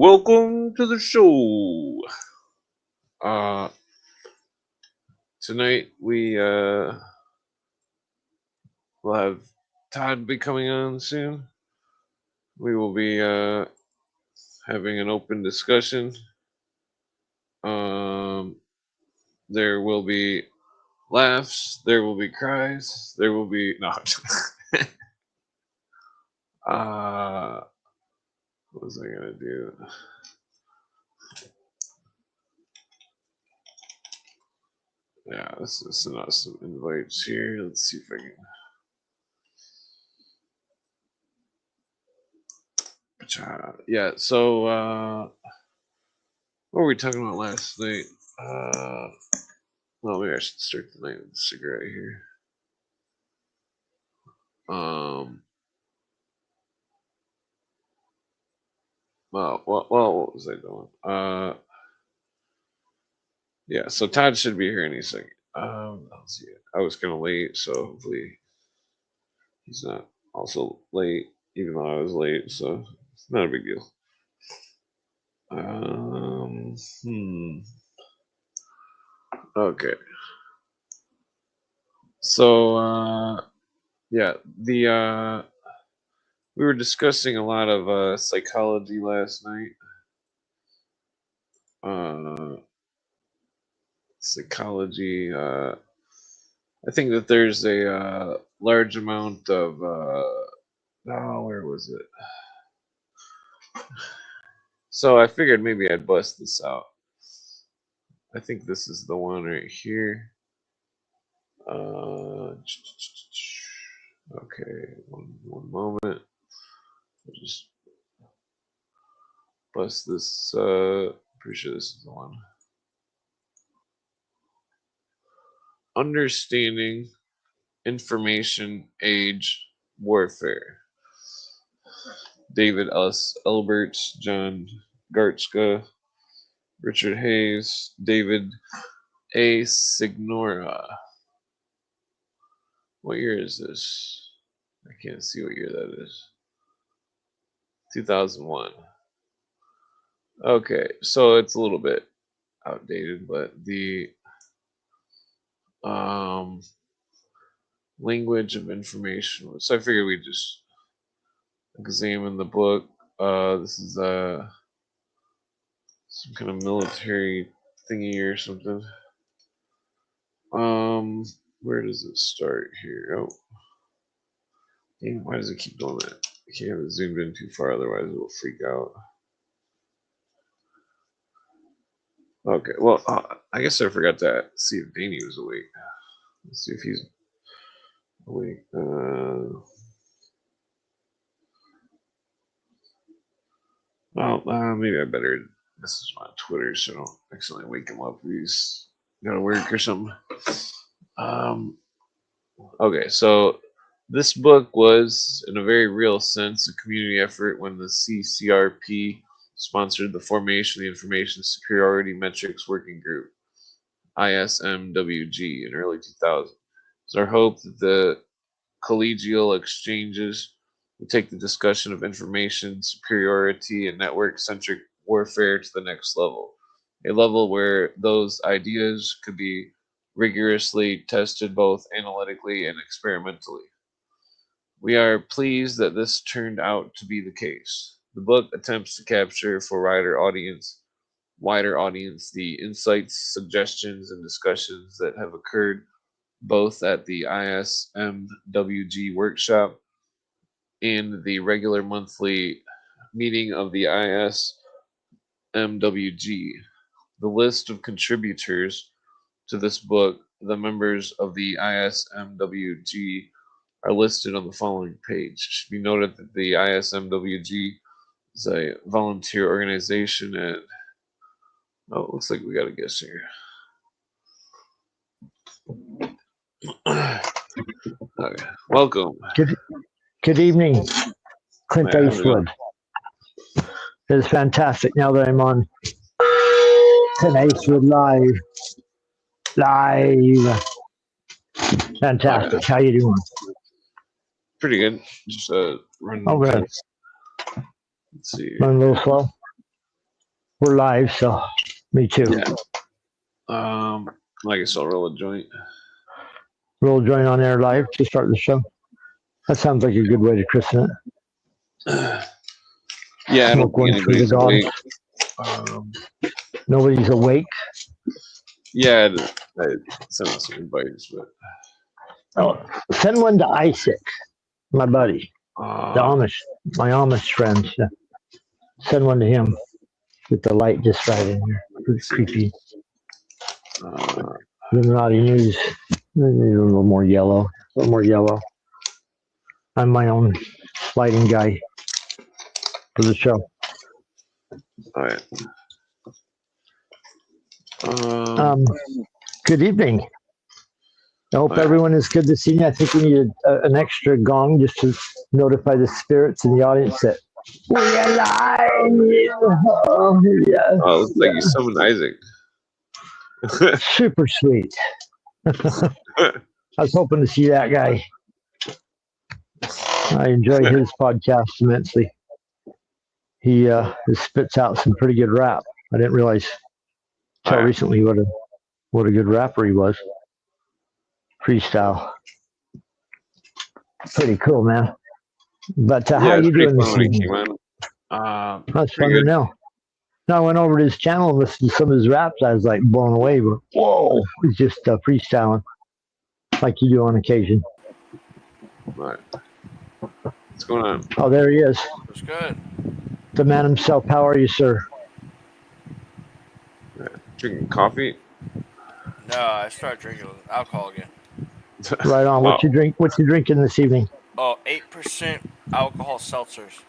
Welcome to the show. Uh, Tonight we will have Todd be coming on soon. We will be having an open discussion. Um, there will be laughs. There will be cries. There will be no. uh, what was I gonna do? Yeah, let's send out some invites here. Let's see if I can. Yeah, so what were we talking about last night? Well, maybe I should start the night with a cigarette here. Well, what was I doing? Yeah, so Todd should be here any second. Let's see. I was kind of late, so hopefully he's not also late, even though I was late, so it's not a big deal. Okay. So, yeah, we were discussing a lot of psychology last night. Psychology. I think that there's a large amount of. Oh, where was it? So I figured maybe I'd bust this out. I think this is the one right here. Okay, one moment. I'll just bust this. Pretty sure this is the one. Understanding information age warfare. David S. Elberts, John Gartzka, Richard Hayes, David A. Signora. What year is this? I can't see what year that is. 2001. Okay, so it's a little bit outdated, but the language of information. So I figured we'd just examine the book. This is some kind of military thingy or something. Where does it start here? Oh, dang, why does it keep doing that? I can't have it zoomed in too far, otherwise it will freak out. Okay, well, I guess I forgot to see if Danny was awake. Let's see if he's awake. Well, maybe I better. This is my Twitter, so I don't accidentally wake him up if he's got to work or something. Okay, so this book was, in a very real sense, a community effort when the CCRP sponsored the formation of the Information Superiority Metrics Working Group, ISMWG, in early 2000. It's our hope that the collegial exchanges would take the discussion of information superiority and network-centric warfare to the next level, a level where those ideas could be rigorously tested both analytically and experimentally. We are pleased that this turned out to be the case. The book attempts to capture for wider audience the insights, suggestions, and discussions that have occurred both at the ISMWG workshop and the regular monthly meeting of the ISMWG. The list of contributors to this book, the members of the ISMWG, are listed on the following page. It should be noted that the ISMWG is a volunteer organization, and oh, it looks like we got a guest here. Okay. Welcome. Good evening, Clint Eastwood. It's fantastic now that I'm on Clint Eastwood live. Fantastic. How you doing? Pretty good. Just running. Oh, good. Let's see. Running a little slow. We're live, so me too. Yeah. I guess I'll roll a joint. We'll join on air live to start the show. That sounds like a good way to christen it. Yeah, I don't Smoke one think for the anybody's awake. Nobody's awake. Yeah, I sent out some invites, but Send one to Isaac, my buddy, the my Amish friend. Send one to him. Get the light just right in here. It's creepy. Illuminati news. Maybe a little more yellow. A little more yellow. I'm my own lighting guy for the show. All right. Good evening. I hope everyone is good this evening. I think we need an extra gong just to notify the spirits in the audience that we're alive. Oh, yeah. Oh, it looks like you summoned Isaac. Super sweet. I was hoping to see that guy. I enjoy his podcast immensely. He spits out some pretty good rap. I didn't realize until recently what a good rapper he was. Freestyle. Pretty cool, man. But how are you doing this evening? That's fun to know. Now I went over to his channel and listened to some of his raps. I was like blown away. But whoa, he's just freestyling like you do on occasion. Right. What's going on? Oh, there he is. That's good. The man himself. How are you, sir? Drinking coffee? No, I started drinking alcohol again. Right on. What you drink? What you drinking this evening? Oh, 8% alcohol seltzers.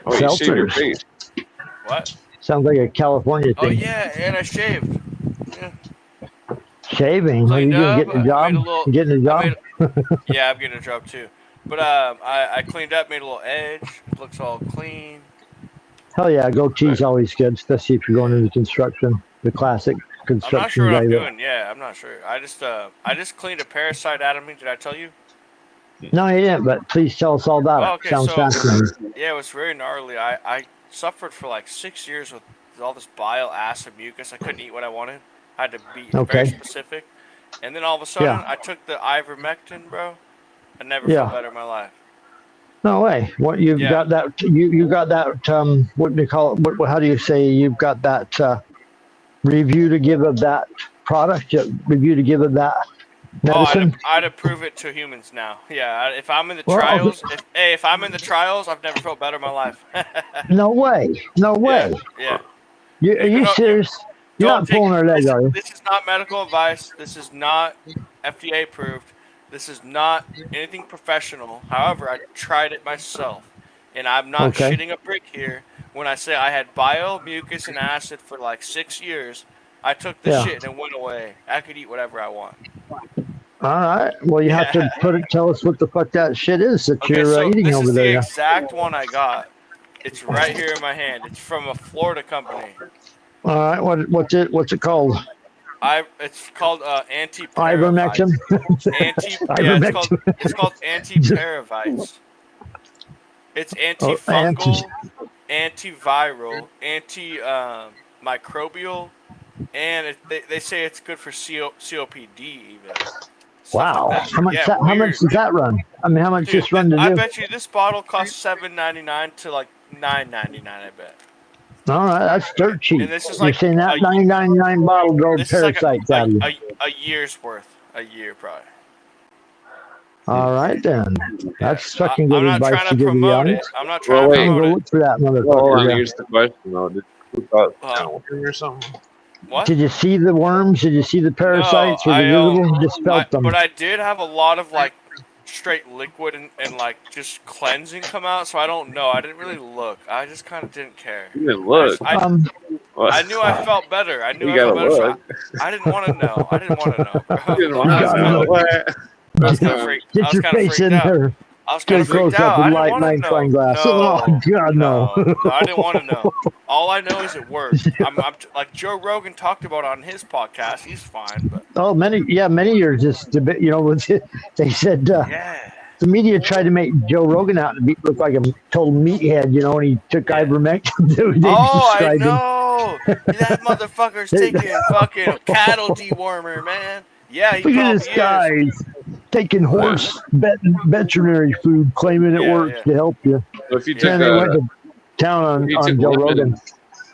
Oh, you shaved your face. What? Sounds like a California thing. Oh yeah, and I shaved. Yeah. Shaving? Are you doing? Getting a job? Getting a job? Yeah, I'm getting a job too. But I cleaned up, made a little edge. It looks all clean. Hell yeah, goatee's always good, especially if you're going into construction. The classic construction. I'm not sure what I'm doing. Yeah, I'm not sure. I just cleaned a parasite out of me. Did I tell you? No, you didn't. But please tell us all about it. Sounds fascinating. Yeah, it was very gnarly. I suffered for like 6 years with all this bile, acid, mucus. I couldn't eat what I wanted. I had to be very specific. And then all of a sudden, I took the ivermectin, bro. I never felt better in my life. No way. What you've got that? You got that? What do you call it? How do you say you've got that review to give of that product? Review to give of that medicine? Oh, I'd approve it to humans now. Yeah, if I'm in the trials, if I'm in the trials, I've never felt better in my life. No way. No way. Yeah. Are you serious? You're not pulling our leg, are you? This is not medical advice. This is not FDA approved. This is not anything professional. However, I tried it myself, and I'm not shitting a brick here when I say I had bile, mucus, and acid for like 6 years. I took the shit and it went away. I could eat whatever I want. All right. Well, you have to tell us what the fuck that shit is that you're eating over there. This is the exact one I got. It's right here in my hand. It's from a Florida company. All right. What's it called? It's called ivermectin. It's called anti-paravites. It's antifungal, antiviral, antimicrobial, and they say it's good for COPD even. Wow. Like how much does that run? I mean, how much does this run to do? I bet you this bottle costs $7.99 to like $9.99. I bet. All right, that's dirt cheap. And this is You're saying that $9.99 bottle drove parasites out of you. A year's worth. A year, probably. All right, then. That's fucking good advice to give you. I'm not trying to promote it. Go look for that motherfucker. Well, here's the question, though. Did you thought or something? What? Did you see the worms? Did you see the parasites? No, you just felt them. But I did have a lot of like straight liquid and like just cleansing come out, so I don't know. I didn't really look. I just kind of didn't care. You didn't look. I knew I felt better. I knew I felt better. So I didn't want to know. I didn't want to know. You didn't want to know. I was kind of freaked out. I was kind of freaked out. I didn't want to know. Oh, God, no. I didn't want to know. All I know is it worked. I'm like Joe Rogan talked about on his podcast. He's fine. But many years. Just they said the media tried to make Joe Rogan out to look like a total meathead, you know, and he took ivermectin. They I described him. know. That motherfucker's taking fucking cattle dewormer, man. Yeah, he Look at probably this guy is. taking horse veterinary food, claiming it works to help you. So if you Then they went to town on Joe Rogan.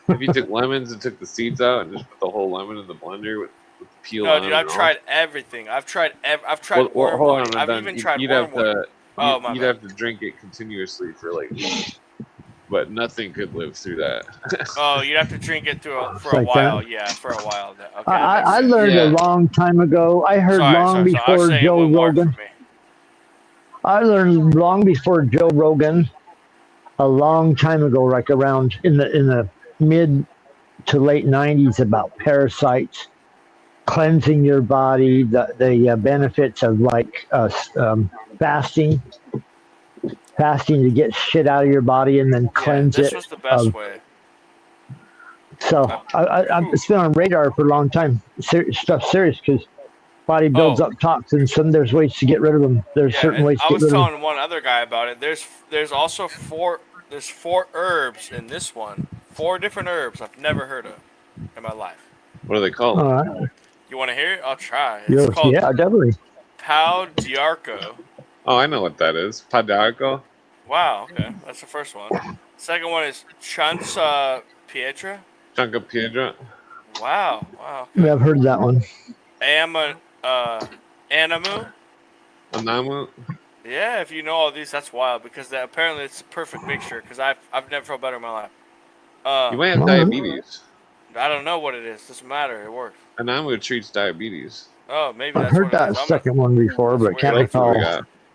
If you took lemons and took the seeds out and just put the whole lemon in the blender with the peel no, on dude, I've tried everything. I've tried well, hold on, I've even tried you'd wormwood. You'd have to drink it continuously for like weeks, but nothing could live through that. Oh, you'd have to drink it for a while. That? Yeah, for a while. Okay, I learned a long time ago. I heard before Joe Rogan. I learned long before Joe Rogan, a long time ago, like around in the mid to late 90s, about parasites, cleansing your body, the benefits of like fasting to get shit out of your body and then cleanse it. This was the best way. So it's been on radar for a long time. Stuff serious because body builds up toxins. There's ways to get rid of them. There's certain ways to get rid of them. I was telling one other guy about it. There's also four herbs in this one. 4 different herbs I've never heard of in my life. What are they called? You want to hear it? I'll try. It's called definitely. Pau d'Arco. Oh, I know what that is. Pau d'Arco. Wow, okay. That's the first one. Second one is Chanca Pietra. Chanca Pietra. Wow. Okay. Yeah, I've heard that one. Anamu. Anamu. Yeah, if you know all these, that's wild because apparently it's a perfect mixture. Because I've never felt better in my life. You might have diabetes. I don't know what it is. Doesn't matter. It works. Anamu treats diabetes. Oh, maybe I've heard that second one before, but can't recall.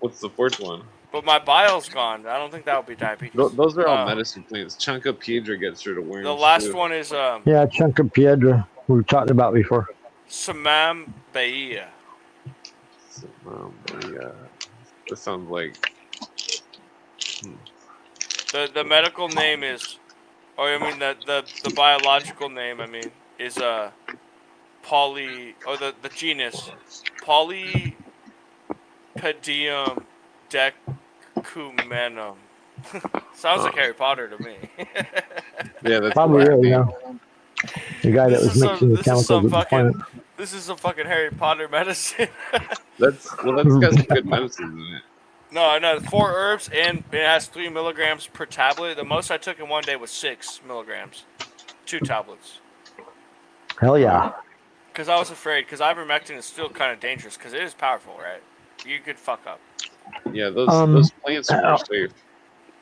What's the fourth one? But my bile's gone. I don't think that would be diabetes. Those are all medicine plants. Chanca Piedra gets rid of worms. The last one is Chanca Piedra we talked about before. Samam Bahia. That sounds like. The medical name is, the biological name is the genus Polypedium decumanum. Sounds like Harry Potter to me. Yeah, that's probably really the guy that was mixing the chemicals with the plant. This is some fucking Harry Potter medicine. That's got some good medicines in it. No, I know 4 herbs and it has 3 milligrams per tablet. The most I took in one day was 6 milligrams, 2 tablets. Hell yeah. Because I was afraid, because ivermectin is still kind of dangerous, because it is powerful, right? You could fuck up. Yeah, those plants are safe.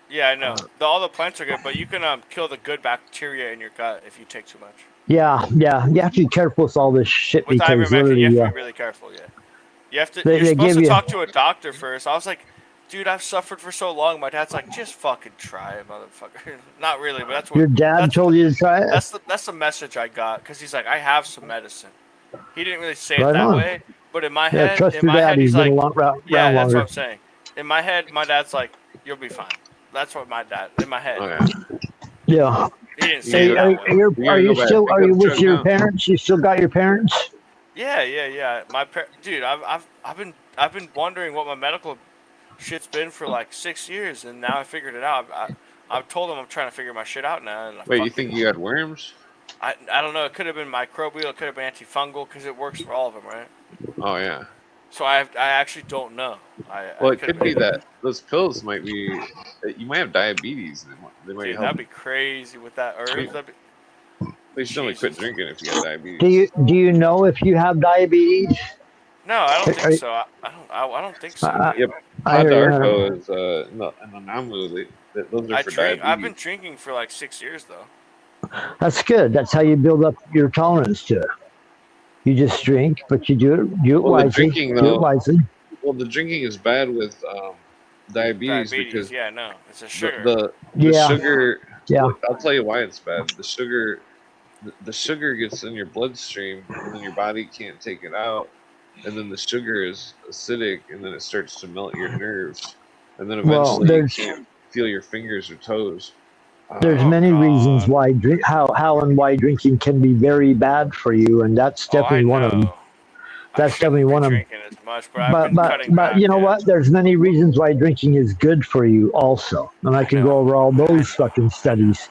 Yeah, I know. All the plants are good, but you can kill the good bacteria in your gut if you take too much. Yeah. You have to be careful with all this shit with because ivermectin, you have to be really careful. Yeah, you have to. You're supposed to talk to a doctor first. I was like, dude, I've suffered for so long. My dad's like, just fucking try it, motherfucker. Not really, but that's what your dad told you to try it. That's the message I got because he's like, I have some medicine. He didn't really say it that way, but in my head, he's like, yeah, that's what I'm saying. In my head, my dad's like, you'll be fine. That's what my dad in my head. Yeah. He didn't say it that way. Are you with your parents? You still got your parents? Yeah. Dude, I've been wondering what my medical shit's been for like 6 years, and now I figured it out. I've told them I'm trying to figure my shit out now. Wait, you think you had worms? I don't know. It could have been microbial. It could have been antifungal because it works for all of them, right? Oh yeah. So I actually don't know. It could be that those pills might be. You might have diabetes. They might help. That'd be crazy with that herbs. They should only quit drinking if you got diabetes. Do you know if you have diabetes? No, I don't think so. I don't think so. Yep. Darko is an anomaly. Those are for diabetes. I've been drinking for like 6 years though. That's good. That's how you build up your tolerance to it. You just drink, but you do it wisely. Well, the drinking is bad with diabetes because it's a sugar. The sugar. Yeah. I'll tell you why it's bad. The sugar gets in your bloodstream, and then your body can't take it out, and then the sugar is acidic, and then it starts to melt your nerves, and then eventually you can't feel your fingers or toes. There's many reasons why how and why drinking can be very bad for you, and that's definitely one of them. That's definitely one of them. Drinking as much, but I've been cutting but back. you know what? There's many reasons why drinking is good for you, also, and I can go over all those fucking studies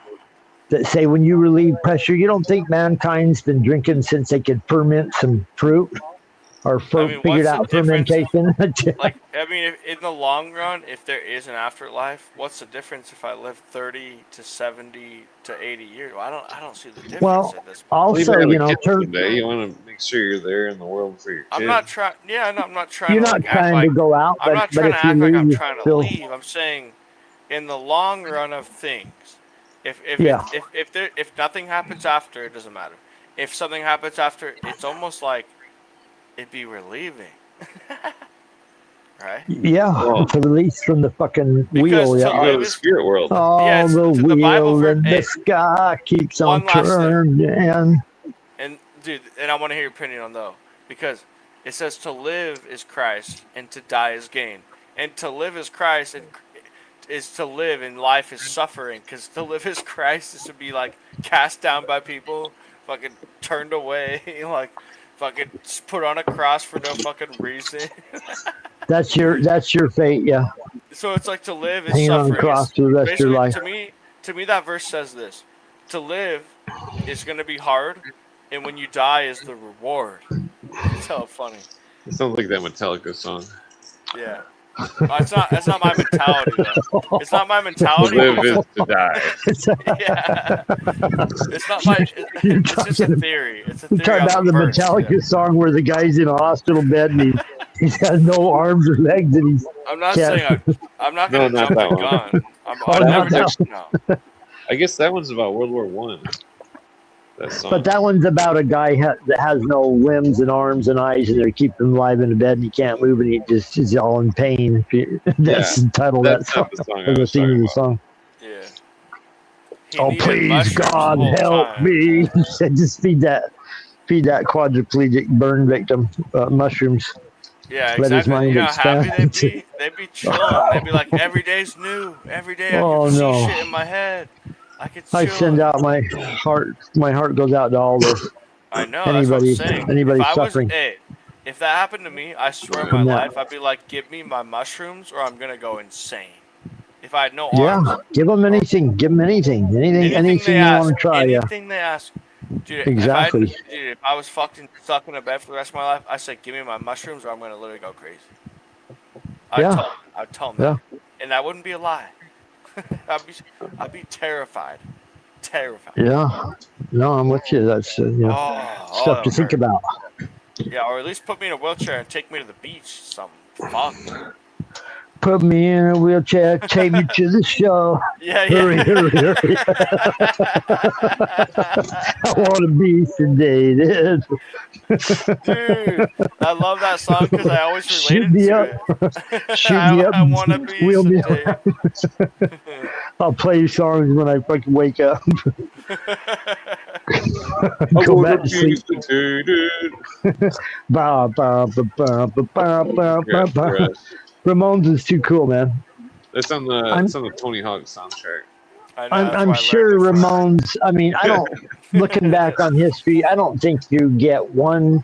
that say when you relieve pressure, you don't think mankind's been drinking since they could ferment some fruit or figured what's the out difference? fermentation. In the long run, if there is an afterlife, what's the difference if I live 30 to 70 to 80 years? Well, I don't see the difference at this point. Also, you want to make sure you're there in the world for your kid. I'm not trying. Yeah, no, I'm not trying. You're to not trying to go out. I'm not trying to if act you like leave, I'm trying to still... leave. I'm saying, in the long run of things, if nothing happens after, it doesn't matter. If something happens after, it's almost like it'd be relieving. Right? Yeah, it's a release from the fucking wheel. Yeah, the spirit world. Oh, the wheel in the sky keeps on turning. And dude, and I want to hear your opinion on though, because it says to live is Christ and to die is gain, and to live is Christ and is to live, and life is suffering. Because to live as Christ is to be like cast down by people, fucking turned away, like fucking put on a cross for no fucking reason. That's your fate, yeah. So it's like to live is hanging suffering. On a cross for the rest of your life. To me, that verse says this: to live is going to be hard, and when you die is the reward. It's so funny. It sounds like that Metallica song. Yeah. That's not my mentality though. It's not my mentality. To live is to die. Yeah. It's not my. It's just a theory. It's a theory. You're talking about the Metallica song where the guy's in a hospital bed and he's got no arms or legs and he's. I'm not saying I'm not going to jump the gun. No. I guess that one's about World War One. But that one's about a guy that has no limbs and arms and eyes, and they're keeping him alive in a bed, and he can't move, and he just is all in pain. That's the title of that song. The theme of the song. Yeah. Oh, please, God, help me! He said, just feed that quadriplegic burn victim mushrooms. Yeah, exactly. Let his mind expand. Happy they'd be chilling. They'd be like, every day's new. Every day I can see shit in my head. I send out my heart. My heart goes out to all the I know. Anybody suffering. If that happened to me, I swear in my life, I'd be like, give me my mushrooms, or I'm gonna go insane. If I had no arms, give them anything. Give them anything you want to try. Anything they ask. Dude, exactly. If I was fucking stuck in a bed for the rest of my life, I said, give me my mushrooms, or I'm gonna literally go crazy. I'd tell them that. And that wouldn't be a lie. I'd be terrified. Yeah. No, I'm with you. That's stuff to think about. Yeah, or at least put me in a wheelchair and take me to the beach. Something. Fuck. Put me in a wheelchair, take me to the show. Yeah. Hurry. I want to be sedated. Dude, I love that song because I always related to it. Shoot me up. I want to be sedated. I'll play songs when I fucking wake up. Go back to sleep. Ramones is too cool, man. It's on the Tony Hawk soundtrack. I'm sure Ramones. I mean, I don't. Looking back on history, I don't think you get one.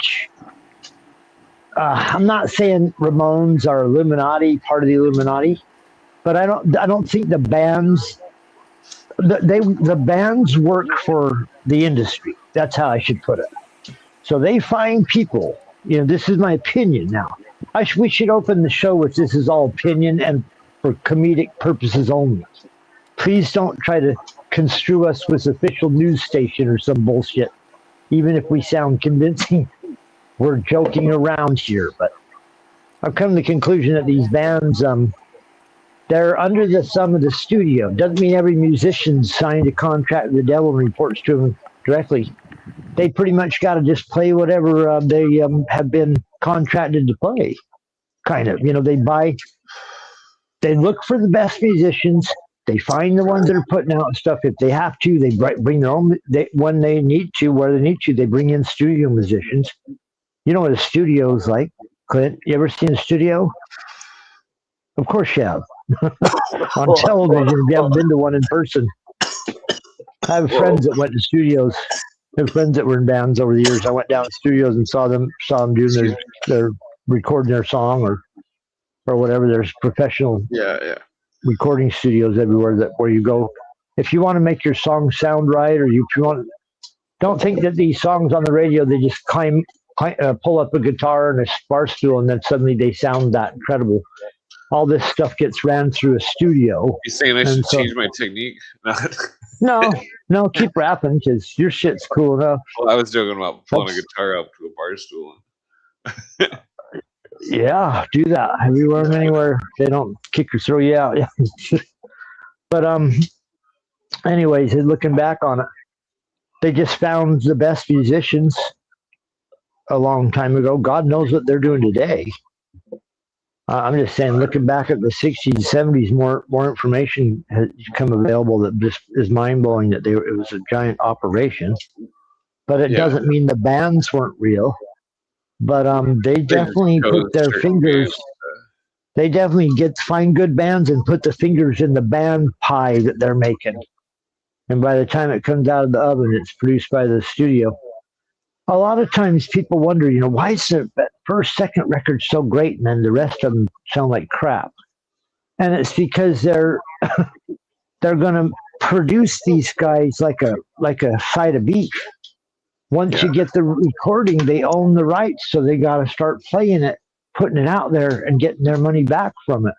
I'm not saying Ramones are Illuminati, part of the Illuminati, but I don't think the bands. The bands work for the industry. That's how I should put it. So they find people. This is my opinion now. We should open the show with this is all opinion and for comedic purposes only. Please don't try to construe us with official news station or some bullshit. Even if we sound convincing, we're joking around here. But I've come to the conclusion that these bands, they're under the thumb of the studio. Doesn't mean every musician signed a contract with the devil and reports to them directly. They pretty much got to just play whatever they have been contracted to play. Kind of, they look for the best musicians. They find the ones that are putting out stuff. If they have to, they bring their own. When they need to, where they need to, they bring in studio musicians. You know what a studio is like, Clint? You ever seen a studio? Of course you have. On television, if you haven't been to one in person. I have friends that went to studios. have friends that were in bands over the years. I went down to studios and saw them doing their recording their song or whatever. There's professional recording studios everywhere where you go. If you want to make your song sound right, or if you want, don't think that these songs on the radio they just pull up a guitar and a bar stool and then suddenly they sound that incredible. All this stuff gets ran through a studio. You saying I should change my technique? No, keep rapping because your shit's cool enough. Well, I was joking about pulling a guitar up to a bar stool. Yeah, do that. Have you learned anywhere they don't kick or throw you out? Yeah. But anyways, looking back on it, they just found the best musicians a long time ago. God knows what they're doing today. I'm just saying, looking back at the 60s, 70s, more information has become available that just is mind blowing. That it was a giant operation, but it doesn't mean the bands weren't real. But they definitely put their fingers. They definitely find good bands and put the fingers in the band pie that they're making. And by the time it comes out of the oven, it's produced by the studio. A lot of times people wonder, why is the first, second record so great and then the rest of them sound like crap? And it's because they're going to produce these guys like a side of beef. Once you get the recording, they own the rights, so they got to start playing it, putting it out there, and getting their money back from it.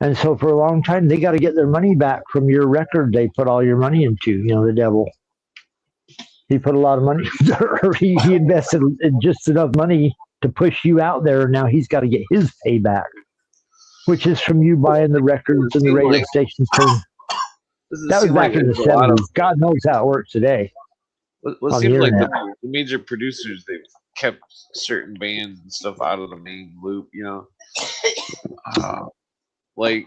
And so for a long time, they got to get their money back from your record they put all your money into. The devil. He put a lot of money, or he invested just enough money to push you out there, and now he's got to get his payback, which is from you buying the records and the radio stations. That was back in the 70s. God knows how it works today. Well, it seems like the major producers, they've kept certain bands and stuff out of the main loop, like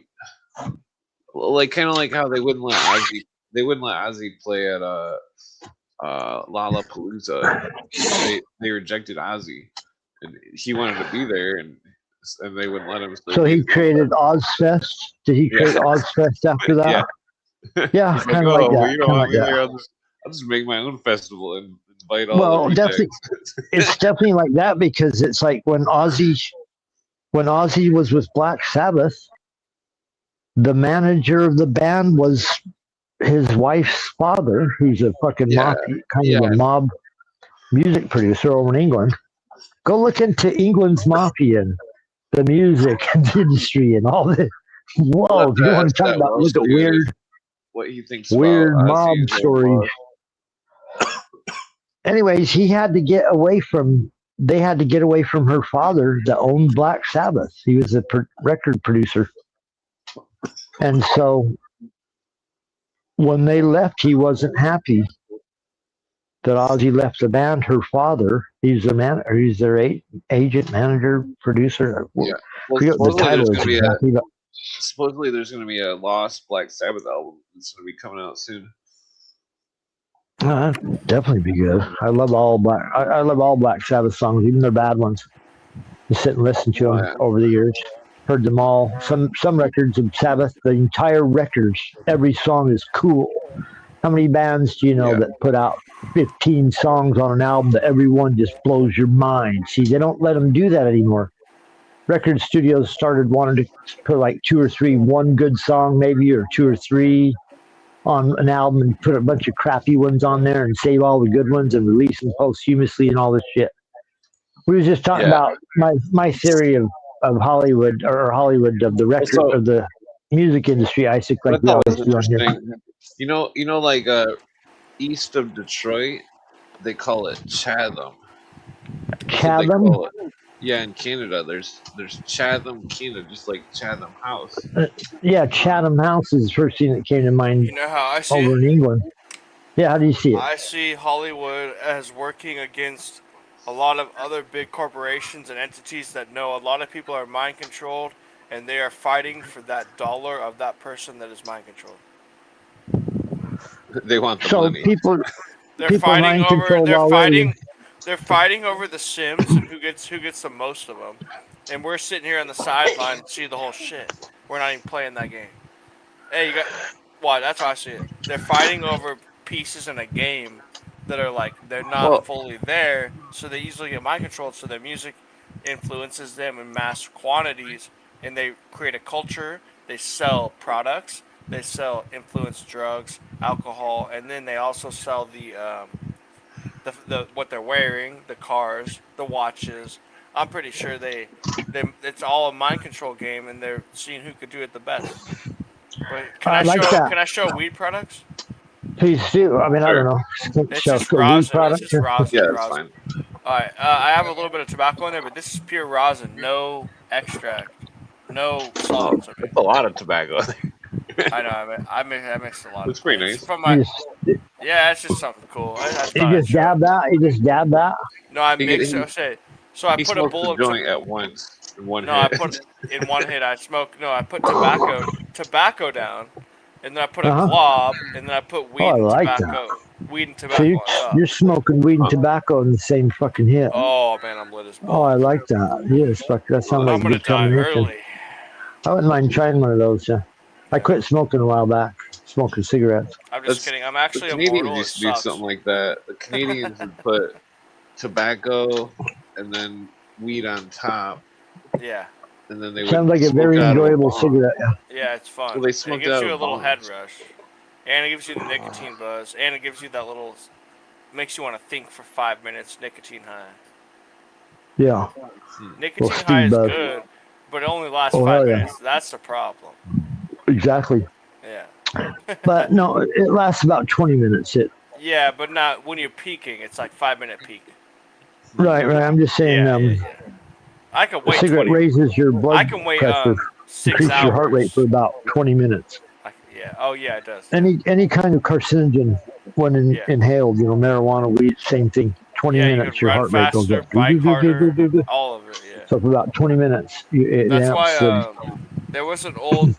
kind of like how they wouldn't let Ozzy play at Lollapalooza. They rejected Ozzy, and he wanted to be there, and they wouldn't let him. So he created Ozfest. Did he create Ozfest after that? Yeah, kind of like that. I'll just make my own festival and invite all. Well, definitely, it's definitely like that because it's like when Ozzy was with Black Sabbath, the manager of the band was his wife's father, who's a fucking mob music producer over in England. Go look into England's mafia and the music industry and all this. Whoa, if you want to talk about look at weird, what he thinks weird mob stories. Anyways, they had to get away from her father that owned Black Sabbath. He was a record producer. And so when they left, he wasn't happy that Ozzy left the band. Her father, he's their agent, manager, producer. Yeah. Supposedly there's going to be a lost Black Sabbath album that's going to be coming out soon. Definitely be good. I love all Black Sabbath songs, even their bad ones. Just sit and listen to them over the years. Heard them all. Some records of Sabbath, the entire records, every song is cool. How many bands do you know that put out 15 songs on an album that every one just blows your mind? See, they don't let them do that anymore. Record studios started wanting to put like 2 or 3, one good song maybe, or 2 or 3 on an album and put a bunch of crappy ones on there and save all the good ones and release them posthumously and all this shit. We were just talking about my theory of Hollywood of the record of the music industry. I think like we always do on here. You know, like east of Detroit, they call it Chatham. Chatham. Yeah, in Canada, there's Chatham, Canada, just like Chatham House. Chatham House is the first thing that came to mind. You know how I see over in England. Yeah, how do you see it? I see Hollywood as working against a lot of other big corporations and entities that know a lot of people are mind controlled, and they are fighting for that dollar of that person that is mind controlled. They want the money. They're fighting over the Sims and who gets the most of them. And we're sitting here on the sideline and see the whole shit. We're not even playing that game. Hey, that's how I see it. They're fighting over pieces in a game that are like they're not fully there, so they easily get mind controlled. So their music influences them in mass quantities, and they create a culture. They sell products. They sell influenced drugs, alcohol, and then they also sell the what they're wearing, the cars, the watches. I'm pretty sure they it's all a mind control game, and they're seeing who could do it the best. But can I show weed products? Please do. I mean, I don't know. It's just rosin. It's just rosin. Yeah, it's fine. All right. I have a little bit of tobacco in there, but this is pure rosin, no extract, no solvents. Okay. That's a lot of tobacco. I know. I mixed a lot. It's pretty nice. From my, yeah, it's just something cool. You just dab that. You just dab that. No, I mixed it. So I put a bowl of joint at once in one hit. I put in one hit. I put tobacco down, and then I put a glob, and then I put weed and tobacco. Weed and tobacco. So you're smoking weed and tobacco in the same fucking hit. Oh man, I'm lit as fuck. Oh, I like that. Yes, fuck. That sounds like a good combination. I wouldn't mind trying one of those. Yeah. I quit smoking a while back. Smoking cigarettes. I'm just kidding. I'm actually the Canadians used to do something like that. The Canadians would put tobacco and then weed on top. Yeah. And then they sounds like a very enjoyable cigarette. Yeah, it's fun. Well, they smoked it gives you a little head rush, and it gives you the nicotine buzz, and it gives you that little, makes you want to think for 5 minutes. Nicotine high. Yeah. Nicotine high is good, but it only lasts 5 minutes. That's the problem. Exactly. Yeah. But no, it lasts about 20 minutes. Yeah, but not when you're peaking. It's like 5 minute peak. Right. I'm just saying. I can wait. Cigarette raises your blood pressure, 6 increases hours. your heart rate for about 20 minutes. Yeah. Oh yeah, it does. Any kind of carcinogen when inhaled, marijuana, weed, same thing. 20 minutes, your heart rate goes up. Bike harder, all of it. Yeah. So for about 20 minutes, that's why there was an old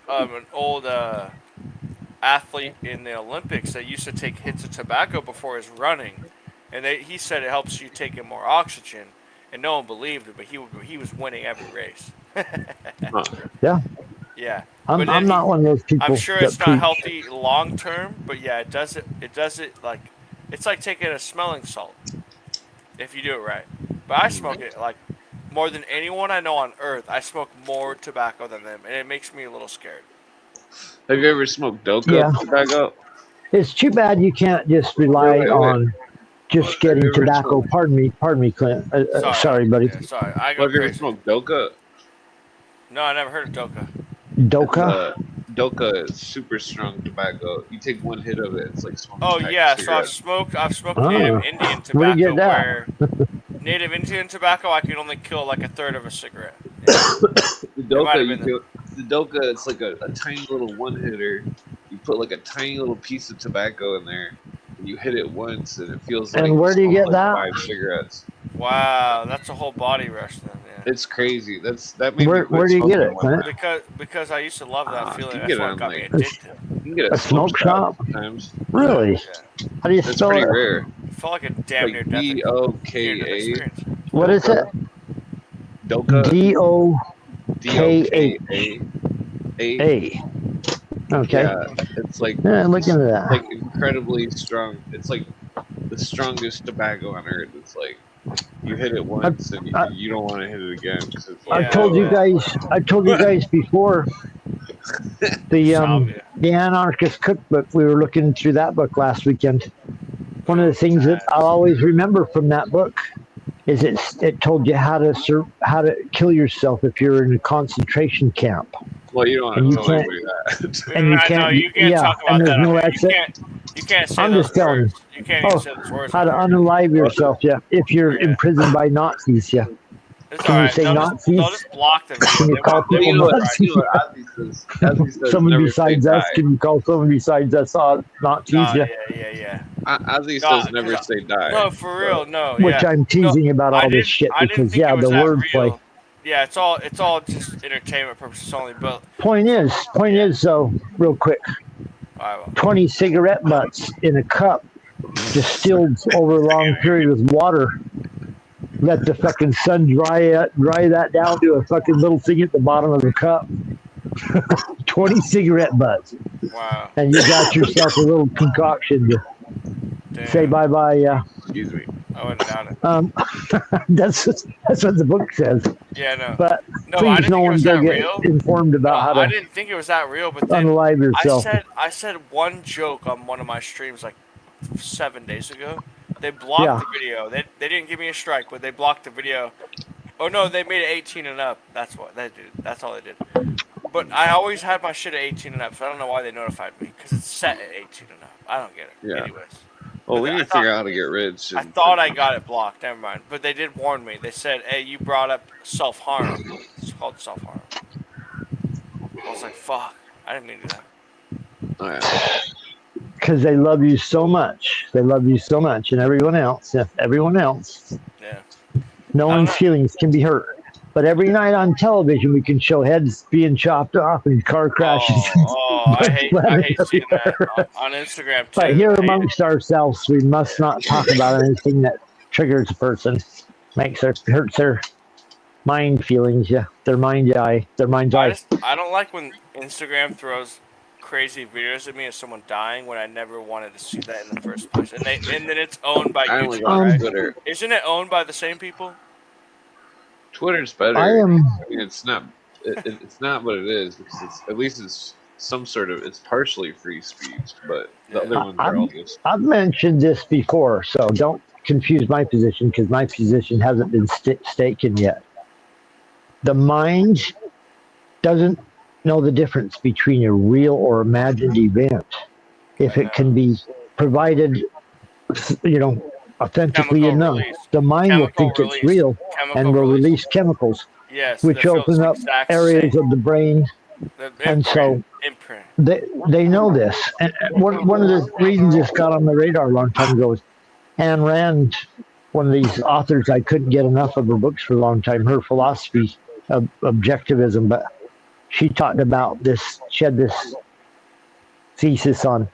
athlete in the Olympics that used to take hits of tobacco before his running, and he said it helps you take in more oxygen, and no one believed it, but he was winning every race. Yeah. Yeah. I'm not one of those people. I'm sure it's not healthy long term, but yeah, it does it like it's like taking a smelling salt if you do it right. But I smoke it like more than anyone I know on earth. I smoke more tobacco than them, and it makes me a little scared. Have you ever smoked Doka tobacco? It's too bad you can't just rely on just getting tobacco. Pardon me, Clint. Sorry, buddy. Yeah, sorry, I go Have you ever crazy. smoked Doka? No, I never heard of Doka. Doka? Doka is super strong tobacco. You take one hit of it, it's like smoking. Oh yeah, so I've smoked Native Indian tobacco. Where do you get that? Where Native Indian tobacco, I can only kill like a third of a cigarette. The Doka, it's like a tiny little one hitter. You put like a tiny little piece of tobacco in there, and you hit it once, and it feels like. And where do you get that? 5 cigarettes. Wow, that's a whole body rush then. Yeah. It's crazy. That made where do you get it? Because I used to love that feeling. That's what got me addicted. You can get a smoke shop sometimes. Really? Yeah. How do you spell it? It's pretty rare. It felt like a damn near death D-O-K-A. What is it? Doka. D-O-K-A. Okay. Yeah, it's like look into that. Like incredibly strong. It's like the strongest tobacco on earth. It's like you hit it once and you don't want to hit it again. It's like, I told you guys before the Anarchist Cookbook. We were looking through that book last weekend. One of the things that I'll always remember from that book is it told you how to kill yourself if you're in a concentration camp. Well, you don't want to tell anybody that. And you can't talk about that. No you can't say I'm those just telling words. You can't even say those words. How to unalive yourself, if you're imprisoned by Nazis, It's Can you say Nazis? They'll just block them. Can you call people Nazis? Someone besides us? Can you call someone besides us Nazis? Yeah. Ozzy says never say die. No, for real, no. Which I'm teasing about all this shit because the wordplay. Yeah, it's all just entertainment purposes only. But point is though, real quick, 20 cigarette butts in a cup, distilled over a long period with water. Let the fucking sun dry that down to a fucking little thing at the bottom of the cup. 20 cigarette butts. Wow. And you got yourself a little concoction Say bye-bye, yeah. Excuse me. I wouldn't doubt it. That's what the book says. Yeah, no. But No, I please, didn't no think it one was go that get real. informed about No, how I to didn't think it was that real, but then unalive yourself. I said one joke on one of my streams like 7 days ago. They blocked the video. They didn't give me a strike, but they blocked the video. Oh no, they made it 18 and up. That's what they did. That's all they did. But I always had my shit at 18 and up, so I don't know why they notified me because it's set at 18 and up. I don't get it. Yeah. Anyways. Well, we need to figure out how to get rid. I thought I got it blocked. Never mind. But they did warn me. They said, "Hey, you brought up self-harm. It's called self-harm." I was like, "Fuck! I didn't mean to do that." All right. Because they love you so much. They love you so much, and everyone else. Yeah. No one's feelings can be hurt. But every night on television, we can show heads being chopped off and car crashes. I hate seeing that on Instagram too. But here amongst ourselves, we must not talk about anything that triggers a person, hurts their mind feelings. Yeah, their mind's eye. I don't like when Instagram throws crazy videos of me of someone dying when I never wanted to see that in the first place. And then it's owned by YouTube, right? Twitter. Isn't it owned by the same people? Twitter's better. I mean, it's not. It's not what it is because at least it's some sort of. It's partially free speech, but the other ones are all just. I've mentioned this before, so don't confuse my position because my position hasn't been staken yet. The mind doesn't know the difference between a real or imagined event if it can be provided, authentically enough. The mind will think it's real and will release chemicals, which open up areas of the brain. And so they know this. And one of the reasons this got on the radar a long time ago is Ayn Rand, one of these authors I couldn't get enough of her books for a long time, her philosophy of objectivism, but she talked about this, she had this thesis on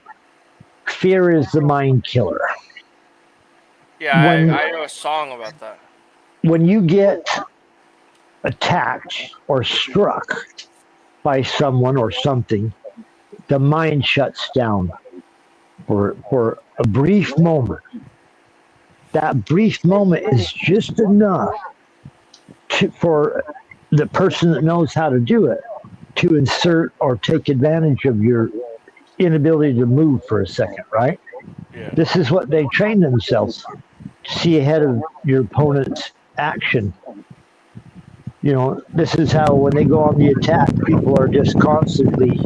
fear is the mind killer. Yeah, I know a song about that. When you get attacked or struck by someone or something, the mind shuts down for a brief moment. That brief moment is just enough for the person that knows how to do it to insert or take advantage of your inability to move for a second, right? Yeah. This is what they train themselves. See ahead of your opponent's action. This is how when they go on the attack, people are just constantly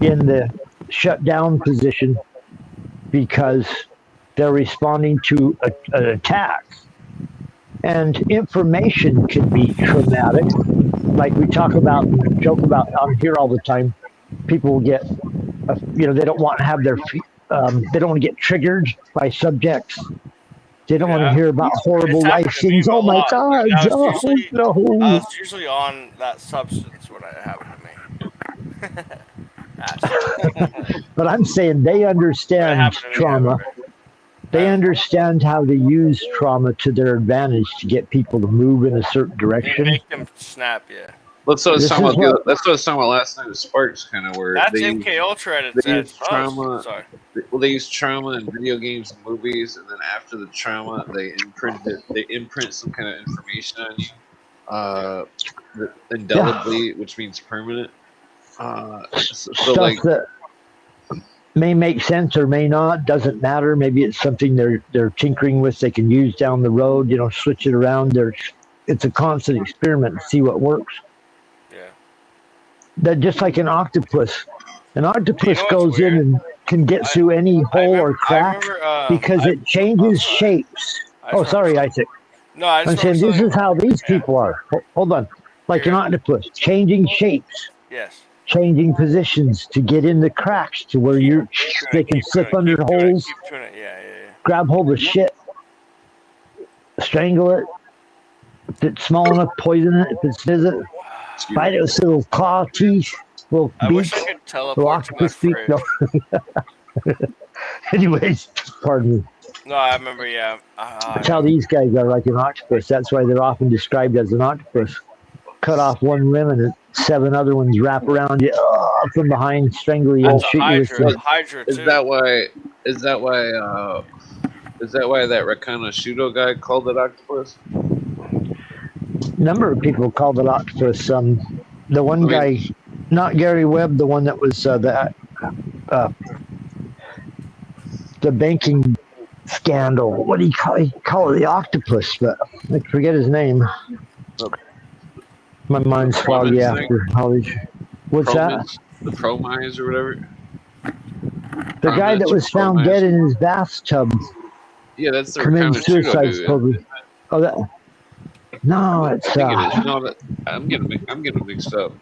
in the shutdown position because they're responding to an attack. And information can be traumatic. Like we joke about on here all the time. People get, they don't want to have they don't want to get triggered by subjects. They don't want to hear about horrible life scenes. Oh my God! I was usually on that substance when it happened to me. But I'm saying they understand trauma. They understand how to use trauma to their advantage to get people to move in a certain direction. Make them snap, yeah. That's what I was talking about last night with Sparks, kind of where that's MK Ultra at its use trauma. They use trauma in video games and movies, and then after the trauma, they imprint some kind of information on you, indelibly, which means permanent. Stuff that may make sense or may not, doesn't matter. Maybe it's something they're tinkering with. They can use down the road. Switch it around. It's a constant experiment to see what works. That just like an octopus. An octopus goes in and can get through any hole or crack because it changes shapes. Sorry, Isaac. No, I'm saying this is how these people are. Hold on. Like an octopus, changing shapes. Yes. Changing positions to get in the cracks to where they can slip under holes, grab hold of shit, strangle it. If it's small enough, poison it. If it's visit, bite it with little claw teeth, little beaks. I wish I could teleport to my fridge. Anyways, pardon me. No, I remember, yeah. That's how these guys are, like an octopus. That's why they're often described as an octopus. Cut off one limb and 7 other ones wrap around you from behind, strangle you, and shoot you with Hydra Is that why Is that why that Rakana Shudo guy called it octopus? A number of people called it octopus. The one guy, not Gary Webb, the one that was the banking scandal. What do you call it? The octopus, but I forget his name. Okay. My mind's foggy after college. What's that? The Promise or whatever. The guy that was found dead in his bathtub. Yeah, that's the committed suicide. Probably. Oh, that. No, it's. I think it is. No, I'm getting mixed up.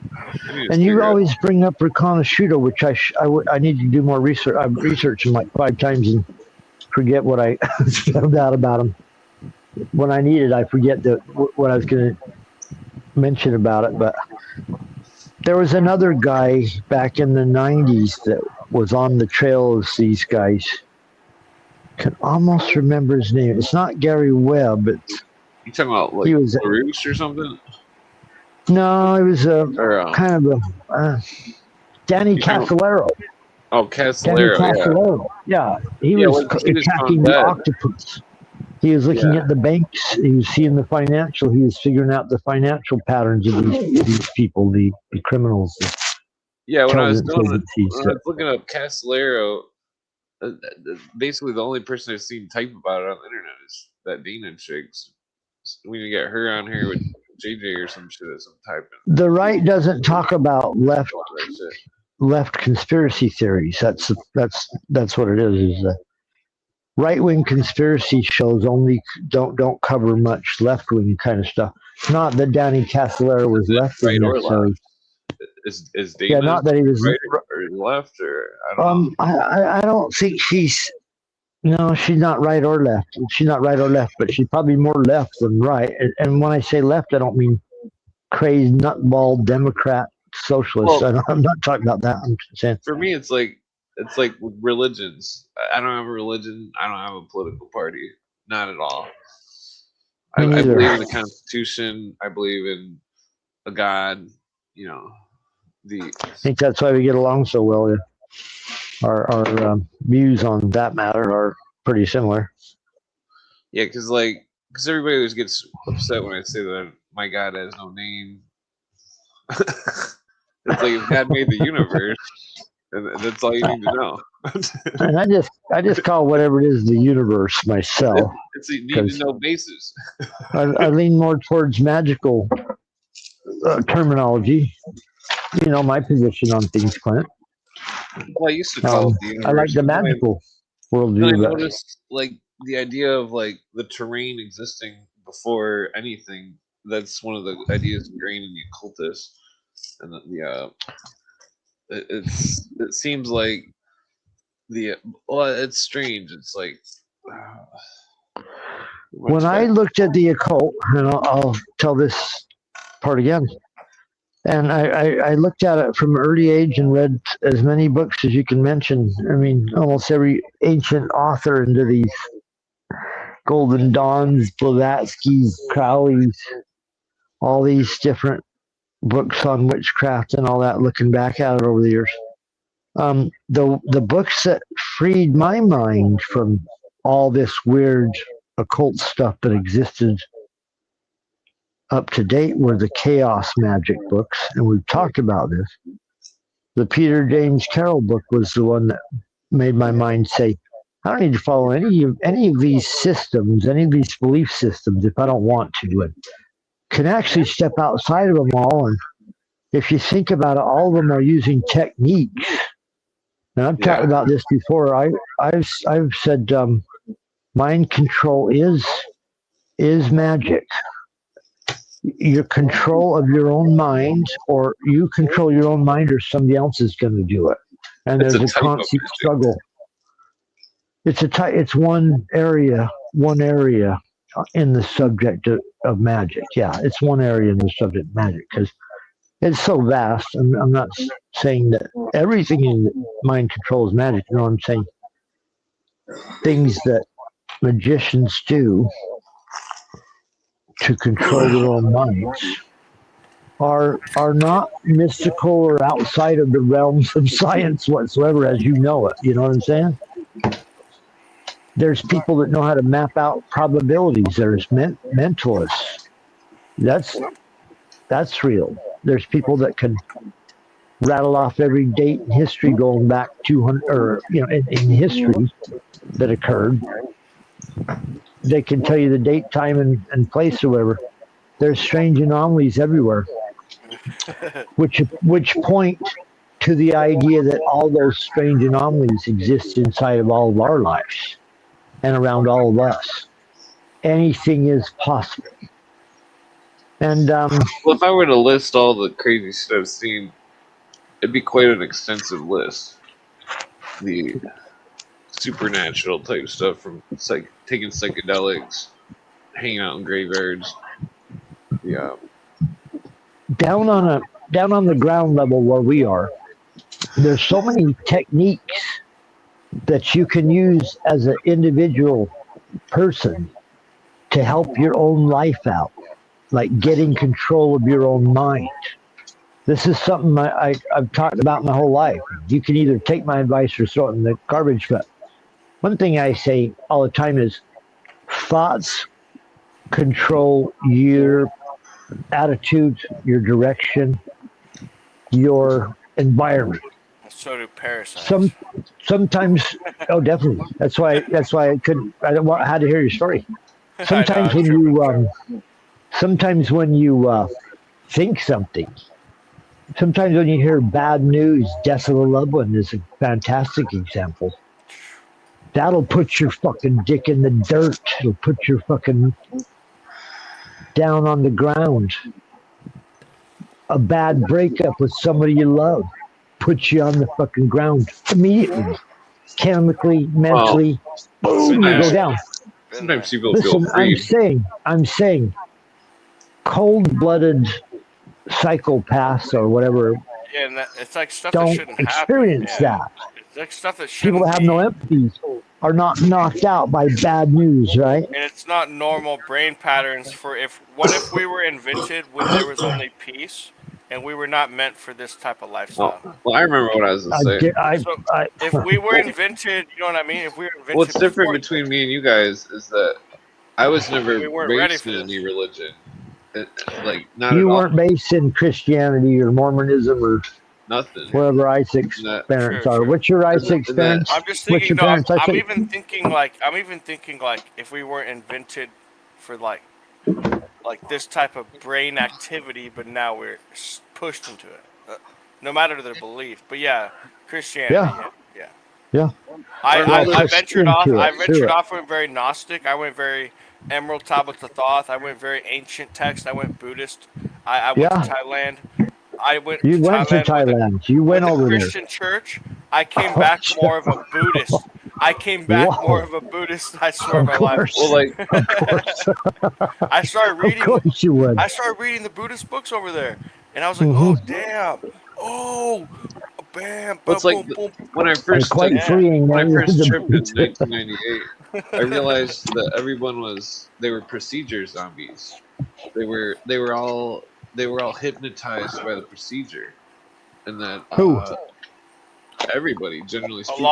And you always bring up Reconasciuto, which I need to do more research. I've researched him like 5 times and forget what I found out about him. When I need it, I forget what I was going to mention about it. But there was another guy back in the 90s that was on the trail of these guys. Can almost remember his name. It's not Gary Webb. You talking about like LaRouche or something? No, it was kind of a Danny Casolaro. Oh, Casolaro. Yeah. He was attacking the octopus. He was looking at the banks. He was seeing the financial. He was figuring out the financial patterns of these people, the criminals. Yeah, when I was looking up Casolaro, basically the only person I've seen type about it on the internet is that Dina chick. We need to get her on here with JJ or some shit as some typing. The right doesn't talk about left conspiracy theories. That's what it is right-wing conspiracy shows only don't cover much left-wing kind of stuff. Not that Danny Casolaro was left-wing necessarily. Is Dana not that he was right or left, or I don't know. I don't think she's. No, she's not right or left. She's not right or left, but she's probably more left than right. And when I say left, I don't mean crazed nutball Democrat socialist. Well, I'm not talking about that. I'm saying for me, it's like with religions. I don't have a religion. I don't have a political party. Not at all. I believe in the Constitution. I believe in a God. You know, I think that's why we get along so well. Yeah. Our views on that matter are pretty similar. Yeah, because everybody always gets upset when I say that my God has no name. It's like if God made the universe, and that's all you need to know. And I just call whatever it is the universe myself. It's a need to know basis. I lean more towards magical terminology. You know my position on things, Clint. Well, I used to call it the universe. I like the magical worldview. I noticed the idea of the terrain existing before anything. That's one of the ideas ingrained in the occultists, and it seems like it's strange. It's like when I looked at the occult, and I'll tell this part again. And I looked at it from an early age and read as many books as you can mention. I mean, almost every ancient author into these Golden Dawns, Blavatsky's, Crowley's, all these different books on witchcraft and all that, looking back at it over the years. The books that freed my mind from all this weird occult stuff that existed up to date were the chaos magic books, and we've talked about this. The Peter James Carroll book was the one that made my mind say, I don't need to follow any of these systems, any of these belief systems if I don't want to. And can actually step outside of them all. And if you think about it, all of them are using techniques. And I've talked about this before. I've said mind control is magic. Your control of your own mind, or you control your own mind, or somebody else is going to do it. And there's a constant struggle. It's one area in the subject of magic. Yeah, it's one area in the subject of magic because it's so vast. I'm not saying that everything in mind control is magic. You know what I'm saying? Things that magicians do to control their own minds are not mystical or outside of the realms of science whatsoever as you know it. You know what I'm saying? There's people that know how to map out probabilities. There's mentalists. That's real. There's people that can rattle off every date in history going back 200, or in history that occurred. They can tell you the date, time, and place or whatever. There's strange anomalies everywhere, which point to the idea that all those strange anomalies exist inside of all of our lives and around all of us. Anything is possible. And well, if I were to list all the crazy shit I've seen, it'd be quite an extensive list. The supernatural type stuff, from taking psychedelics, hanging out in graveyards. Yeah. Down on the ground level where we are, there's so many techniques that you can use as an individual person to help your own life out, like getting control of your own mind. This is something I've talked about my whole life. You can either take my advice or throw it in the garbage, but one thing I say all the time is thoughts control your attitude, your direction, your environment. So do parasites. Sometimes, oh, definitely. That's why I couldn't. I had to hear your story. Sometimes when you think something, sometimes when you hear bad news, death of a loved one is a fantastic example. That'll put your fucking dick in the dirt. It'll put your fucking down on the ground. A bad breakup with somebody you love puts you on the fucking ground immediately. Chemically, mentally, boom, you go down. Sometimes people feel free. I'm saying, cold-blooded psychopaths or whatever. Yeah, and it's like stuff don't that shouldn't experience happen. Yeah. that. It's like stuff that shouldn't People that have no empathy are not knocked out by bad news, right? And it's not normal brain patterns for what if we were invented when there was only peace and we were not meant for this type of lifestyle? Well, I remember what I was going to say. If we were invented, you know what I mean? If we were invented, what's different between me and you guys is that I was never raised in any religion. Like, not you at weren't all. Based in Christianity or Mormonism or nothing. Wherever Isaac's parents are. What's your Isaac's parents? I'm just thinking. I'm even thinking like if we weren't invented for like this type of brain activity, but now we're pushed into it. No matter their belief, but yeah, Christianity. Yeah. I ventured off. I ventured off. Went very Gnostic. I went very Emerald Tablets of Thoth. I went very ancient text. I went Buddhist. I went to Thailand. You went to Thailand. You went over there. Christian church. I came back more of a Buddhist. I came back more of a Buddhist. I swear my life. Well, like, I started reading. Of course you would. I started reading the Buddhist books over there, and I was like, oh damn, oh. Bam, well, it's like when I first trip in 1998, I realized that everyone they were procedure zombies. They were all hypnotized by the procedure, and that everybody, generally speaking,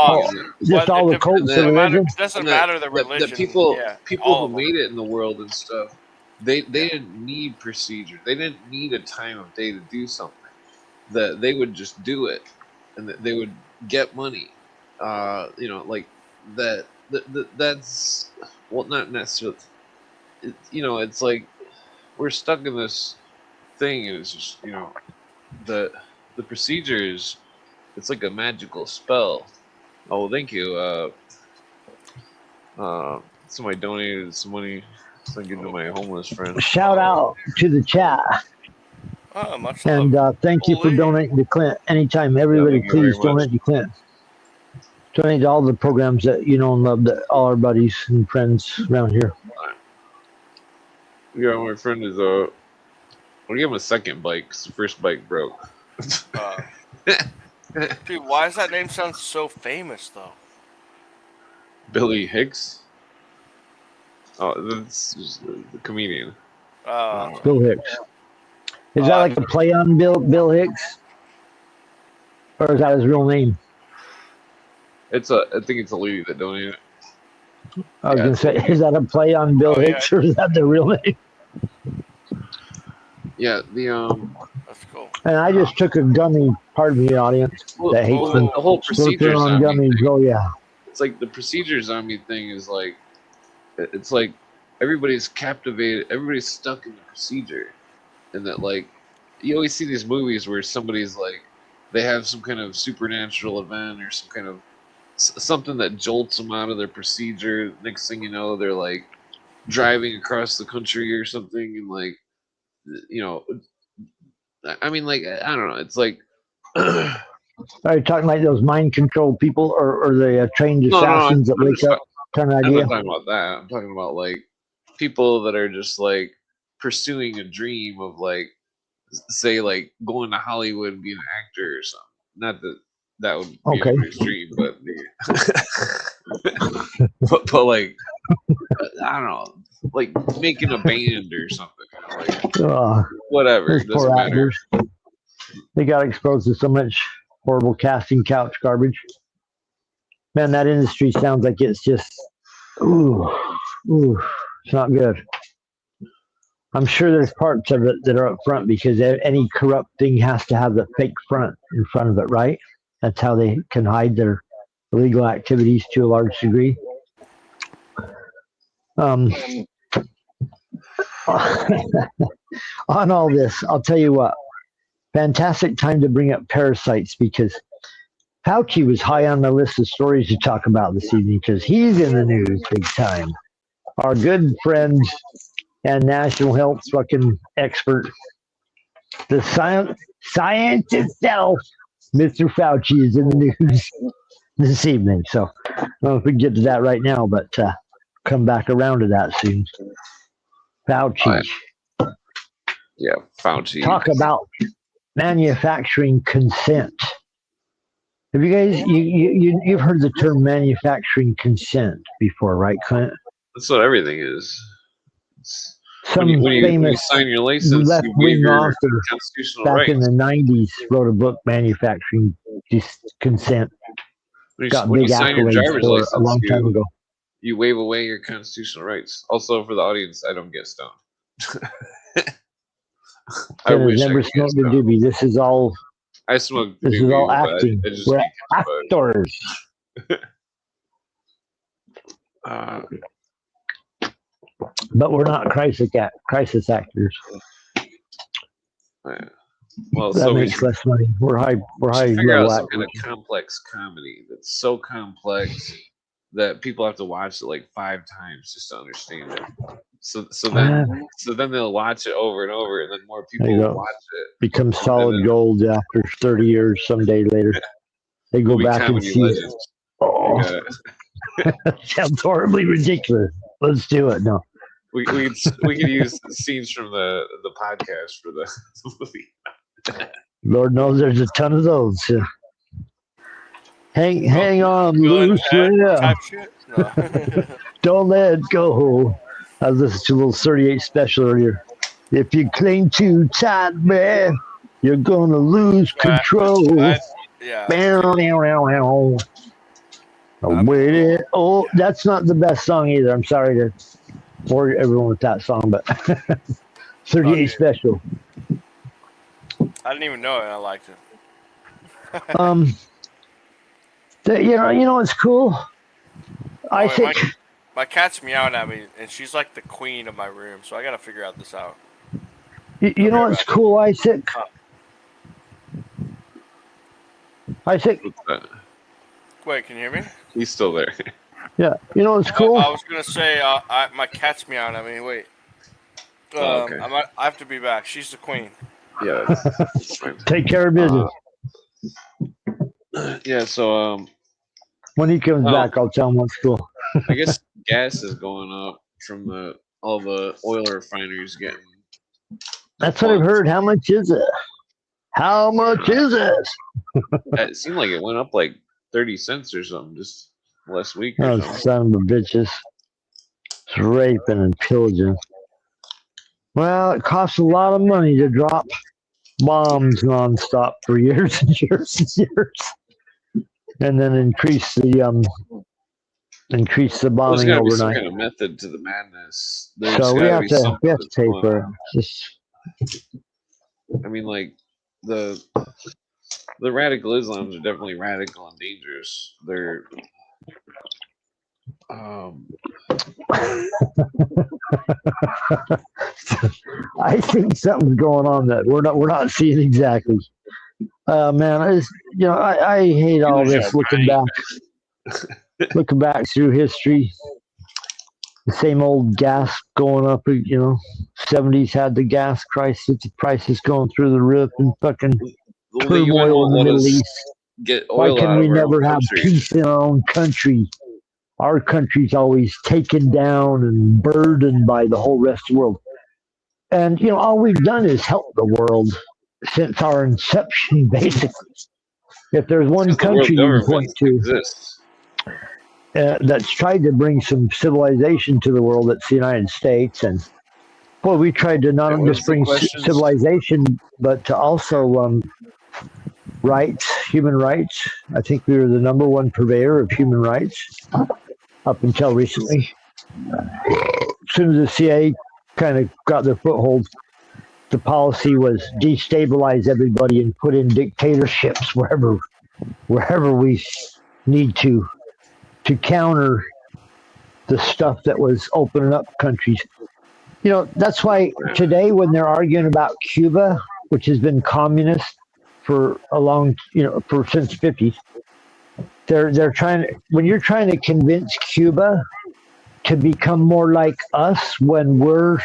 just all the cults. It doesn't matter the religion. The people who made it in the world and stuff, they didn't need procedure. They didn't need a time of day to do something. That they would just do it. And they would get money, like that. That's not necessarily. It's like we're stuck in this thing, and it's just the procedures. It's like a magical spell. Oh, well, thank you. Somebody donated some money to give to my homeless friend. Shout out to the chat. Oh, much and thank you for donating to Clint. Anytime, everybody, please donate to Clint. Donate to all the programs that you know and love, that all our buddies and friends around here. Yeah, my friend is I'll give him a second bike because the first bike broke. Dude, why does that name sound so famous though? Billy Hicks. Oh, that's the comedian. Bill Hicks. Is that like a play on Bill Hicks? Or is that his real name? I think it's a lady that donated. I was going to say, is that a play on Bill Hicks, or is that the real name? Yeah, That's cool. And I just took a gummy, pardon me, audience, that hates me. The whole procedure on gummies. Oh, yeah. It's like the procedure zombie thing is like, it's like everybody's captivated, everybody's stuck in the procedure. And that, like, you always see these movies where somebody's like, they have some kind of supernatural event or some kind of something that jolts them out of their procedure. Next thing you know, they're like driving across the country or something, and like, you know, I mean, like, I don't know. It's like, are you talking like those mind control people, or the trained assassins that wake up kind of idea? I'm not talking about that. I'm talking about like people that are just like pursuing a dream of like, say, like going to Hollywood and being an actor or something. Not that that would be anybody's dream, but but like, I don't know, like making a band or something. You know, like, whatever. It doesn't matter. They got exposed to so much horrible casting couch garbage. Man, that industry sounds like it's just, it's not good. I'm sure there's parts of it that are up front because any corrupt thing has to have the fake front in front of it, right? That's how they can hide their illegal activities to a large degree. On all this, I'll tell you what, fantastic time to bring up parasites, because Fauci was high on the list of stories to talk about this evening because he's in the news big time. Our good friend and national health fucking expert, the science itself, Mr. Fauci, is in the news this evening. So I don't know if we can get to that right now, but come back around to that soon. Fauci. Yeah, Fauci. Talk about manufacturing consent. Have you guys you've heard the term manufacturing consent before, right, Clint? That's what everything is. Some famous you sign your license, left-wing author back in the 90s wrote a book, Manufacturing Consent. Got big accolades for it a long time ago. You waive away your constitutional rights. Also, for the audience, I don't get stoned. I wish never smoked a doobie. This is all. I smoke. This is all acting. We're actors. But we're not crisis actors. Well, that makes less money. We're high level some kind of complex comedy that's so complex that people have to watch it like 5 times just to understand it. So then they'll watch it over and over, and then more people will watch it. Becomes solid gold after 30 years. Someday later, they go back and see. Oh, sounds horribly ridiculous. Let's do it. No. We could use scenes from the podcast for the movie. Lord knows there's a ton of those. Hang on loose, yeah. No. Don't let go. I listened to a little 38 special earlier. If you cling too tight, man, you're gonna lose control. Oh, that's not the best song either. I'm sorry to bore everyone with that song, but 38 special. I didn't even know it, and I liked it. You know it's cool. I think my cat's meowing at me, and she's like the queen of my room, so I gotta figure out this out. You know what's cool, Isaac? Isaac? Wait, can you hear me? He's still there. Yeah, you know what's cool? I was gonna say my cat's meowing at me. Wait, okay. I have to be back. She's the queen. Yeah. Take care of business. Yeah. So when he comes back, I'll tell him what's cool. I guess gas is going up from all the oil refineries getting. That's what I've heard. How much is it? How much is it? It seemed like it went up like 30 cents or something just last week. Oh, son of a bitches. It's raping and pillaging. Well, it costs a lot of money to drop bombs nonstop for years and years and years. And then increase the increase the bombing There's got to be overnight. some kind of method to the madness. So we have to pay for it. I mean, like the radical Islams are definitely radical and dangerous. They're I think something's going on that we're not seeing exactly. Man, I hate all this looking back through history. The same old gas going up, 70s had the gas crisis, the prices going through the roof, and fucking turmoil in the Middle East. Why can we never have peace in our own country? Our country's always taken down and burdened by the whole rest of the world. And, all we've done is help the world since our inception, basically. If there's one country you point to that's tried to bring some civilization to the world, it's the United States. And, boy, we tried to not just bring civilization, but to also rights, human rights. I think we were the number one purveyor of human rights up until recently. As soon as the CIA kind of got their foothold, the policy was destabilize everybody and put in dictatorships wherever we need to counter the stuff that was opening up countries. That's why today when they're arguing about Cuba, which has been communist for a long, since the 50s, they're trying to, when you're trying to convince Cuba to become more like us when we're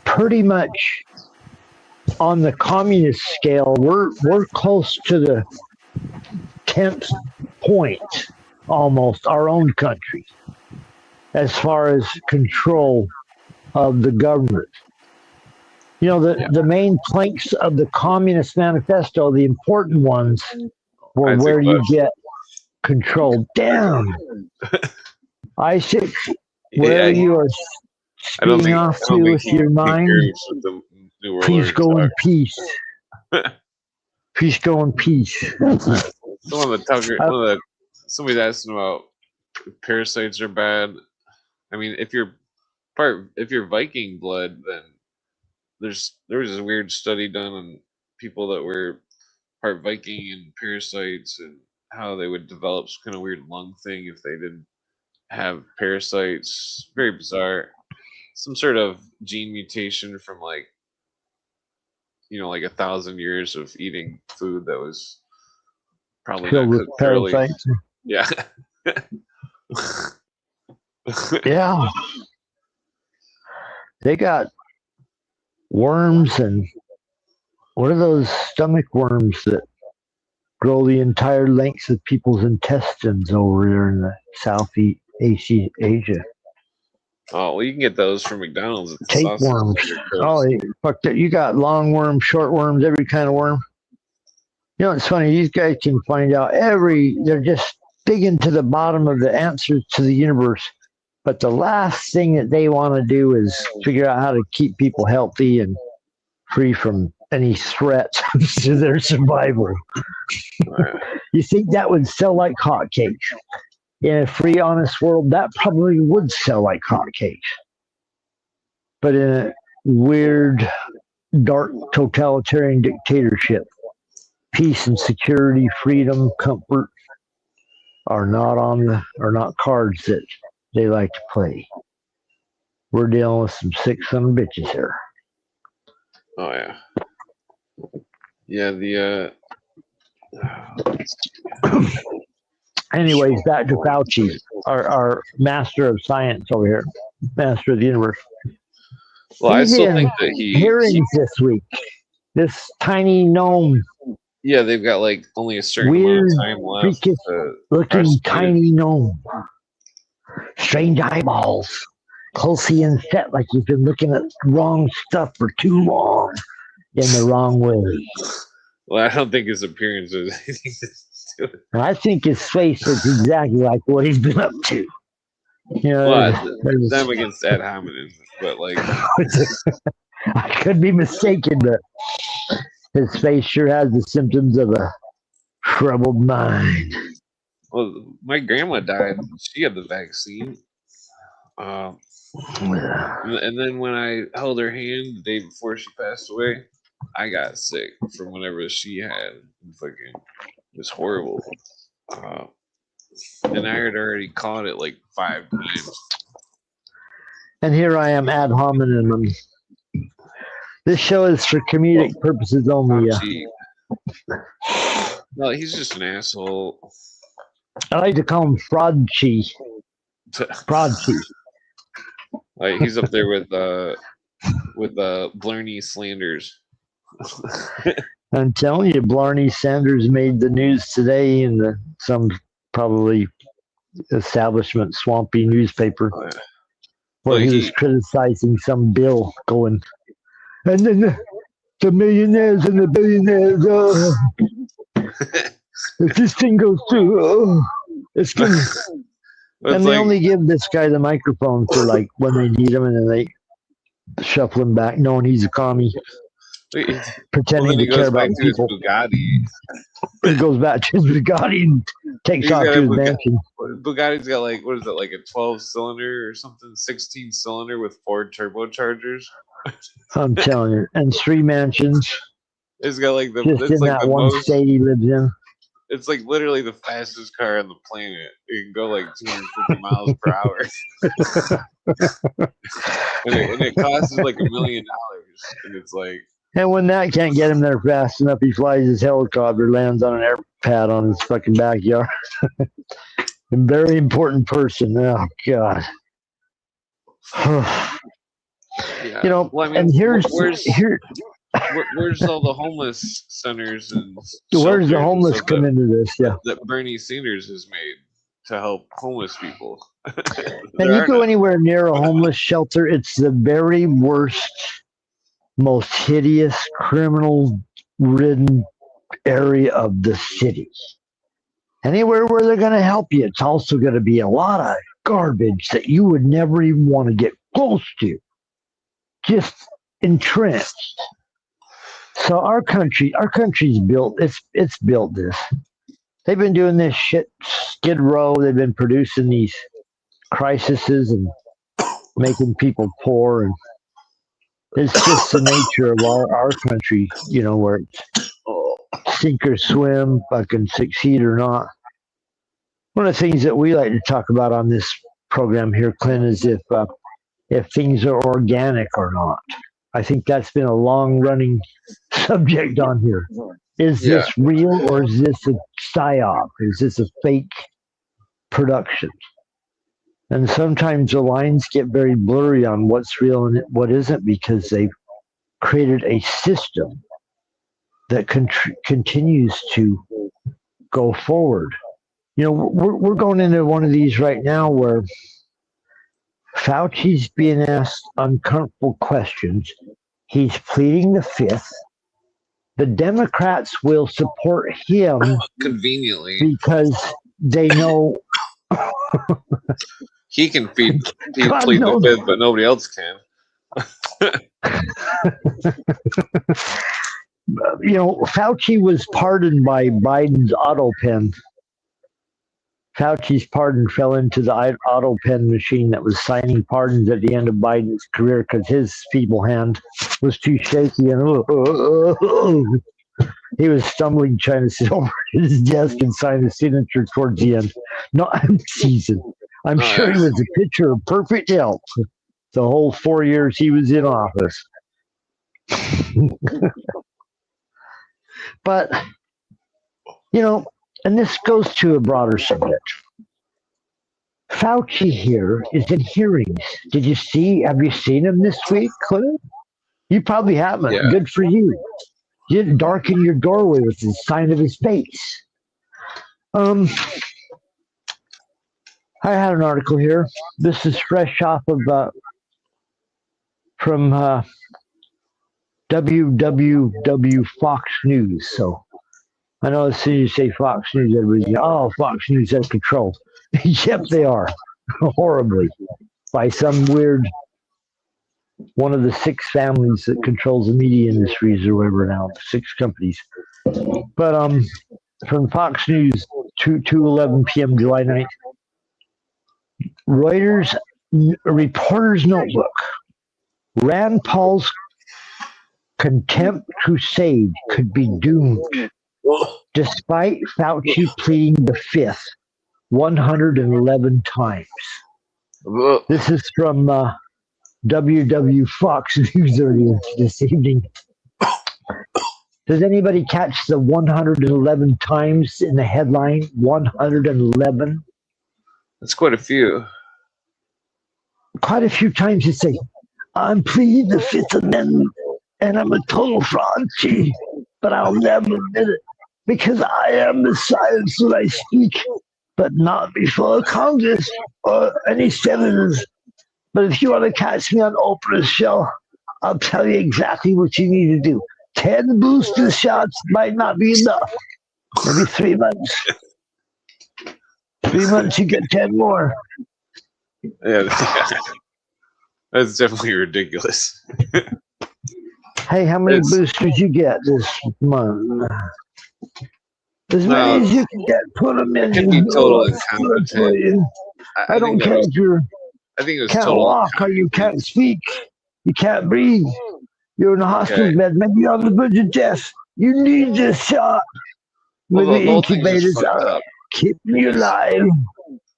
pretty much on the communist scale, we're close to the 10th point, almost, our own country, as far as control of the government. The main planks of the Communist Manifesto, the important ones, were where you get control. Damn. Isaac, where you are speeding off to with your mind, please go in peace. Please go in peace. Somebody's asking about if parasites are bad. I mean, if you're Viking blood, then there was a weird study done on people that were part Viking and parasites and how they would develop some kind of weird lung thing if they didn't have parasites. Very bizarre. Some sort of gene mutation from like 1,000 years of eating food that was probably filled with parasites. Yeah. Yeah. They got worms, and what are those stomach worms that grow the entire length of people's intestines over there in the Southeast Asia? Oh, well, you can get those from McDonald's. Tapeworms. Oh, fuck that. You got long worms, short worms, every kind of worm. It's funny. These guys can find out they're just digging to the bottom of the answers to the universe. But the last thing that they want to do is figure out how to keep people healthy and free from any threats to their survival. You think that would sell like hotcakes? In a free, honest world, that probably would sell like hotcakes. But in a weird, dark, totalitarian dictatorship, peace and security, freedom, comfort are not cards that they like to play. We're dealing with some sick son of bitches here. Oh yeah. Yeah, Anyways, back to Fauci, our master of science over here, master of the universe. Well, I still think that hearings this week. This tiny gnome. Yeah, they've got like only a certain amount of time left. Looking tiny gnome. Strange eyeballs. Closely inset, like you've been looking at wrong stuff for too long in the wrong way. Well, I don't think his appearance is anything to do. I think his face looks exactly like what he's been up to. Them against ad hominem, but like I could be mistaken, but his face sure has the symptoms of a troubled mind. Well, my grandma died. She had the vaccine. And then when I held her hand the day before she passed away, I got sick from whatever she had. Fucking, it was horrible. And I had already caught it like 5 times. And here I am ad hominem. This show is for comedic purposes only. No, he's just an asshole. I like to call him Fraud Chi. Fraud Chi. Like he's up there with Blarney Sanders. I'm telling you, Blarney Sanders made the news today in some probably establishment swampy newspaper where he was criticizing some bill going, and then the millionaires and the billionaires, if this thing goes through, it's gonna. And they only give this guy the microphone for like when they need him, and then they shuffle him back, knowing he's a commie, pretending to care about people. He goes back to his Bugatti and takes off to his mansion. Bugatti's got like, what is it, like a 12-cylinder or something, 16-cylinder with 4 turbochargers. I'm telling you, and 3 mansions. It's got like the just in like that one state he lives in. It's like literally the fastest car on the planet. It can go like 250 miles per hour. and it costs like $1 million. And it's like. And when that can't get him there fast enough, he flies his helicopter, lands on an air pad on his fucking backyard. A very important person. Oh, God. Yeah. You know, well, I mean, and where's all the homeless centers and where's the homeless come into this? Yeah, that Bernie Sanders has made to help homeless people. And you go anywhere near a homeless shelter, it's the very worst, most hideous, criminal-ridden area of the city. Anywhere where they're going to help you, it's also going to be a lot of garbage that you would never even want to get close to. Just entrenched. So our country's built. It's built this. They've been doing this shit Skid Row. They've been producing these crises and making people poor, and it's just the nature of our country. You know, where it's sink or swim, fucking succeed or not. One of the things that we like to talk about on this program here, Clint, is if things are organic or not. I think that's been a long-running subject on here. Is this real or is this a psyop? Is this a fake production? And sometimes the lines get very blurry on what's real and what isn't, because they've created a system that continues to go forward. You know, we're going into one of these right now where Fauci's being asked uncomfortable questions. He's pleading the fifth. The Democrats will support him conveniently because they know he can plead the fifth, but nobody else can. You know, Fauci was pardoned by Biden's auto pen. Fauci's pardon fell into the auto pen machine that was signing pardons at the end of Biden's career because his feeble hand was too shaky, and he was stumbling trying to sit over at his desk and sign his signature towards the end. No, I'm seasoned. I'm sure he was a picture of perfect health the whole 4 years he was in office. But, you know, and this goes to a broader subject. Fauci here is in hearings. Have you seen him this week, Clint? You probably haven't. Yeah. Good for you. You didn't darken your doorway with the sign of his face. I had an article here. This is fresh off of from www Fox News. So I know as soon as you say Fox News, everybody's like, oh, Fox News has control. Yep, they are. Horribly. By some weird, one of the 6 families that controls the media industries or whatever now, 6 companies. But from Fox News, 2:11 p.m. July 9th. Reuters reporter's notebook. Rand Paul's contempt crusade could be doomed, despite Fauci pleading the fifth 111 times. This is from WW Fox News earlier this evening. Does anybody catch the 111 times in the headline? 111? That's quite a few. Quite a few times you say, I'm pleading the Fifth Amendment, and I'm a total fraud, but I'll never admit it, because I am the science that I speak, but not before Congress or any senators. But if you want to catch me on Oprah's show, I'll tell you exactly what you need to do. 10 booster shots might not be enough. Maybe 3 months. 3 months, you get 10 more. Yeah, that's definitely ridiculous. Hey, how many boosters you get this month? As many as you can get, put them in. It can be total incompetence. I don't care if you can't walk or you can't speak, you can't breathe. You're in a hospital bed, maybe you're on the verge of death. You need this shot. Maybe incubators are keeping you alive.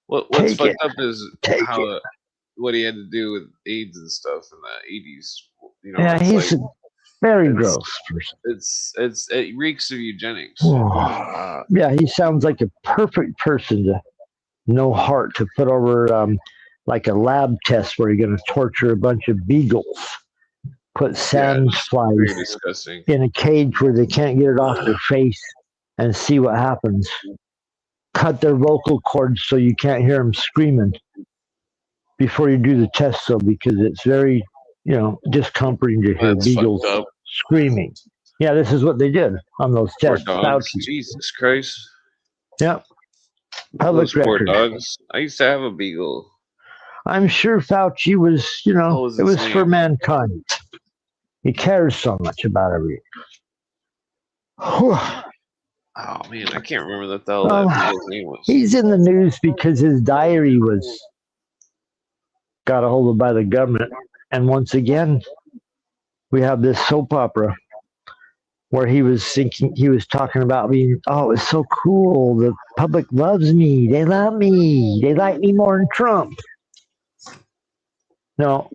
What's fucked up is what he had to do with AIDS and stuff in the 80s. You know, yeah, he's a very gross person. It reeks of eugenics. Yeah, he sounds like a perfect person to no heart to put over like a lab test where you're going to torture a bunch of beagles. Put sand flies in a cage where they can't get it off their face and see what happens. Cut their vocal cords so you can't hear them screaming before you do the test, though, because it's very, discomforting to hear beagles screaming. Yeah, this is what they did on those tests. Jesus Christ. Yep. Public record. Poor dogs. I used to have a beagle. I'm sure Fauci was, it was for mankind. He cares so much about everything. Oh man, I can't remember that his name was. He's in the news because his diary was got a hold of by the government, and once again, we have this soap opera where he was talking about being, it's so cool. The public loves me. They love me. They like me more than Trump. No.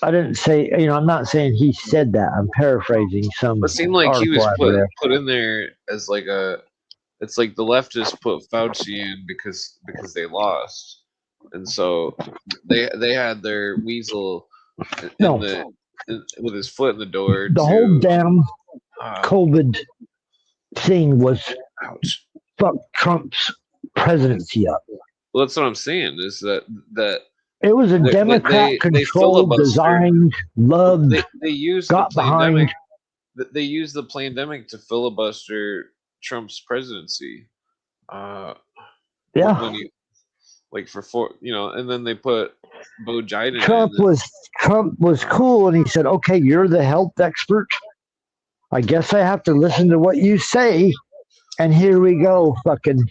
I didn't say, I'm not saying he said that. I'm paraphrasing some. It seemed like he was put in there as like it's like the leftists put Fauci in because they lost. And so they had their weasel with his foot in the door. The whole damn COVID thing was fuck Trump's presidency up. Well, that's what I'm saying is that it was a Democrat-controlled, designed, loved, they used got the pandemic. behind. They used the pandemic to filibuster Trump's presidency. Yeah. When and then they put Bo Biden. Trump was cool, and he said, "Okay, you're the health expert. I guess I have to listen to what you say." And here we go, fucking.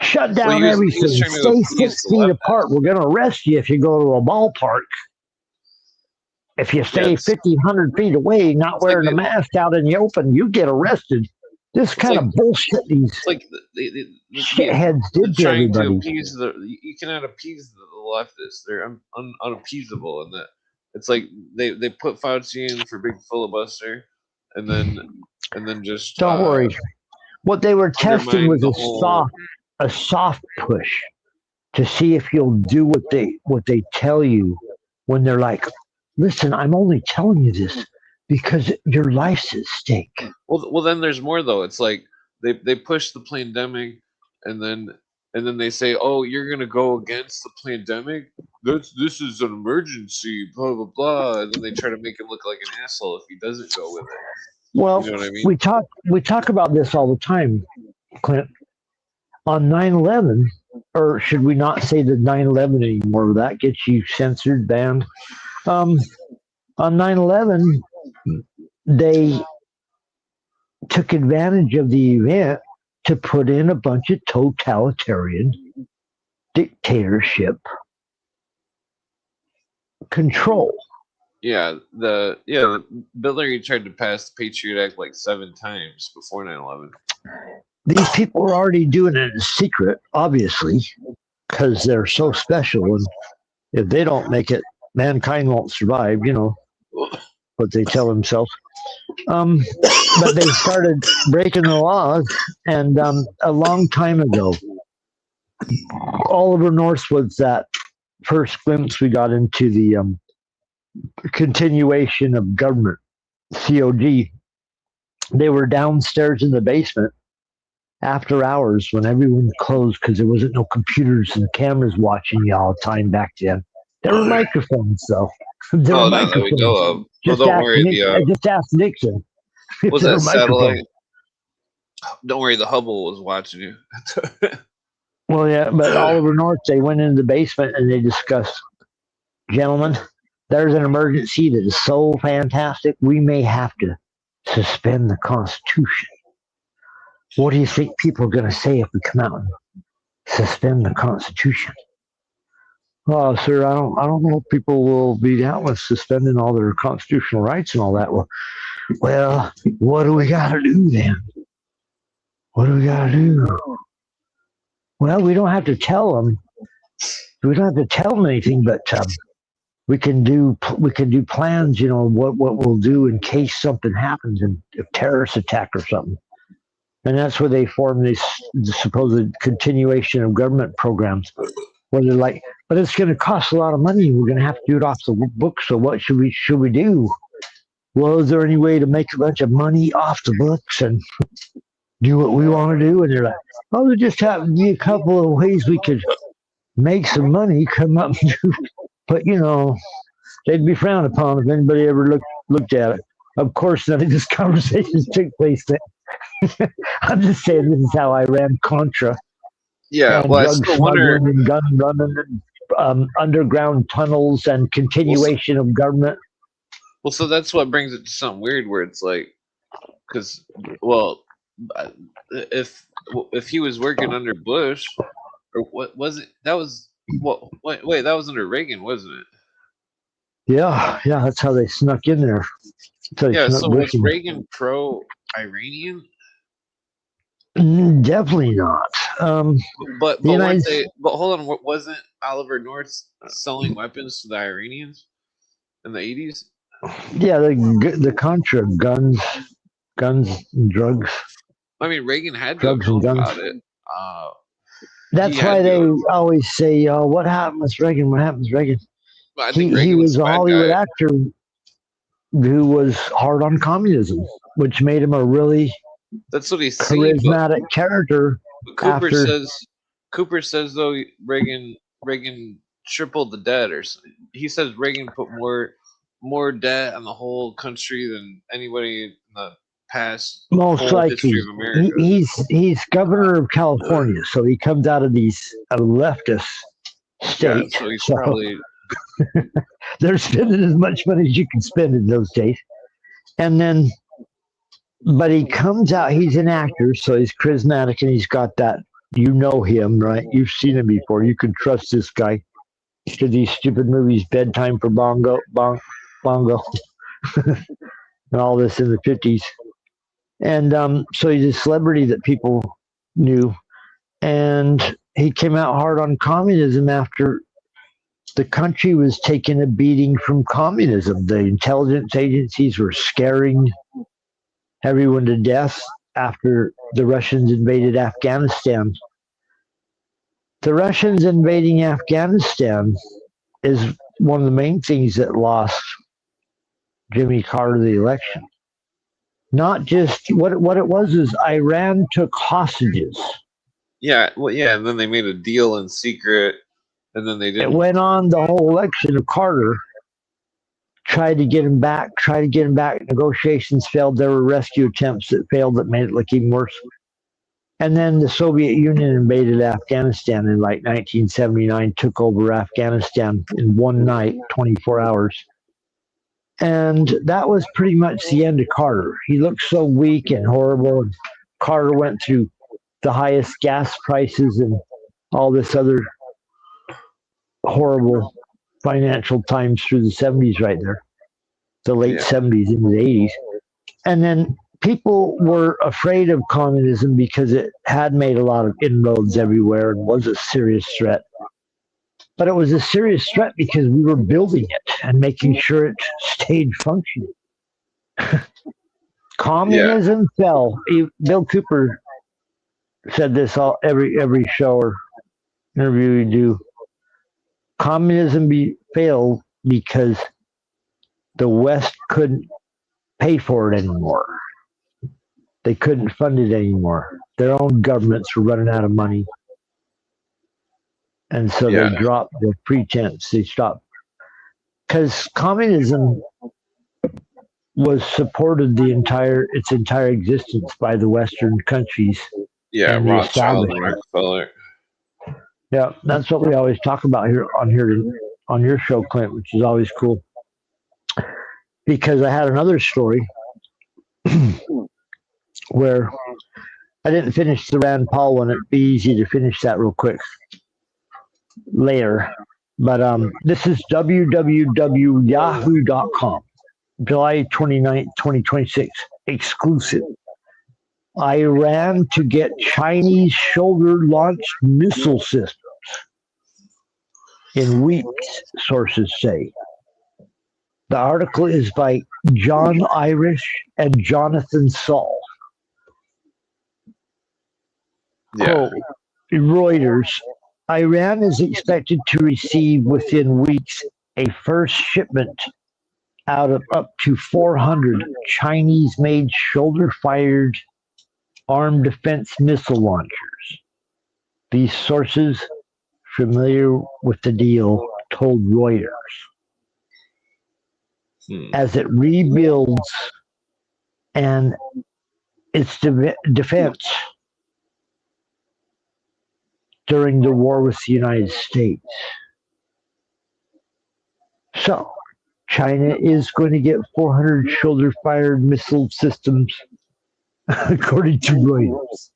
Shut down everything. Stay 6 feet apart. We're going to arrest you if you go to a ballpark. If you stay 1,500 feet away, not wearing a mask out in the open, you get arrested. This kind of bullshit these shitheads did to everybody. You cannot appease the leftists. They're unappeasable. And that it's like they put Fauci in for big filibuster, and then just don't worry. What they were testing was a soft push to see if you'll do what they tell you when they're like, listen, I'm only telling you this because your life's at stake. Well, then there's more though. It's like they push the pandemic, and then they say, oh, you're gonna go against the pandemic. This is an emergency. Blah blah blah. And then they try to make him look like an asshole if he doesn't go with it. Well, you know what I mean? we talk about this all the time, Clint. On 9/11, or should we not say the 9/11 anymore? That gets you censored, banned. On 9/11, they took advantage of the event to put in a bunch of totalitarian dictatorship control. Yeah, Hillary tried to pass the Patriot Act like 7 times before 9/11. These people are already doing it in secret, obviously, because they're so special, and if they don't make it, mankind won't survive. What they tell themselves. But they started breaking the laws, and a long time ago, Oliver North was that first glimpse we got into the continuation of government, COG. They were downstairs in the basement after hours when everyone closed because there wasn't no computers and cameras watching you all the time back then. There were microphones, though. There were microphones. That we know of. Don't worry. Just ask Nixon. Was that satellite? Don't worry, the Hubble was watching you. Well, yeah, but Oliver North, they went into the basement and they discussed, gentlemen, there's an emergency that is so fantastic, we may have to suspend the Constitution. What do you think people are going to say if we come out and suspend the Constitution? Oh, sir, I don't know if people will be down with suspending all their constitutional rights and all that. Well, what do we got to do then? What do we got to do? Well, we don't have to tell them. We don't have to tell them anything, but we can do plans. What we'll do in case something happens, and a terrorist attack or something. And that's where they form this supposed continuation of government programs. Where they're like, but it's going to cost a lot of money. We're going to have to do it off the book. So what should we do? Well, is there any way to make a bunch of money off the books and do what we want to do? And they're like, oh, there just happen to be a couple of ways we could make some money, come up and do. But, they'd be frowned upon if anybody ever looked at it. Of course, none of these conversations took place then. I'm just saying this is how I ran Contra. Yeah, well, I still wonder. And gun running and underground tunnels and continuation of government. Well, so that's what brings it to something weird where it's like, because, well, if he was working under Bush, or what was it? That was wait, that was under Reagan, wasn't it? Yeah, that's how they snuck in there. Yeah, so was Reagan pro-Iranian? Definitely not. But hold on, wasn't Oliver North selling weapons to the Iranians in the 80s? Yeah, the Contra guns and drugs. I mean, Reagan had to know about it. That's why they always say, what happened with Reagan? What happened with Reagan? Well, I think Reagan was a Hollywood actor who was hard on communism, which made him a really charismatic character. Cooper says though Reagan tripled the debt, or he says Reagan put more debt on the whole country than anybody in the past. Most likely, he's governor of California, so he comes out of these leftist states. Yeah, so he's probably they're spending as much money as you can spend in those days, and then. But he comes out, he's an actor, so he's charismatic, and he's got that, him, right? You've seen him before. You can trust this guy. He did these stupid movies, Bedtime for Bongo, and all this in the 50s. And so he's a celebrity that people knew. And he came out hard on communism after the country was taking a beating from communism. The intelligence agencies were scaring everyone to death after the Russians invaded Afghanistan. The Russians invading Afghanistan is one of the main things that lost Jimmy Carter the election. Not just what it was is Iran took hostages. Yeah, and then they made a deal in secret, and then they didn't. It went on the whole election of Carter. Tried to get him back. Negotiations failed. There were rescue attempts that failed that made it look even worse. And then the Soviet Union invaded Afghanistan in like 1979, took over Afghanistan in one night, 24 hours. And that was pretty much the end of Carter. He looked so weak and horrible. And Carter went through the highest gas prices and all this other horrible financial times through the 70s right there, the late 70s into the 80s. And then people were afraid of communism because it had made a lot of inroads everywhere and was a serious threat. But it was a serious threat because we were building it and making sure it stayed functioning. Communism fell. Bill Cooper said this every show or interview we do. Communism failed because the West couldn't pay for it anymore. They couldn't fund it anymore. Their own governments were running out of money. And so they dropped the pretense. They stopped. Because communism was supported its entire existence by the Western countries. Yeah, Rothschild and Rockefeller. Yeah, that's what we always talk about here on your show, Clint, which is always cool. Because I had another story where I didn't finish the Rand Paul one. It'd be easy to finish that real quick later. But this is www.yahoo.com, July 29th, 2026, exclusive. Iran to get Chinese shoulder-launched missile systems in weeks, sources say. The article is by John Irish and Jonathan Saul. Quote, Reuters, Iran is expected to receive within weeks a first shipment out of up to 400 Chinese-made shoulder-fired armed defense missile launchers. These sources familiar with the deal told Reuters. As it rebuilds and its defense during the war with the United States. So, China is going to get 400 shoulder-fired missile systems, according to Reuters.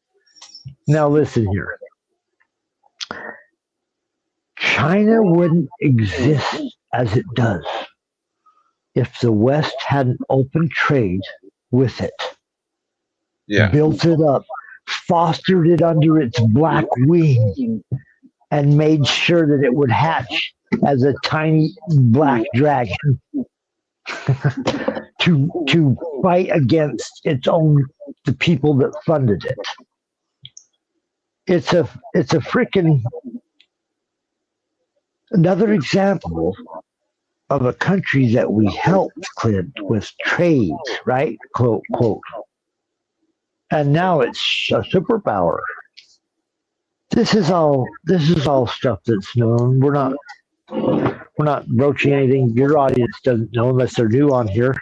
Now listen here. China wouldn't exist as it does if the West hadn't opened trade with it, built it up, fostered it under its black wing, and made sure that it would hatch as a tiny black dragon to fight against the people that funded it. It's a freaking another example of a country that we helped, Clint, with trade, right? Quote, quote. And now it's a superpower. This is all stuff that's known. We're not broaching anything your audience doesn't know unless they're new on here.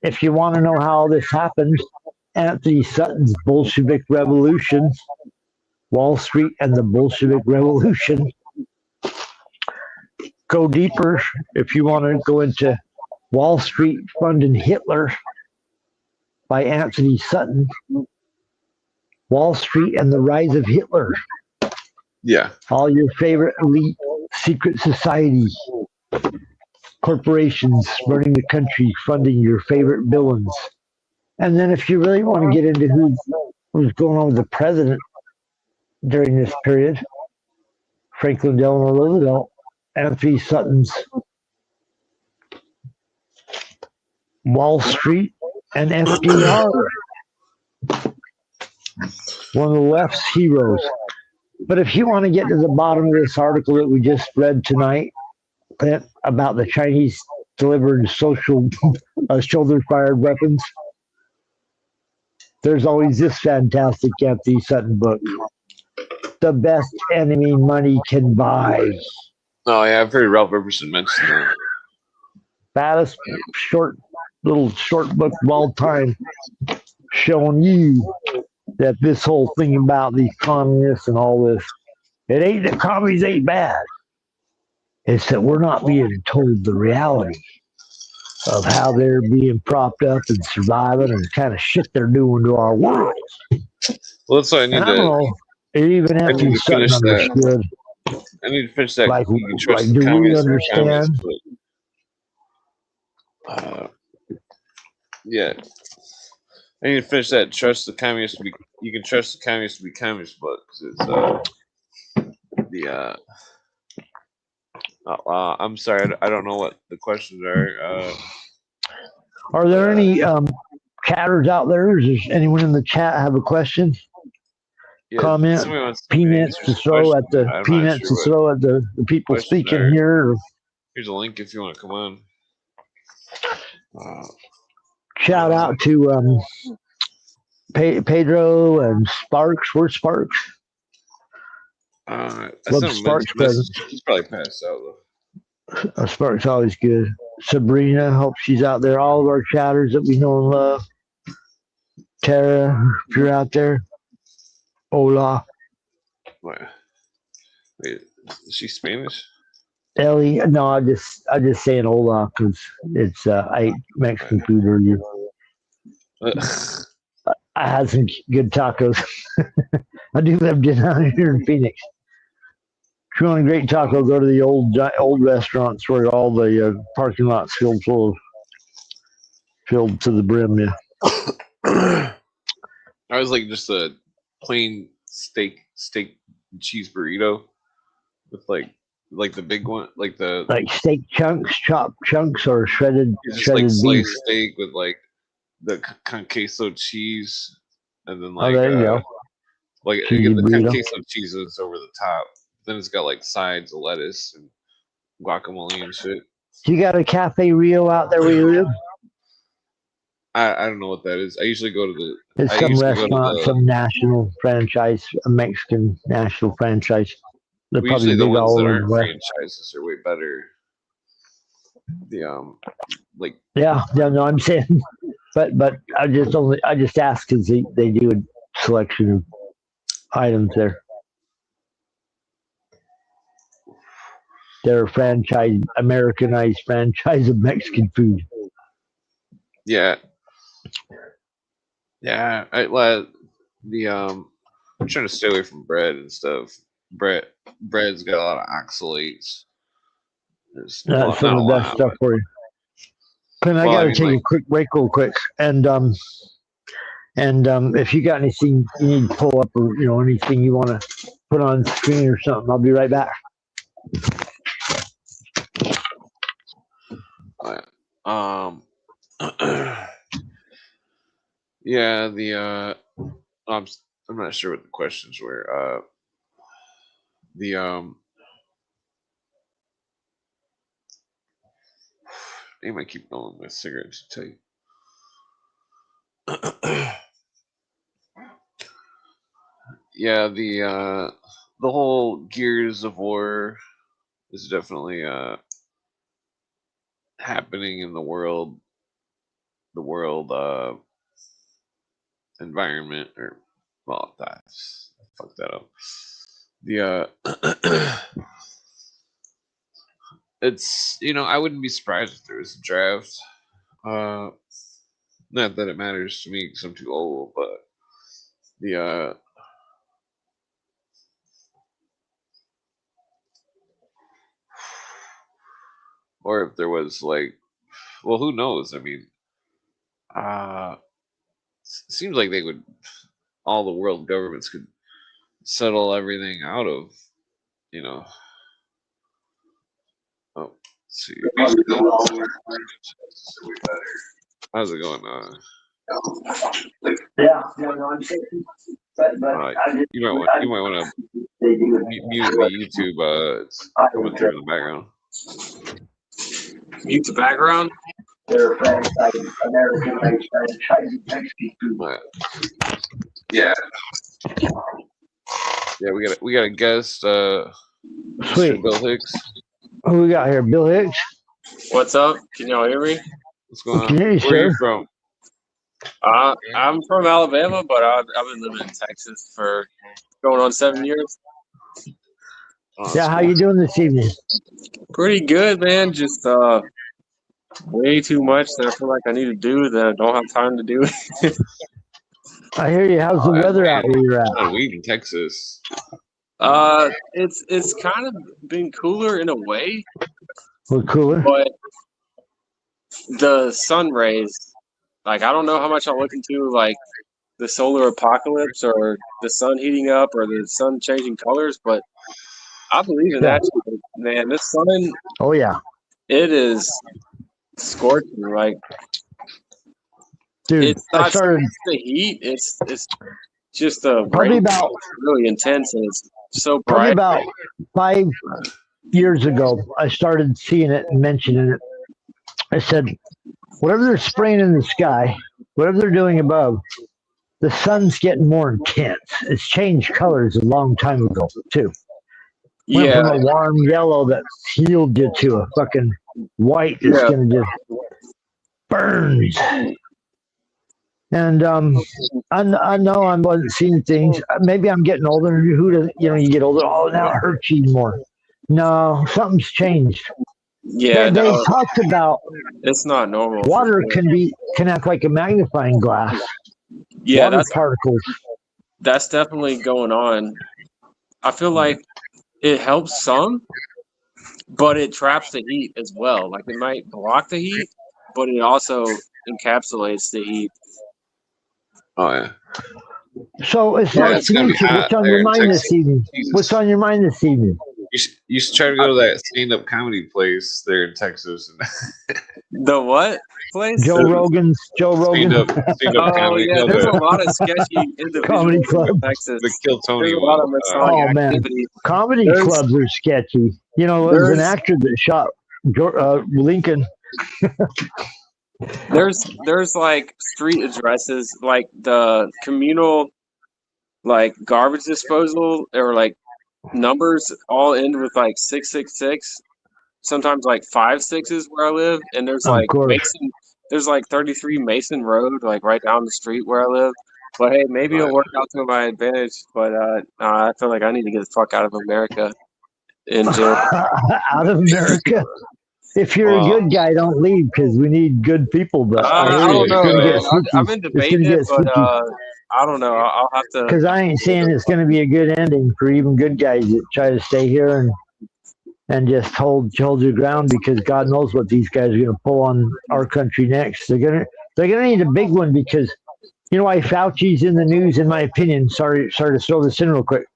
If you want to know how this happened, Anthony Sutton's Bolshevik Revolution, Wall Street and the Bolshevik Revolution. Go deeper if you want to go into Wall Street Funding Hitler by Anthony Sutton. Wall Street and the Rise of Hitler. Yeah. All your favorite elite secret society corporations running the country, funding your favorite villains. And then if you really want to get into who was going on with the president during this period, Franklin Delano Roosevelt, Anthony Sutton's Wall Street and FDR, one of the left's heroes. But if you want to get to the bottom of this article that we just read tonight about the Chinese delivered shoulder-fired weapons, there's always this fantastic Anthony Sutton book, The Best Enemy Money Can Buy. Oh, yeah, I've heard Ralph Epperson mention that. Fattest little short book of all time, showing you that this whole thing about these communists and all this, it ain't that commies ain't bad. It's that we're not being told the reality of how they're being propped up and surviving and the kind of shit they're doing to our world. Well, that's why I need to. Even I after need you to something finish that. understood. I need to finish that. Like, You can trust the do we communists. understand? Yeah. I need to finish that. Trust the communists. You can trust the communists to be communist book because it's I'm sorry. I don't know what the questions are. Are there any chatters out there? Does anyone in the chat have a question? Yeah, comment? Peanuts to throw at the people speaking here. Here's a link if you want to come on. Shout out to Pedro and Sparks. Where's Sparks? I sent him a message. He's probably passed out though. Sparks always good. Sabrina, hope she's out there. All of our chatters that we know and love. Tara, if you're out there. Hola. Wait, is she Spanish? Ellie, no, I just saying hola because it's I ate Mexican food earlier. I had some good tacos. I do live down here in Phoenix. If you want a great taco, go to the old restaurants where all the parking lots filled to the brim. Yeah. I was like just a plain steak cheese burrito with like the big one, like steak chunks, chopped chunks, or shredded like beef. Sliced steak with like the con queso cheese, and then like there you go. Like again, the con queso cheese is over the top. Then it's got like sides of lettuce and guacamole and shit. You got a Cafe Rio out there where you live? I don't know what that is. I usually go to the. It's some restaurant, some national franchise, a Mexican national franchise. They're probably the ones that aren't franchises are way better. The like. Yeah, no, I'm saying, but I just ask because they do a selection of items there. They're a franchise, Americanized franchise of Mexican food. Yeah. Yeah, I'm trying to stay away from bread and stuff. Bread's got a lot of oxalates. That's some of the best stuff for you. And I gotta take a quick break real quick. And if you got anything you need to pull up or anything you want to put on the screen or something, I'll be right back. Yeah, I'm not sure what the questions were. I might keep going with cigarettes to tell you. Yeah, the whole Gears of War is definitely happening in the world environment, or well, fuck that up. The it's I wouldn't be surprised if there was a draft. Not that it matters to me because I'm too old, but the or if there was like, well, who knows? I mean, seems like all the world governments could settle everything out of, oh, let's see. How's it going? Yeah, no, I'm saying, but you might want to mute the YouTube. It's coming through in the background. Mute the background. They're American franchise. Yeah. Yeah, we got a guest. Sweet. Bill Hicks. Who we got here? Bill Hicks. What's up? Can y'all hear me? What's going on? Where are you from? I'm from Alabama, but I've been living in Texas for going on 7 years. Yeah, how you doing this evening? Pretty good, man. Just way too much that I feel like I need to do that I don't have time to do. I hear you. How's the weather out where you're at? It's weed in Texas. It's kind of been cooler in a way. Cooler? But the sun rays, like, I don't know how much I'll look into, like, the solar apocalypse or the sun heating up or the sun changing colors, but I believe in that. Man, this sun. Oh yeah. It is scorching. Like, dude, it's not the heat. It's just the probably rain. About really intense and it's so bright. Probably about 5 years ago, I started seeing it and mentioning it. I said, whatever they're spraying in the sky, whatever they're doing above, the sun's getting more intense. It's changed colors a long time ago, too. Went from a warm yellow that healed you to a fucking white that's going to just burns. And I know I wasn't seeing things. Maybe I'm getting older. Who does, you get older. Oh, now it hurts you more. No, something's changed. Yeah, they talked about it's not normal. Water can act like a magnifying glass. Yeah, water particles. That's definitely going on. I feel like it helps some, but it traps the heat as well. Like, it might block the heat, but it also encapsulates the heat. Oh yeah. So as far as future, what's on your mind this evening? What's on your mind this evening? You should try to go to that stand-up comedy place there in Texas. The what place? Joe Rogan. Stand-up comedy club. There's a lot of sketchy individuals comedy club in Texas. The Kill Tony There's a lot of Masonic activity. Comedy clubs are sketchy. There's an actor that shot Lincoln. There's like street addresses, like the communal, like, garbage disposal, or like numbers all end with like 666. Sometimes like 5 6s where I live, and there's like Mason. There's like 33 Mason Road, like right down the street where I live. But hey, maybe it'll work out to my advantage. But I feel like I need to get the fuck out of America. Out of America. If you're a good guy, don't leave, because we need good people. But I don't know. I've been debating it, but I don't know. I'll have to. Because I ain't saying it's going to be a good ending for even good guys that try to stay here and just hold your ground, because God knows what these guys are going to pull on our country next. They're gonna need a big one, because you know why Fauci's in the news, in my opinion. Sorry to throw this in real quick.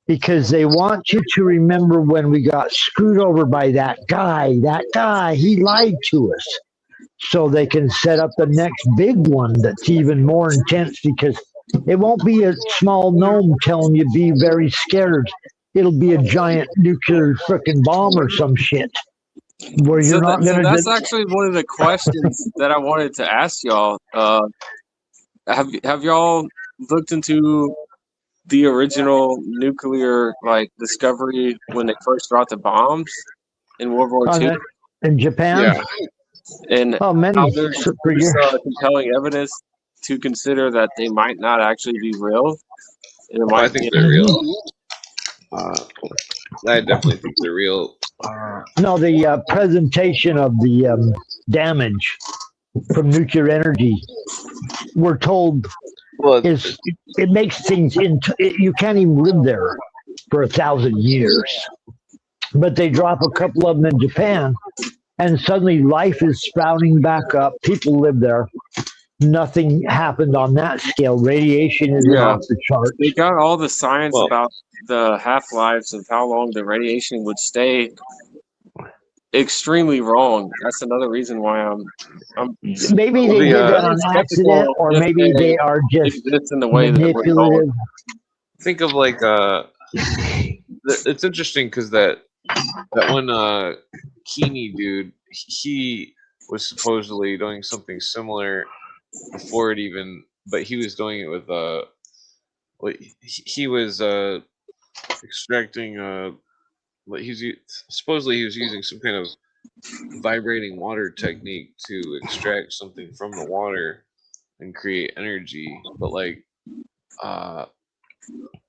Because they want you to remember when we got screwed over by that guy. That guy, he lied to us. So they can set up the next big one that's even more intense, because it won't be a small gnome telling you be very scared. It'll be a giant nuclear frickin' bomb or some shit. Where you're not going to. That's actually one of the questions that I wanted to ask y'all. Have y'all looked into the original nuclear, like, discovery when they first dropped the bombs in World War II? In Japan? Yeah. And how there's compelling evidence to consider that they might not actually be real. I think they're real. I definitely think they're real. No, the presentation of the damage from nuclear energy, we're told, it makes things you can't even live there for 1,000 years. But they drop a couple of them in Japan, and suddenly life is sprouting back up. People live there. Nothing happened on that scale. Radiation is off the charts. They got all the science about the half-lives of how long the radiation would stay extremely wrong. That's another reason why I'm maybe they did that on accident, or maybe they are just in the way manipulative. Think of like it's interesting because that one Keeney dude, he was supposedly doing something similar before it even, but he was doing it with he was extracting supposedly he was using some kind of vibrating water technique to extract something from the water and create energy. But like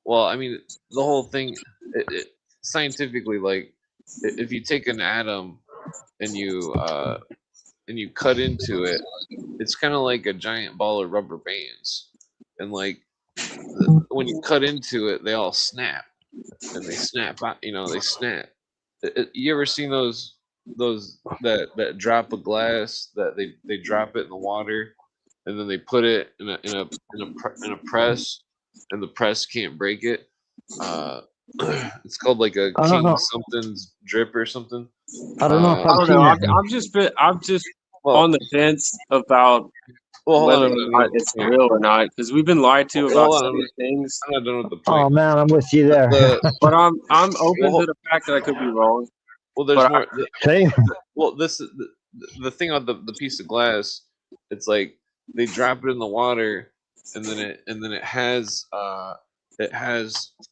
well, I mean, the whole thing scientifically, like, if you take an atom and you cut into it, it's kind of like a giant ball of rubber bands. and like when you cut into it, they all snap, and they snap out. They snap. You ever seen those that drop a glass that they drop it in the water, and then they put it in a press, and the press can't break it. It's called like a I don't King know. something's drip or something. I don't know if I I've don't seen know. that. I'm just Well, on the fence about hold whether on. or not it's real or not, because we've been lied to about Hold so on. many things. I'm not done with the Oh point. man, I'm with you there. But I'm open Well, to the fact that I could be wrong. there's But more. Same. Well, this is the thing on the piece of glass. It's like they drop it in the water, and then it has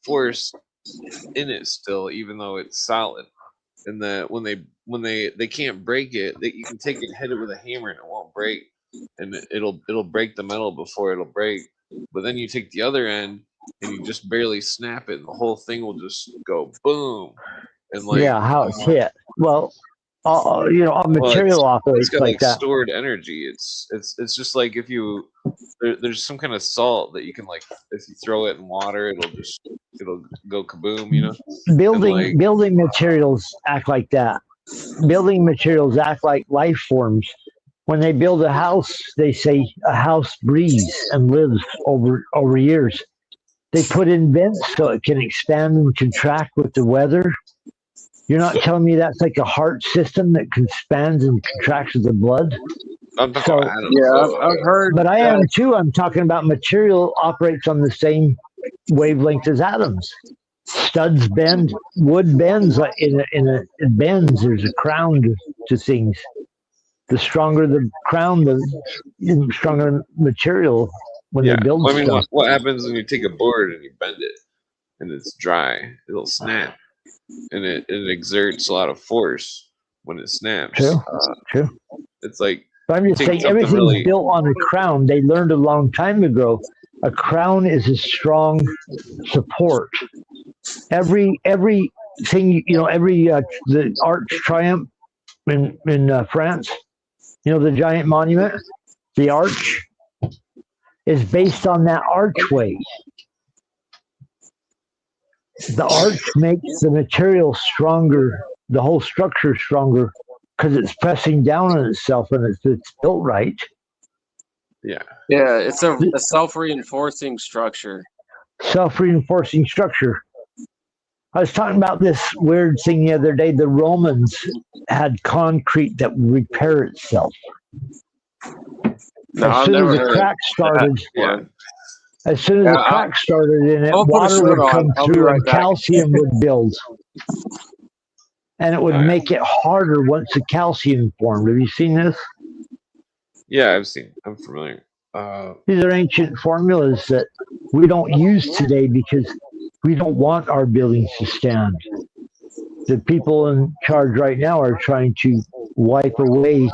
force in it still, even though it's solid. And that when they can't break it, you can take it and hit it with a hammer and it won't break, and it'll break the metal before it'll break. But then you take the other end and you just barely snap it, and the whole thing will just go boom. And like, Yeah, how it's hit. Well, all well, material it's operates got like like that. stored energy. It's just like if there's some kind of salt that you can, like, if you throw it in water, it'll go kaboom, and like, Building materials act like that. Building materials act like life forms. When they build a house, they say a house breathes and lives over years. They put in vents so it can expand and contract with the weather. You're not telling me that's like a heart system that expands and contracts with the blood? I'm talking So, about atoms yeah, though. I've heard but I am that. too. I'm talking about material operates on the same wavelength as atoms. Studs bend, wood bends like it bends. There's a crown to things. The stronger the crown, the stronger material when they Yeah. build Well, I mean, stuff. what happens when you take a board and you bend it and it's dry? It'll snap, and it exerts a lot of force when it snaps. True, true. It's like But I'm you just take saying something everything's really. built on a crown. They learned a long time ago. A crown is a strong support. Every thing every the Arch Triumph in France. The giant monument, the arch, is based on that archway. The arch makes the material stronger, the whole structure stronger, because it's pressing down on itself and it's built right. Yeah. Yeah, it's a self-reinforcing structure. Self-reinforcing structure. I was talking about this weird thing the other day. The Romans had concrete that would repair itself. No, As I've soon as never the heard crack started, Yeah. as soon as the crack started in it, I'll put a water shirt would on. come I'll be through right and back. calcium would build. And it would All right. make it harder once the calcium formed. Have you seen this? Yeah, I'm familiar. These are ancient formulas that we don't use today because we don't want our buildings to stand. The people in charge right now are trying to wipe away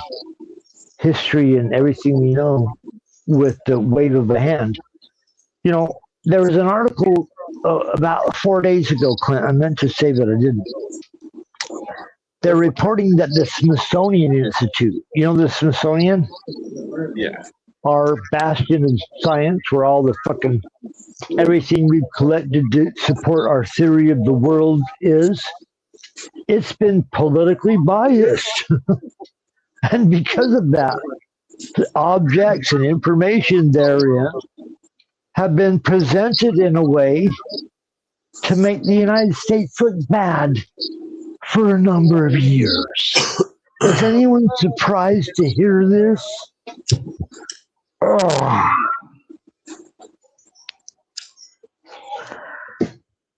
history and everything we know with the wave of a hand. There was an article about 4 days ago, Clint. I meant to say that I didn't. They're reporting that the Smithsonian Institute, the Smithsonian, Yeah. our bastion of science, where all the fucking everything we've collected to support our theory of the world is, it's been politically biased. And because of that, the objects and information therein have been presented in a way to make the United States look bad for a number of years. Is anyone surprised to hear this? Oh.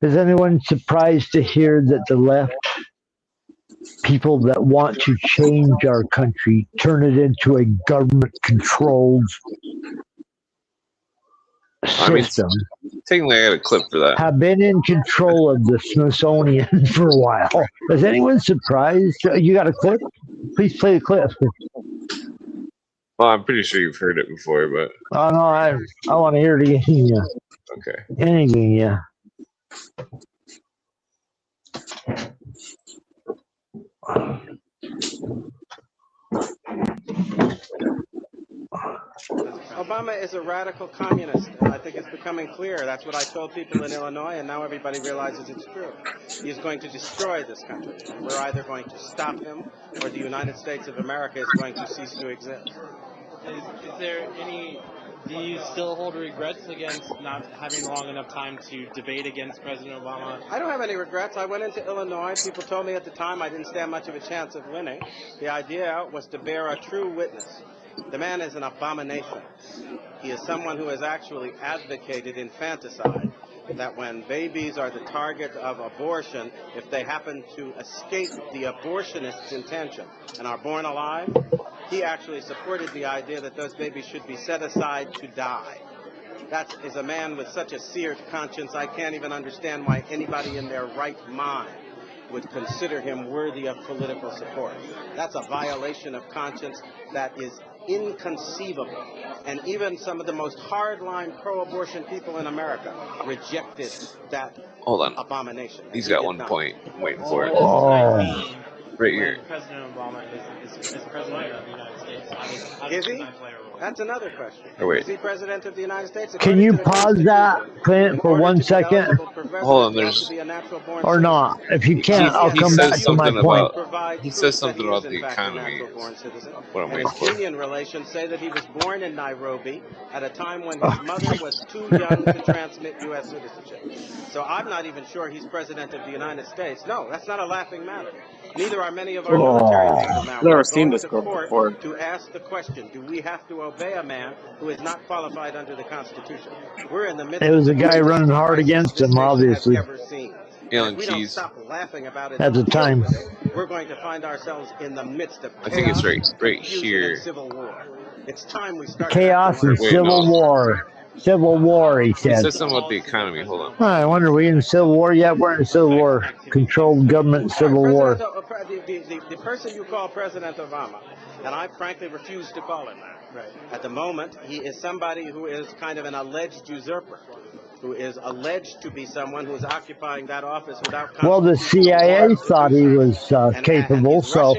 Is anyone surprised to hear that the left, people that want to change our country, turn it into a government-controlled system, technically I got a clip for that. have been in control of the Smithsonian for a while? Is anyone surprised? You got a clip? Please play the clip. Well, I'm pretty sure you've heard it before, but Oh no, I want to hear it again. Yeah. okay. Anything, yeah. Obama is a radical communist, and I think it's becoming clear. That's what I told people in Illinois, and now everybody realizes it's true. He's going to destroy this country, and we're either going to stop him, or the United States of America is going to cease to exist. Is there any... Do you still hold regrets against not having long enough time to debate against President Obama? I don't have any regrets. I went into Illinois. People told me at the time I didn't stand much of a chance of winning. The idea was to bear a true witness. The man is an abomination. He is someone who has actually advocated infanticide, that when babies are the target of abortion, if they happen to escape the abortionist's intention and are born alive, he actually supported the idea that those babies should be set aside to die. That is a man with such a seared conscience, I can't even understand why anybody in their right mind would consider him worthy of political support. That's a violation of conscience that is inconceivable. And even some of the most hardline pro-abortion people in America rejected that abomination. He's got one point. I'm waiting for it. Right here. President Obama is president of the United States. Is he? That's another question. Oh, wait. Is he president of the United States? Can you pause that, Clint, for 1 second? Hold on, there's... Or not. If you can't, I'll come back to my point. He says something about the economy. What I'm waiting for. Kenyan relations say that he was born in Nairobi at a time when his mother was too young to transmit U.S. citizenship. So I'm not even sure he's president of the United States. No, that's not a laughing matter. Neither are many of our military people now. Never seen this before. To ask the question, do we have to obey a man who is not qualified under the Constitution? We're in the midst It was a guy running hard against him, obviously. Alien we don't Keys. stop laughing about it at the time. We're going to find ourselves in the midst of chaos, I think it's right here. and civil war. It's time we start Chaos and civil war. Civil war, he said. He said something about the economy. Hold on. I wonder, are we in civil war yet? We're in civil war. Controlled government civil war. The person you call President Obama, and I frankly refuse to call him that. Right. At the moment, he is somebody who is kind of an alleged usurper, who is alleged to be someone who is occupying that office without... Well, the CIA thought he was capable, so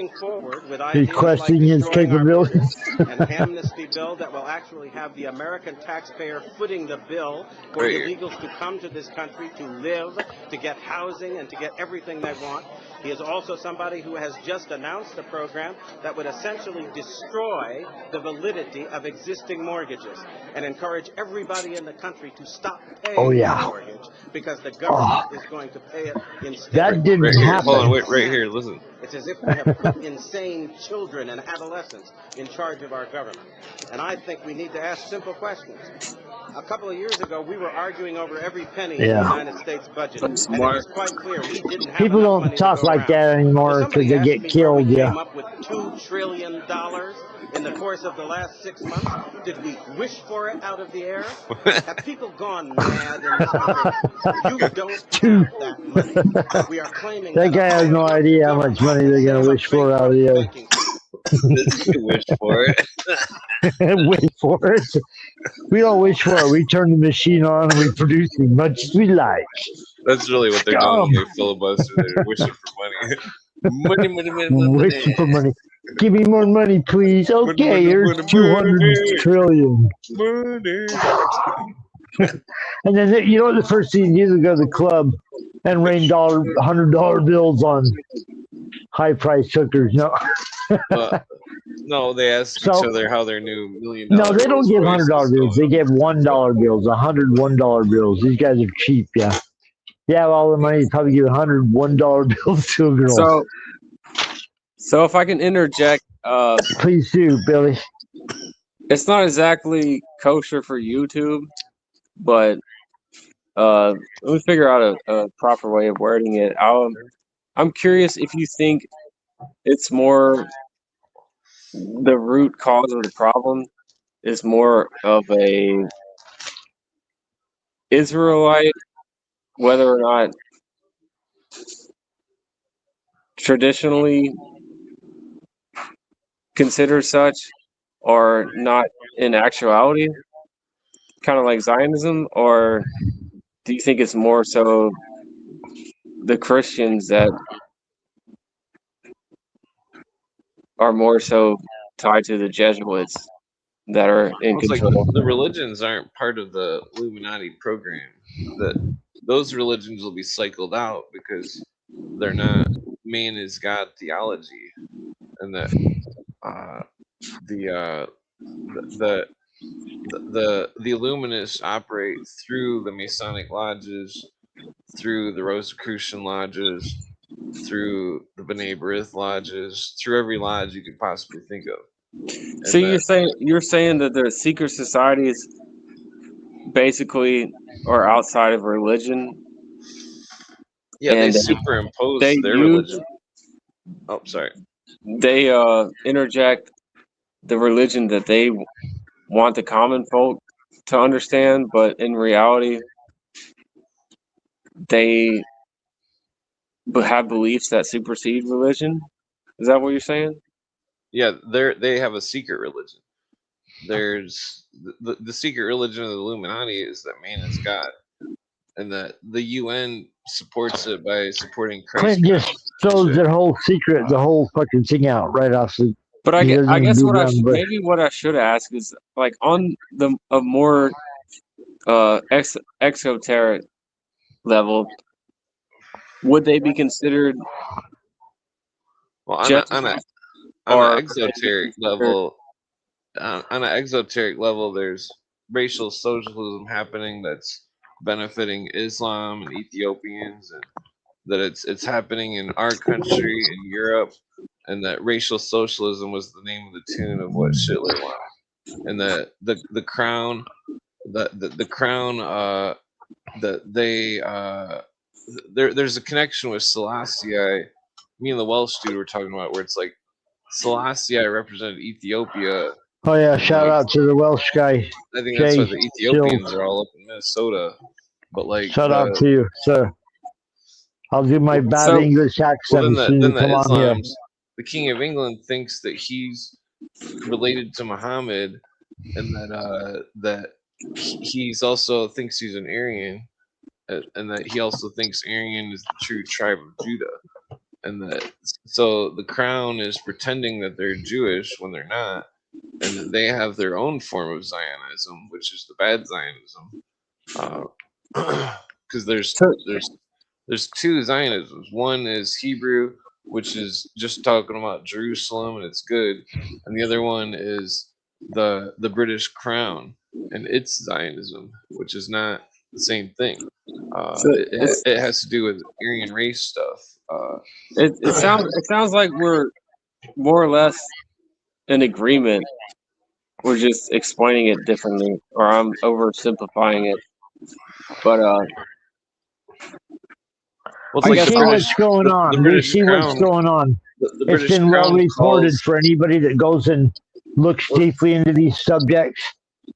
he's questioning his capabilities. An amnesty bill that will actually have the American taxpayer footing the bill for illegals to come to this country to live, to get housing, and to get everything they want. He is also somebody who has just announced a program that would essentially destroy the validity of existing mortgages and encourage everybody in the country to stop paying the mortgage because the government is going to pay it instead. That didn't happen. Hold on, wait, right here, listen. It's as if we have put insane children and adolescents in charge of our government. And I think we need to ask simple questions. A couple of years ago, we were arguing over every penny in the United States budget. And it was quite clear we didn't have people don't talk like that anymore because they get killed, we came up with $2 trillion in the course of the last 6 months. Did we wish for it out of the air? Have people gone mad in this country? You don't have that money. We are claiming that guy has no idea how much money they're going to wish for out of the air. Wish for it. Wish for it. We don't wish for it. We turn the machine on and we produce as much as we like. That's really what they're doing. They filibuster. They're wishing for money. Money. Wishing for money. Give me more money, please. Okay, here's 200 trillion. Money. And then you know what the first thing you do is go to the club and rain $100 bills on high-priced hookers. No. No, they ask each other how their new $1 million. No, they don't give $100 bills. They give $1 bills, $101 bills. These guys are cheap, yeah. Yeah, all the money, you probably give $101 bills to a girl. So if I can interject, please do, Billy. It's not exactly kosher for YouTube, but let me figure out a proper way of wording it. I'm curious if you think it's more the root cause of the problem is more of a Israelite, whether or not traditionally considered such or not in actuality, kind of like Zionism, or do you think it's more so the Christians that are more so tied to the Jesuits that are in control. Like the religions aren't part of the Illuminati program. That those religions will be cycled out because they're not man is God theology, and that the the Illuminists operate through the Masonic lodges, through the Rosicrucian lodges, through the B'nai B'rith lodges, through every lodge you could possibly think of. So you're saying that the secret societies basically are outside of religion? Yeah, they superimpose their religion. Oh, sorry. They interject the religion that they want the common folk to understand, but in reality, they have beliefs that supersede religion. Is that what you're saying? Yeah, they have a secret religion. There's the secret religion of the Illuminati is that man is God, and that the UN supports it by supporting Christ. Clint just throws their whole secret, the whole fucking thing out right off the. But I guess what I should ask is like on a more exoteric level, would they be considered? Well, on an exoteric level, there's racial socialism happening that's benefiting Islam and Ethiopians, and that it's happening in our country, in Europe, and that racial socialism was the name of the tune of what Hitler wanted, and that the crown, the crown, that they there's a connection with Selassie. Me and the Welsh dude were talking about where it's like Selassie represented Ethiopia. Oh yeah, shout out to the Welsh guy. I think that's why the Ethiopians are all up in Minnesota. But like, shout out to you, sir. I'll do my bad English accent. Well, then the Islams, the King of England thinks that he's related to Muhammad, and that he's also thinks he's an Aryan, and that he also thinks Aryan is the true tribe of Judah, and that so the crown is pretending that they're Jewish when they're not, and that they have their own form of Zionism, which is the bad Zionism, because there's two Zionisms. One is Hebrew, which is just talking about Jerusalem and it's good, and the other one is the British Crown and its Zionism, which is not the same thing. It has to do with Aryan race stuff. It sounds like we're more or less in agreement. We're just explaining it differently, or I'm oversimplifying it. But we see what's going on. We see what's going on. It's been well reported for anybody that goes and looks deeply into these subjects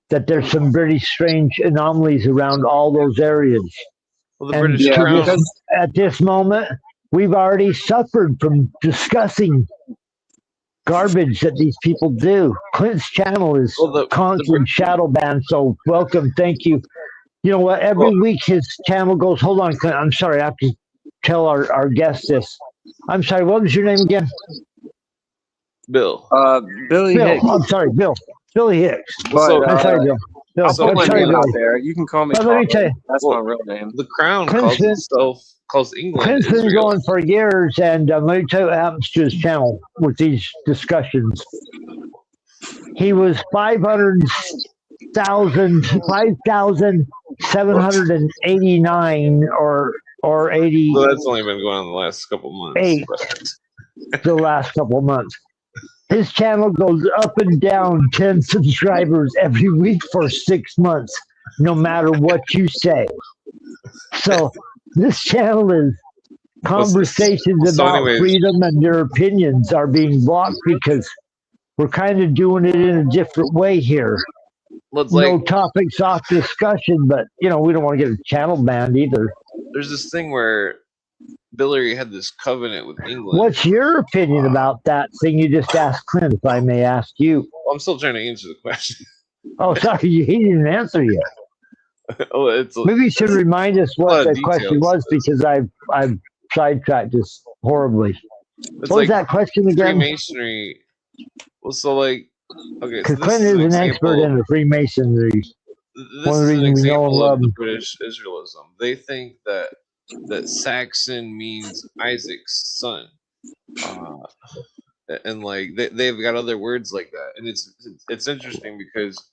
that there's some very strange anomalies around all those areas. And at this moment, we've already suffered from discussing garbage that these people do. Clint's channel is constant shadow banned, so welcome, thank you. You know what? Every week his channel goes. Hold on, Clint. I'm sorry. I have to tell our guest this. I'm sorry. What was your name again? Bill. Billy Hicks. I'm sorry, Bill. Billy Hicks. I'm sorry, Bill. I'll put my name out there. You can call me. Let me tell you. That's my real name. The Crown calls England. Clint's been going for years, and let me tell you what happens to his channel with these discussions. He was 5,789 or 80. Well, that's only been going on the last couple months. The last couple of months. His channel goes up and down 10 subscribers every week for 6 months, no matter what you say. So this channel is conversations about freedom, and your opinions are being blocked because we're kind of doing it in a different way here. No topics off discussion, but we don't want to get a channel banned either. There's this thing where Billary had this covenant with England. What's your opinion about that thing you just asked Clint, if I may ask you? Well, I'm still trying to answer the question. Oh, sorry, he didn't answer yet. Maybe you should remind us what the question was, because I've sidetracked this horribly. What was that question again? Freemasonry. Well, so Okay, Because so this Clinton is an is an expert example. in the Freemasonry. This One of the is an reasons we know and example love of the them. British Israelism. They think that Saxon means Isaac's son, uh, and like they've got other words like that, and it's interesting because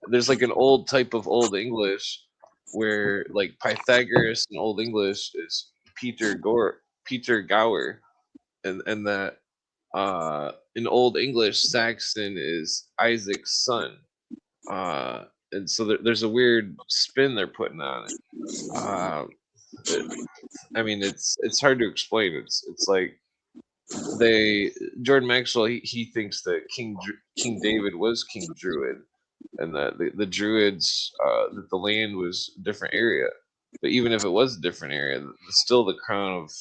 there's like an old type of Old English where like Pythagoras in Old English is Peter Gower, and that in Old English Saxon is Isaac's son. And so there's a weird spin they're putting on it. Uh, it I mean, it's hard to explain. It's like Jordan Maxwell he thinks that King David was King Druid, and that the Druids that the land was a different area. But even if it was a different area, still the crown of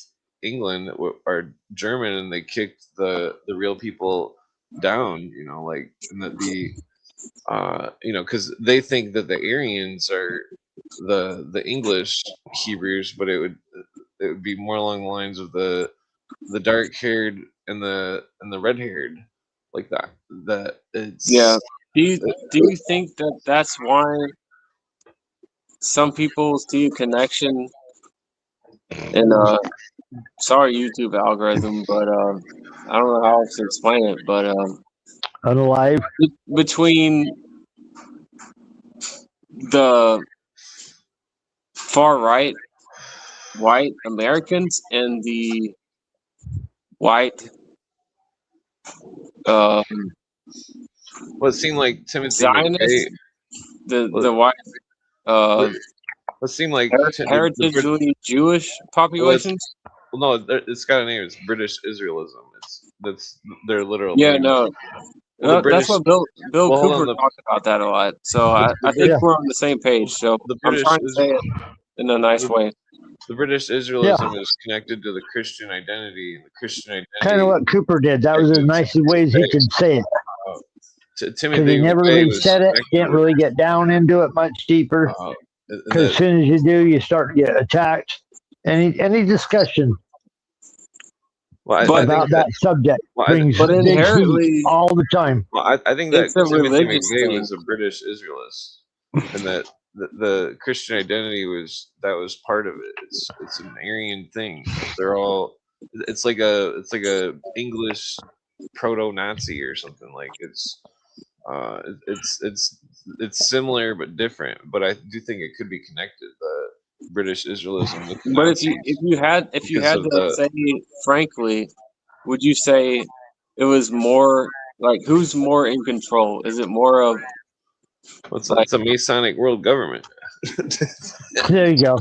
England are German, and they kicked the real people down. Like and that because they think that the Aryans are the English Hebrews, but it would be more along the lines of the dark haired and the red haired, like that. That Yeah. it's Do you think that that's why some people see a connection in sorry YouTube algorithm, but I don't know how else to explain it, but Unalive. between the far right white Americans and the white well, it seemed like Timothy McVeigh. Zionists, the Well, white it seemed like heritagely Jewish populations. well, no, it's got a name. It's British Israelism. That's their literal Yeah, name. no, Well, the that's British. what Bill Well, hold Cooper on. talked about that a lot. So I think Yeah. we're on the same page. So The I'm British trying to say it in a nice way. The British Israelism is connected to the Christian identity, and the Christian Kind of identity. what Cooper did. That was as nice ways he could say it. Because Timothy he never McVeigh really was said it. connected Didn't with. really get down into it much deeper. And Because as soon as you do, you start to get attacked. Any discussion about that subject brings but big inherently heat all the time. Well, I think that it's a Timothy religious McVeigh thing. was a British Israelist, and that the Christian identity was part of it. It's an Aryan thing. They're all. It's like a English proto-Nazi or something. Like it's similar but different. But I do think it could be connected. The British Israelism with the But Nazis. if you had to say frankly, would you say it was more like who's more in control? Is it more of it's a Masonic world government. There you go.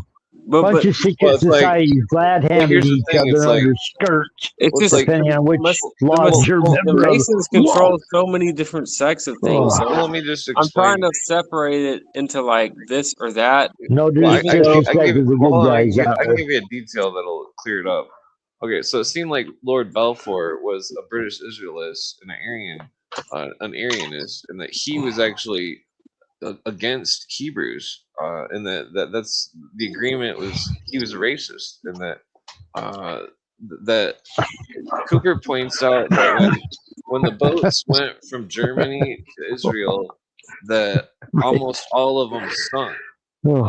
Bunch of secret societies glad-handed each other under skirts. It's just depending on which lodge you're the member of. Masons control so many different sects of things. So let me just I'm explain. trying to separate it into like this or that. No disrespect to the good guys out I can there. give you a detail that'll clear it up. Okay, so it seemed like Lord Balfour was a British Israelist and an Aryanist, and that he was actually against Hebrews, and that's the agreement was he was a racist, and that Cooper points out that when the boats went from Germany to Israel, that almost all of them sunk.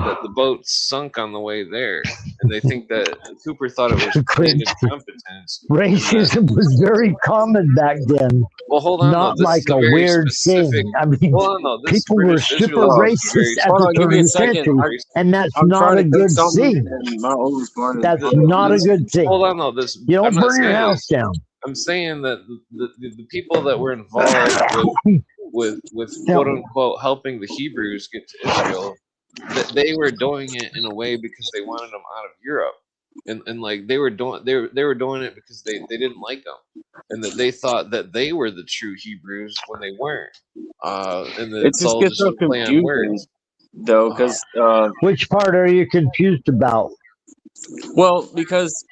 That the boats sunk on the way there, and they think that Cooper thought it was planned incompetence. Racism was very common back then. Well, hold on, not though. This like is a a very weird specific. thing. I mean, hold on, though. This people British were super Israelism is racist very at the turn of the century, and that's I'm not trying a to good cook something thing. and my oldest born That's not a good thing. Hold on, though. This You don't I'm not burn your saying house this. down. I'm saying that the people that were involved with quote unquote helping the Hebrews get to Israel, that they were doing it in a way because they wanted them out of Europe, and like they were doing it because they didn't like them, and that they thought that they were the true Hebrews when they weren't. And that it it's just all gets just so a play on confusing, words. though, because Which part are you confused about? well, because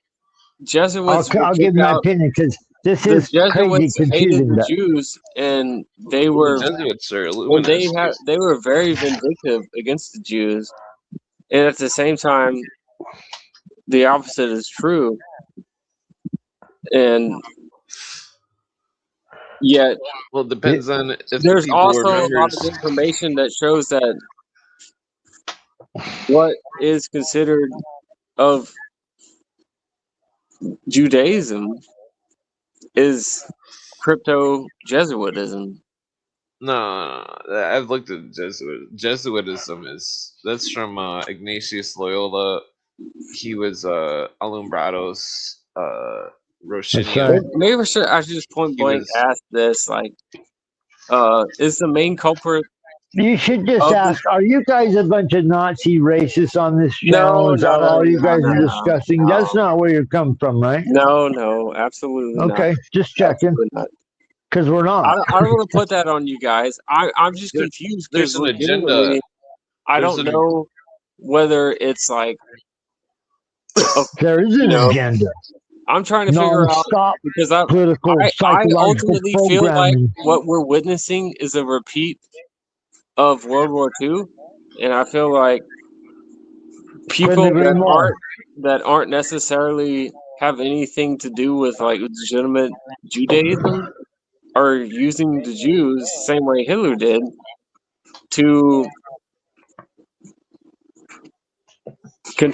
Jesuits I'll give my opinion because this is crazy Jesuits hated confusing. the Jews, and they were The Jesuits are when Illuminists. they were very vindictive against the Jews, and at the same time, the opposite is true. And Yet, Well, it depends on if the there's people also a lot remembers. of information that shows that what is considered of Judaism is crypto-Jesuitism. No, I've looked at Jesuitism that's from Ignatius Loyola. He was Alumbrado's Roshinio. Maybe I should just point blank ask this, like, is the main culprit? You should just ask, are you guys a bunch of Nazi racists on this channel? Is that all you guys are discussing? No. That's not where you come from, right? No, absolutely not. Okay, just checking. Because we're not. I don't want to put that on you guys. I'm just confused because There's an agenda. I don't know whether it's like there is an agenda. I'm trying to figure out because I ultimately feel like what we're witnessing is a repeat of World War II, and I feel like people that aren't necessarily have anything to do with like legitimate Judaism are using the Jews the same way Hitler did to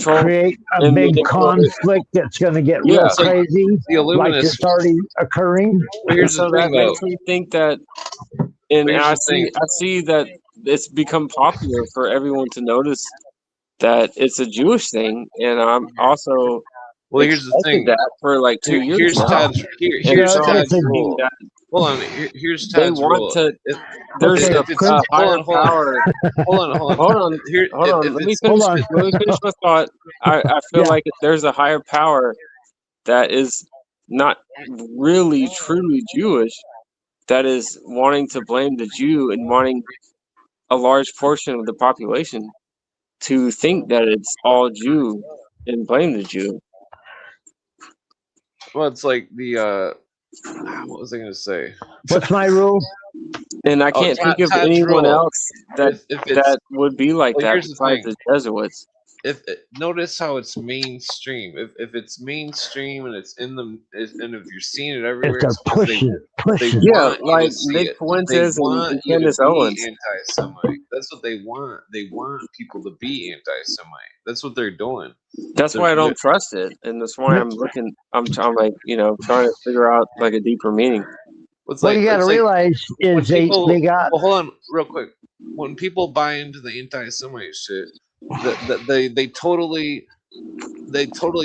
create a big conflict that's going to get real crazy, like it's already occurring. Here's so that makes me think that, and I see that it's become popular for everyone to notice that it's a Jewish thing, and I'm also here's the thing that for like 2 years. Here's Todd's rule. Hold on, here's Todd's rule. There's a higher power. Hold on. Let me finish my thought. I feel like there's a higher power that is not really truly Jewish that is wanting to blame the Jew and wanting a large portion of the population to think that it's all Jew and blame the Jew. Well, it's like the what was I going to say? What's my rule? And I can't think of anyone else that would be like that besides the Jesuits. Notice how it's mainstream. If it's mainstream and it's in the and if you're seeing it everywhere, it's push it. Like Nick Fuentes and Candace Owens. Anti-Semite. That's what they want. They want people to be anti-Semite. That's what they're doing. That's why I don't trust it, and that's why I'm looking. I'm like trying to figure out like a deeper meaning. What you got to realize is they got. Well, hold on, real quick. When people buy into the anti-Semite shit, they totally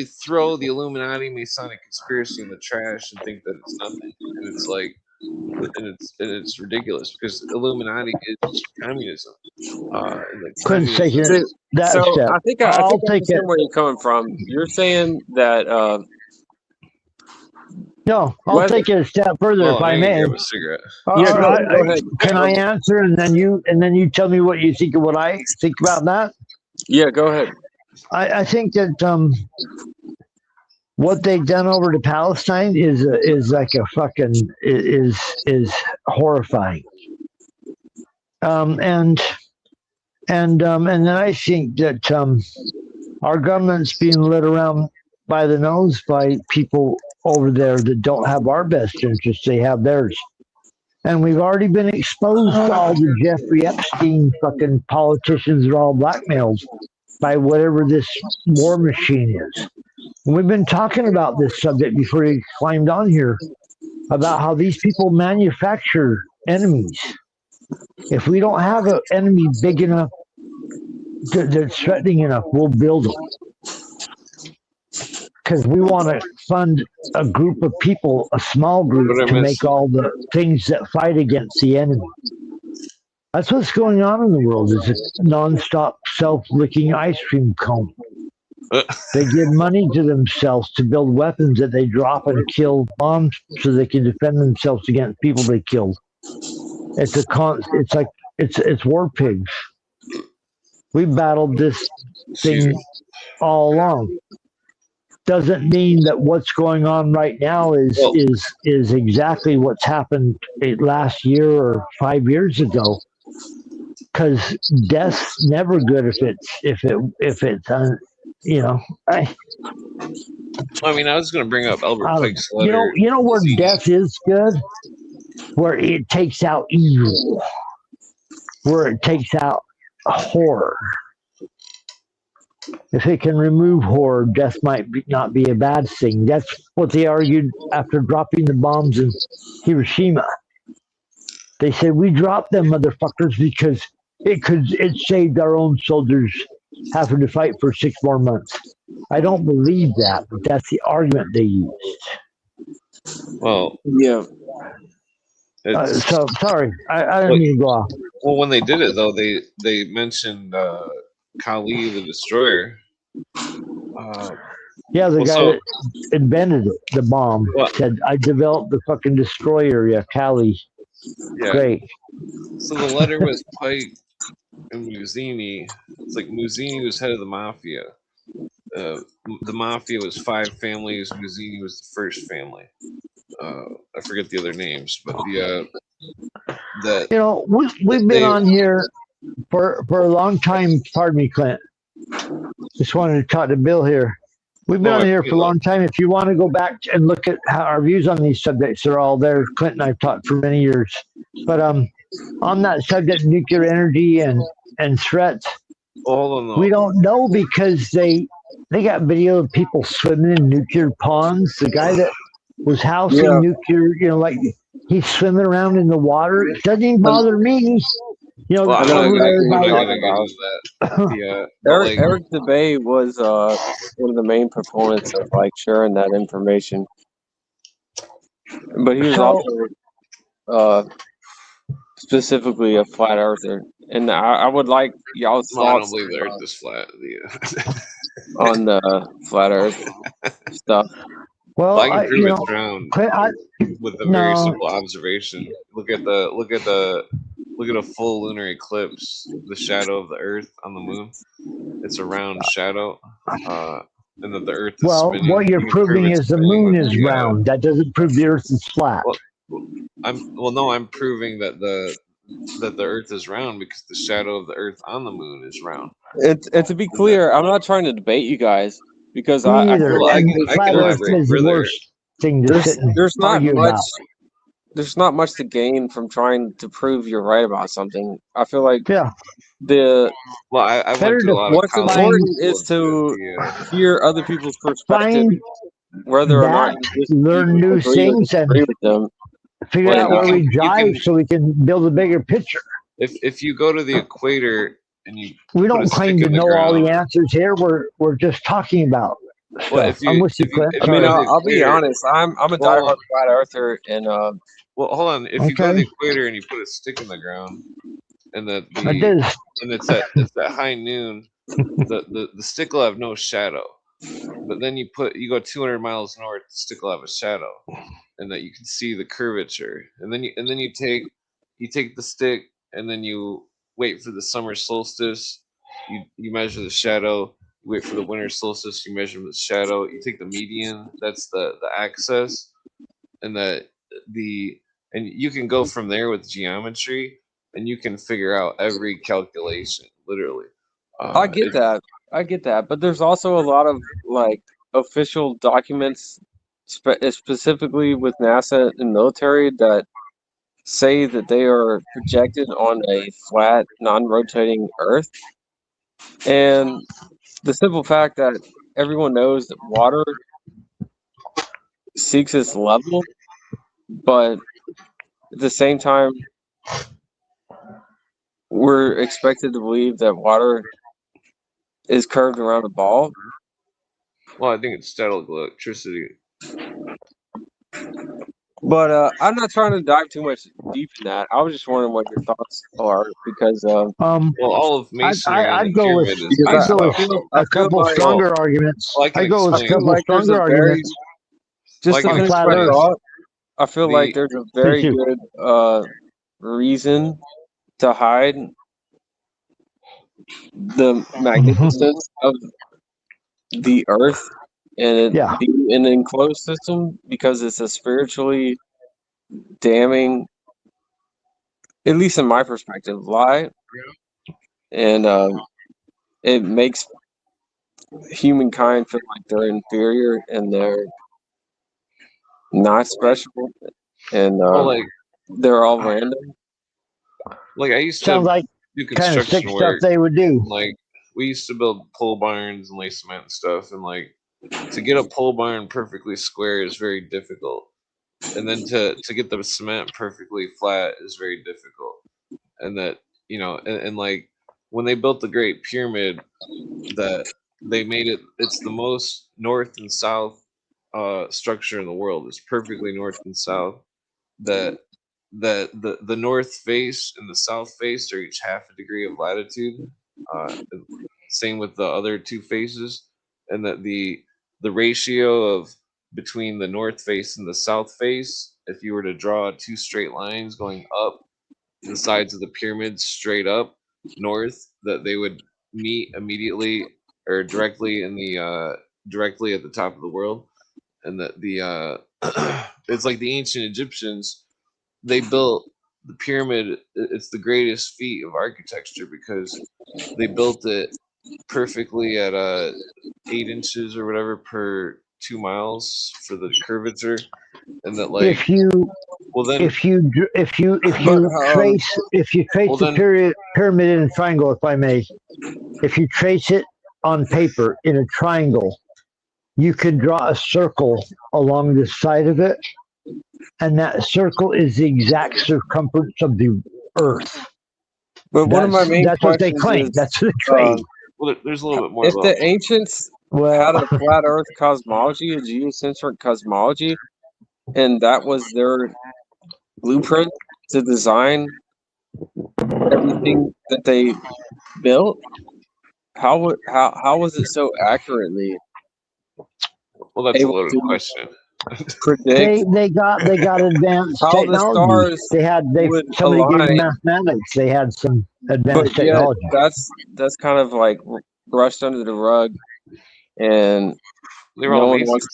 throw the Illuminati Masonic conspiracy in the trash and think that it's nothing, and it's like, and it's ridiculous because Illuminati is communism. Couldn't take that so step. I think I understand where you're coming from. You're saying that. No, I'll take it a step further if I may. Grab a cigarette. Go ahead. Can I answer and then you tell me what you think of what I think about that? Yeah, go ahead. I think that what they've done over to Palestine is like a fucking is horrifying. And then I think that our government's being led around by the nose by people over there that don't have our best interests, they have theirs. And we've already been exposed to all the Jeffrey Epstein fucking politicians are all blackmailed by whatever this war machine is. And we've been talking about this subject before he climbed on here, about how these people manufacture enemies. If we don't have an enemy big enough that's threatening enough, we'll build them. Because we want to fund a group of people, a small group, to make all the things that fight against the enemy. That's what's going on in the world, is a nonstop self-licking ice cream cone. They give money to themselves to build weapons that they drop and kill bombs so they can defend themselves against people they killed. It's war pigs. We battled this thing all along. Doesn't mean that what's going on right now is exactly what's happened last year or 5 years ago. Because death's never good if it's I mean, I was going to bring up Albert Pike's letter. You know where death is good? where it takes out evil, where it takes out horror. If it can remove horror, death might not be a bad thing. That's what they argued after dropping the bombs in Hiroshima. They said we dropped them motherfuckers because it saved our own soldiers having to fight for 6 more months. I don't believe that, but that's the argument they used. Well, yeah. So sorry, I didn't mean to go off. Well, when they did it though, they mentioned Kali the Destroyer. Yeah, the guy that invented it, the bomb, said, I developed the fucking destroyer, Kali. Yeah. Great. So the letter was Pike and Muzzini. It's like Muzzini was head of the mafia. The mafia was 5 families. Muzzini was the first family. I forget the other names, but we've been on here for a long time. Pardon me, Clint. Just wanted to talk to Bill here. We've been on here for a long time. If you want to go back and look at how our views on these subjects are all there, Clint and I've talked for many years. But on that subject, nuclear energy and threats, we don't know because they got video of people swimming in nuclear ponds. The guy that was housing nuclear, like he's swimming around in the water. It doesn't even bother me. I'm not gonna get into that. Yeah, Eric DeBay was one of the main proponents of sharing that information, but he was also specifically a flat earther, and I would like y'all's thoughts. I don't believe the Earth is flat. On the flat Earth stuff. Well, I can prove it's round with a very simple observation. Look at a full lunar eclipse. The shadow of the Earth on the moon. It's a round shadow, and that the Earth is spinning. What you're proving is the moon is round. That doesn't prove the Earth is flat. I'm proving that the Earth is round because the shadow of the Earth on the moon is round. And to be clear, I'm not trying to debate you guys because I can elaborate further. There's not much to gain from trying to prove you're right about something. I feel like I went to a lot of what's important is to hear other people's perspective, whether or not you learn new things and agree with them. Figure out where we drive so we can build a bigger picture. If you go to the equator and we don't claim to know all the answers here. We're just talking about. Well, I'm with you, Clint. I'll be honest. I'm a diehard flat earther, and well, hold on. If you go to the equator and you put a stick in the ground, and it's at high noon, the stick will have no shadow. But then you go 200 miles north, the stick will have a shadow, and that you can see the curvature. And then you take the stick, and then you wait for the summer solstice. You measure the shadow. You wait for the winter solstice. You measure the shadow. You take the median. That's the axis, and you can go from there with geometry, and you can figure out every calculation, literally. I get that, but there's also a lot of official documents, specifically with NASA and military, that say that they are projected on a flat, non-rotating Earth, and the simple fact that everyone knows that water seeks its level, but at the same time, we're expected to believe that water is curved around a ball. Well, I think it's static electricity. But I'm not trying to dive too much deep in that. I was just wondering what your thoughts are because all of masonry I'd go with a couple stronger arguments. I go with a couple stronger arguments. Just to finish my thought, I feel like there's a very good reason to hide the magnificence of the Earth and it being an enclosed system because it's a spiritually damning, at least in my perspective, lie. And it makes humankind feel like they're inferior and they're not special. And They're all random. Like I used Sounds to like do kind of sick construction stuff work. they would do. Like we used to build pole barns and lay cement and stuff, and like to get a pole barn perfectly square is very difficult, and then to get the cement perfectly flat is very difficult. And that and like when they built the Great Pyramid, that they made it's the most north and south structure in the world. It's perfectly north and south. That the north face and the south face are each half a degree of latitude. Uh, Same with the other two faces, and that the ratio of between the north face and the south face, if you were to draw two straight lines going up the sides of the pyramid straight up north, that they would meet immediately or directly in the directly at the top of the world, and that the it's like the ancient Egyptians, they built the pyramid. It's the greatest feat of architecture because they built it perfectly at 8 inches or whatever per 2 miles for the curvature, and that like If you well then if you trace well the then pyramid in a triangle, if I may, if you trace it on paper in a triangle, you can draw a circle along the side of it, and that circle is the exact circumference of the Earth. But one of my main that's what they questions claim. is, That's what they claim. well, there's a little bit more if about the ancients had a flat Earth cosmology, a geocentric cosmology, and that was their blueprint to design everything that they built, how was it so accurately well, that's a able loaded to question. predict they got advanced how the technology. stars would somebody gave them align? mathematics. They had some advanced But yet, technology. that's kind of like brushed under the rug, and They were no all one Masons. wants.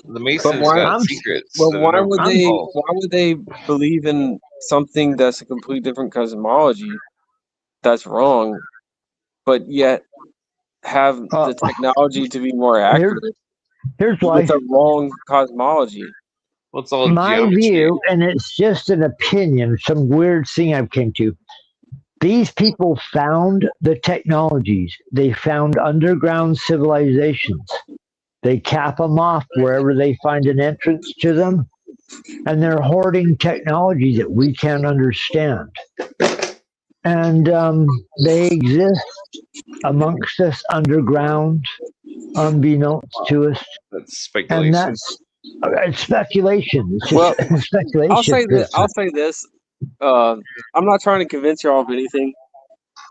The Masons got secrets. Well, that why never would been they? told. Why would they believe in something that's a completely different cosmology? That's wrong, but yet have the technology to be more accurate Here's why. with a wrong cosmology. What's all My geometry? view, and it's just an opinion, some weird thing I've came to. These people found the technologies. They found underground civilizations. They cap them off wherever they find an entrance to them, and they're hoarding technology that we can't understand. And they exist amongst us underground, unbeknownst to us. That's speculation. And it's speculation. It's just speculation. I'll say this. I'm not trying to convince y'all of anything.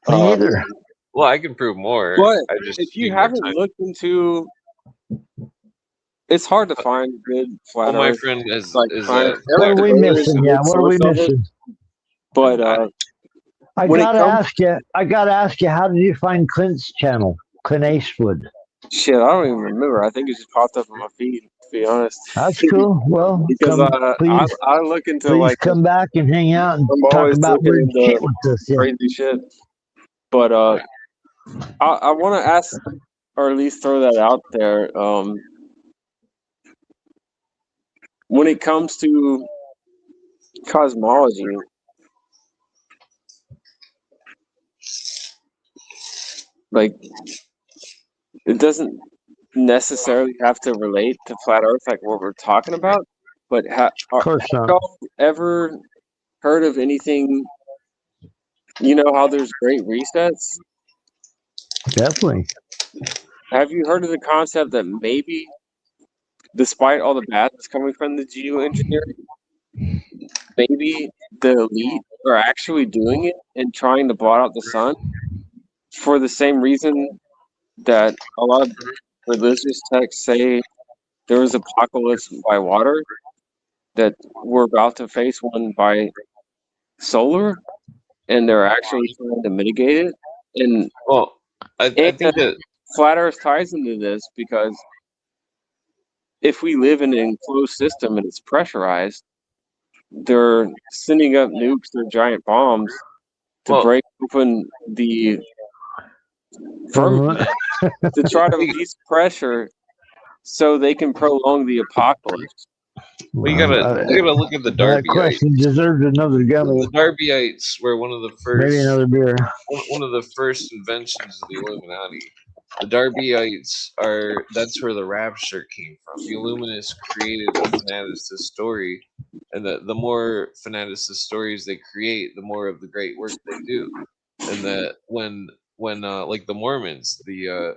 Me either. Well, I can prove more. But I just if you haven't looked into, it's hard to find good flat Earth. My friend is what are we missing? Yeah, what are we missing? But I gotta ask you, how did you find Clint's channel, Clint Eastwood? Shit, I don't even remember. I think it just popped up on my feed, to be honest. That's cool. Well, because I look into please come back and hang out and talk about weird shit with us. Yeah. Crazy shit. But I want to ask, or at least throw that out there. When it comes to cosmology, like, it doesn't necessarily have to relate to flat Earth, like what we're talking about. But have y'all ever heard of anything? You know how there's great resets? Definitely. Have you heard of the concept that maybe, despite all the bad that's coming from the geoengineering, maybe the elite are actually doing it and trying to blot out the sun for the same reason that a lot of religious texts say there was apocalypse by water, that we're about to face one by solar, and they're actually trying to mitigate it. And I think that flat Earth ties into this, because if we live in an enclosed system and it's pressurized, they're sending up nukes or giant bombs to break open the firmament to try to release pressure so they can prolong the apocalypse. Well, you gotta look at the That question Darbyites. deserves another gummy. The Darbyites were one of the Maybe first, another beer. one of the first inventions of the Illuminati. The Darbyites that's where the rapture came from. The Illuminists created a fanaticist story, and the more fanaticist stories they create, the more of the great work they do. And that when like the Mormons, the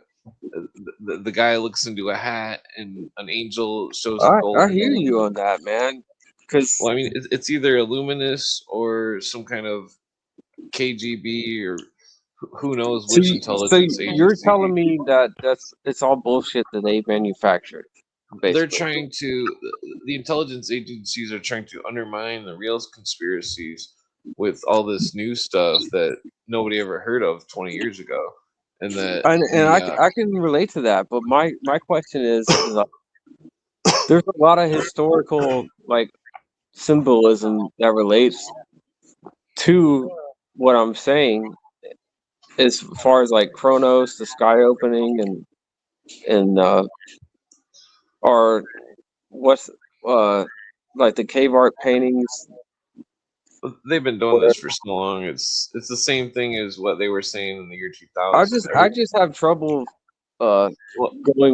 guy looks into a hat and an angel shows a I golden. hear you on that, man. Because Well, I mean, it's either Illuminous or some kind of KGB or who knows which intelligence you're agency. telling me that it's all bullshit that they manufactured, basically. They're trying to, the intelligence agencies are trying to undermine the real conspiracies with all this new stuff that nobody ever heard of 20 years ago. And that I can relate to that, but my question is there's a lot of historical like symbolism that relates to what I'm saying as far as like Kronos, the sky opening, and or what's like the cave art paintings. they've been doing this for so long. It's the same thing as what they were saying in the year 2000. I just have trouble going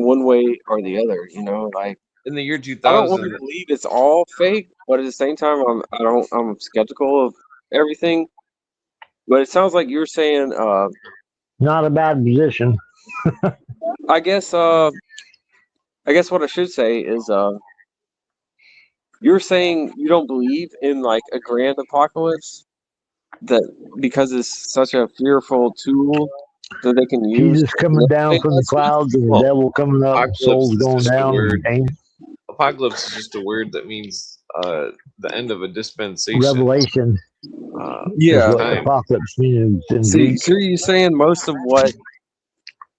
one way or the other. You know, like in the year I don't want 2000, to believe it's all fake, but at the same time, I'm skeptical of everything. But it sounds like you're saying, not a bad position. I guess what I should say is, you're saying you don't believe in like a grand apocalypse, that because it's such a fearful tool that they can use. Jesus coming down from the clouds and the devil coming up, souls going down. Apocalypse is just a word that means the end of a dispensation. Revelation. Yeah. Is what apocalypse means in Greek. So you're saying most of what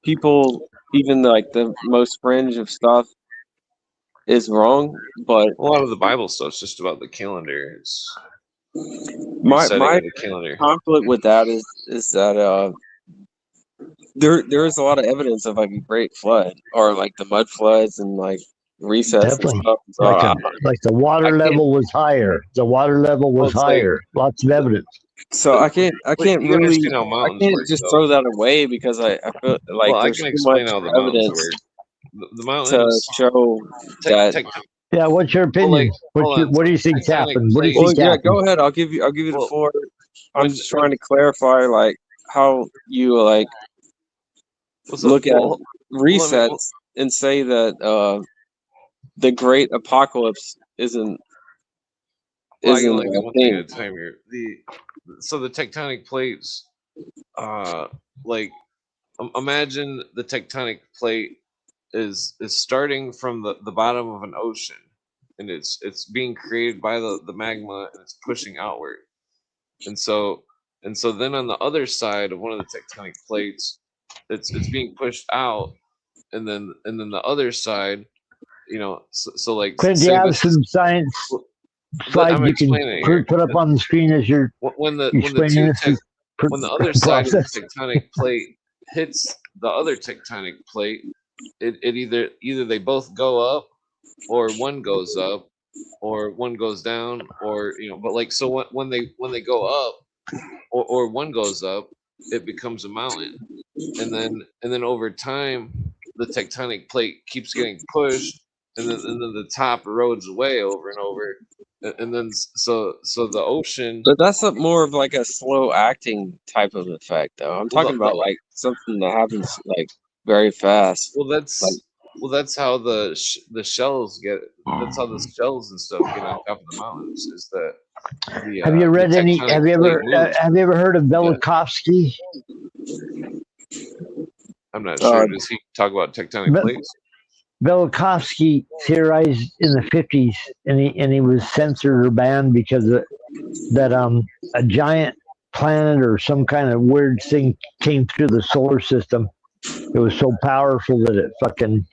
people, even like the most fringe of stuff, is wrong, but a lot of the Bible stuff's just about the calendar. It's my the calendar. conflict with that is that there is a lot of evidence of like a great flood or like the mud floods and like resets. Definitely. And stuff. So, like the water level was higher. The water level was higher. Lots of evidence. So I can't really just throw that away because I feel like there's too much evidence the mountains to show that. Yeah, what's your opinion? What do you think's happened? What do you think happened? Go ahead. I'll give you the floor. I'm just trying to clarify like how you like look at resets and say that the great apocalypse isn't a thing at a time here. So the tectonic plates, like imagine the tectonic plate is starting from the bottom of an ocean, and it's being created by the magma, and it's pushing outward. And so then on the other side of one of the tectonic plates, it's being pushed out, and then the other side, you know, so like Clint, do you have some science slide you can put up on the screen as you're when the other side of the tectonic plate hits the other tectonic plate, it either they both go up, or one goes up, or one goes down, or you know, but like so when they go up, or one goes up, it becomes a mountain, and then over time the tectonic plate keeps getting pushed, and then the top erodes away over and over, and then so the ocean. But that's more of like a slow acting type of effect, though. I'm talking about like something that happens like very fast. Well, that's how the shells get. That's how the shells and stuff get on top of the mountains. Is that have you read any? Have you ever heard of Velikovsky? I'm not sure. Does he talk about tectonic plates? Velikovsky theorized in the 50s, and he was censored or banned because of that a giant planet or some kind of weird thing came through the solar system. It was so powerful that it fucking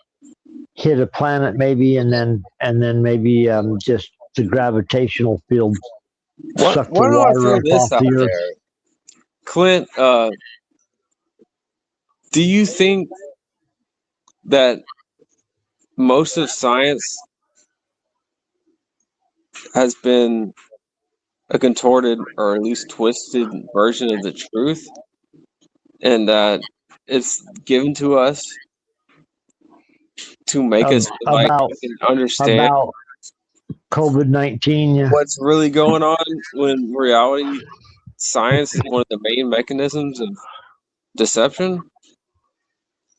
hit a planet maybe, and then maybe just the gravitational field sucked the water up off the earth. There? Clint, do you think that most of science has been a contorted or at least twisted version of the truth, and that it's given to us to make us feel like we can understand about COVID-19. what's really going on, when in reality science is one of the main mechanisms of deception.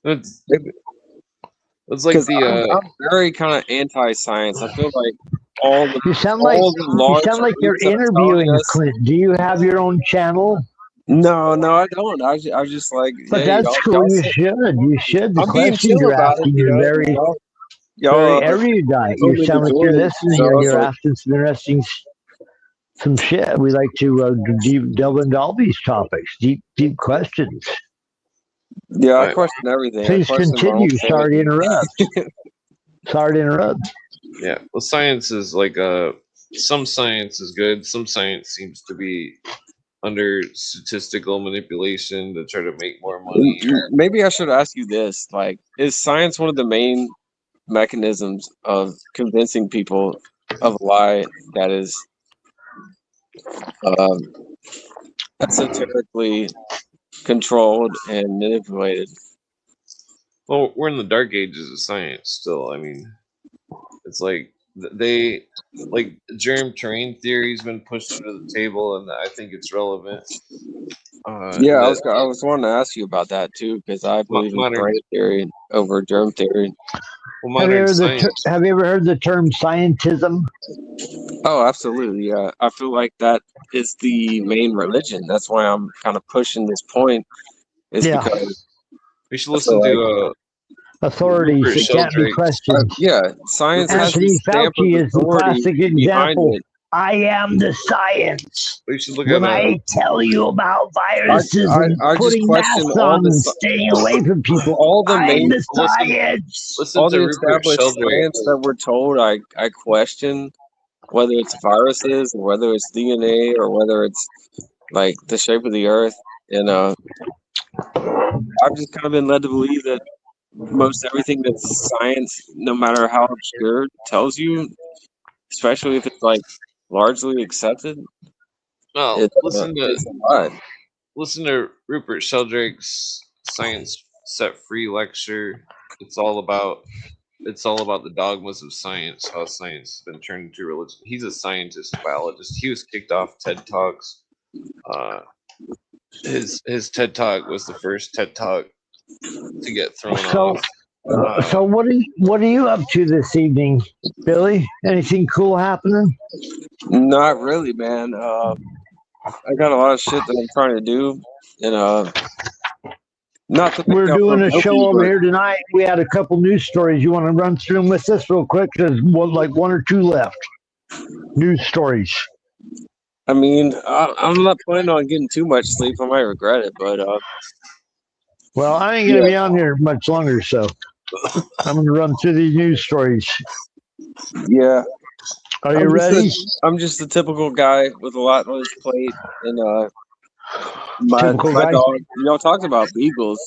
It's like I'm very kind of anti-science. I feel like all the you sound like you're interviewing Clint. Do you have your own channel? No, I don't. I just like. But hey, that's cool. You should. The I'm being questions chill you're about asking it. are very erudite. You sound like you're listening and you're asking some interesting some shit. We like to delve into all these topics, deep questions. Yeah, I question everything. Please continue. Sorry to interrupt. Yeah, well, science is like some science is good. Some science seems to be under statistical manipulation to try to make more money. Maybe I should ask you this: like, is science one of the main mechanisms of convincing people of a lie that is esoterically controlled and manipulated? Well, we're in the dark ages of science still. I mean, it's like they like germ terrain theory has been pushed to the table, and I think it's relevant. Yeah, I was wanting to ask you about that too, because I believe in terrain theory over germ theory. Well, have you ever heard the term scientism? Oh, absolutely. Yeah, I feel like that is the main religion. That's why I'm kind of pushing this point. Is because we should listen to authorities that can't be questioned. Yeah, science Anthony has Fauci is the classic example. it. I am the science. We should look when I tell you about viruses and putting masks on and staying away from people, all the I'm the science. All the established science that we're told, I question, whether it's viruses or whether it's DNA or whether it's like the shape of the earth. And I've just kind of been led to believe that most everything that science, no matter how obscure, tells you, especially if it's like largely accepted. Well, listen to Rupert Sheldrake's Science Set Free lecture. It's all about the dogmas of science, how science has been turned into religion. He's a scientist, biologist. He was kicked off TED Talks. His TED Talk was the first TED Talk to get thrown off. So what are you up to this evening, Billy? Anything cool happening? Not really, man. I got a lot of shit that I'm trying to do, and we're doing a show over here tonight. We had a couple news stories. You want to run through them with us real quick? There's like one or two left. News stories. I mean, I'm not planning on getting too much sleep. I might regret it, but well, I ain't gonna be on here much longer, so I'm gonna run through these news stories. Yeah. Are you ready? I'm just a typical guy with a lot on his plate, and my dog. Y'all talked about beagles.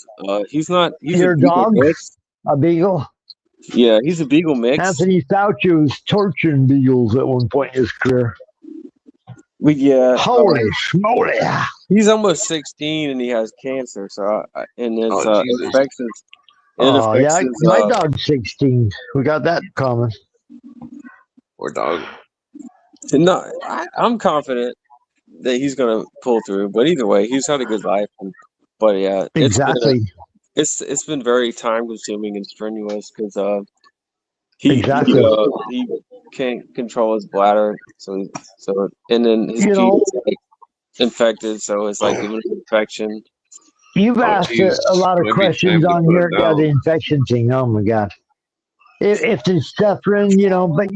He's your a beagle dog mix. A beagle? Yeah, he's a beagle mix. Anthony Fauci was torturing beagles at one point in his career. Holy moly! He's almost 16 and he has cancer. So it affects his. My dog's 16. We got that in common. Poor dog. No, I'm confident that he's gonna pull through. But either way, he's had a good life. But yeah, exactly. It's been very time consuming and strenuous because he can't control his bladder, so and then his pee is like infected, so it's like giving an infection. You've asked a lot of questions on the infection thing. Oh my god! If it's suffering, but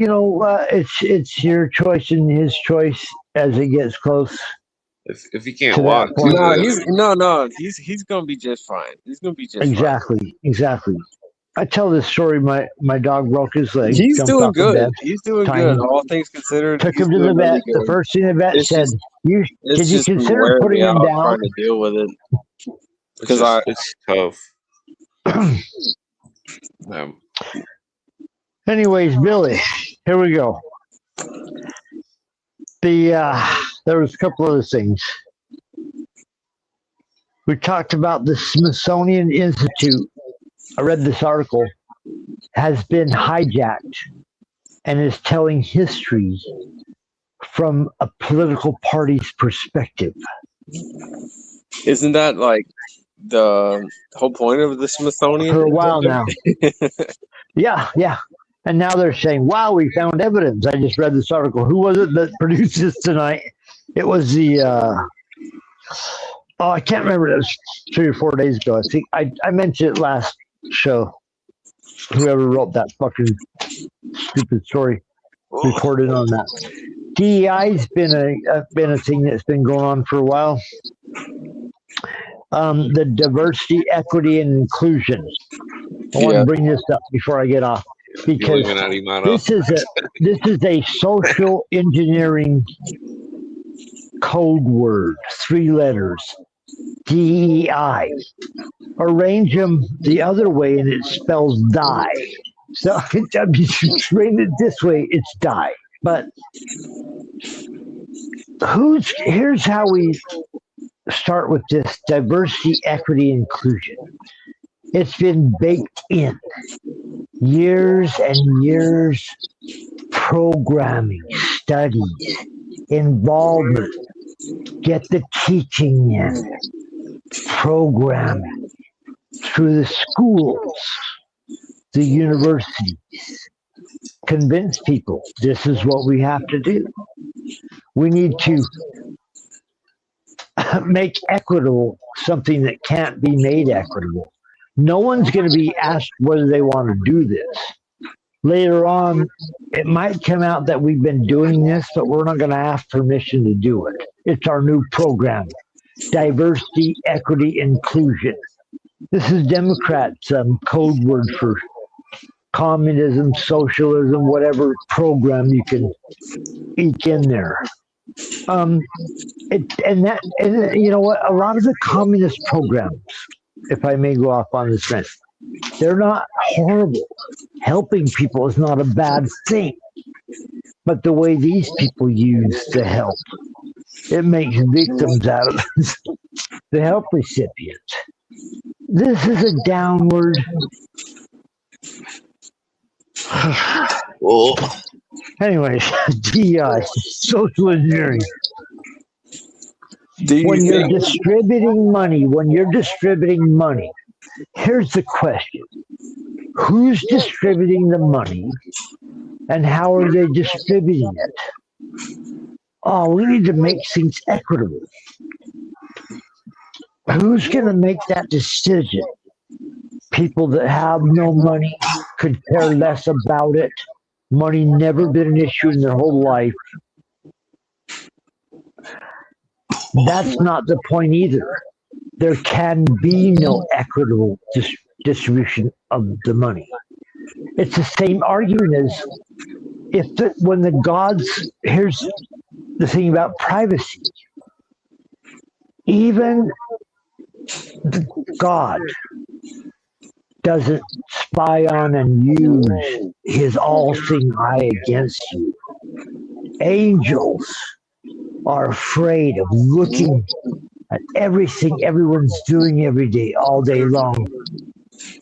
it's your choice and his choice as it gets close. If he can't walk, he's gonna be just fine. He's gonna be just fine. Exactly. I tell this story. My dog broke his leg. He's doing good. He's doing good. All things considered. Took him to the vet. The first thing the vet said, "Did you consider putting him down?" Trying to deal with it because it's tough. Anyways, Billy, here we go. There was a couple other things. We talked about the Smithsonian Institute. I read this article, has been hijacked and is telling history from a political party's perspective. Isn't that like the whole point of the Smithsonian? For a while now. Yeah. And now they're saying, wow, we found evidence. I just read this article. Who was it that produced this tonight? It was the, I can't remember. It was 3 or 4 days ago. I think I mentioned it last show. Whoever wrote that fucking stupid story reported on that. DEI's been a thing that's been going on for a while. The diversity, equity, and inclusion. I want to bring this up before I get off because this is a social engineering code word, 3 letters, DEI. Arrange them the other way and it spells die. So if you frame it this way, it's die. But here's how we start with this diversity, equity, inclusion. It's been baked in. Years and years, programming, studies, involvement, get the teaching in, programming through the schools, the universities, convince people this is what we have to do. We need to make equitable something that can't be made equitable. No one's going to be asked whether they want to do this. Later on, it might come out that we've been doing this, but we're not going to ask permission to do it. It's our new program. Diversity, equity, inclusion. This is Democrats' code word for communism, socialism, whatever program you can eke in there. And you know what? A lot of the communist programs, if I may go off on this rant, they're not horrible. Helping people is not a bad thing. But the way these people use the help, it makes victims out of the help recipient. This is a downward. Anyways, DI, social engineering. When you're distributing money, here's the question. Who's distributing the money and how are they distributing it? Oh, we need to make things equitable. Who's going to make that decision? People that have no money could care less about it. Money never been an issue in their whole life. That's not the point either. There can be no equitable distribution of the money. It's the same argument as when the gods, here's the thing about privacy. Even God doesn't spy on and use his all-seeing eye against you. Angels are afraid of looking at everything everyone's doing every day, all day long.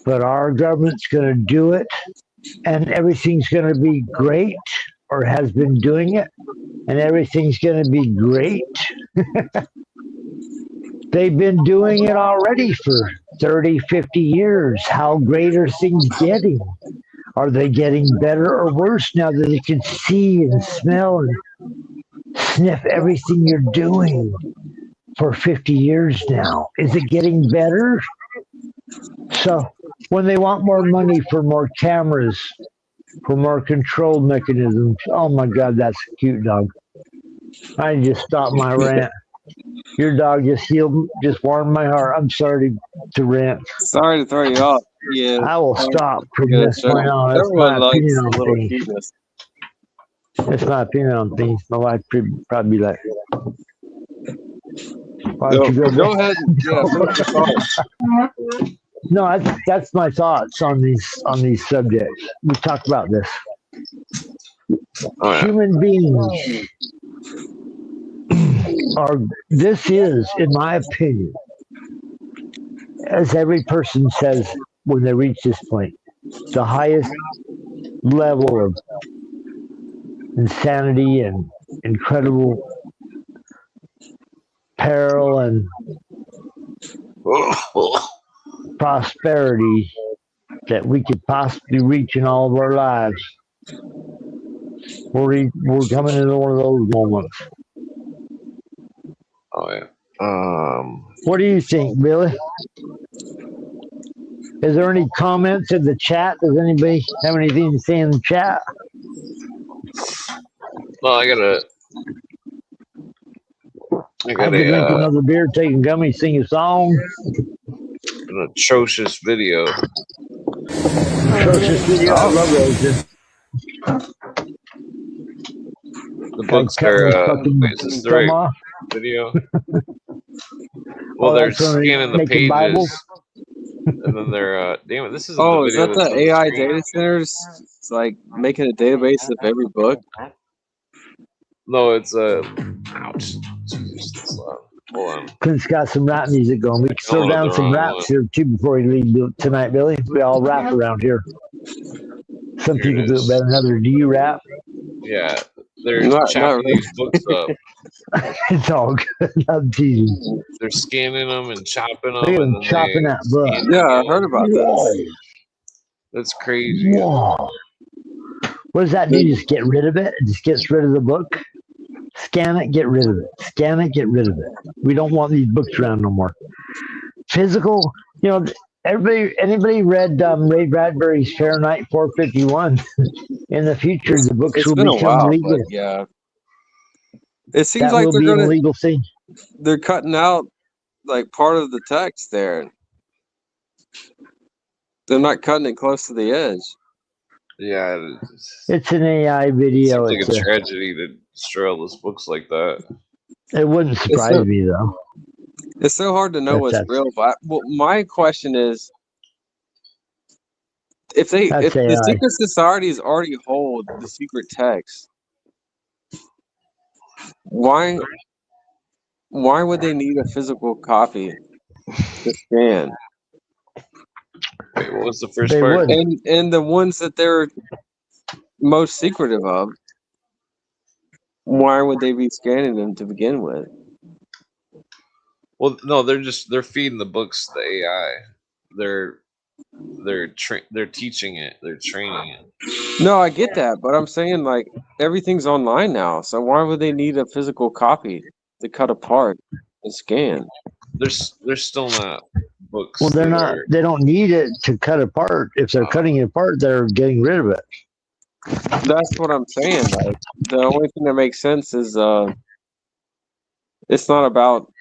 But our government's going to do it, and everything's going to be great, or has been doing it, and everything's going to be great. They've been doing it already for 30, 50 years. How great are things getting? Are they getting better or worse now that they can see and smell and sniff everything you're doing for 50 years now? Is it getting better? So when they want more money for more cameras, for more control mechanisms, oh my God, that's a cute dog. I just stopped my rant. Your dog just warmed my heart. I'm sorry to rant. Sorry to throw you off. Yeah, I will stop from this point on. That's my opinion on things. Cuteness. That's my opinion on things. My wife probably be like, "Why don't you go ahead?" No, that's my thoughts on these subjects. We talked about this. Human beings this is, in my opinion, as every person says when they reach this point, the highest level of insanity and incredible peril and prosperity that we could possibly reach in all of our lives. We're coming into one of those moments. Oh yeah. What do you think, Billy? Is there any comments in the chat? Does anybody have anything to say in the chat? Well, I gotta drink another beer, take a gummy, sing a song. An atrocious video. Atrocious video. I love those. The books are. Wait, is this the right off? video? Well, they're scanning the pages. Bible? And then they're. Damn it! This isn't the video. Is that the AI data centers? It's like making a database of every book. No, it's ouch. Jesus, that's loud. Hold on. Clint's got some rap music going. We can throw down some raps here too before we leave tonight, Billy. We all rap around here. Some people do it better than others. Do you rap? Yeah, they're chopping these books up. It's all good. I'm teasing. They're scanning them and chopping them. They're and chopping that book. Yeah, I heard about this. That's crazy. Whoa. What does that do? Just get rid of it? It just gets rid of the book? Scan it, get rid of it. Scan it, get rid of it. We don't want these books around no more. Physical, anybody read Ray Bradbury's Fahrenheit 451? In the future, the books will become legal. Yeah. It seems like they're going to legal thing. They're cutting out like part of the text there. They're not cutting it close to the edge. Yeah, it's an AI video. It seems like a tragedy to destroy all those books like that. It wouldn't surprise me though. It's so hard to know what's real. But my question is, if the secret societies already hold the secret text, why would they need a physical copy to scan? Wait, what was the first part? And the ones that they're most secretive of, why would they be scanning them to begin with? Well, no, they're feeding the books to the AI. They're teaching it. They're training it. No, I get that, but I'm saying like everything's online now, so why would they need a physical copy to cut apart and scan? They're still not books. Well, they're not. They don't need it to cut apart. If they're cutting it apart, they're getting rid of it. That's what I'm saying. Like the only thing that makes sense is it's not about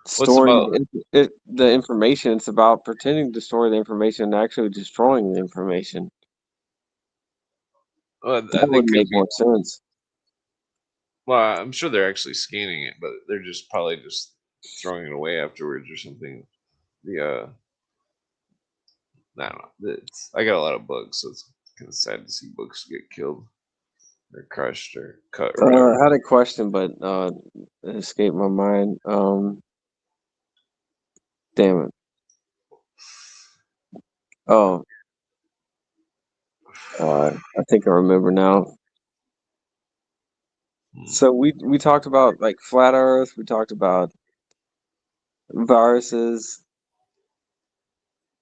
storing the information. It's about pretending to store the information and actually destroying the information. That would make more sense. Well, I'm sure they're actually scanning it, but they're just probably just throwing it away afterwards or something. I don't know. I got a lot of books, so it's kind of sad to see books get killed or crushed or cut. I had a question, but it escaped my mind. Damn it. Oh. I think I remember now. So we talked about like flat Earth. We talked about viruses.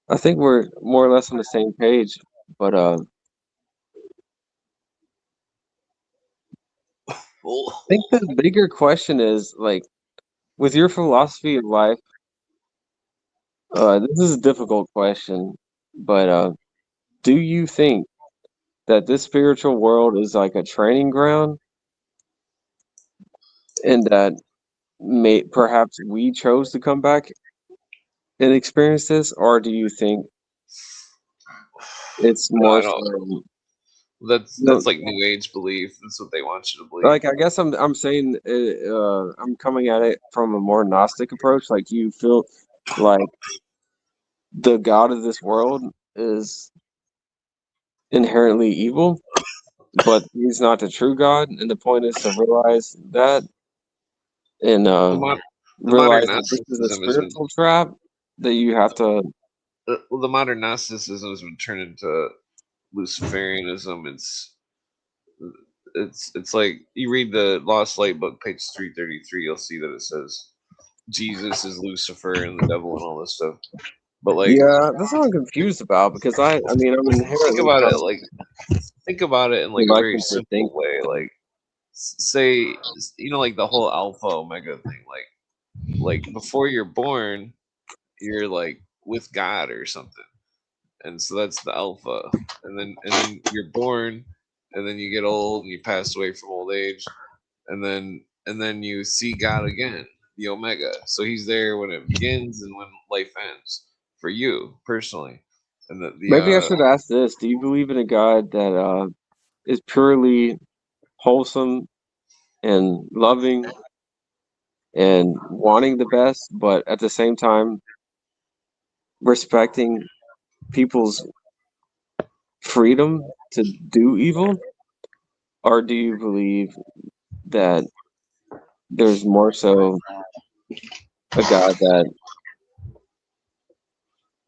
I think we're more or less on the same page, but I think the bigger question is like, with your philosophy of life. This is a difficult question, but do you think that this spiritual world is like a training ground, and that perhaps we chose to come back and experience this, or do you think it's more? That's like New Age belief. That's what they want you to believe. Like, I guess I'm saying I'm coming at it from a more Gnostic approach. Like, you feel like the God of this world is inherently evil, but he's not the true God, and the point is to realize that and The realize modern that this is a Gnosticism has been spiritual trap that you have to. the modern Gnosticism has been turned into Luciferianism. It's like you read the Lost Light book, page 333. You'll see that it says Jesus is Lucifer and the devil and all this stuff. But like, Yeah, that's what I'm confused about because I mean, I'm inherently think about it in like a very simple way. Like, say, like the whole Alpha Omega thing. Like before you're born, you're like with God or something, and so that's the Alpha. And then you're born, and then you get old and you pass away from old age, and then you see God again, the Omega. So he's there when it begins and when life ends for you personally. And maybe I should ask this: do you believe in a God that is purely wholesome and loving and wanting the best, but at the same time respecting people's freedom to do evil? Or do you believe that there's more so a God that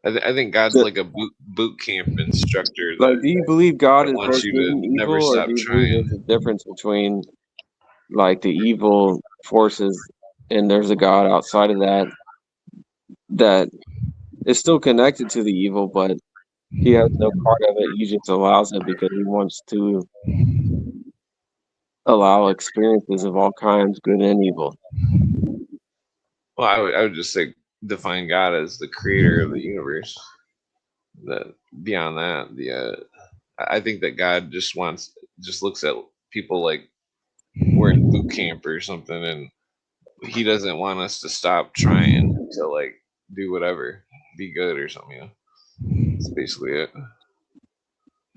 I think God's like a boot camp instructor. Like, do you believe God is wants both you good to and never evil, or stop do you believe trying. there's a difference between like the evil forces and there's a God outside of that is still connected to the evil, but he has no part of it. He just allows it because he wants to allow experiences of all kinds, good and evil. Well, I would just say define God as the creator of the universe. Beyond that, I think that God just looks at people like we're in boot camp or something, and he doesn't want us to stop trying to like do whatever, be good or something. That's basically it.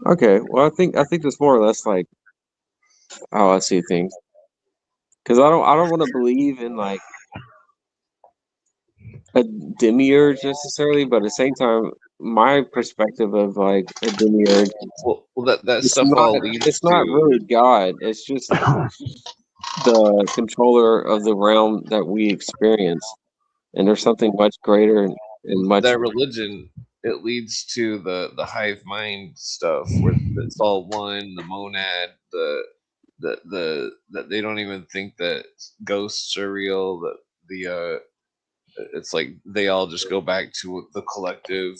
Okay, well, I think that's more or less like how I see things. Because I don't want to believe in like a demiurge necessarily, but at the same time, my perspective of like a demiurge, well that stuff all leads it's not really God. It's just the controller of the realm that we experience, and there's something much greater and much that religion. It leads to the hive mind stuff where it's all one, the monad, that they don't even think that ghosts are real. That it's like they all just go back to the collective,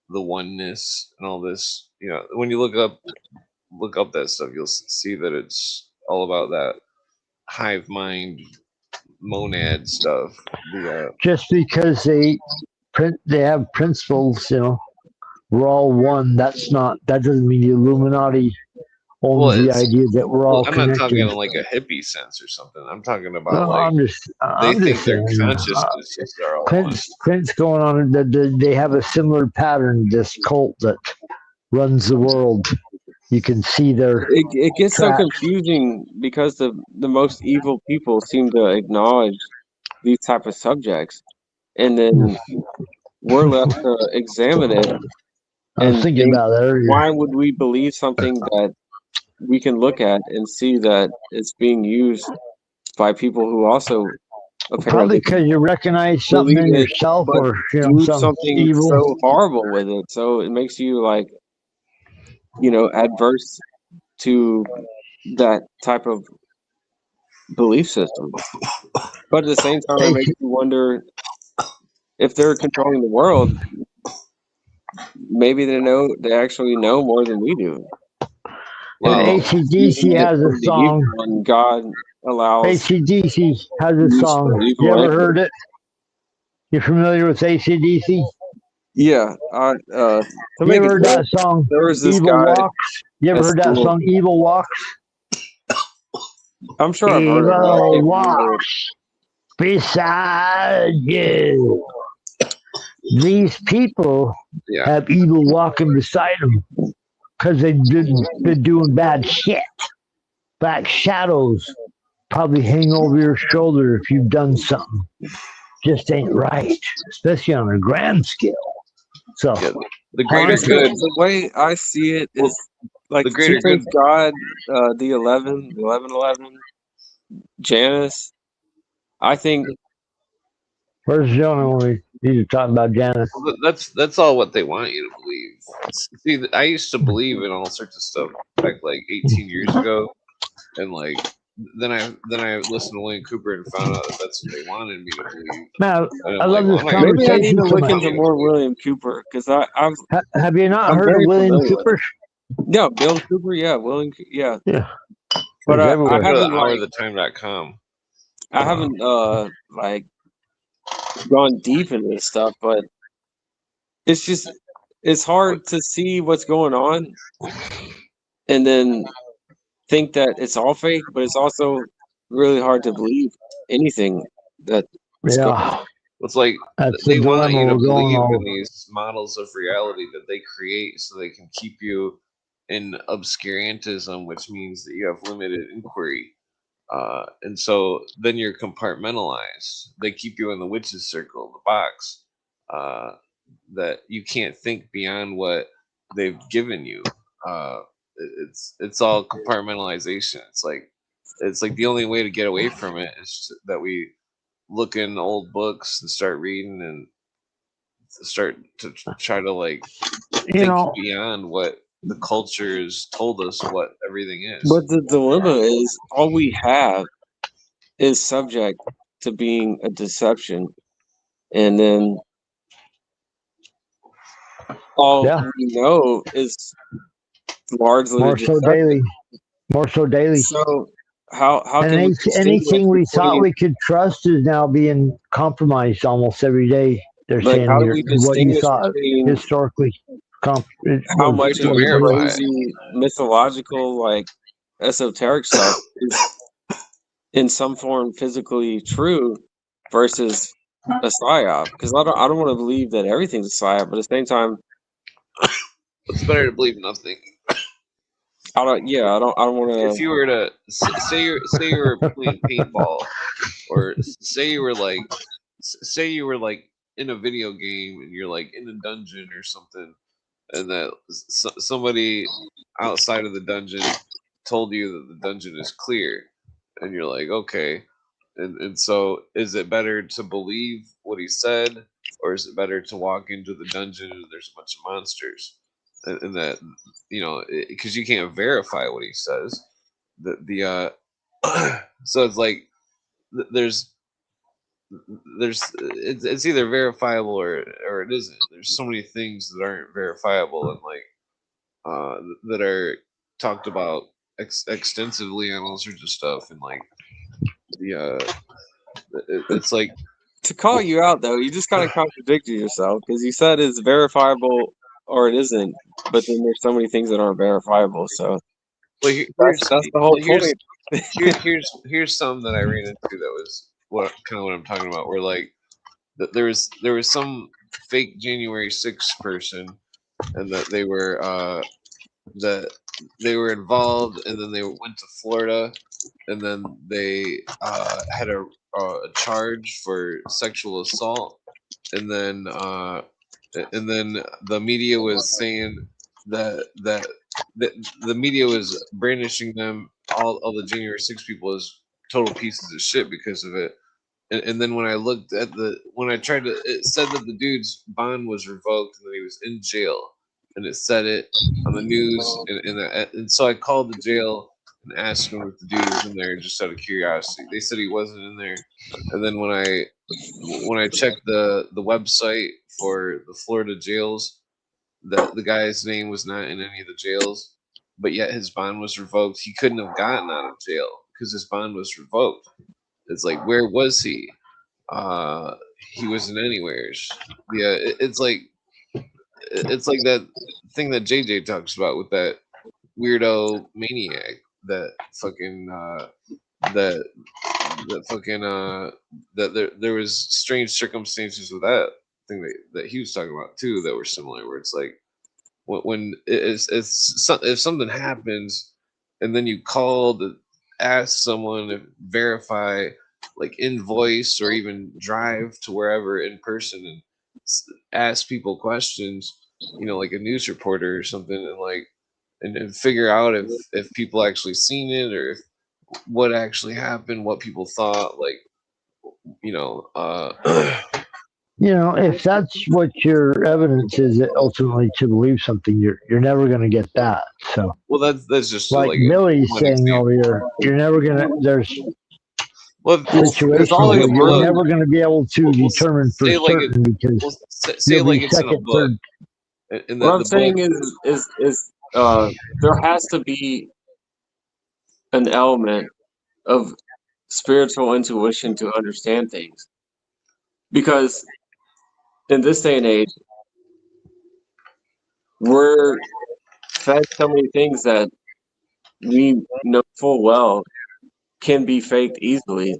the oneness, and all this. When you look up that stuff, you'll see that it's all about that hive mind monad stuff. Just because they have principles, we're all one. That doesn't mean the Illuminati owns the idea that we're all I'm connected. not talking in like a hippie sense or something. I'm talking about No, like I'm just their saying, consciousnesses are all one. Prince going on. They have a similar pattern. This cult that runs the world. You can see their. It gets so confusing because the most evil people seem to acknowledge these type of subjects, and then we're left to examine it. I was thinking about that earlier. Why would we believe something that we can look at and see that it's being used by people who also probably because you recognize something in yourself or do something evil. So horrible with it, so it makes you like adverse to that type of belief system. But at the same time, it makes you wonder if they're controlling the world. Maybe they actually know more than we do. Well, AC/DC has a song. And God allows. AC/DC has a song. You ever heard it? You familiar with AC/DC? Yeah. You ever heard that song? There was this Evil guy. Walks. You ever heard that song? Evil Walks. I'm sure I've heard it. Evil walks beside you. These people have evil walking beside them because they've been doing bad shit. Black shadows probably hang over your shoulder if you've done something. Just ain't right, especially on a grand scale. So, the greater good. The way I see it is like the greater good. God, the 11, Janus. I think. Where's Jonah when we need to talk about Janice? Well, that's all what they want you to believe. See, I used to believe in all sorts of stuff back like 18 years ago, and like then I listened to William Cooper and found out that that's what they wanted me to believe. Man, And I I'm like, love well, this I'm not gonna Maybe I need conversation to so look much. into more William Cooper because Have you not I'm heard of very William familiar with Cooper? him. Yeah, Bill Cooper. Yeah, yeah. Yeah, But he's I everywhere. Go to haven't like hourthetime.com. I haven't like gone deep into this stuff, but it's hard to see what's going on and then think that it's all fake, but it's also really hard to believe anything that's going on. Yeah, It's like that's the they want dilemma you to we're going believe in over. these models of reality that they create so they can keep you in obscurantism, which means that you have limited inquiry. And so then you're compartmentalized. They keep you in the witch's circle, the box, uh, that you can't think beyond what they've given you. It's all compartmentalization. It's like the only way to get away from it is that we look in old books and start reading and start to try to like You think know, beyond what the cultures told us what everything is. But the dilemma is all we have is subject to being a deception, and then all yeah, we know is largely a more so deception. daily, more so daily. So how And can we distinguish anything we thought between we could trust is now being compromised almost every day. They're like saying how do we what you distinguish thought between historically how was much You of can the verify it. crazy mythological like esoteric stuff is in some form physically true versus a psyop? Because I don't want to believe that everything's a psyop, but at the same time, It's better to believe nothing. I don't want If to. you were to say you were playing paintball, or say you were like in a video game and you're like in a dungeon or something, and that somebody outside of the dungeon told you that the dungeon is clear, and you're like, okay, and so is it better to believe what he said, or is it better to walk into the dungeon and there's a bunch of monsters, and that because you can't verify what he says, so it's like there's it's either verifiable or it isn't. There's so many things that aren't verifiable and like that are talked about extensively on all sorts of stuff, and like it's like To call you out though, you just kind of contradicted yourself because you said it's verifiable or it isn't, but then there's so many things that aren't verifiable. So well, that's the whole point. here's some that I ran into that was what I'm talking about. Where like there was some fake January 6th person, and that they were involved, and then they went to Florida, and then they had a charge for sexual assault, and then the media was saying that the media was brandishing them, all the January 6 people, as total pieces of shit because of it. And then when I looked at when I tried to, it said that the dude's bond was revoked and that he was in jail, and it said it on the news, and so I called the jail and asked him if the dude was in there just out of curiosity. They said he wasn't in there, and then when I checked the website for the Florida jails, the guy's name was not in any of the jails, but yet his bond was revoked. He couldn't have gotten out of jail because his bond was revoked. It's like, where was he? He wasn't anywheres. Yeah, it's like that thing that JJ talks about with that weirdo maniac that fucking that that fucking that there was strange circumstances with that thing that he was talking about too that were similar, where it's like when if something happens and then you call to ask someone to verify, like invoice or even drive to wherever in person and ask people questions, like a news reporter or something, and like and figure out if people actually seen it, or if, what actually happened, what people thought, like if that's what your evidence is, ultimately to believe something, you're never going to get that. So, well, that's just like Billy's saying example. over here, you're never going to. There's situations where you're never going to be able to determine for certain because you'll be second, third. What I'm saying is there has to be an element of spiritual intuition to understand things, because in this day and age, we're fed so many things that we know full well can be faked easily.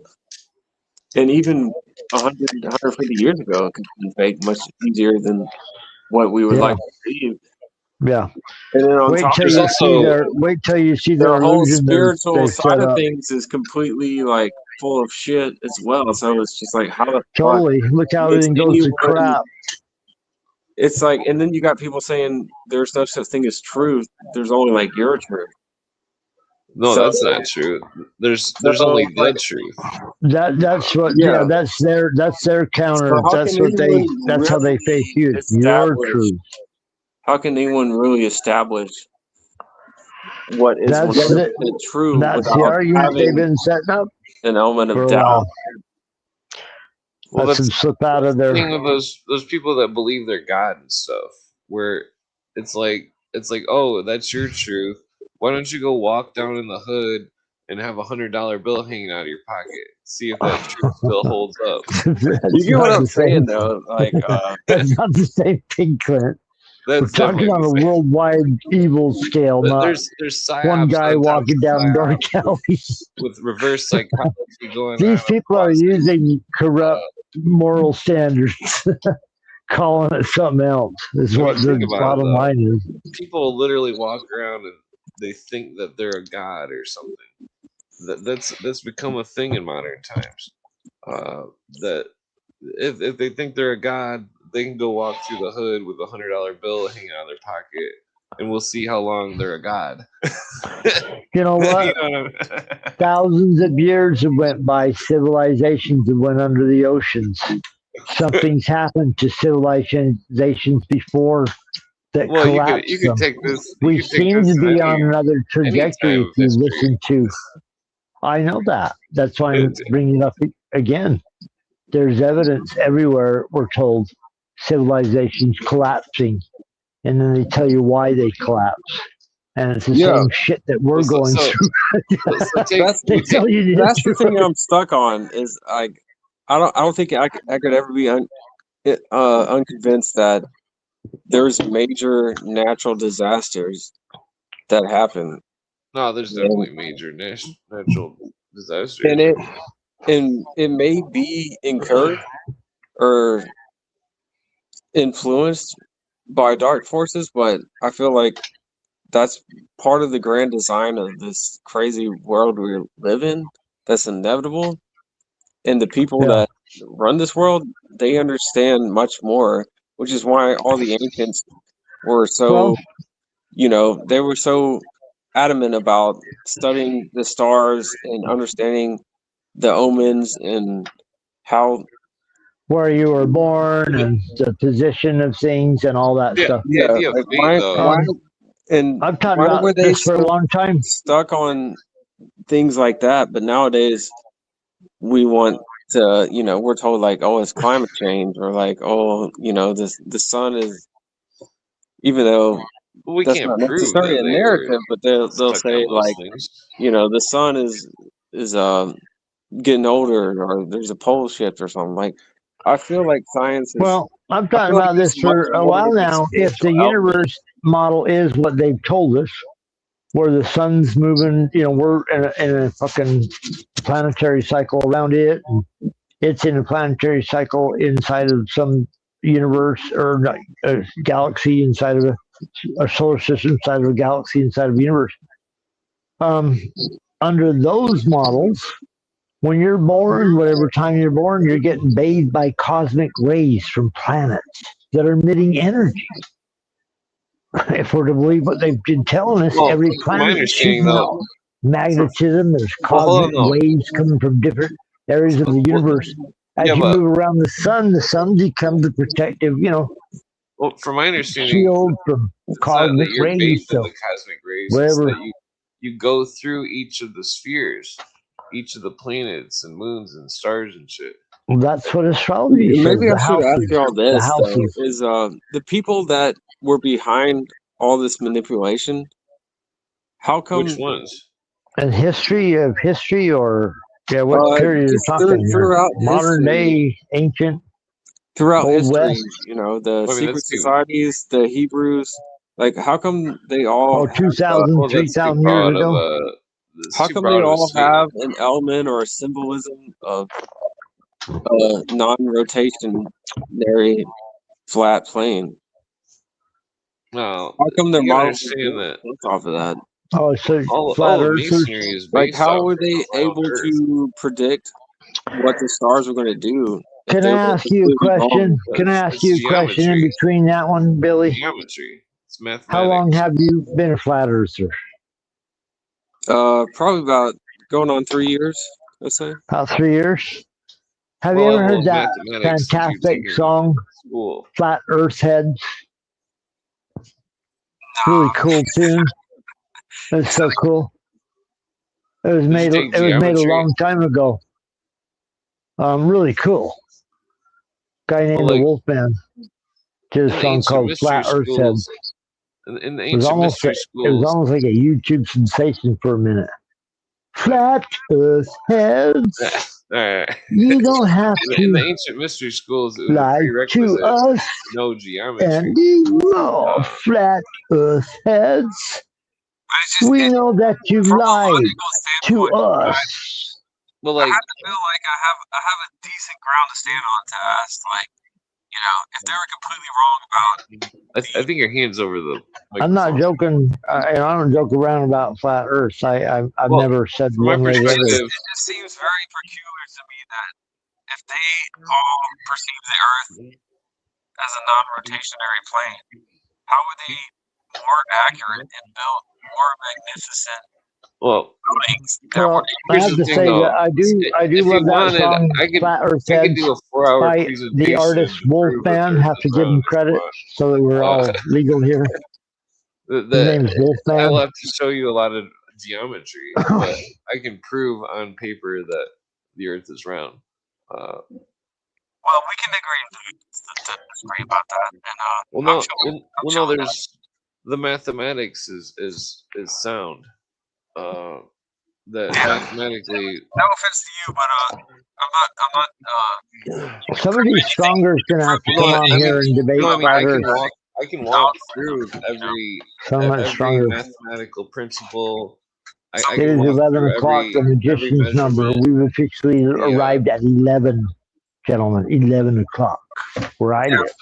And even 100, 150 years ago, it could be faked much easier than what we would like to believe. Yeah. And then on wait top till of you that, see their whole illusion spiritual side of things is completely like full of shit as well. So it's just like, how the totally fuck look how everything goes to crap. It's like, and then you got people saying there's no such thing as truth. There's only like your truth. No, that's not true. There's only the truth. That's what. Yeah, that's their counter. So that's how they face you. Your truth. How can anyone really establish what is 100% true? That's the argument they've been setting up an element of doubt. Well, that's some slip out of their thing with those people that believe they're God and stuff, where it's like, oh, that's your truth. Why don't you go walk down in the hood and have $100 bill hanging out of your pocket? See if that truth still holds up. You get what I'm saying, though? Like, that's not the same thing, Clint. We're talking on a worldwide evil scale, not there's one guy walking down dark alleys with reverse psychology going on. These people are using corrupt moral standards, calling it something else. Is what the bottom line is. People literally walk around and they think that they're a god or something. That's become a thing in modern times. That if they think they're a god, they can go walk through the hood with $100 bill hanging out of their pocket, and we'll see how long they're a god. You know what? Thousands of years have went by. Civilizations have went under the oceans. Something's happened to civilizations before that collapsed. You can take this. We seem to be on another trajectory. If you listen to, I know that. That's why I'm bringing it up again. There's evidence everywhere. We're told civilizations collapsing, and then they tell you why they collapse. And it's the same shit that we're going through. That's the thing I'm stuck on. Is I don't think I could ever be unconvinced that there's major natural disasters that happen. No, there's definitely major natural disasters. And it may be incurred or influenced by dark forces, but I feel like that's part of the grand design of this crazy world we live in. That's inevitable. And the people that run this world, they understand much more, which is why all the ancients were so, they were so adamant about studying the stars and understanding the omens and where you were born and the position of things and all that stuff. And I've talked about this for a long time. Stuck on things like that, but nowadays we want to, we're told like, oh, it's climate change, or like, oh, the sun is, even though that's not necessarily a narrative, but they'll say like, the sun is getting older, or there's a pole shift or something. Like, I feel like science is. Well, I've talked about this for a while now. If the universe model is what they've told us, where the sun's moving, we're in a fucking planetary cycle around it, and it's in a planetary cycle inside of some universe or a galaxy inside of a solar system, inside of a galaxy, inside of a universe. Under those models, when you're born, whatever time you're born, you're getting bathed by cosmic rays from planets that are emitting energy. If we're to believe what they've been telling us, every planet is shooting out magnetism. There's cosmic waves coming from different areas of the universe. as you move around the sun becomes a protective, well, from my understanding, shield from cosmic rays. Based in the cosmic rays, wherever that you go through each of the spheres, each of the planets and moons and stars and shit. Well, that's what astrology says. Maybe I should ask you all this, though, is the people that were behind all this manipulation, how come... Which ones? In history or... Yeah, what period you're talking throughout here? Modern day, ancient? Throughout Old history, West? The secret societies, the Hebrews, like, how come they all... 2,000, 3,000 years ago? How come they all have an element or a symbolism of non-rotationary flat plane? No, how come their models that off of that? Oh, so flat earthers. Like, how were they able to predict what the stars were going to do? Can I ask you a question? Can I ask you a question in between that one, Billy? Geometry. It's mathematics. How long have you been a flat earther? Probably about going on 3 years, let's say. About 3 years. Have you ever heard that fantastic song, Flat Earth Heads? Really cool tune. It's so cool. It was made a long time ago. Really cool. Guy named the Wolfman did a song called Flat Earth Heads. In the ancient mystery schools, it was almost like a YouTube sensation for a minute. Flat Earth Heads. You don't have to. In the ancient mystery schools, it was lie to us. No geometry. And you Flat Earth Heads. We know that you lied to us. Well, like, I have to feel like I have a decent ground to stand on to ask, like, if they were completely wrong about... I think your hand's over the microphone. I'm not joking. I don't joke around about flat Earth. I've never said one way or the other. It just seems very peculiar to me that if they all perceive the Earth as a non-rotationary plane, how are they more accurate and build more magnificent... Well, I have to say that I do love that song, Flat Earth Heads, by the artist Wolfman. Have to give him credit so that we're all legal here. His name's Wolfman. I'll have to show you a lot of geometry, but I can prove on paper that the Earth is round. Well, we can agree to disagree about that. And, no, there's the mathematics is sound. That mathematically. No offense to you, but I'm not. Some of these stronger gonna have to come on here and debate. I can walk through every mathematical principle. It is 11 o'clock. The magician's number. We've officially arrived at 11, gentlemen. 11 o'clock. Where I live.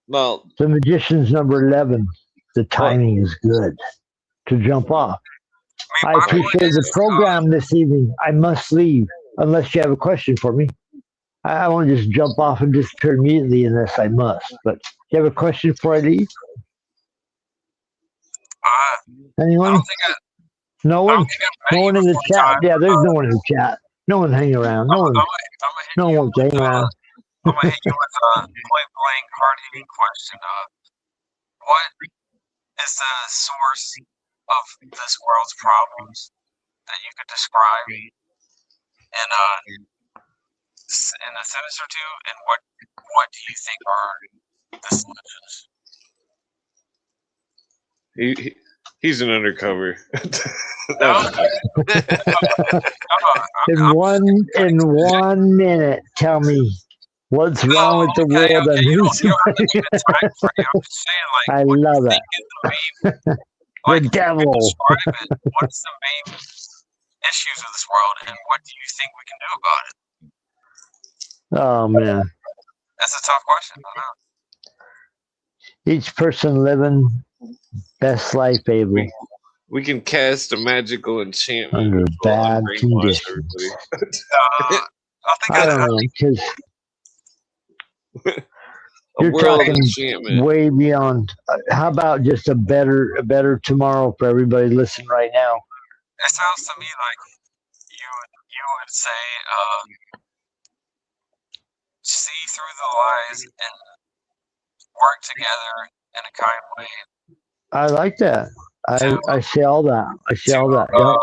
Well, the magician's number 11. The timing is good to jump off. I appreciate the program this evening. I must leave unless you have a question for me. I won't just jump off and disappear immediately unless I must. But you have a question before I leave? Anyone? No one? No one in the chat? Yeah, there's no one in the chat. No one hanging around. No one wants to hang around. I'm going to hit you with a point-blank, hard-hitting question. What is the source of this world's problems that you could describe in a sentence or two, and what do you think are the solutions? He's an undercover. In one minute, tell me what's wrong with the world and who's I love it. The devil. What's the main issues of this world, and what do you think we can do about it? Oh man, that's a tough question. I know. Each person living best life able. We can cast a magical enchantment under bad conditions. I don't know, because you're talking way beyond. How about just a better tomorrow for everybody listening right now? It sounds to me like you would say through the lies and work together in a kind way. I like that. I see all that. I see all that. Yep.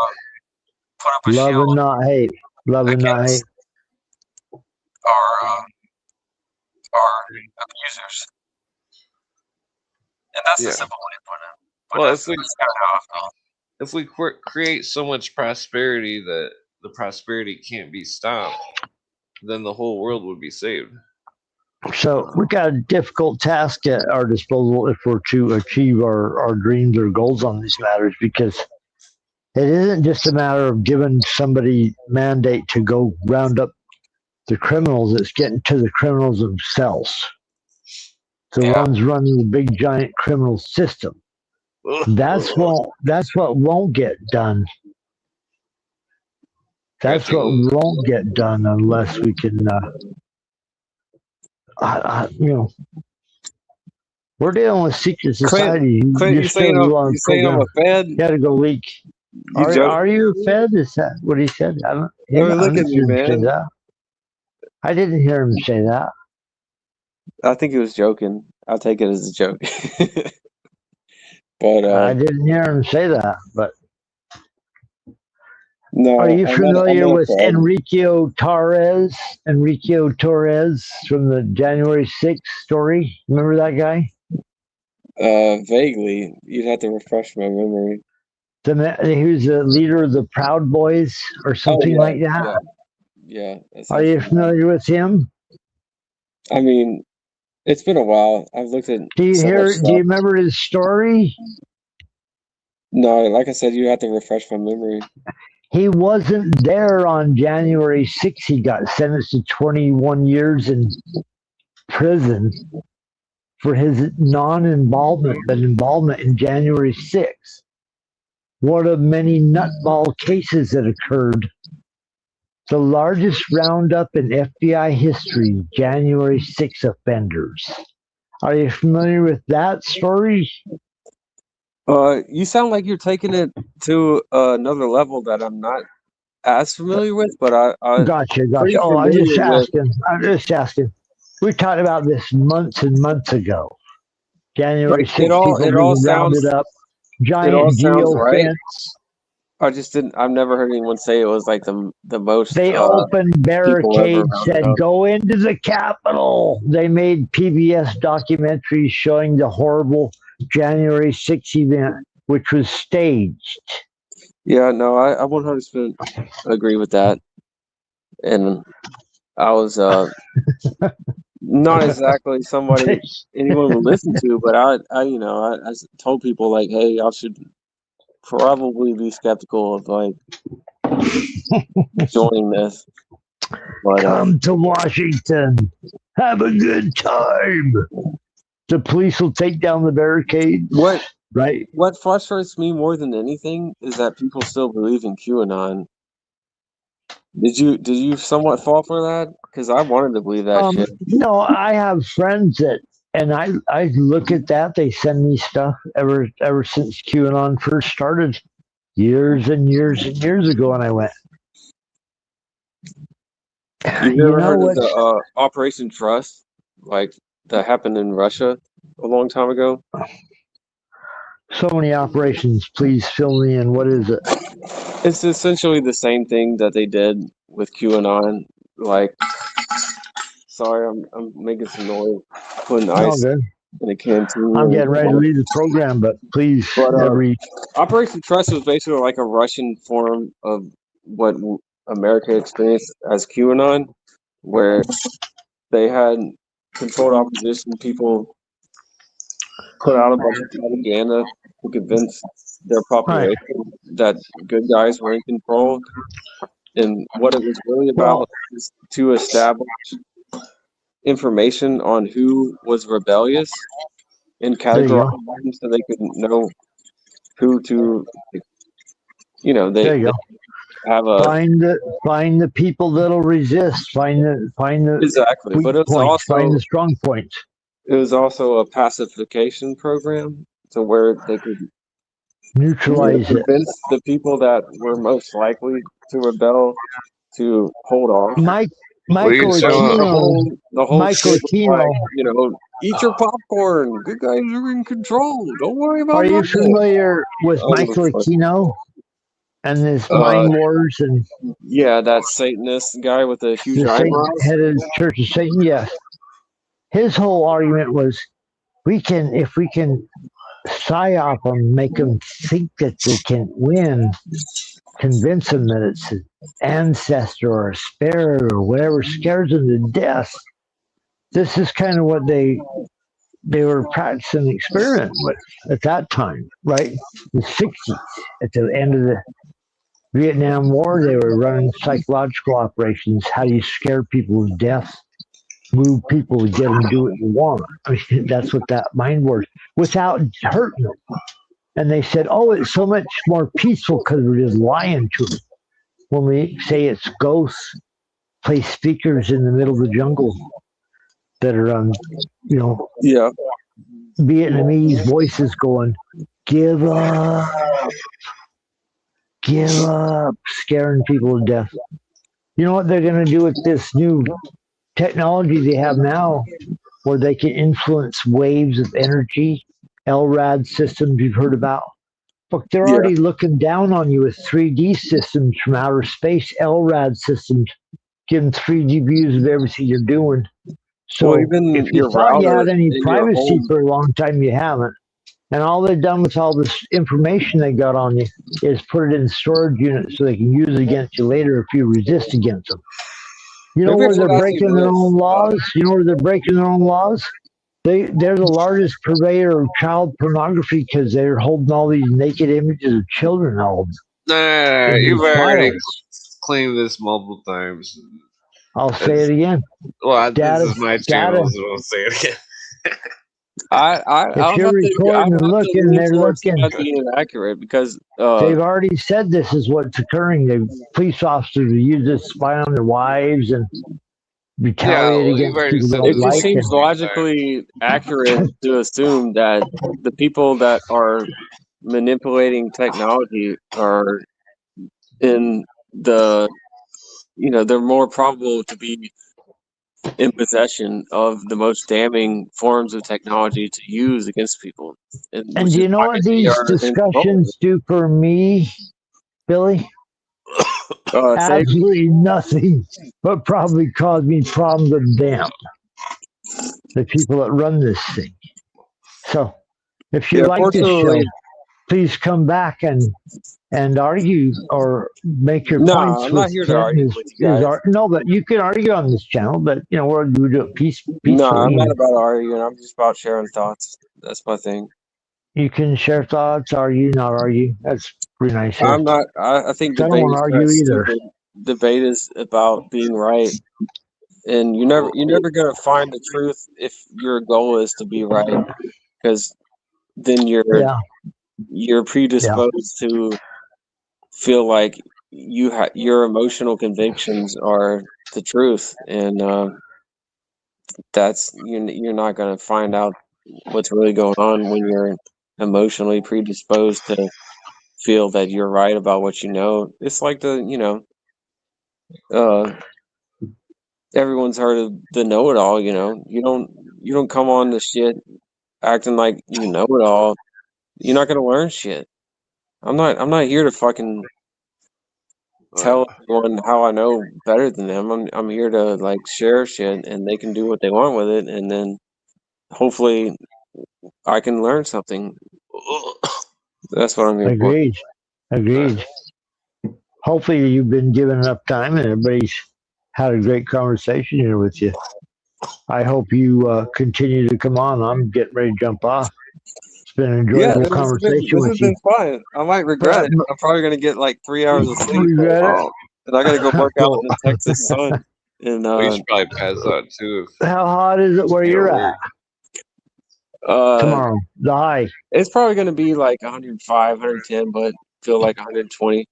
Put up a Love shield and not hate. Love and not hate. our abusers. And that's a simple way to put it. But well, that's kind of how I feel. If we create so much prosperity that the prosperity can't be stopped, then the whole world would be saved. So we got a difficult task at our disposal if we're to achieve our dreams or goals on these matters, because it isn't just a matter of giving somebody mandate to go round up the criminals. It's getting to the criminals themselves, the ones running the big giant criminal system. That's what won't get done. That's what won't get done unless we can, we're dealing with secret society. Clint, you saying I'm a Fed? You got to go leak. Are you a Fed? Is that what he said? I didn't hear him say that. I didn't hear him say that. I think he was joking. I'll take it as a joke. But I didn't hear him say that. But no, are you familiar with Enrique Torres? Enrique Torres from the January 6th story. Remember that guy? Vaguely. You'd have to refresh my memory. He was the leader of the Proud Boys or something like that. Yeah. Are you familiar with him? I mean, it's been a while. I've looked at. Do you remember his story? No, like I said, you have to refresh my memory. He wasn't there on January 6th. He got sentenced to 21 years in prison for his non-involvement, but involvement in January 6th. One of many nutball cases that occurred. The largest roundup in FBI history, January 6 offenders. Are you familiar with that story? You sound like you're taking it to another level that I'm not as familiar with, but I Gotcha. Oh, I'm just asking. We talked about this months and months ago. January 6th, people being rounded up. Giant geo fence. I've never heard anyone say it was like the most. They opened barricades, said go into the Capitol. They made PBS documentaries showing the horrible January 6th event, which was staged. Yeah, no, I 100% agree with that. And I was not exactly somebody anyone would listen to, but I told people like, hey, y'all should probably be skeptical of like joining this. But, come to Washington, have a good time. The police will take down the barricades. What frustrates me more than anything is that people still believe in QAnon. Did you somewhat fall for that? Because I wanted to believe that shit. No, I have friends that, and I look at that. They send me stuff ever since QAnon first started, years and years and years ago, and I went. You've ever heard of the Operation Trust, like that happened in Russia a long time ago? So many operations. Please fill me in. What is it? It's essentially the same thing that they did with QAnon. Like, sorry, I'm making some noise, putting ice in a canteen. I'm getting ready to leave the program, but please. Operation Trust was basically like a Russian form of what America experienced as QAnon, where they had controlled opposition people put out a bunch of propaganda to convince their population that good guys were in control. And what it was really about is to establish information on who was rebellious and categorize them so they could know who to, they have a find the people that'll resist. Find the exactly, weak but it's points, also find the strong points. It was also a pacification program to where they could neutralize convince the people that were most likely to rebel to hold off. Michael Aquino. The whole Michael shit was Aquino. like, eat your popcorn. Good guys are in control. Don't worry about it. Are you familiar with Michael Aquino and his mind wars and? Yeah, that Satanist guy with the huge eyebrows. Head of the Church of Satan. Yes, his whole argument was, if we can psyop them, make them think that they can win, convince them that it's an ancestor or a spirit or whatever scares them to death. This is kind of what they were practicing the experiment with at that time, right? The 60s, at the end of the Vietnam War, they were running psychological operations. How do you scare people to death? Move people to get them to do what you want. I mean, that's what that mind was, without hurting them. And they said, "Oh, it's so much more peaceful because we're just lying to them." When we say it's ghosts, place speakers in the middle of the jungle that are on, Vietnamese voices going, "Give up, give up," scaring people to death. You know what they're going to do with this new technology they have now, where they can influence waves of energy, LRAD systems you've heard about? Look, they're already looking down on you with 3D systems from outer space, LRAD systems, giving 3D views of everything you're doing. So if you thought you had any privacy for a long time, you haven't. And all they've done with all this information they got on you is put it in storage units so they can use it against you later if you resist against them. You know where they're breaking their own laws? They're the largest purveyor of child pornography because they're holding all these naked images of children all. Nah, you've already claimed this multiple times. I'll say it again. Well, this is my channel, so I'll say it again. If you're recording and looking, they're looking. Being inaccurate because they've already said this is what's occurring. The police officers use this to spy on their wives and retaliate against people. It just seems logically accurate to assume that the people that are manipulating technology are in the, they're more probable to be in possession of the most damning forms of technology to use against people. And do you know what these discussions do for me, Billy? Absolutely nothing, but probably cause me problems with them, the people that run this thing. So, if you like this show, please come back and argue or make your points. I'm not here to argue with you guys. No, but you can argue on this channel, but we do it peacefully. No, I'm not about arguing. I'm just about sharing thoughts. That's my thing. You can share thoughts, argue, not argue. That's pretty nice. Here. I'm not. I think debate I don't want to argue either. Debate is about being right, and you're never gonna find the truth if your goal is to be right, because then you're predisposed to feel like your emotional convictions are the truth, and that's you're not going to find out what's really going on when you're emotionally predisposed to feel that you're right about what you know. It's like everyone's heard of the know-it-all. You don't come on the shit acting like you know it all. You're not going to learn shit. I'm not here to fucking tell everyone how I know better than them. I'm here to share shit, and they can do what they want with it, and then hopefully I can learn something. That's what I'm here for. Agreed. Hopefully you've been given enough time, and everybody's had a great conversation here with you. I hope you continue to come on. I'm getting ready to jump off. It's been an enjoyable conversation with you. This has been fun. I might regret it. I'm probably going to get 3 hours of sleep. Regret it? And I got to go work out in the Texas sun. And you should probably pass out too. How hot is it where you're at? Tomorrow, the high. It's probably going to be 105, 110, but feel like 120.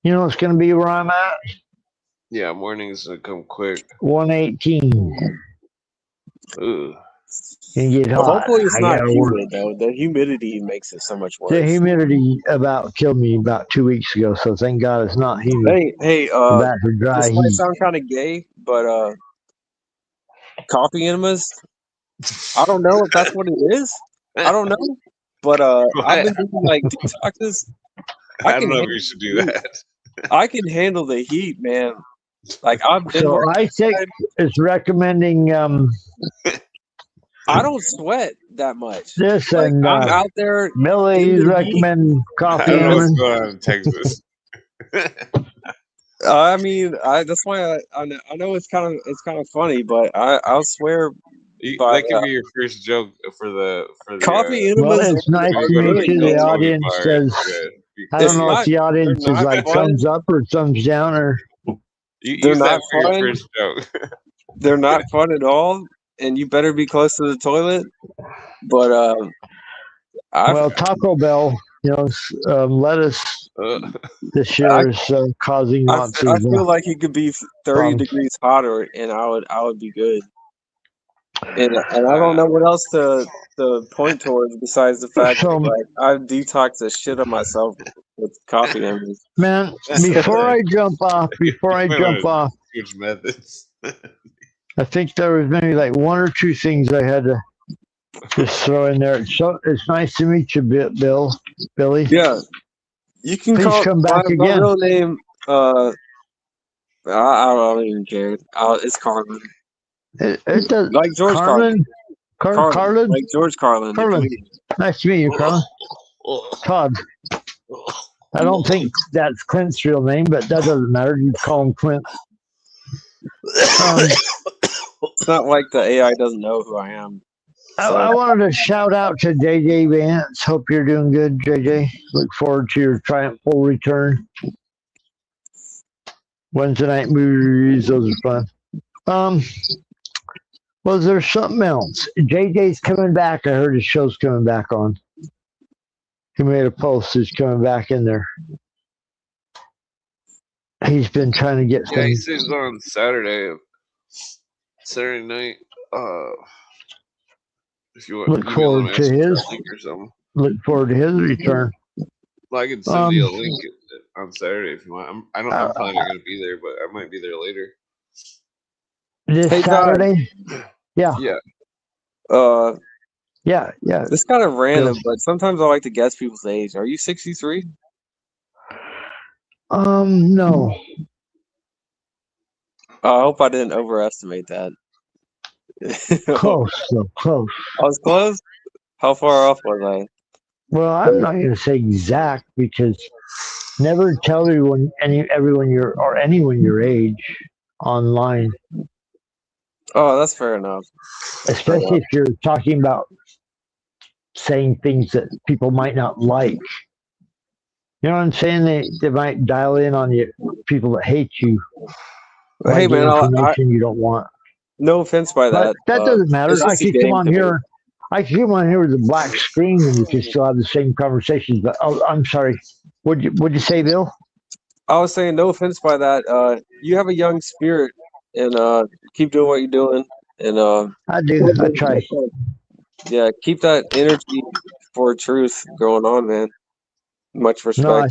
You know it's going to be where I'm at? Yeah, mornings will come quick. 118. Ooh. and get hot. Hopefully it's I not gotta work. humid though. The humidity makes it so much worse. The humidity about killed me about 2 weeks ago, so thank God it's not humid. Hey, Back to dry this might heat. sound kind of gay, but coffee enemas. I don't know if that's what it is. I don't know, but I've been doing like detoxes. I don't know if you should do that. I can handle the heat, man. Like I've been. So Isaac is recommending I don't sweat that much. this, Like, and I'm out there. Millie's recommend I coffee don't know what's enemas. going on in Texas. I mean, that's why I know it's kind of funny, but I'll swear. That could be your first joke for the coffee Well, enemas. it's nice to meet you. The audience says, I don't know if the audience is like thumbs up or thumbs down, or they're not fun. Your first joke. They're not fun at all, and you better be close to the toilet. But well, Taco Bell, lettuce this year is causing lots of. I feel like it could be 30 degrees hotter, and I would be good. And I don't know what else to point towards besides the fact that like I detox the shit of myself with coffee enemas. Man, before I jump off, huge methods. I think there was maybe like one or two things I had to just throw in there. So it's nice to meet you, Billy. Yeah, you can come back again. My real name. I don't even care. It's Carlin. It does like George Carlin. Carlin. Like George Carlin. Nice to meet you, Carlin. Todd. I don't think that's Clint's real name, but that doesn't matter. You call him Clint. It's not like the AI doesn't know who I am. So. I wanted to shout out to JJ Vance. Hope you're doing good, JJ. Look forward to your triumphal return. Wednesday night movie reviews, those are fun. Was there something else? JJ's coming back. I heard his show's coming back on. He made a post. He's coming back in there. He's been trying to get. Yeah, he says on Saturday night. If you want, look forward to his. Look forward to his return. Well, I can send you a link on Saturday if you want. I'm probably not going to be there, but I might be there later. This Saturday? Yeah. Yeah. Yeah. It's kind of random, but sometimes I like to guess people's age. Are you 63? No. I hope I didn't overestimate that. Close. I was close? How far off was I? Well, I'm not going to say exact because never tell anyone your age online. Oh, that's fair enough. Especially if you're talking about saying things that people might not like. You know what I'm saying? They might dial in on you, people that hate you. Hey, man, information you don't want. No offense by that. That doesn't matter. I can come on here. I can come on here with a black screen and we can still have the same conversations. But I'm sorry. What'd you say, Bill? I was saying no offense by that. You have a young spirit, and keep doing what you're doing. And I do. I try. Yeah, keep that energy for truth going on, man. Much respect. No, I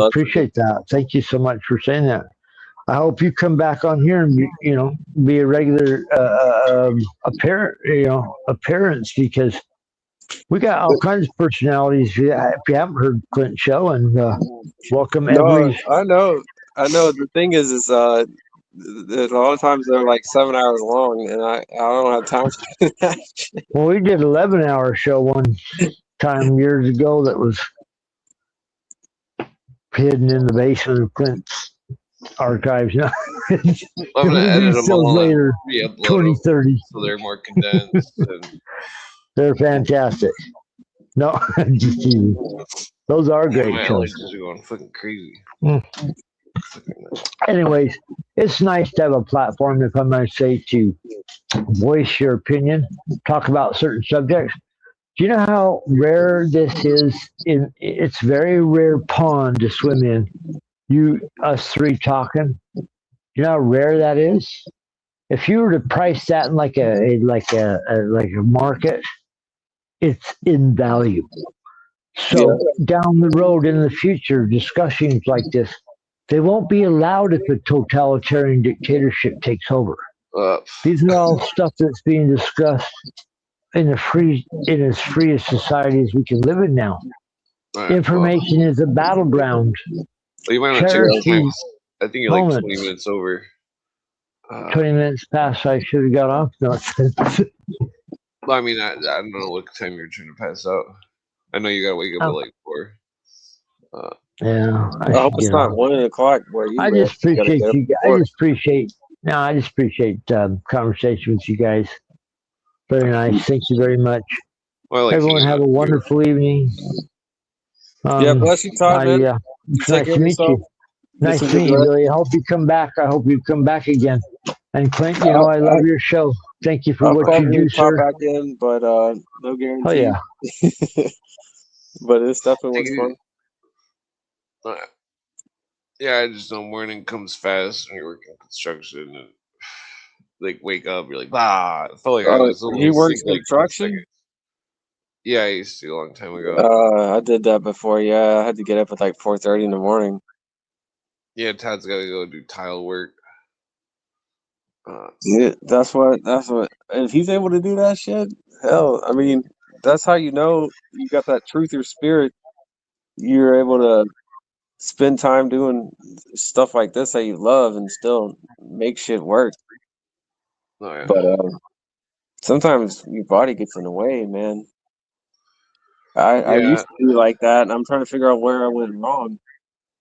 appreciate that. Thank you so much for saying that. I hope you come back on here and be a regular appearance because we got all kinds of personalities. If you haven't heard Clint's show, and welcome every. I know. The thing is a lot of times they're like 7 hours long, and I don't have time for that. Well, we did 11-hour show one time years ago that was hidden in the basement of Clint's archives. Now I'm gonna edit them all later, 2030. So they're more condensed. They're fantastic. No, those are great shows. Are going fucking crazy. Anyways, it's nice to have a platform, if I might say, to voice your opinion, talk about certain subjects. Do you know how rare this is? It's very rare pond to swim in. Us three talking. You know how rare that is? if you were to price that in like a market, it's invaluable. So down the road in the future, discussions like this, they won't be allowed if a totalitarian dictatorship takes over. These are all stuff that's being discussed in as free a society as we can live in now. Information is a battleground. Well, you might want to check your time. I think you're like 20 minutes over. 20 minutes past, I should have got off. No. Well, I mean, I don't know what time you're trying to pass out. I know you gotta wake up at like 4. Yeah, I hope it's not 1 o'clock where you. I just appreciate you. I just appreciate conversation with you guys. Very nice. Thank you very much. Well, everyone have a wonderful evening. Yeah, bless you, Todd, man. Yeah, it's nice to meet you. Nice to meet you, Billy. I hope you come back. I hope you come back again. And Clint, you know, I love your show. Thank you for what you do, sir. Pop back in, but no guarantee. Oh yeah. But this definitely was fun. Yeah, I just know morning comes fast when you're working construction and like wake up, you're like, I felt like I was a little he works sick, construction? Like, yeah, I used to a long time ago. I did that before. Yeah, I had to get up at like 4:30 in the morning. Yeah, Todd's got to go do tile work. Yeah, that's what. If he's able to do that shit, hell, I mean, that's how you know you got that truther spirit. You're able to spend time doing stuff like this that you love and still make shit work. Oh, yeah. But sometimes your body gets in the way, man. I used to be like that, and I'm trying to figure out where I went wrong.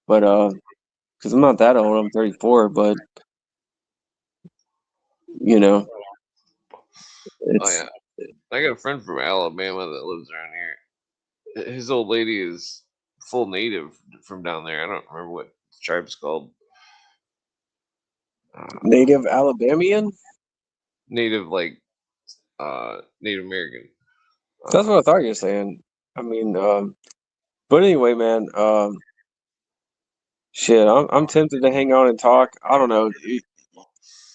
But because I'm not that old, I'm 34, but you know, I got a friend from Alabama that lives around here. His old lady is full native from down there. I don't remember what the tribe's called. Native Alabamian? Native, like Native American. That's what I thought you were saying. I mean, but anyway, man, shit, I'm tempted to hang on and talk. I don't know.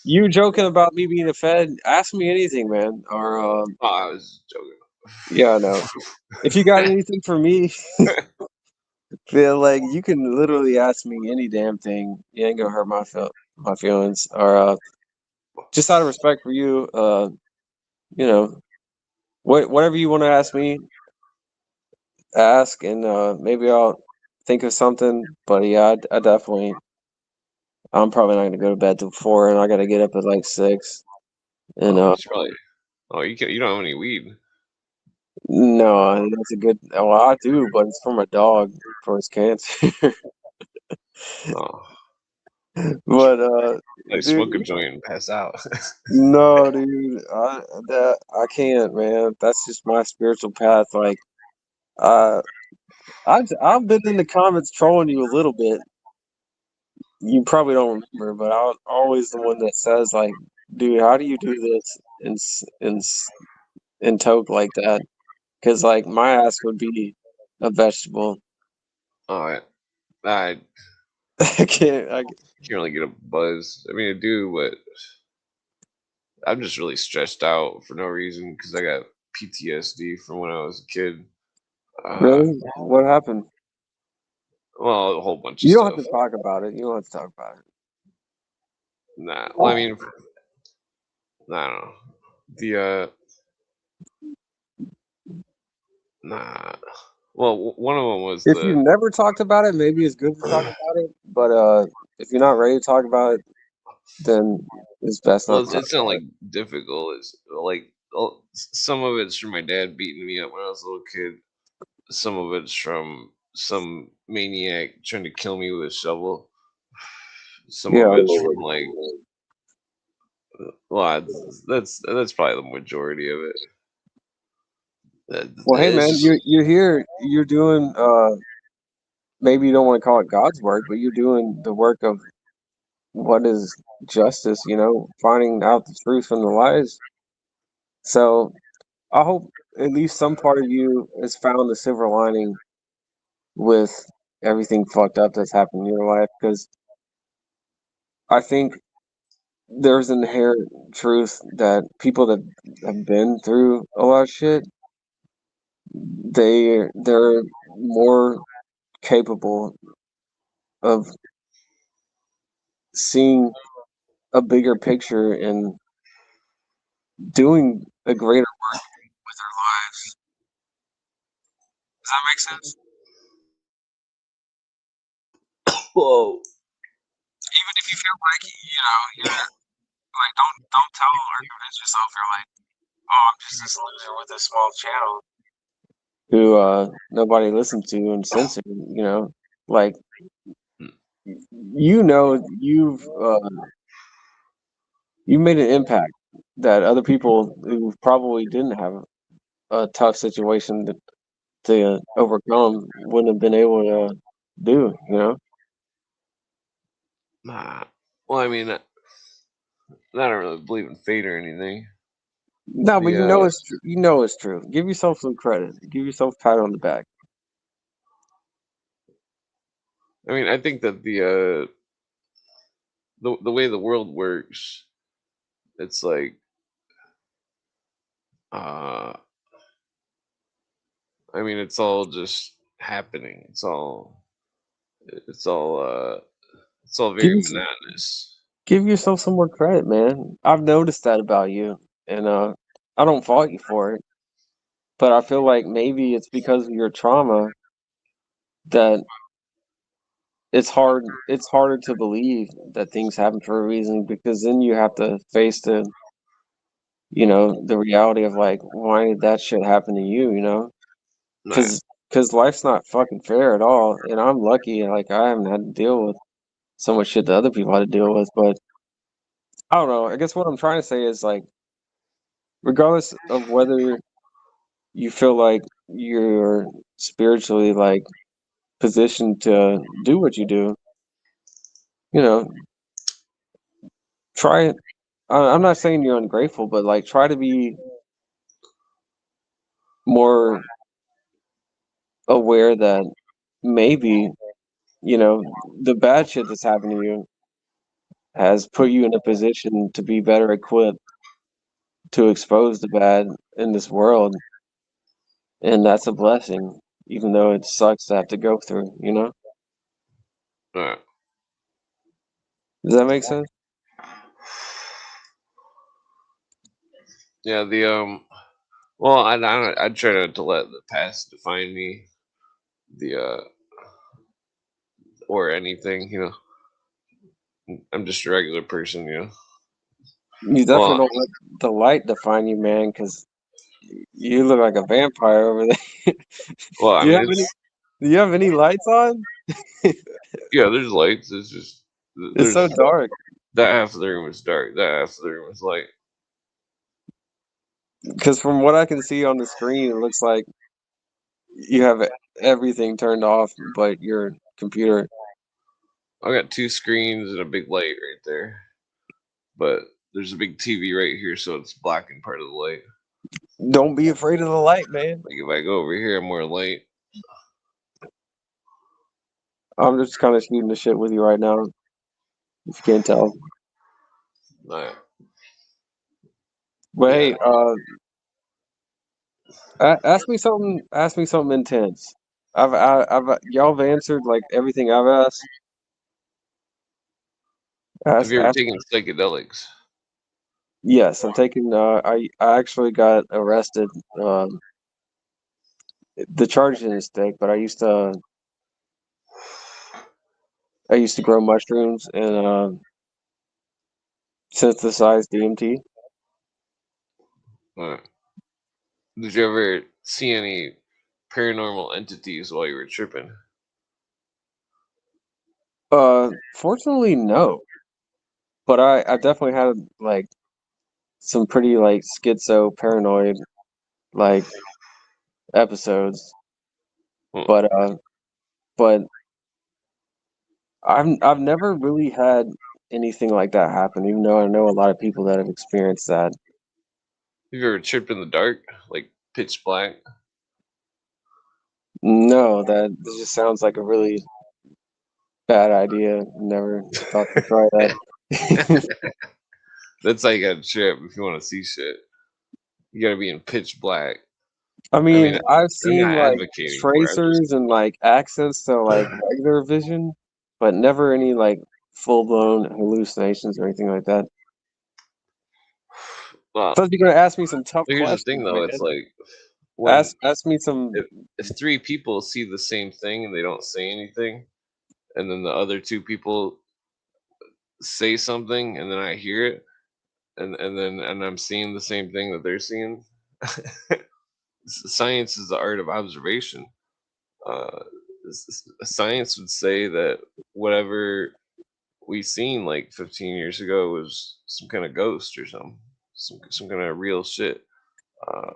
You joking about me being a Fed? Ask me anything, man. Or I was joking. Yeah, I know. If you got anything for me, feel like you can literally ask me any damn thing. You ain't gonna hurt my feelings. Or just out of respect for you, you know, whatever you want to ask me, ask, and maybe I'll think of something. But yeah, I definitely. I'm probably not gonna go to bed till 4, and I gotta get up at like 6. And you don't have any weed. No, that's a good. Well, I do, but it's for my dog for his cancer. But like smoke a joint and pass out. No, dude, I can't, man. That's just my spiritual path. Like, I've been in the comments trolling you a little bit. You probably don't remember, but I'm always the one that says, like, dude, how do you do this in toke like that? Because like my ass would be a vegetable. I can't really get a buzz. I mean, I do, but I'm just really stressed out for no reason because I got PTSD from when I was a kid. Really? What happened? Well, a whole bunch of stuff. You don't have to talk about it. You don't have to talk about it. Nah. Well, I mean, I don't know. Nah. Well, one of them was if you never talked about it, maybe it's good to talk about it. But if you're not ready to talk about it, then it's best not. Well, it's not like difficult. It's like some of it's from my dad beating me up when I was a little kid. Some of it's from some maniac trying to kill me with a shovel. Some of it's from like, well, that's probably the majority of it. Well, hey man, you're here. You're doing. Maybe you don't want to call it God's work, but you're doing the work of what is justice. You know, finding out the truth from the lies. So, I hope at least some part of you has found the silver lining with everything fucked up that's happened in your life, because I think there's inherent truth that people that have been through a lot of shit, they're more capable of seeing a bigger picture and doing a greater work with their lives. Does that make sense? Whoa. Even if you feel like you're like, don't tell or convince yourself you're like, oh, I'm just this loser with a small channel who nobody listens to and censored. Like you've made an impact that other people who probably didn't have a tough situation to overcome wouldn't have been able to do. Nah. Well, I mean, I don't really believe in fate or anything. No, but it's true. It's true. Give yourself some credit. Give yourself a pat on the back. I mean, I think that the way the world works, it's like, I mean, it's all just happening. It's all Give very yourself, monotonous. give yourself some more credit, man. I've noticed that about you, and I don't fault you for it. But I feel like maybe it's because of your trauma that it's harder to believe that things happen for a reason, because then you have to face the reality of like, why did that shit happen to you? Nah, Because life's not fucking fair at all, and I'm lucky, like I haven't had to deal with so much shit that other people had to deal with. But I don't know. I guess what I'm trying to say is like, regardless of whether you feel like you're spiritually like positioned to do what you do, you know, try it. I'm not saying you're ungrateful, but like try to be more aware that maybe, the bad shit that's happened to you has put you in a position to be better equipped to expose the bad in this world. And that's a blessing, even though it sucks to have to go through. nah. Does that make sense? Yeah, well, I try not to let the past define me, the or anything. I'm just a regular person. You definitely Well, don't let the light define you, man, because you look like a vampire over there. well, I Do you mean, have any? Do you have any lights on? yeah. There's lights. It's just It's so there's dark. that half of the room is dark. That half of the room is light. Because from what I can see on the screen, it looks like you have everything turned off but your computer. I got two screens and a big light right there, but there's a big TV right here, so it's blocking part of the light. Don't be afraid of the light, man. Like if I go over here, I'm more light. I'm just kind of shooting the shit with you right now, if you can't tell. Light. But Yeah. hey, ask me something. Ask me something intense. I've y'all have answered like everything I've asked. Have you ever taken psychedelics? Yes, I'm taking. I actually got arrested. The charge didn't stick, but I used to grow mushrooms and synthesize DMT. Uh, did you ever see any paranormal entities while you were tripping? Fortunately, no. But I definitely had like some pretty like schizo paranoid like episodes. Hmm. But I've never really had anything like that happen, even though I know a lot of people that have experienced that. Have you ever tripped in the dark, like pitch black? No, that this just sounds like a really bad idea. Never thought to try that. That's like a trip if you want to see shit. You gotta be in pitch black. I mean, I've I'm seen not like advocating for it. I'm just tracers and like accents to like regular vision, but never any like full blown hallucinations or anything like that. well. So you're gonna ask me some tough Here's the thing, questions, though. It's man. like when Ask me some. if three people see the same thing and they don't say anything, and then the other two people say something, and then I hear it, and I'm seeing the same thing that they're seeing. Science is the art of observation. Uh, Science would say that whatever we seen like 15 years ago was some kind of ghost or something, some kind of real shit. Uh,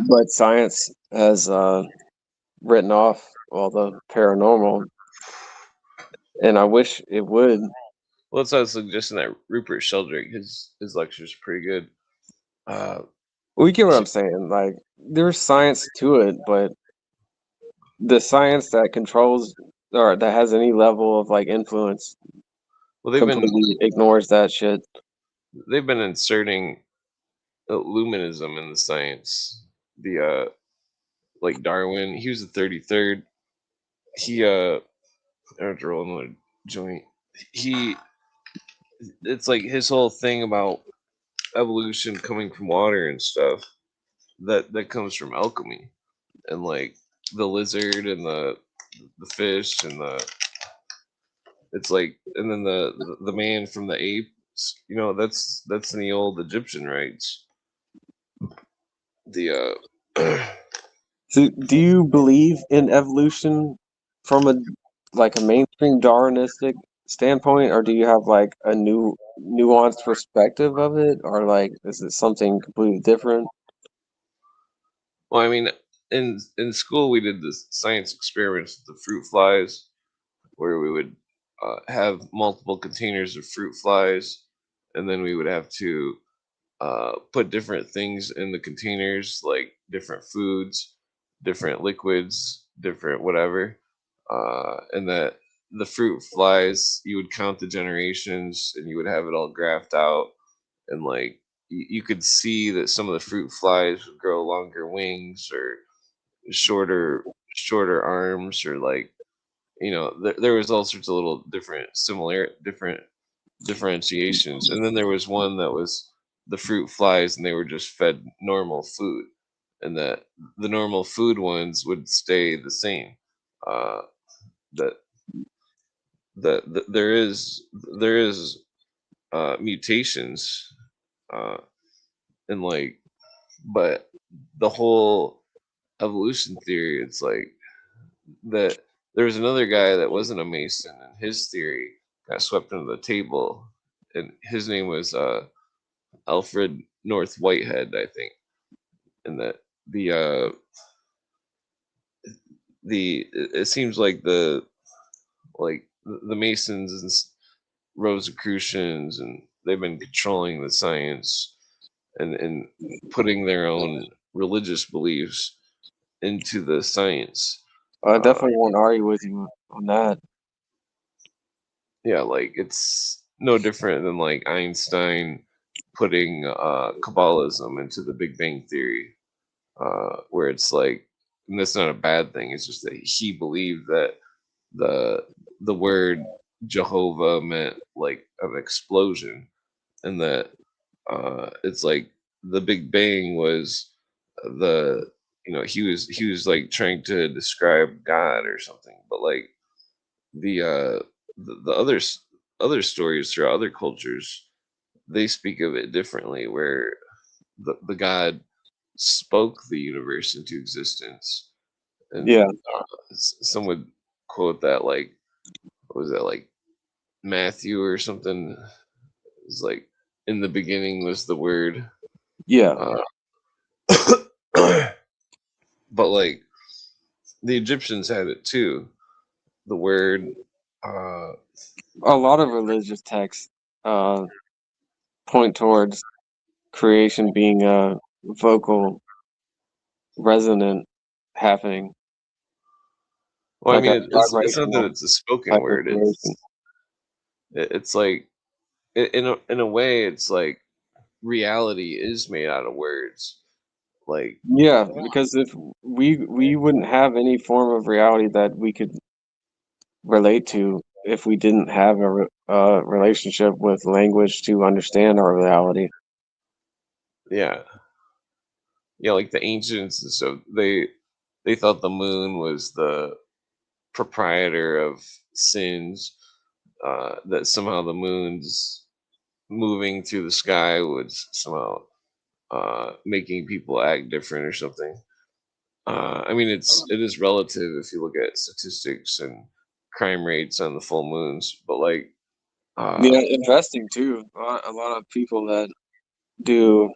But science has written off all the paranormal, and I wish it would. well, that's why I was suggesting that Rupert Sheldrake, his lecture's pretty good. We get what I'm saying. Like, there's science to it, but the science that controls or that has any level of like influence Well, completely ignores that shit. they've been inserting Illuminism in the science. The like Darwin, he was the 33rd. He I have to roll another joint. He It's like his whole thing about evolution coming from water and stuff that comes from alchemy, and like the lizard and the fish and the it's like, and then the man from the apes, that's in the old Egyptian rites. The So, do you believe in evolution from a mainstream Darwinistic standpoint, or do you have like a new nuanced perspective of it, or like is it something completely different? well, I mean, in school we did this science experiments with the fruit flies, where we would have multiple containers of fruit flies, and then we would have to put different things in the containers, like different foods, different liquids, different whatever, and that the fruit flies, you would count the generations, and you would have it all graphed out, and like you could see that some of the fruit flies would grow longer wings or shorter arms, or like there was all sorts of little different differentiations, and then there was one that was the fruit flies, and they were just fed normal food, and that the normal food ones would stay the same. uh that that there is mutations, uh and like, but the whole evolution theory, it's like that there was another guy that wasn't a Mason, and his theory got swept under the table, and his name was Alfred North Whitehead, I think, and that the it seems like the Masons and Rosicrucians, and they've been controlling the science, and putting their own religious beliefs into the science. I definitely won't argue with you on that. Yeah, like it's no different than like Einstein putting Kabbalism into the Big Bang Theory, where it's like, and that's not a bad thing. It's just that he believed that the the word Jehovah meant like an explosion, and that it's like the Big Bang was the he was like trying to describe God or something, but like the the other stories throughout other cultures, they speak of it differently, where the God spoke the universe into existence, and Yeah, some would quote that, like, what was that, like Matthew or something? It's like, in the beginning was the word. yeah. uh, but like the Egyptians had it too, the word. uh A lot of religious texts uh, point towards creation being a vocal resonant happening, well, I like a mean, it's not that vibrational it's a spoken type of word. creation. It's like in a way, it's like reality is made out of words. Like, yeah, because if we wouldn't have any form of reality that we could relate to if we didn't have a relationship with language to understand our reality. yeah, yeah, like the ancients and stuff. They thought the moon was the proprietor of sins. That somehow the moon's moving through the sky was somehow making people act different or something. I mean, it is relative if you look at statistics and crime rates on the full moons, but like, uh, Yeah, investing too. A lot of people that do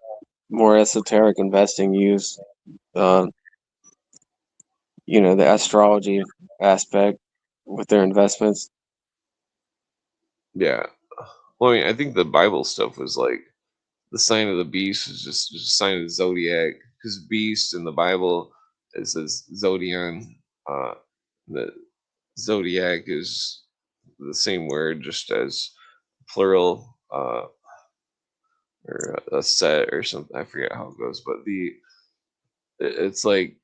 more esoteric investing use, uh, the astrology aspect with their investments. yeah. Well, I mean, I think the Bible stuff was like the sign of the beast is just a sign of the zodiac because beast in the Bible it says zodion. Uh, the zodiac is the same word just as plural or a set or something. I forget how it goes, but it's like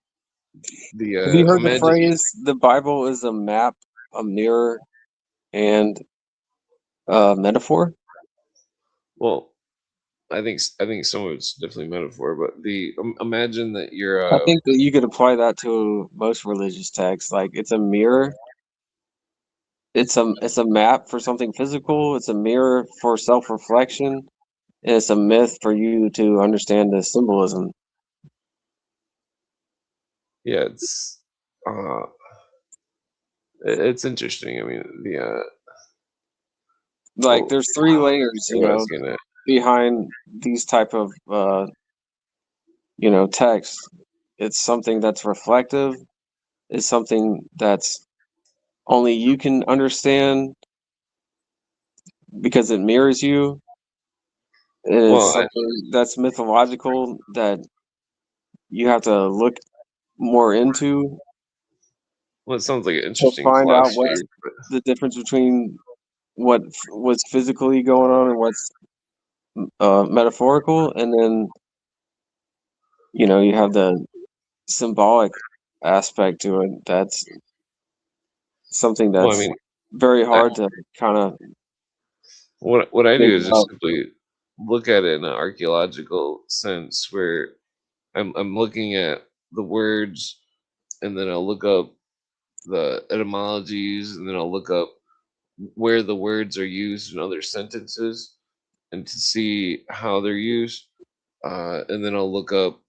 the Have you heard the imagine. phrase, the Bible is a map, a mirror, and a metaphor? Well, I think some of it's definitely metaphor, but the imagine that you're I think that you could apply that to most religious texts. Like it's a mirror, it's a map for something physical, it's a mirror for self-reflection, and it's a myth for you to understand the symbolism. yeah, uh it's interesting. I mean, Like well, there's three layers, what I was getting at. behind these type of texts. It's something that's reflective, it's something that's only you can understand because it mirrors you. And it's Well, something that's mythological that you have to look more into it sounds like an to interesting find out philosophy. what's the difference between what's physically going on and what's metaphorical, and then you have the symbolic aspect to it. That's something Well, I that's mean, very I, hard to kind of what I do figure is just out. simply look at it in an archaeological sense, where I'm looking at the words, and then I'll look up the etymologies, and then I'll look up where the words are used in other sentences, and to see how they're used. And then I'll look up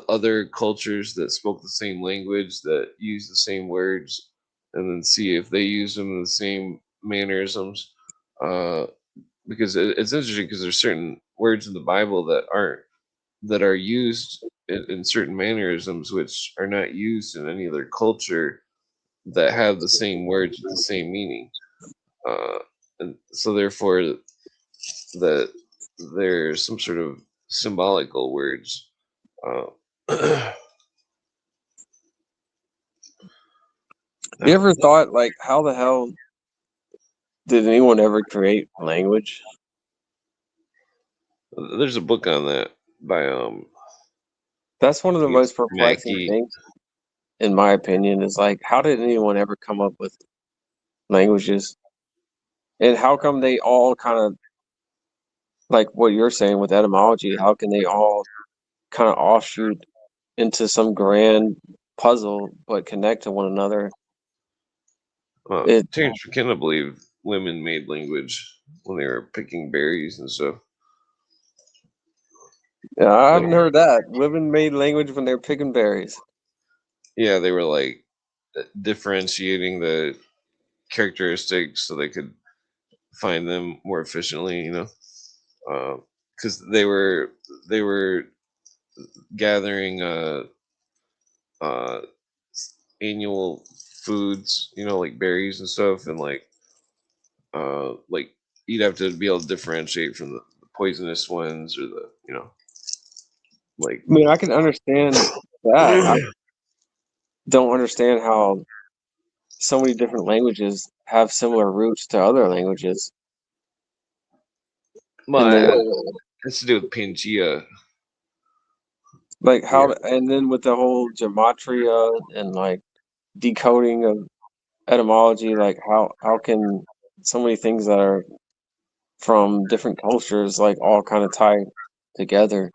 other cultures that spoke the same language that use the same words, and then see if they use them in the same mannerisms. Uh, because it's interesting because there's certain words in the Bible that are used in certain mannerisms which are not used in any other culture that have the same words with the same meaning. Uh, and so therefore that there's some sort of symbolical words. Uh, You ever thought, like, how the hell did anyone ever create language? there's a book on that by That's one of I the think it's most perplexing Mackie. things, in my opinion, is like, how did anyone ever come up with languages? And how come they all kind of, like what you're saying with etymology, how can they all kind of offshoot into some grand puzzle but connect to one another? It, Terrence McKenna believed women made language when they were picking berries and stuff. I Like, haven't heard that. Women made language when they're picking berries. yeah, they were like differentiating the characteristics so they could find them more efficiently. Because they were gathering uh annual foods, like berries and stuff, and like you'd have to be able to differentiate from the poisonous ones or like I mean, I can understand that. I don't understand how so many different languages have similar roots to other languages. Well, and then it has to do with Pangea. like and then with the whole gematria and like decoding of etymology, like how can so many things that are from different cultures like all kind of tie together?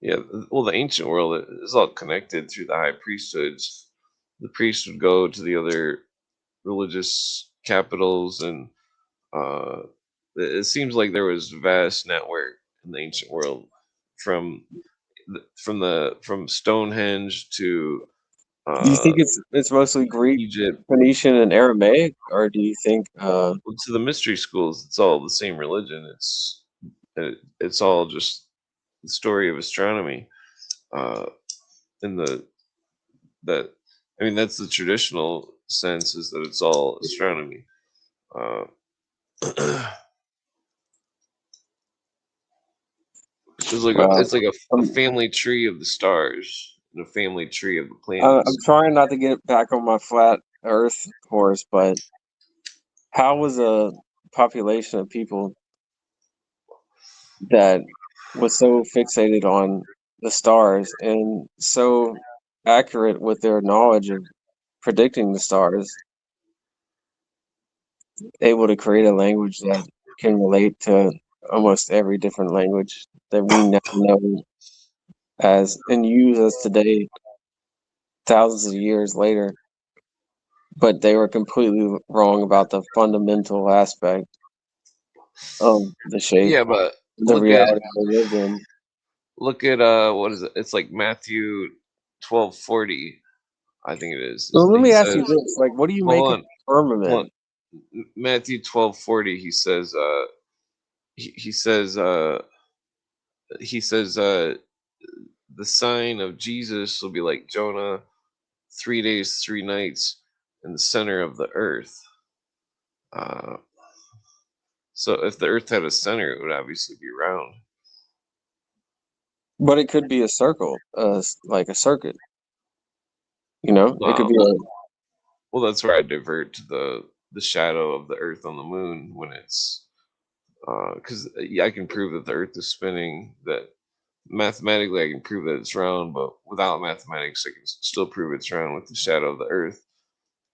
Yeah, well, the ancient world is all connected through the high priesthoods. The priests would go to the other religious capitals, and uh, it seems like there was vast network in the ancient world, from from Stonehenge to Do you think uh, it's mostly Greek, Egypt. Phoenician, and Aramaic, or do you think Well, to the mystery schools, it's all the same religion. It's all just the story of astronomy. Uh, in the that I mean, that's the traditional sense, is that it's all astronomy. Uh, well, it's like a I'm family tree of the stars and a family tree of the I'm planets. trying not to get back on my flat Earth horse, but how was a population of people that was so fixated on the stars and so accurate with their knowledge of predicting the stars able to create a language that can relate to almost every different language that we now know as and use as today, thousands of years later, but they were completely wrong about the fundamental aspect of the shape, Yeah, but the look at reality they lived in. what is it? It's like Matthew 12:40, I think it is. So let He me ask you says, this: like, what do you well, make hold of on, the hold firmament? on. Matthew 12:40. He says he says the sign of Jesus will be like Jonah, 3 days, 3 nights in the center of the earth. Uh, so if the earth had a center, it would obviously be round. But it could be a circle, like a circuit. You know, it could be Well, a. well, that's where I divert to the shadow of the earth on the moon when it's because yeah, I can prove that the earth is spinning. That mathematically, I can prove that it's round, but without mathematics, I can still prove it's round with the shadow of the earth.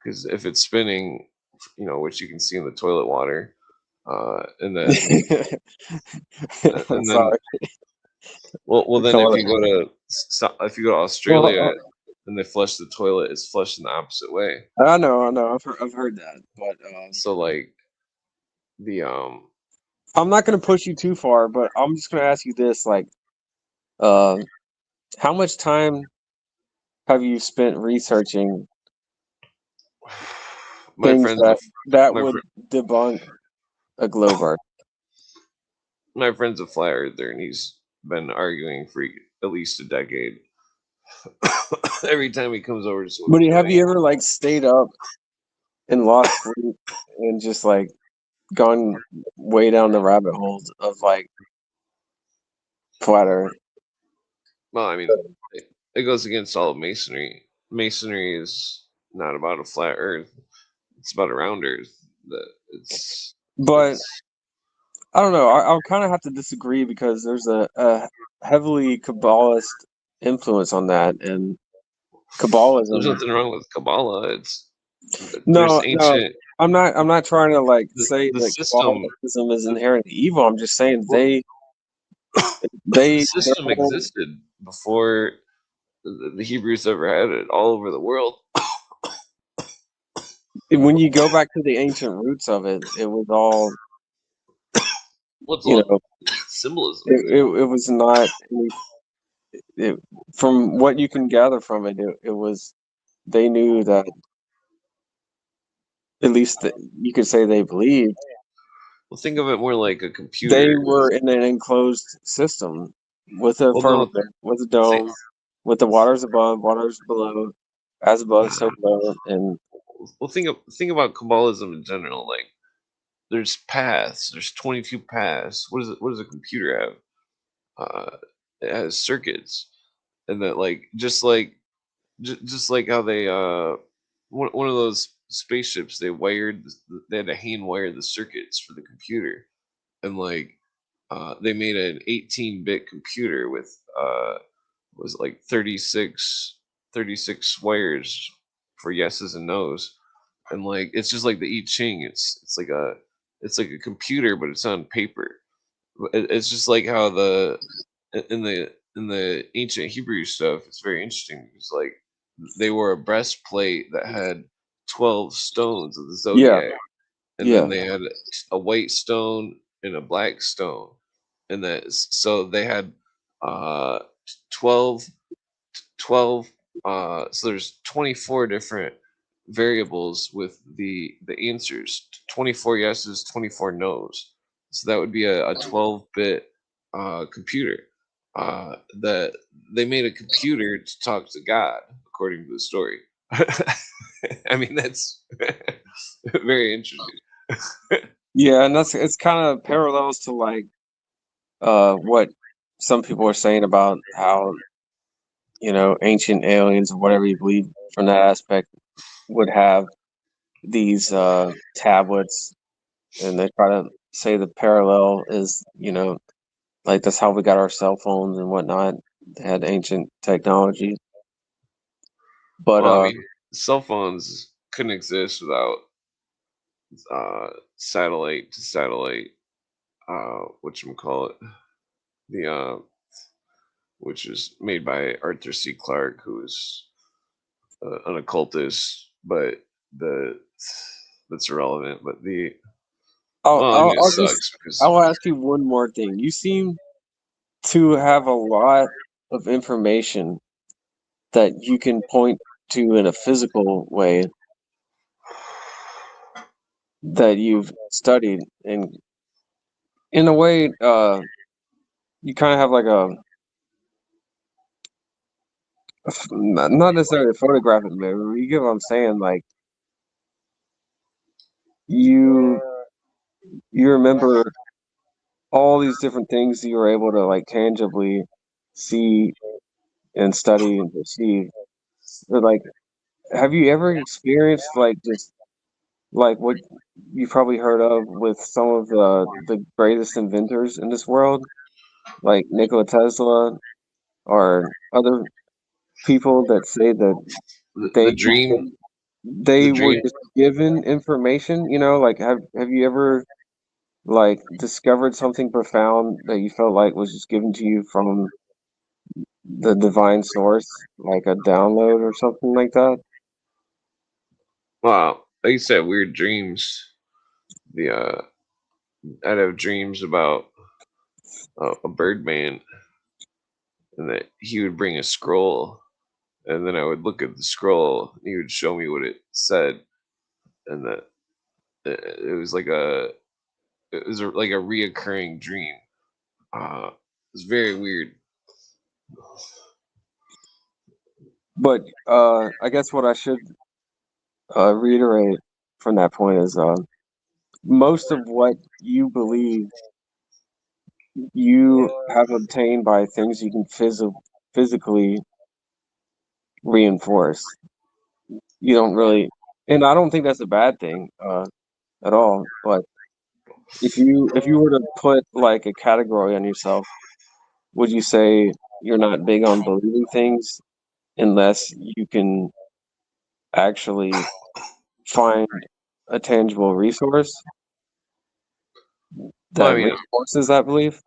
Because if it's spinning, which you can see in the toilet water, and then I'm and then sorry. well, then Call if it. you go to if you go to Australia Well, and they flush the toilet, it's flushed in the opposite way. I know. I've heard that, but So like the I'm not gonna push you too far. But I'm just gonna ask you this: like, uh, how much time have you spent researching my things friend's a that my would fr- debunk a globe Earth? my friend's a flat earther, and he's been arguing for at least a decade. Every time he comes over to swim But with have me. you ever like stayed up and lost sleep and just like gone way down the rabbit holes of like flat Earth? Well, I mean, it goes against all of masonry. Masonry is not about a flat Earth; it's about a round Earth. That But it's I don't know. I'll kind of have to disagree because there's a heavily Kabbalist influence on that, and there's Kabbalism. nothing wrong with Kabbalah. There's No. ancient I'm not trying to like say the that system. Kabbalism is inherently evil. I'm just saying Well, the their system whole existed before the Hebrews ever had it all over the world. when you go back to the ancient roots of it, it was all What's you all know. symbolism? It was not it, from what you can gather from it. It was they knew that at least you could say they believed Well, think of it more like a they computer. were in an enclosed system with a Well, no, firmament, with a think, dome, with the waters above, waters below, as above, so below, and well, think about Kabbalism in general. Like, there's paths. There's 22 paths. What does a computer have? It has circuits, and that like just like how they one of those spaceships they had to hand wire the circuits for the computer, and like they made an 18-bit computer with was it like 36 wires for yeses and nos, and like it's just like the I Ching. It's like a computer, but it's on paper. It's just like how in the ancient Hebrew stuff. It's very interesting. It's like they wore a breastplate that had 12 stones of the Yeah, zodiac, and yeah. then they had a white stone and a black stone, and that so they had uh 12 12 so there's 24 different variables with the answers, 24 yeses, 24 nos, so that would be a 12-bit computer. That they made a computer to talk to God, according to the story. I mean, that's very interesting. Yeah, and it's kind of parallels to like what some people are saying about how, ancient aliens or whatever you believe from that aspect would have these tablets, and they try to say the parallel is, like that's how we got our cell phones and whatnot. They had ancient technology. But Well, I mean, cell phones couldn't exist without satellite to satellite. Whatchamacallit, the which is made by Arthur C. Clarke, who is an occultist, but the that's irrelevant. But I mean, it sucks because I'll ask you one more thing. You seem to have a lot of information that you can point to in a physical way that you've studied, and in a way, you kind of have like not necessarily a photographic memory. You get what I'm saying? Like you you remember all these different things that you were able to like tangibly see and study and perceive. But like, have you ever experienced like just like what you've probably heard of with some of the greatest inventors in this world, like Nikola Tesla or other people that say that the they dream, the they were dream. just given information, like have you ever like discovered something profound that you felt like was just given to you from the divine source, like a download or something like that? Well, I used to have weird dreams. The I'd have dreams about a Birdman, and that he would bring a scroll, and then I would look at the scroll, and he would show me what it said, and that it was like like a reoccurring dream. It was very weird. But I guess what I should reiterate from that point is most of what you believe you have obtained by things you can physically reinforce. You don't really, and I don't think that's a bad thing at all. But if you were to put like a category on yourself, would you say you're not big on believing things unless you can actually find a tangible resource Well, I that mean, reinforces that belief?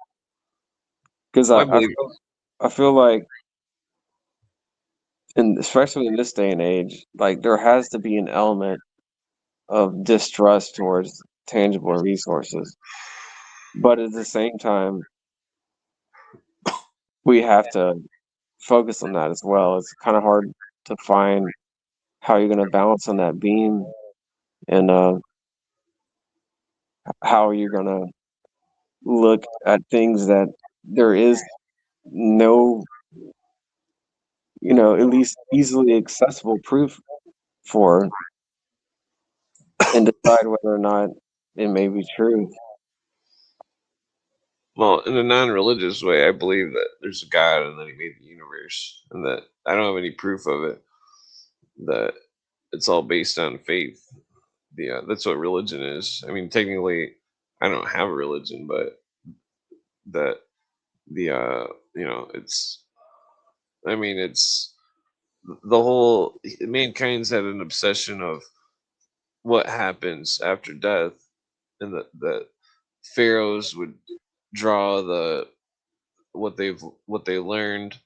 Because I believe. I feel like, and especially in this day and age, like there has to be an element of distrust towards tangible resources. But at the same time, we have to focus on that as well. It's kind of hard to find how you're going to balance on that beam, and how you're going to look at things that there is no, at least easily accessible proof for, and decide whether or not it may be true. Well, in a non-religious way, I believe that there's a God and that He made the universe, and that I don't have any proof of it. That it's all based on faith. Yeah, that's what religion is. I mean, technically, I don't have a religion, but that the it's, I mean, it's the whole mankind's had an obsession of what happens after death, and that pharaohs would draw what they learned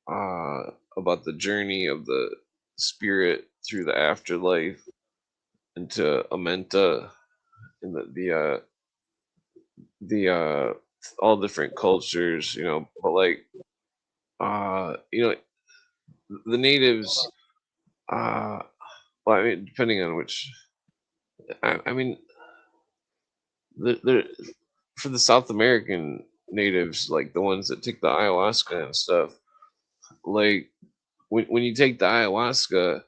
about the journey of the spirit through the afterlife into Amenta, and the all different cultures, but like uh you know the natives, well, I mean, depending on which, I mean, the for the South American natives, like the ones that take the ayahuasca and stuff, like when you take the ayahuasca,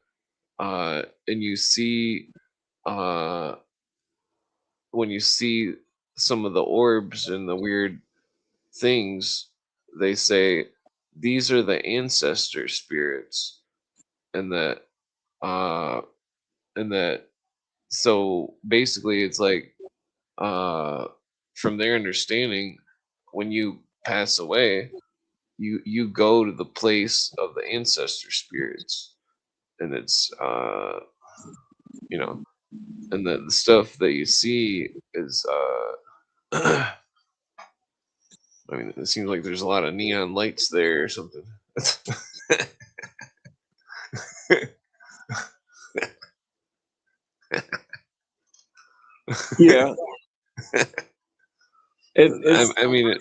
and you see, uh when you see some of the orbs and the weird things, they say these are the ancestor spirits, and that uh and that so basically it's like, uh from their understanding, when you pass away, you go to the place of the ancestor spirits, and it's you know and the stuff that you see is I mean, it seems like there's a lot of neon lights there or something. Yeah. It's I mean,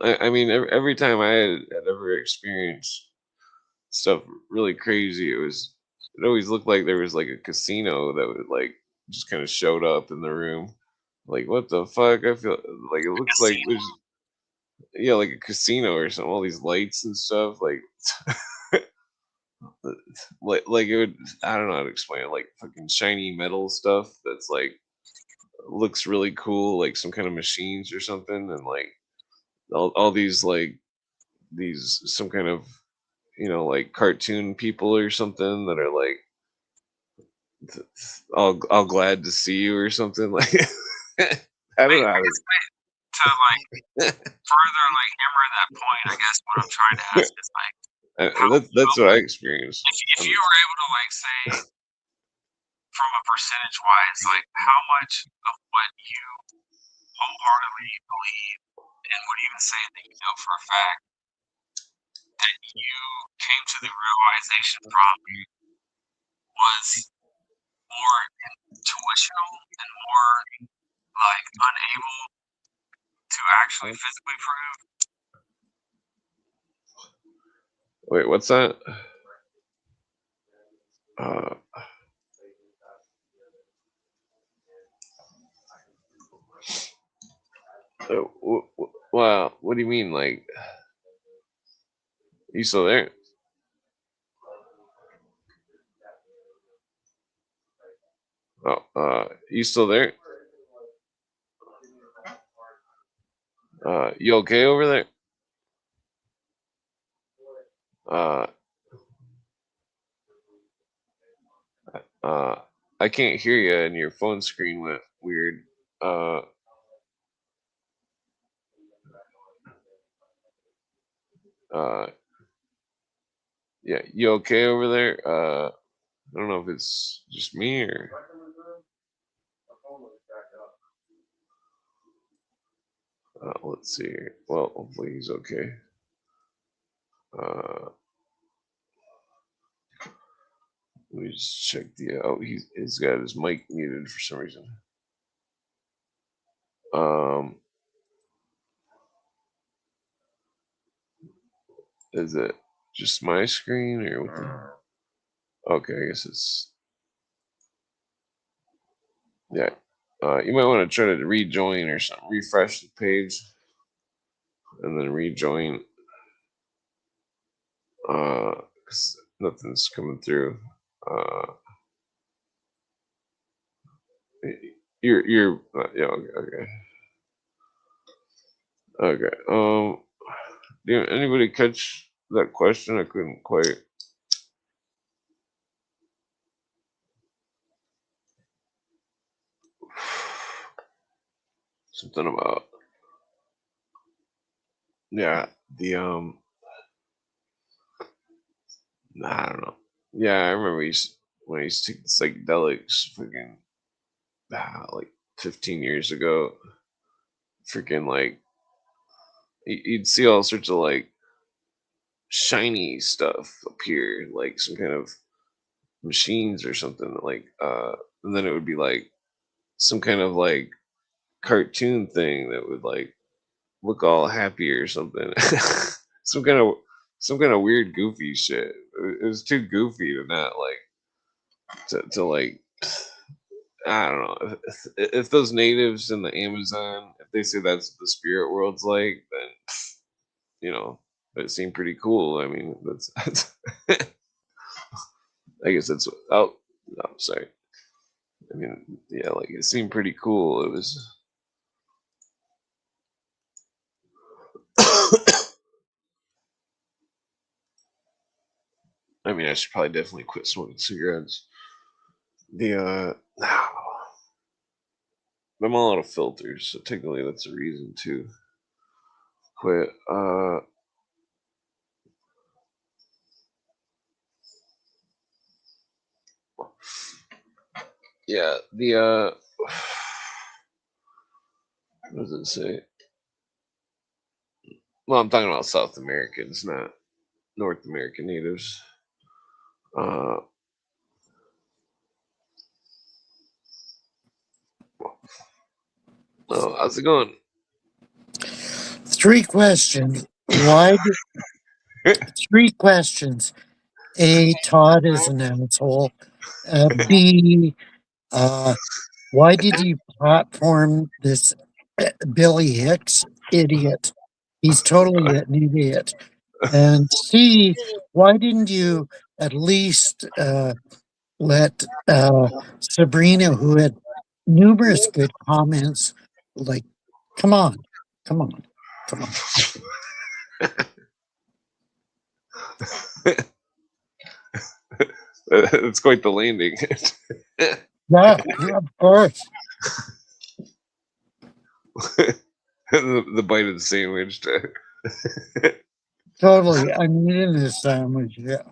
I mean, every time I had ever experienced stuff really crazy, it always looked like there was like a casino that would like just kind of showed up in the room. Like, what the fuck? I feel like it looks like there's, yeah, like a casino or something. All these lights and stuff, like like it would. I don't know how to explain it. Like fucking shiny metal stuff that's like looks really cool, like some kind of machines or something, and like all these like these some kind of, like cartoon people or something that are like all glad to see you or something like. I don't know how to like further like hammer that point. I guess what I'm trying to ask is like, that's what I experienced. If you were able to like say from a percentage wise, like how much of what you wholeheartedly believe and would even say that you know for a fact that you came to the realization from was more intuitional and more like unable to actually physically prove? Wait, what's that? Uh, wow, what do you mean? Like, you still there? Oh, you still there? You okay over there? Uh, uh, I can't hear you, and your phone screen went weird. Uh, uh, yeah, you okay over there? I don't know if it's just me or. Let's see here. Well, hopefully he's okay. Uh, Let me just check the. Oh, he's got his mic muted for some reason. Um, is it just my screen or what the? Okay, I guess it's. Yeah. You might want to try to rejoin or something. Refresh the page, and then rejoin. 'Cause nothing's coming through. Uh, you're yeah, okay. Okay. Did anybody catch that question? I couldn't quite. something about the I don't know. Yeah, I remember when I used to take the psychedelics, freaking like 15 years ago. Freaking like you'd see all sorts of like shiny stuff appear, like some kind of machines or something, like and then it would be like some kind of like cartoon thing that would like look all happy or something. some kind of some kind of weird goofy shit. It was too goofy to not like to like I don't know if those natives in the Amazon, if they say that's what the spirit world's like, then you know it seemed pretty cool. I mean, that's I guess that's oh no, sorry. I mean, yeah, like it seemed pretty cool. It was. I mean, I should probably definitely quit smoking cigarettes. The I'm all out of filters, so technically that's a reason to quit. Yeah, the what does it say? Well, I'm talking about South Americans, not North American natives. Oh, how's it going? 3 questions. Why? 3 questions. A, Todd is an asshole. B, why did you platform this Billy Hicks idiot? He's totally an idiot. And C, why didn't you at least let Sabrina, who had numerous good comments, like, come on, come on, come on. It's quite the landing. Yeah, of course. the bite of the sandwich. Totally. I'm eating this sandwich, yeah.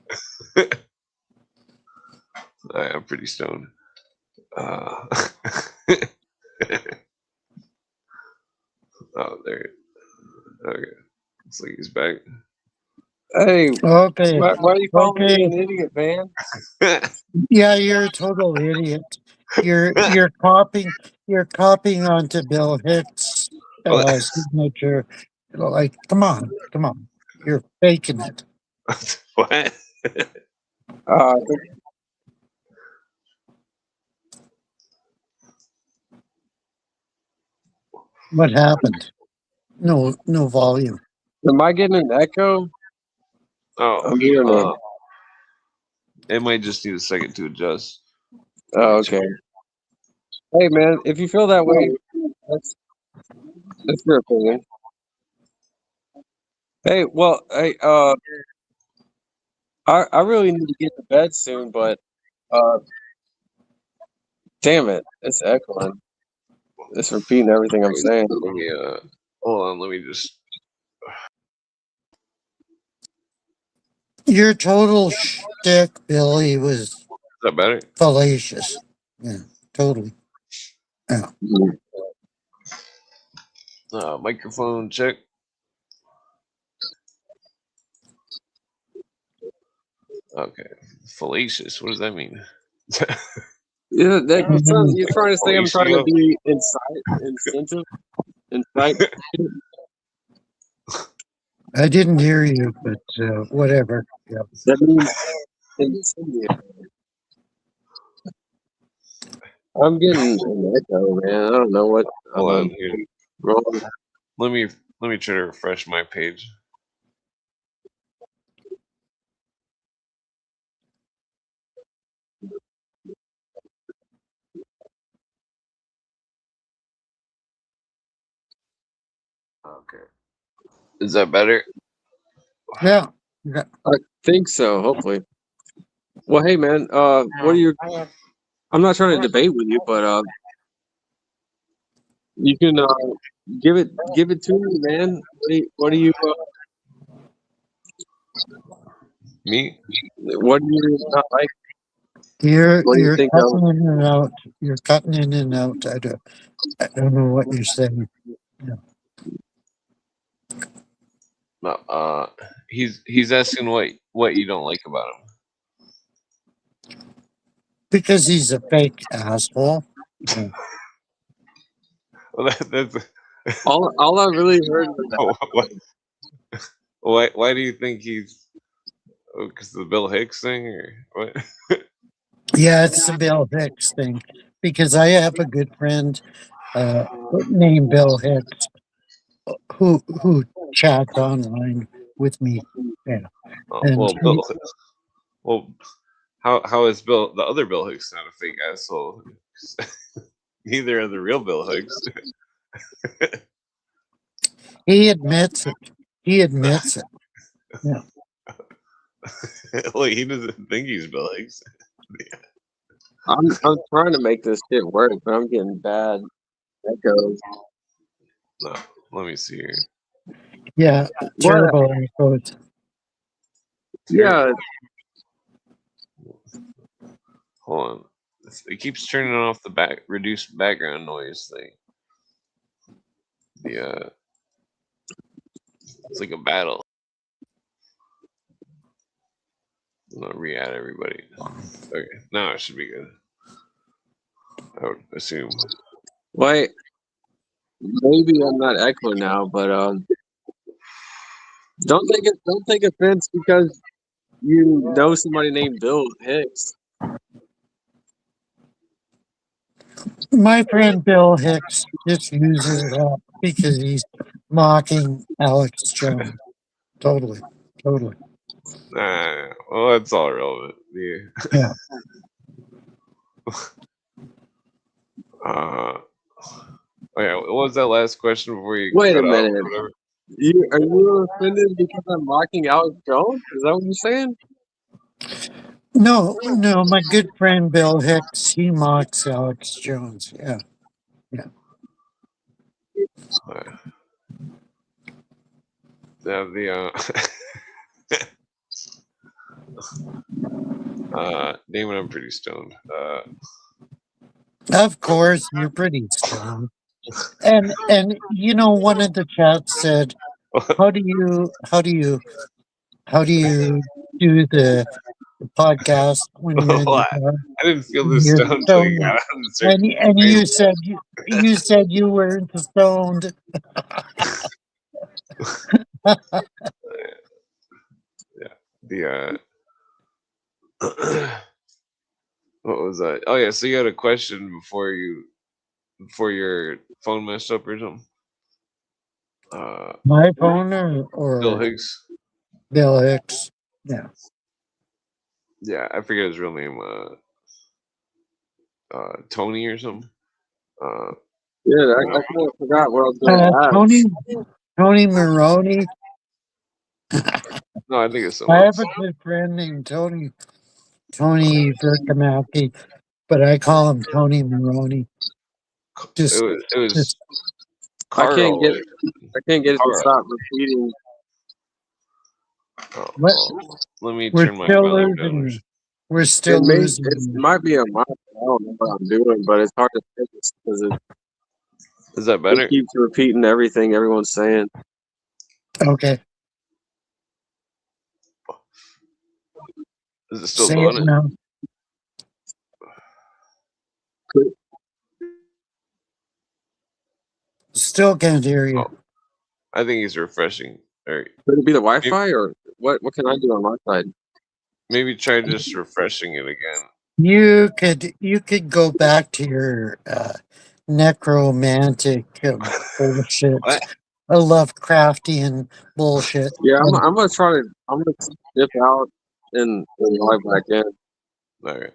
I'm pretty stoned. Oh, there. Okay. Looks like he's back. Hey, Okay. why are you calling me Okay. an idiot, man? Yeah, you're a total idiot. You're copying onto Bill Hicks' signature. Like, come on. You're faking it. What? Uh, What happened? No volume. am I getting an echo? Oh, I'm hearing it. It might just need a second to adjust. Oh, okay. Hey, man, if you feel that way, that's your opinion. Hey, well, hey, I really need to get to bed soon, but damn it, it's echoing. It's repeating everything I'm saying. Let me hold on. Let me just. Your total shtick, Billy, was Is that better? fallacious. Yeah, totally. Yeah. Microphone check. Okay, fallacious. What does that mean? Yeah, that sounds, you're trying to say I'm trying to be incite. I didn't hear you, but whatever. Yeah. That means incendiary. I'm getting an echo, man. I don't know what Hold on here. wrong. Let me try to refresh my page. Okay. Is that better? Yeah. I think so, hopefully. Well, hey, man, what are you... I'm not trying to debate with you, but You can give it to me, man. What do you Me? what do you not like? You're What do you you're think cutting in and out. You're cutting in and out. I don't know what you're saying. Yeah. He's asking what you don't like about him. Because he's a fake asshole. Yeah. Well, that's all I really heard was that. why do you think he's? Because of the Bill Hicks thing, or what? Yeah, it's the Bill Hicks thing. Because I have a good friend named Bill Hicks who chats online with me. Yeah. And Well, Bill. Well, how is Bill the other Bill Hicks not a fake asshole? Neither are the real Bill Hicks. he admits it. He admits it. Yeah. Well, he doesn't think he's Bill Hicks. I'm trying to make this shit work, but I'm getting bad echoes. No, let me see here. Yeah, terrible echoes. Yeah. Hold on. It keeps turning off the reduced background noise thing. It's like a battle. I'm gonna re-add everybody. Okay, now it should be good. I would assume. Wait, maybe I'm not echoing now, but don't take offense because you know somebody named Bill Hicks. My friend Bill Hicks just uses that because he's mocking Alex Jones. Totally. Well, that's all relevant. Yeah. Okay, what was that last question before you? Wait a minute. Are you offended because I'm mocking Alex Jones? Is that what you're saying? No, my good friend Bill Hicks, he mocks Alex Jones. Yeah. Yeah, Damon, I'm pretty stoned. Of course, you're pretty stoned. And one of the chats said, how do you do the podcast when you're in the car? I didn't feel this stoned until you got on the circuit. And you said you weren't stoned. Yeah. What was that? Oh yeah, so you had a question before your phone messed up or something? My phone or Bill Hicks? Bill Hicks. Yeah. Yeah, I forget his real name. Tony or something. Yeah, I kind of forgot what I was going to ask. Tony Maroney. No, I think it's someone I else. have a good friend named Tony Verkamaki, but I call him Tony Maroney. It was I can't get it to Carl. stop repeating. Let me We're turn my still volume losing. down. We're still losing. It might be a mic. I don't know what I'm doing, but it's hard to fix because Is that better? it keeps repeating everything everyone's saying. Okay. Is it still Say doing it now. Still can't hear you. Oh, I think he's refreshing. Could it be the Wi-Fi or what? What can I do on my side? Maybe try just refreshing it again. You could go back to your necromantic bullshit, a Lovecraftian bullshit. Yeah, I'm gonna dip out and log back in. All right.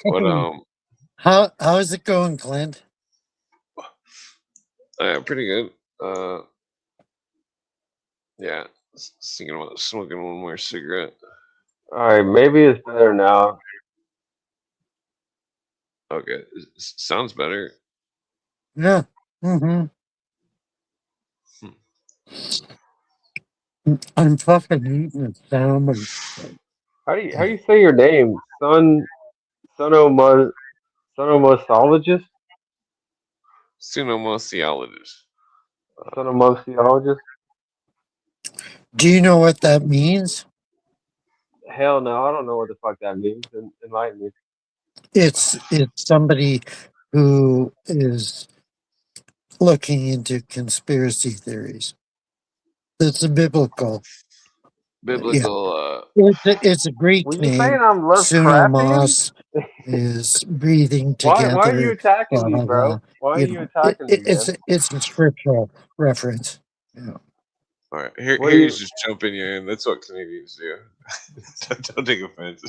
What How's it going, Clint? pretty good. Yeah, thinking about smoking one more cigarette. All right, maybe it's better now. Okay, sounds better. Yeah. Mm-hmm. I'm fucking eating a salmon. How do you say your name? Sonomo Sonomologist? Sinomosiologist. Sonomosiologist? Do you know what that means? Hell no, I don't know what the fuck that means. Enlighten me. It's somebody who is looking into conspiracy theories. It's a biblical. Yeah, Biblical. it's a Were Greek you saying name. I'm Lovecraftian? Sunomos is breathing Why are you together. attacking Blah me, blah blah. bro? Why are You you know, attacking me, man? it's a scriptural reference. Yeah. All right, What are here he's you? just jumping you in. That's what Canadians do. Don't take offense.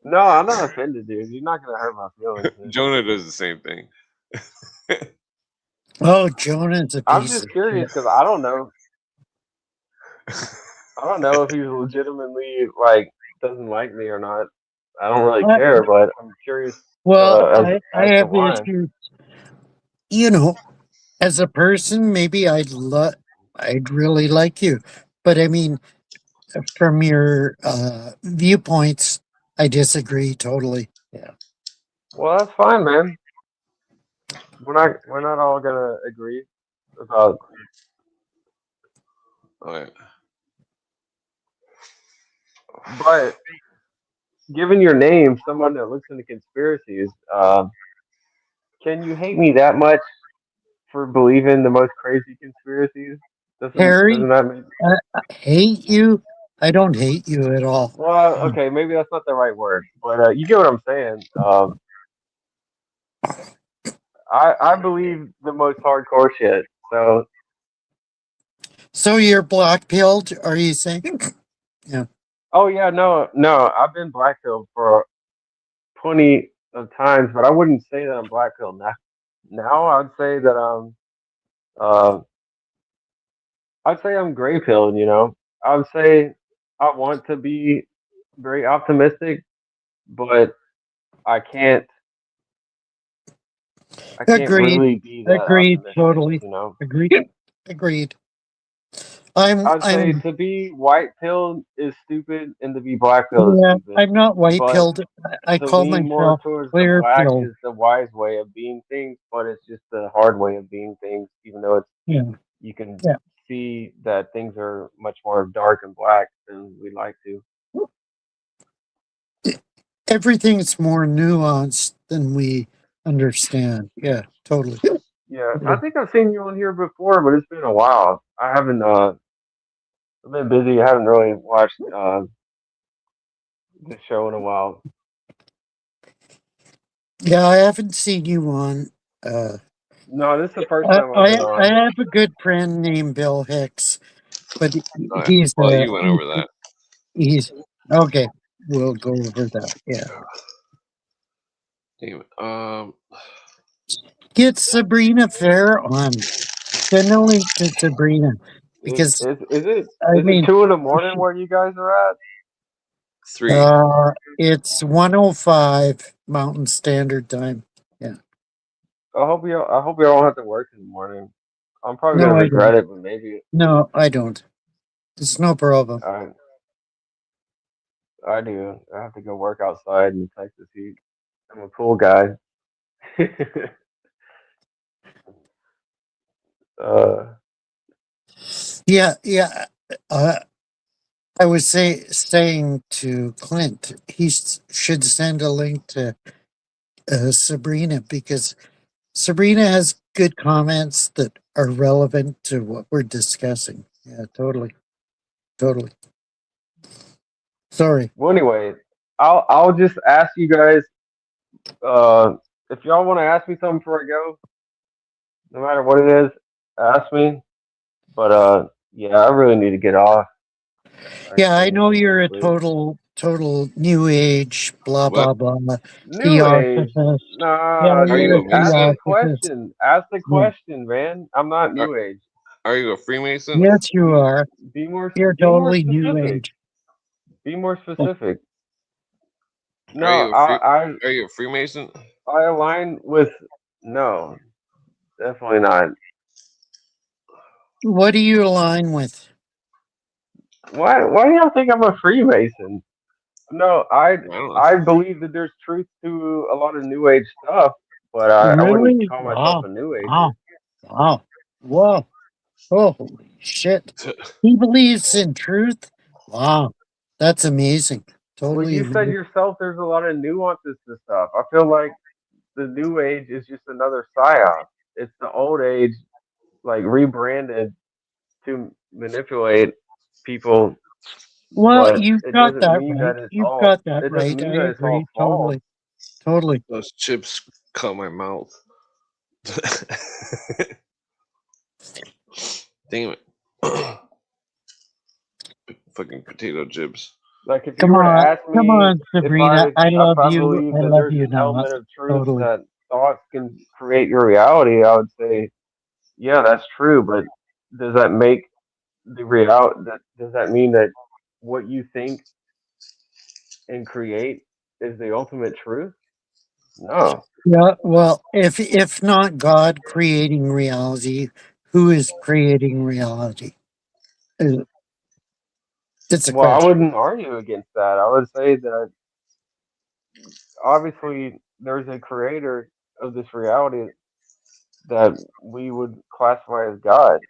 No, I'm not offended, dude. You're not gonna hurt my feelings, man. Jonah does the same thing. Oh, Jonah's a I'm piece just of curious shit. because I don't know. I don't know if he's legitimately like doesn't like me or not. I don't really I, care, but I'm curious well, I as to have why. issues. You know, as a person, maybe I'd really like you, but I mean, from your viewpoints, I disagree totally. Yeah. Well, that's fine, man. We're not all gonna agree about. All right. But given your name, someone that looks into conspiracies, can you hate me that much for believing the most crazy conspiracies? Doesn't Harry, that make? I hate you. I don't hate you at all. Well, okay, maybe that's not the right word, but you get what I'm saying. I believe the most hardcore shit. So So you're black pilled, are you saying? Yeah. oh yeah, no, I've been black pilled for plenty of times, but I wouldn't say that I'm black pilled now. Now I'd say that uh I'd say I'm gray pilled. I would say I want to be very optimistic, but I can't I can't Agreed. really be that Agreed. optimistic. Totally. Agreed. Agreed. I'm I'd say I'm to be white pilled is stupid, and to be black pilled is yeah, stupid. I'm not white But pilled. I to call lean more myself towards the clear black pilled. is the wise way of being things, but it's just the hard way of being things. Even though Yeah. you can Yeah. see that things are much more dark and black than we like to. Everything's more nuanced than we understand. Yeah, totally. Yeah, I Totally. think I've seen you on here before, but it's been a while. I haven't. I've been busy. I haven't really watched the show in a while. Yeah, I haven't seen you on. Uh, No, this is the first time I've been I on. have a good friend named Bill Hicks, but All right. he's Well, you went over that. he's okay. We'll go over that. Yeah, Damn it. get Sabrina Fair on. Send a link to Sabrina Is because is is it I is it mean, 2 in the morning where you guys are at? 3. it's 1:05 Mountain Standard Time. Yeah, I hope you don't have to work in the morning. I'm probably no, gonna I regret don't. it, but maybe No, I don't. It's no problem. I I do. I have to go work outside in the Texas heat. I'm a pool guy. uh, Yeah, yeah. Uh, I was saying to Clint, should send a link to Sabrina because Sabrina has good comments that are relevant to what we're discussing. Yeah, totally, totally. Sorry. well, anyway, I'll just ask you guys. If y'all want to ask me something before I go, no matter what it is, ask me. But yeah, I really need to get off. Yeah, I I know need to go you're a sleep. total new age, blah What? blah blah, New age? theosophist. Yeah, Nah, Are you're you a a dude. Ask the Mason? theosophist. question. Ask the Yeah. question, man. I'm not Are, new age. are you a Freemason? Yes, you Be are. be more You're be more totally new specific. age. Be more specific. No, Are you a Are you a Freemason? I align with no, definitely not. What do you align with? Why do y'all think I'm a Freemason? No, I don't know. I believe that there's truth to a lot of New Age stuff, but I wouldn't Really? call myself Wow. a New Wow. Ager. Wow. Whoa. Holy shit. He believes in truth? Wow. That's amazing. Well, Totally you said amazing. yourself there's a lot of nuances to stuff. I feel like the New Age is just another psyop. It's the old age, like rebranded to manipulate people, Well, but you've it got doesn't that mean right. that it's You've all. got that It doesn't right. mean I that it's all agree. false. Totally. Totally. Those chips caught my mouth. Damn it. Fucking potato chips. Like if you Come were to on. ask Come me on, Sabrina. I if love I you. believe I that love there's you an not. element of truth Totally. that thoughts can create your reality, I would say, yeah, that's true. But does that make the reality? Does that mean that what you think and create is the ultimate truth? No. Yeah, well, if not God creating reality, who is creating reality? Uh, It's a Well, I question. wouldn't argue against that. I would say that obviously there's a creator of this reality that we would classify as God.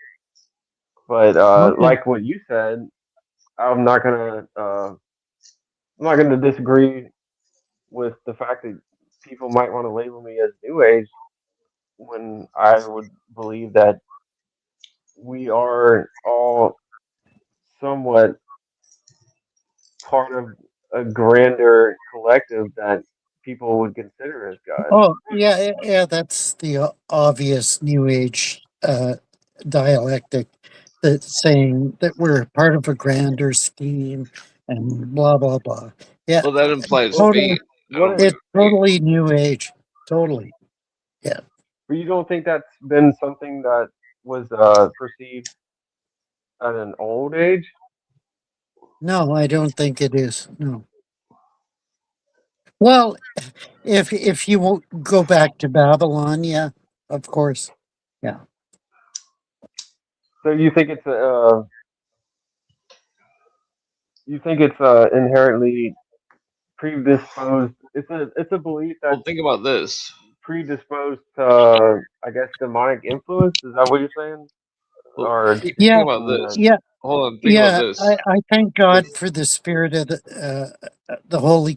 But Okay. like what you said, I'm not gonna I'm not gonna disagree with the fact that people might want to label me as New Age when I would believe that we are all somewhat part of a grander collective that people would consider as God. Oh, yeah, yeah, that's the obvious New Age dialectic that's saying that we're part of a grander scheme and blah blah blah. Yeah, Well, that implies Well, totally. fate. I what don't if, believe It's in fate. totally New Age. Totally. Yeah. but you don't think that's been something that was perceived at an old age? No, I don't think it is. No. Well, if you won't go back to Babylon, yeah, of course. Yeah. So you think it's inherently predisposed? It's a belief Well, that's think about this. predisposed to, I guess, demonic influence. Is that what you're saying? Well, Or think Yeah, about something this. that, yeah, Hold on. Think about yeah. this. I thank If God for the spirit of the Holy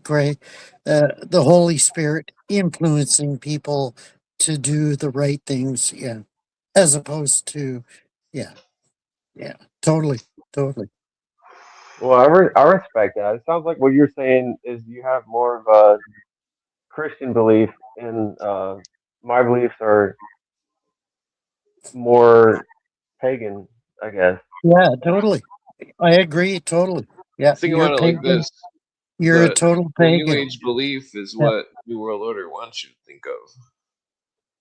the Holy Spirit influencing people to do the right things. Yeah, as opposed to, yeah, yeah, totally, totally. well, I respect that. It sounds like what you're saying is you have more of a Christian belief, and my beliefs are more pagan, I guess. Yeah, totally. I agree totally. Yeah, think you're about it like pagan. this: You're a total the New pagan. Age belief is Yeah. what New World Order wants you to think of.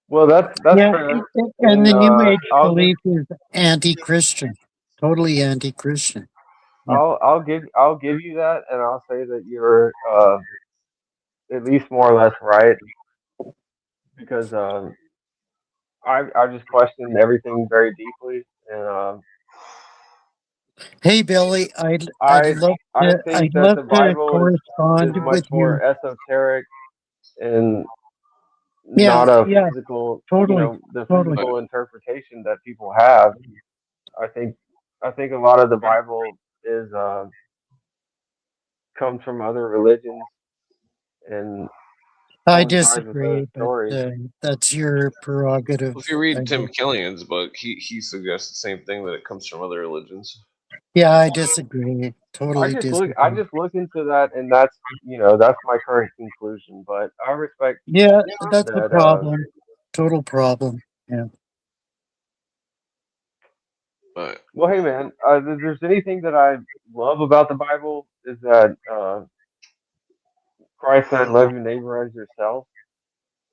Well, that's Yeah, fair, and and the New Age I'll give belief is anti-Christian, totally anti-Christian. Yeah, I'll give you that, and I'll say that you're at least more or less right because I just question everything very deeply, and hey Billy, I I think I'd that love the to Bible is correspond much with more you. esoteric and Yeah, not a yeah, physical, totally, the totally. But physical interpretation that people have. I think I think a lot of the Bible is comes from other religions and I coincides with those disagree, but stories. that's your prerogative. if you I read Tim guess. Killian's book, he suggests the same thing that it comes from other religions. Yeah, I disagree. Totally I disagree. just look into that, and that's that's my current conclusion. But I respect Yeah, that's a that. problem. Total problem. Yeah. But Well, hey man, if there's anything that I love about the Bible is that Christ said, "Love your neighbor as yourself,"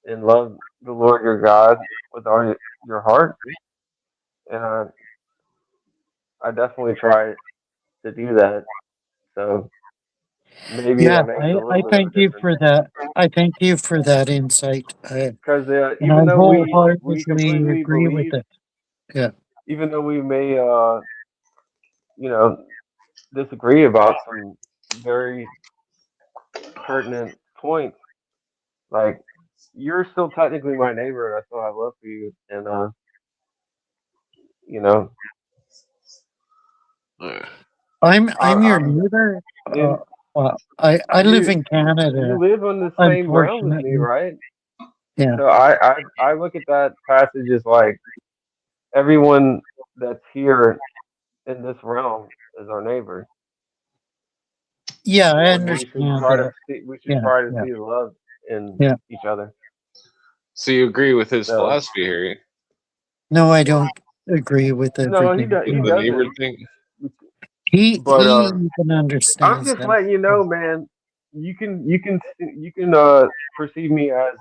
and love the Lord your God with all your heart. And I definitely try to do that. So maybe Yeah, that makes a little I bit of a thank you difference. for that. I thank you for that insight. Because And I even though we wholeheartedly completely agree with believe, it. Yeah. even though we may you know disagree about some very pertinent points, like you're still technically my neighbor, and I still have love for you, and you know, Uh, I'm your I'm neighbor. in Well, I live you in you Canada, live on the same realm as me, unfortunately. right? Yeah. So I look at that passage as like everyone that's here in this realm is our neighbor, Yeah, I and we should understand try to that. Yeah, see the love in yeah. each other. so you agree with his So philosophy, Harry, No, I don't agree with no, everything. with he Yeah. the neighbor doesn't. thing? But He even I'm understands just that. letting you Yeah. know, man. You can perceive me as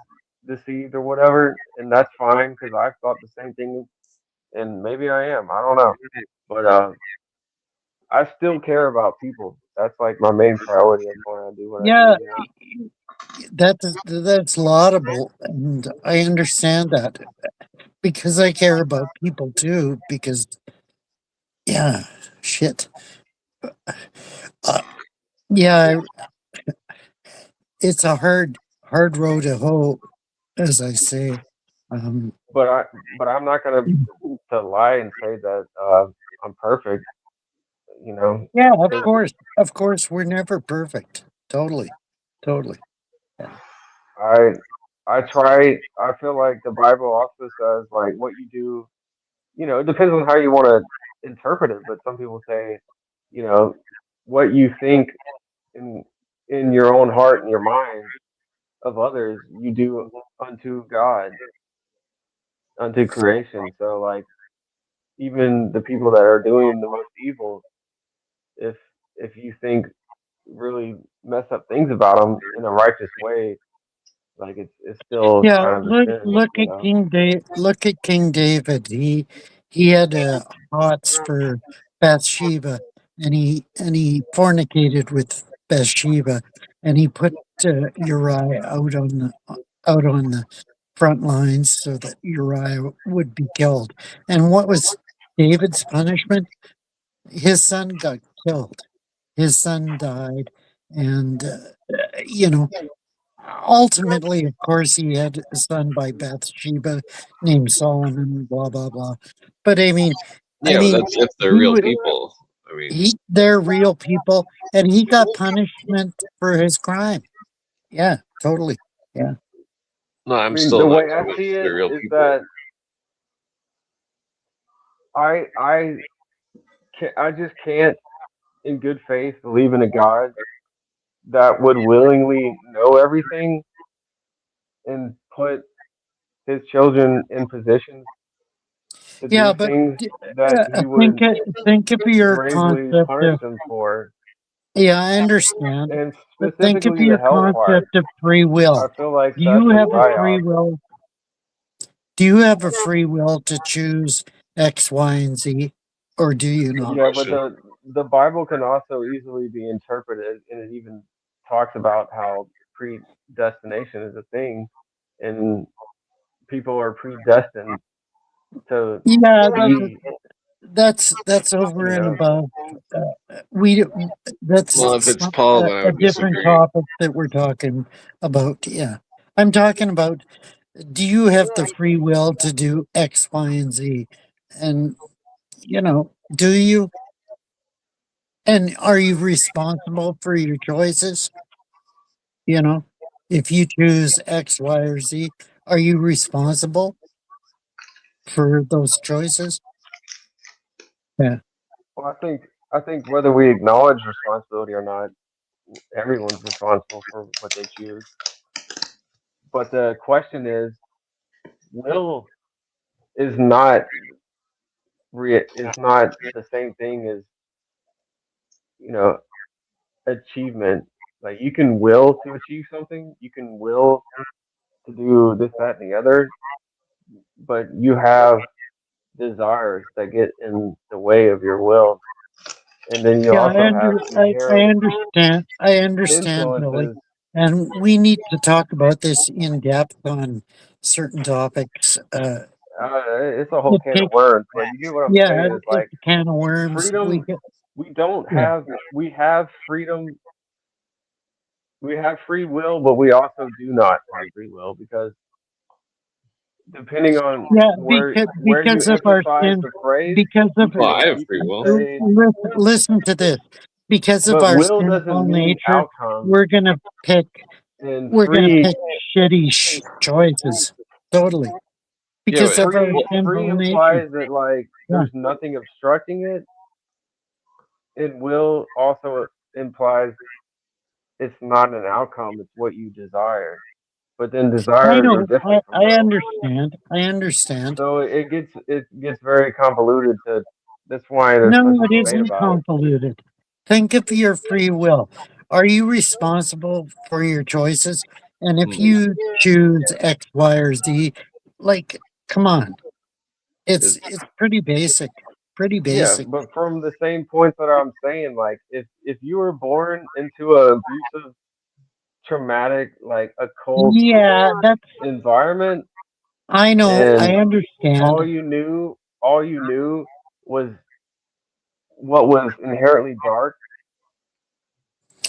deceived or whatever, and that's fine because I thought the same thing, and maybe I am. I don't know, but I still care about people. That's like my main priority. That's why I do what I do. Yeah, You know. that's laudable, and I understand that because I care about people too. Because yeah, shit. Uh, yeah, it's a hard road to hoe, as I say. Um, But I'm not gonna to lie and say that I'm perfect. You know, yeah, because of course, we're never perfect. Totally, totally. Yeah, I I try. I feel like the Bible also says like what you do. You know, it depends on how you want to interpret it. But some people say, you know, what you think in your own heart and your mind of others, you do unto God, unto creation. So like even the people that are doing the most evil, if you think really mess up things about them in a righteous way, like it's still yeah. kind of a sin, you know. Look at King David. He had hots for Bathsheba, and he fornicated with Bathsheba, and he put Uriah out on the front lines so that Uriah would be killed. And what was David's punishment? His son got killed. His son died, and you know, ultimately, of course, he had a son by Bathsheba named Solomon. Blah blah blah. But I Yeah, but mean, that's if they're he real would people. I mean, they're real people, and he got punishment for his crime. Yeah, totally. Yeah. no, I I'm mean, the still not way I convinced see it they're real is people. that I I just can't, in good faith, believe in a God that would willingly know everything and put his children in positions to Yeah, do but things that he would think of your gravely concept punish of them for, yeah, I understand, and but think of specifically the your hellfire. concept of free I will. feel like Do that's you a have a free write-off. will? Do you have a free will to choose X, Y, and Z, or do you Good not? Yeah, but question. the Bible can also easily be interpreted, and it even talks about how predestination is a thing, and people are predestined to Yeah, be, that's over you and know. above. We Well, if that's it's Paul, then I a would different disagree. topic that we're talking about. Yeah, I'm talking about. Do you have the free will to do X, Y, and Z? And do you? And are you responsible for your choices? You know, if you choose X, Y, or Z, are you responsible for those choices? Yeah. Well, I think whether we acknowledge responsibility or not, everyone's responsible for what they choose. But the question is, will is not is not the same thing as, you know, achievement. Like you can will to achieve something, you can will to do this, that, and the other, but you have desires that get in the way of your will. and then you also have I inherent understand, Billy. influences. And we need to talk about this in depth on certain topics. It's a whole It can of takes, worms, but you get what I'm yeah, saying. Is it's like a can of worms. freedom. We don't Yeah, have. We have freedom. We have free will, but we also do not have free will because depending on yeah, where you because of our emphasize sin, the phrase, because you of Well, can I have you free can will. say, listen to this. Because of but our will doesn't sinful mean nature, outcome. we're gonna pick And we're gonna free, pick shitty choices. Totally. Yeah, Because but of our free sinful nature. implies that like Yeah. there's nothing obstructing it, and will also implies it's not an outcome; it's what you desire. But then I desires are know. different from I will. understand. I understand. So it gets very convoluted. To That's why there's No, such a it debate isn't about it. convoluted. Think of your free will. Are you responsible for your choices? And if mm, you choose X, Y, or Z, like, come on. it's It's pretty basic. Pretty Yeah, basic. but from the same points that I'm saying, like if you were born into an abusive, traumatic, like occult Yeah, that's environment, I know, I and understand. all you knew was what was inherently dark,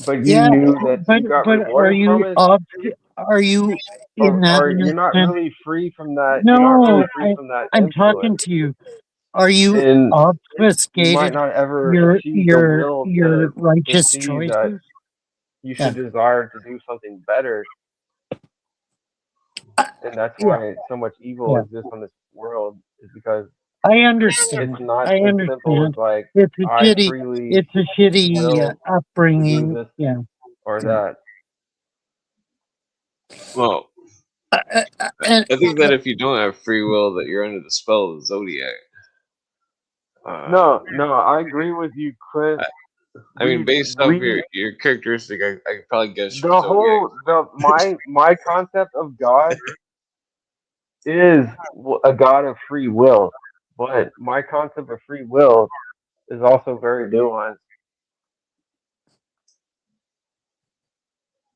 but you Yeah, knew that you got but rewarded from it, are you in that or you're not instant? really free from that. You're not really No, free from that I'm talking influence, to you. Are you and you might obfuscated not ever achieve the will your to righteous see that choices? you Yeah. should desire to do something better, and that's Yeah, why so much evil yeah. exists on this world, is because I it's understand. not I as simple as understand. like It's I freely it's a shitty will to do upbringing. this Yeah, or yeah. that. well, Uh, uh, uh, and I think that if you don't have free will, that you're under the spell of the zodiac. No, I agree with you, Clint. I, I mean, based off We your characteristic, I could probably guess your the zodiac. whole the my concept of God is a God of free will, but my concept of free will is also very nuanced.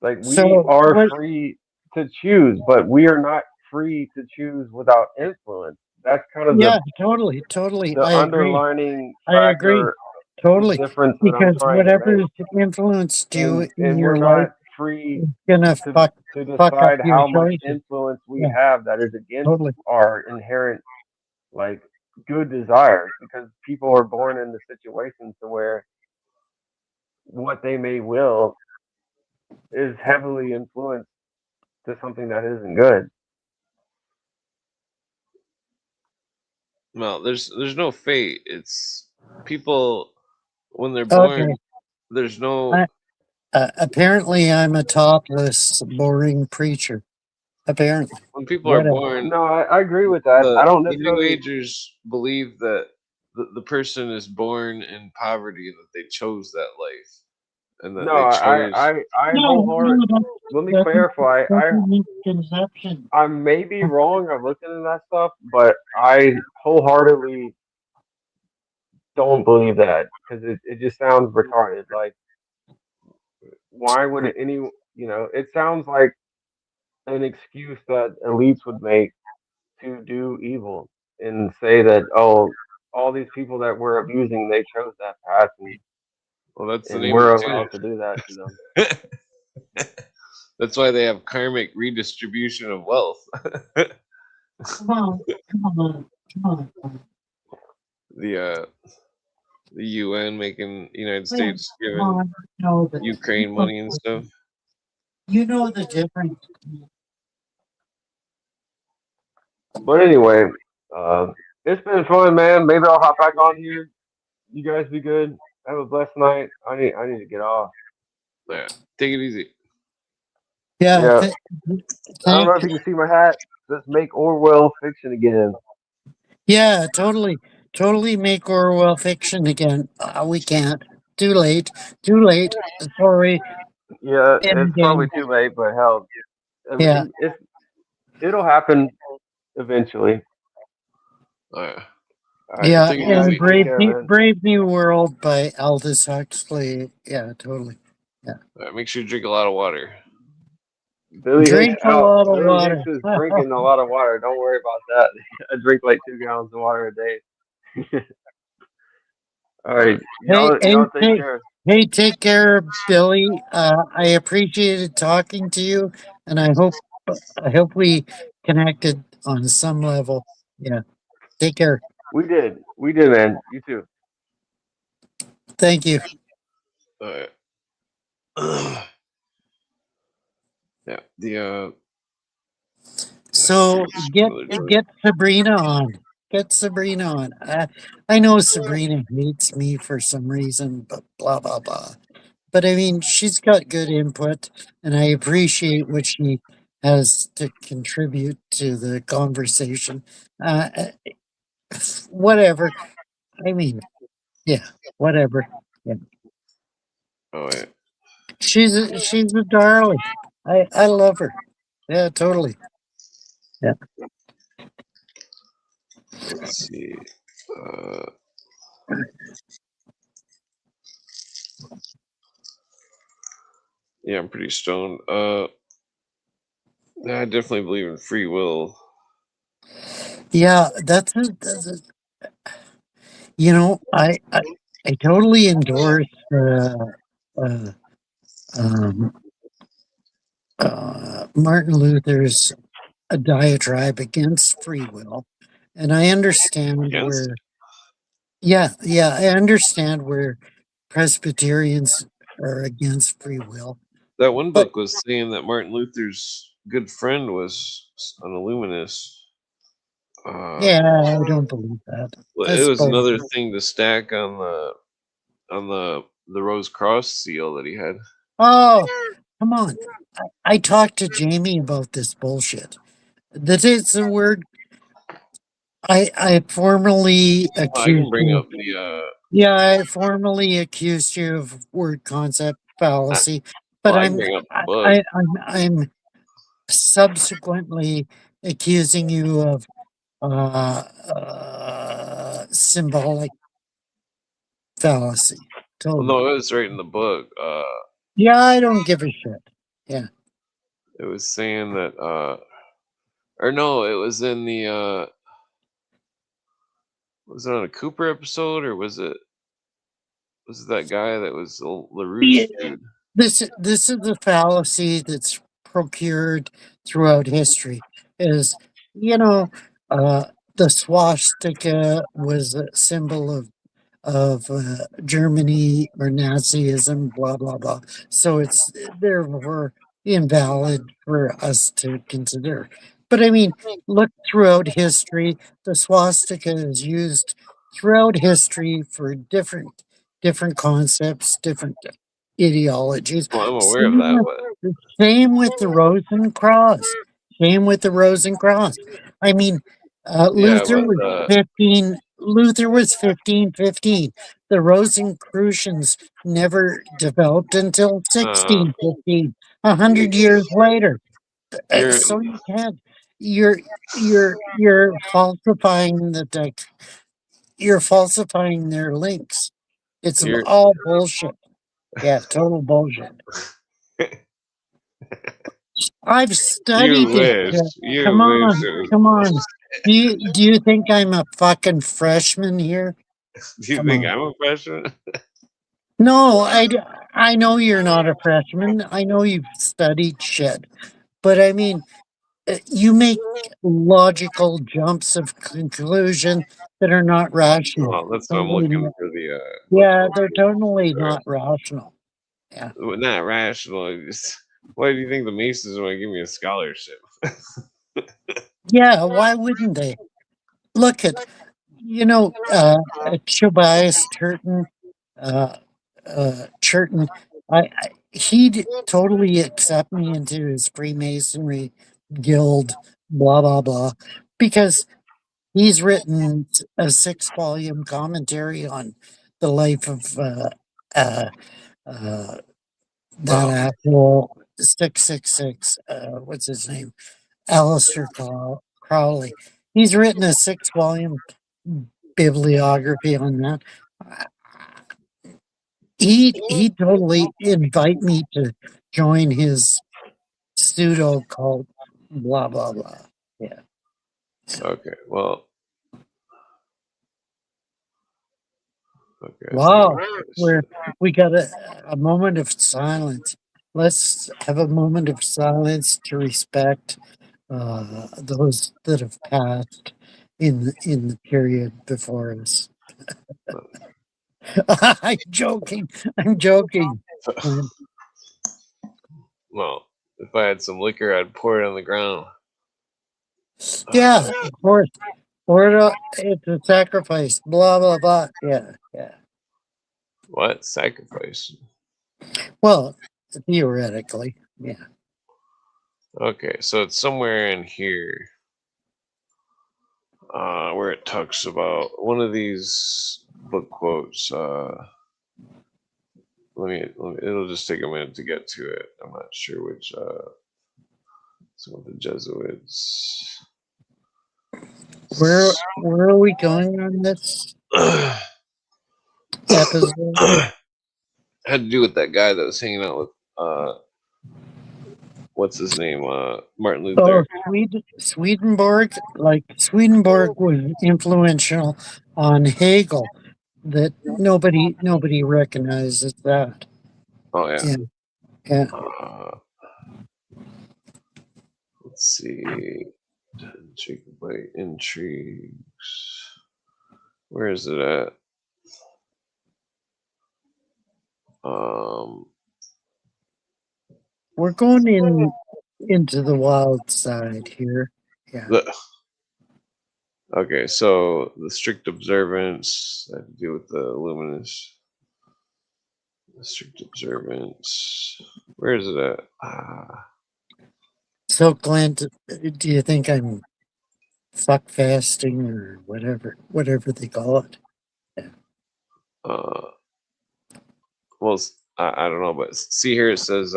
Like we so are what? free to choose, but we are not free to choose without influence. That's kind of Yeah, totally, totally. the I agree. underlining I agree. factor Totally. difference that I'm Because trying to whatever's make. influenced you in And we're your life not free is gonna to fuck up decide your how much choices. influence we Yeah, have that is against totally. our inherent like good desires, because people are born into situations to where what they may will is heavily influenced to something that isn't good. Well, there's no fate. It's people when they're born. Okay. There's no I, apparently, I'm a topless, boring preacher. Apparently, when people are whatever. born. No, I agree with that. I don't The New necessarily. Agers believe that the person is born in poverty and that they chose that life and that No, they chose. I No, wholeheartedly. no, Let me that's clarify. that's a misconception. I may be wrong. I've looked into that stuff, but I wholeheartedly don't believe that because it just sounds retarded. Like, why would any, it sounds like an excuse that elites would make to do evil and say that, oh, all these people that we're abusing, they chose that path, Well, that's the and name of we're the allowed to do that to them. tune. That's why they have karmic redistribution of wealth. Come on, come on, come on. the uh, the UN making United Come States giving on, know this. Ukraine money and stuff. You know the difference. But anyway, it's been fun, man. Maybe I'll hop back on here. You guys be good. Have a blessed night. I need to get off. Yeah, take it easy. Yeah, Yeah. I don't thank know if you can see my hat. Let's make Orwell fiction again. Yeah, totally. Totally make Orwell fiction again. We can't. Too late. Too late. Sorry. Yeah, it's End probably game. too late, but hell, I Yeah. mean, it'll happen eventually. Yeah. All right, Yeah, take it and easy. Take care, man. Brave New World by Aldous Huxley. Yeah, totally. Yeah. Make sure you drink a lot of water. Billy Hicks Drink a out. lot of Billy Hicks water. is drinking a lot of water. Don't worry about that. I drink like 2 gallons of water a day. All All right, right. y'all take care. Hey, take care, Billy. I appreciated talking to you, and I hope we connected on some level. Yeah. Take care. We did, man. You too. Thank you. All right. Yeah. So Another joint. get Sabrina on. Get Sabrina on. I know Sabrina hates me for some reason, but blah blah blah. But I mean, she's got good input, and I appreciate what she has to contribute to the conversation. Whatever. I mean, yeah, whatever. Yeah. Oh wait. She's a darling. I love her. Yeah, totally. Yeah. Let's see. Uh, yeah, I'm pretty stoned. I definitely believe in free will. Yeah, you know, I totally endorse uh, um, Martin Luther's a diatribe against free will, and I understand Against where. Yeah, I understand where Presbyterians are against free will, that one but book was saying that Martin Luther's good friend was an Illuminist. yeah, I don't believe that. Well, it That's was another bullshit. thing to stack on the Rose Cross seal that he had. Oh, come on! I talked to Jamie about this bullshit. That is the word. I formally Oh, I can accused bring you. up the Yeah, I formally accused you of word concept fallacy, but I can bring up the book. I'm subsequently accusing you of symbolic fallacy. Well, Totally. no, it was right in the book. Yeah, I don't give a shit. Yeah. It was saying that or no, it was in the was it on a Cooper episode, or was it that guy that was the Yeah, LaRouche dude? this is a fallacy that's procured throughout history. Is you know, uh, the swastika was a symbol of Germany or Nazism, blah blah blah. So it's therefore invalid for us to consider. But I mean, look throughout history, the swastika is used throughout history for different concepts, different ideologies. Well, I'm aware of Same that, but same with the Rosen Cross. Same with the Rosen Cross. I mean, yeah, Luther but was 15. Luther was 1515. The Rosicrucians never developed until uh, 1615, you, 100 years later. you're So you can't. You're you're falsifying you're falsifying their links. It's you're all bullshit. Yeah, total bullshit. I've you studied this wish shit. you Come wish on, it was come on. bullshit. Do you think I'm a fucking freshman here? Do you Come think on. I'm a freshman? No, I know you're not a freshman. I know you've studied shit. But I mean, you make logical jumps of conclusion that are not rational. Oh, that's what I'm Totally looking not. for the Yeah, logical they're totally truth. not rational. Yeah. Well, not rational. Why do you think the Masons want to give me a scholarship? Yeah, why wouldn't they? Look at, Tobias Turton, uh, Churton, he'd totally accept me into his Freemasonry guild, blah, blah, blah, because he's written a 6 volume commentary on the life of uh, uh, that Well, asshole 666. What's his name? Crowley. He's written a 6 volume bibliography on that. He totally invite me to join his pseudo cult, blah blah blah. Yeah. Okay. Well. Okay. Wow. We got a moment of silence. Let's have a moment of silence to respect those that have passed in the period before us. I'm joking. I'm joking. Well, if I had some liquor, I'd pour it on the ground. Yeah, of course. Or it's a sacrifice. Blah blah blah. Yeah, yeah. What sacrifice? Well, theoretically, yeah. Okay, so it's somewhere in here where it talks about one of these book quotes. Let me. It'll just take a minute to get to it. I'm not sure which. Some of the Jesuits. Where are we going on this episode? Had to do with that guy that was hanging out with what's his name? Martin Luther. Oh, Swedenborg. Like Swedenborg was influential on Hegel. That nobody recognizes that. Oh yeah. Yeah. Let's see. Jacobite intrigues. Where is it at? We're going into the wild side here. Yeah. Okay, so the strict observance had to do with the luminous. The strict observance. Where is it at? So, Clint, do you think I'm fuck fasting or whatever they call it? Yeah. Well, I don't know, but see here it says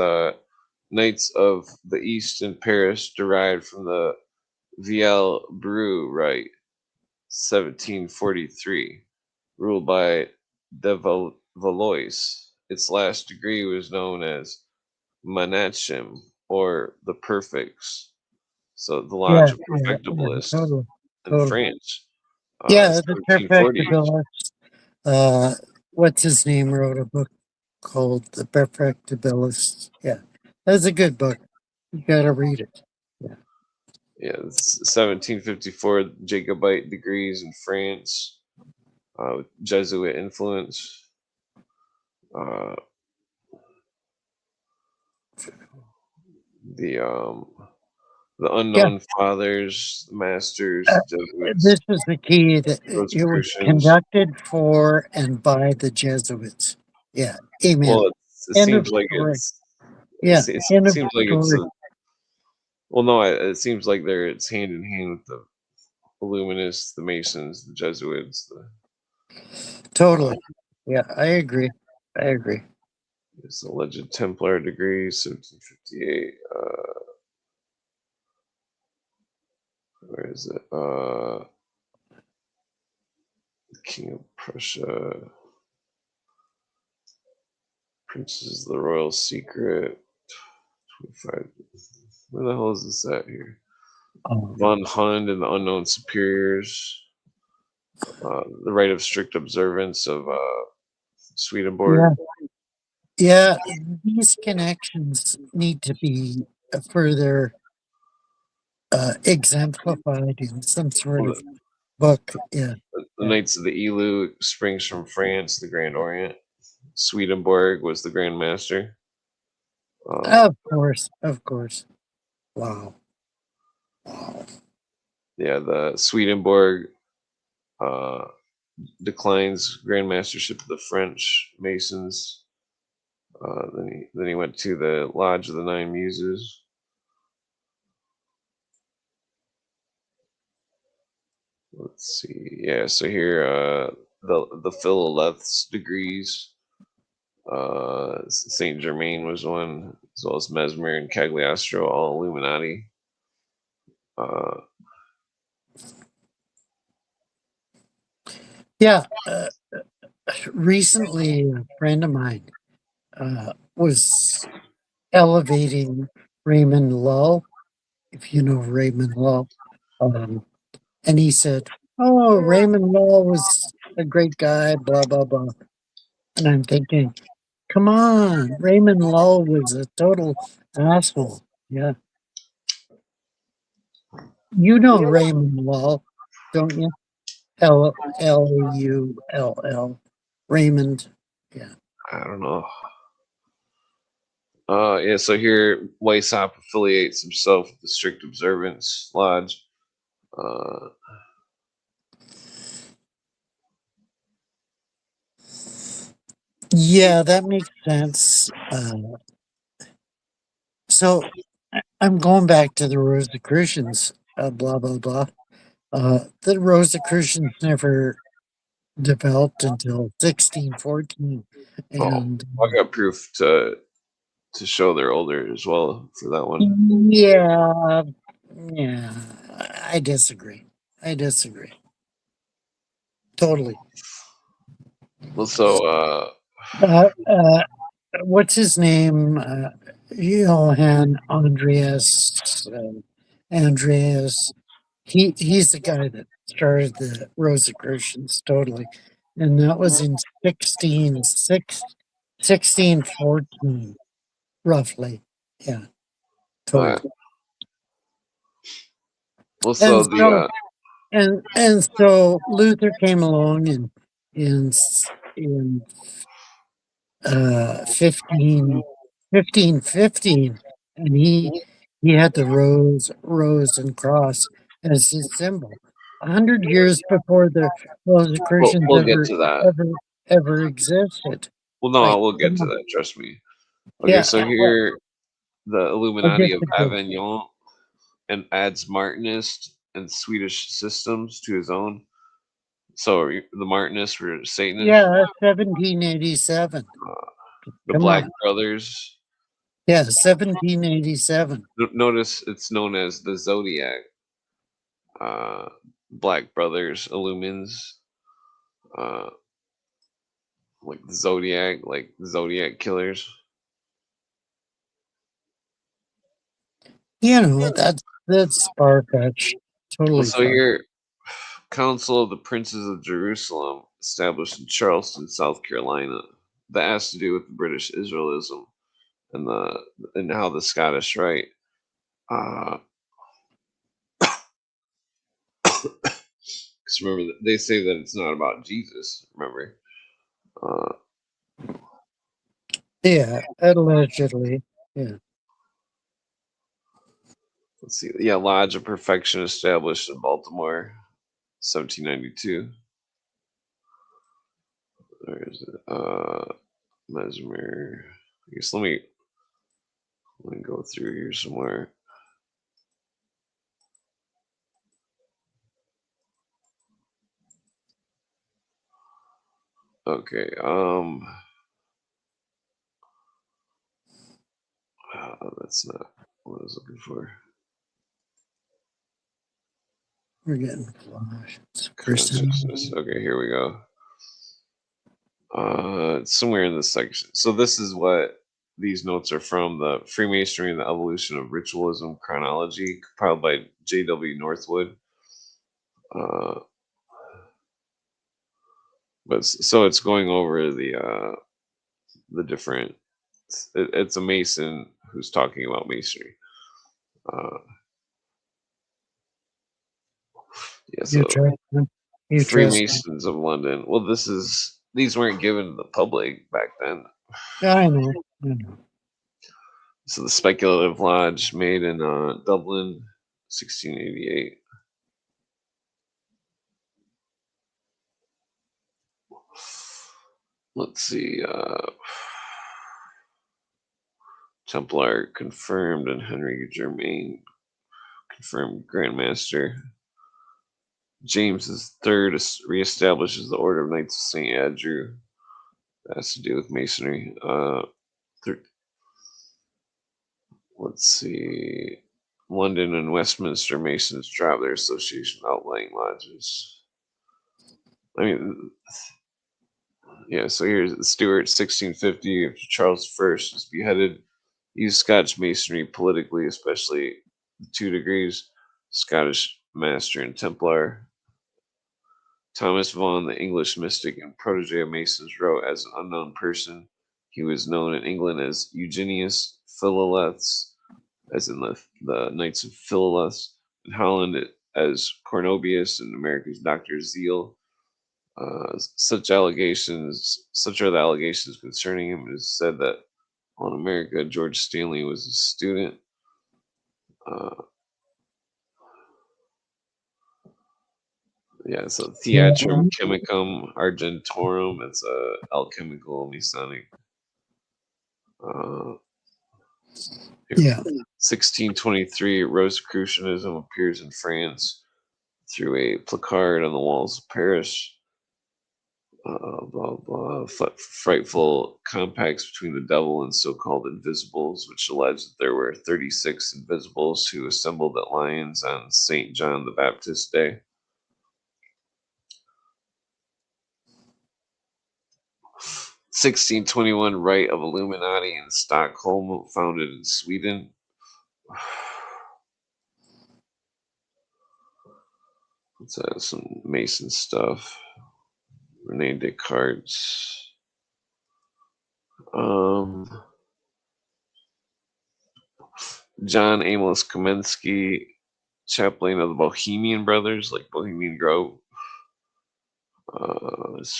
Knights of the East in Paris derived from the Viel Brew Rite, 1743, ruled by de Valois. Its last degree was known as Manachim, or the Perfects. So the Lodge of Perfectibilists in France. Yeah, the 1740s. Perfectibilists. What's his name wrote a book called The Perfectibilists. Yeah, that's a good book. You got to read it. Yeah. Yeah, 1754 Jacobite degrees in France, with Jesuit influence. The unknown fathers, masters, Jesuits. This is the key that it was conducted for and by the Jesuits. Yeah, amen. Well, it seems like it's. Yeah, it seems like it's. Well, no, it seems like it's hand in hand with the Illuminists, the Masons, the Jesuits. Totally. Yeah, I agree. It's alleged Templar degree, 1758. Where is it? The King of Prussia. Princes, the Royal Secret. 25. Where the hell is this at here? Von Hund and the Unknown Superiors. The Rite of Strict Observance of Swedenborg. Yeah, these connections need to be further exemplified in some sort of book. Yeah. The Knights of the Elu springs from France, the Grand Orient. Swedenborg was the Grand Master. Of course. Wow. Yeah, the Swedenborg declines Grand Mastership of the French Masons. Then he went to the Lodge of the Nine Muses. Let's see. Yeah, so here the Philoleth's degrees. Saint Germain was one, as well as Mesmer and Cagliostro, all Illuminati. Yeah. Recently, a friend of mine was elevating Raymond Lull, if you know Raymond Lull. And he said, "Oh, Raymond Lull was a great guy, blah, blah, blah." And I'm thinking, come on, Raymond Lull was a total asshole. Yeah. You know Raymond Lull, don't you? Lull. Raymond. Yeah. I don't know. Yeah, so here Weishaupt affiliates himself with the Strict Observance Lodge. Yeah, that makes sense. So I'm going back to the Rosicrucians, blah, blah, blah. The Rosicrucians never developed until 1614. And I got proof to show they're older as well for that one. yeah, yeah, I disagree. I disagree. Totally. Well, so Uh, what's his name? Johann Andreas. He's the guy that started the Rosicrucians, totally, and that was in 1614, roughly. Yeah, totally. well, And so so the and so Luther came along in in 1515, and he had the rose and cross as his symbol. 100 years before the Rosicrucians we'll get to that. ever existed. Well, no, Like, we'll get come to on. that. Trust me. Okay, Yeah, so well, here the I Illuminati of disagree. Avignon and adds Martinist and Swedish systems to his own. So the Martinists were Satanists. Yeah, 1787. The Come Black on. Brothers. Yeah, 1787. Notice it's known as the Zodiac. Uh, Black Brothers illumines. Uh, like the Zodiac, like Zodiac killers. You know, that's far-fetched. Well, Totally so far. here, Council of the Princes of Jerusalem, established in Charleston, South Carolina, that has to do with the British Israelism and how the Scottish Rite. Because remember, they say that it's not about Jesus. Remember, uh, Yeah, allegedly. Yeah. let's see. Yeah, Lodge of Perfection established in Baltimore, 1792. There's Mesmer. I guess let me go through here somewhere. Okay. That's not what I was looking for. We're getting flashes. Consciousness. Okay, here we go. It's somewhere in this section. So this is what these notes are from: the Freemasonry and the Evolution of Ritualism Chronology, compiled by J.W. Northwood. But so it's going over the different. It's a Mason who's talking about Masonry. Yeah, You so trust them? You trust them? Freemasons of London. Well, these weren't given to the public back then. Yeah, I know. I know. So the Speculative Lodge, made in Dublin, 1688. Let's see. Templar confirmed, and Henry Germain confirmed Grandmaster. James III reestablishes the Order of Knights of St. Andrew. That has to do with Masonry. Let's see. London and Westminster Masons drop their association outlying lodges. I mean, yeah. So here's the Stuart, 1650. After Charles I was beheaded, used Scotch masonry politically, especially the 2 degrees, Scottish Master and Templar. Thomas Vaughan, the English mystic and protege of Masons, wrote as an unknown person. He was known in England as Eugenius Philoleths, as in the Knights of Philoleths, in Holland as Cornobius, and America's Dr. Zeal. Such are the allegations concerning him. It is said that on America, George Stanley was a student. Yeah, so Theatrum Chemicum Argentorum. It's a alchemical Masonic. Yeah. 1623, Rosicrucianism appears in France through a placard on the walls of Paris. Blah blah. Frightful compacts between the devil and so-called invisibles, which allege that there were 36 invisibles who assembled at Lyons on Saint John the Baptist Day. 1621, Rite of Illuminati in Stockholm, founded in Sweden. Let's have some Mason stuff. Rene Descartes. John Amos Kamensky, chaplain of the Bohemian Brothers, like Bohemian Grove.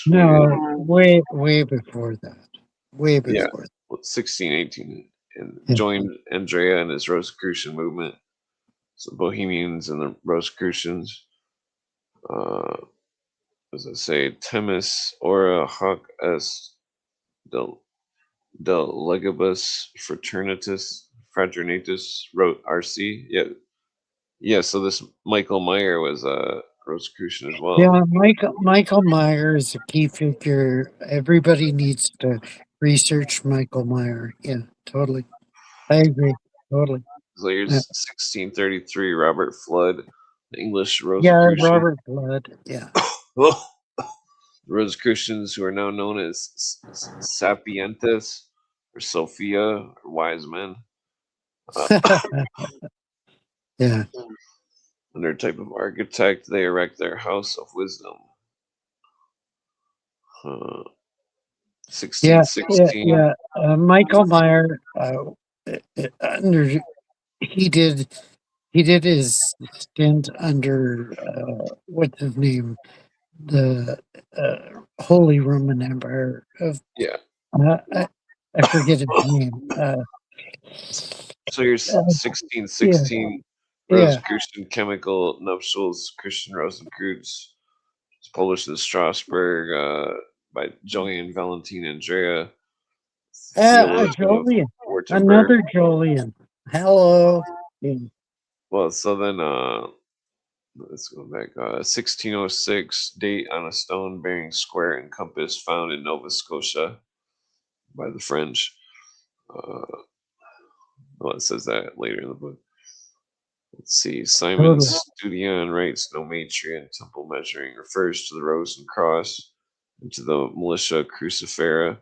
No, way before that. Way before. Yeah, 1618, and Yeah. joined Andrea and his Rosicrucian movement. So Bohemians and the Rosicrucians. As I say, Temis ora hoc est del legibus fraternatus, wrote RC. Yeah. So this Michael Meyer was a Rosicrucian as well. Yeah, Michael Meyer is a key figure. Everybody needs to research Michael Meyer. Yeah, totally. I agree. Totally. So here's 1633, Robert Flood, the English Yeah, Rosicrucian. Robert Flood. Yeah. The Rosicrucians, who are now known as Sapientes or Sophia or wise men. Yeah. And their type of architect, they erect their house of wisdom. 1616. Yeah. Michael Meyer, he did his stint under what's his name, the Holy Roman Empire of Yeah. I forget his name. So here's 1616, Rosicrucian Chemical Nuptials, Christian Rosenkreuz. It's published in Strasbourg by Joanne Valentina Andrea. Jolien. Another Jolien. Hello. Well, so then let's go back. 1606, date on a stone bearing square and compass found in Nova Scotia by the French. Well, it says that later in the book. Let's see. Simon Studion writes Nometrian temple measuring refers to the rose and cross and to the militia crucifera.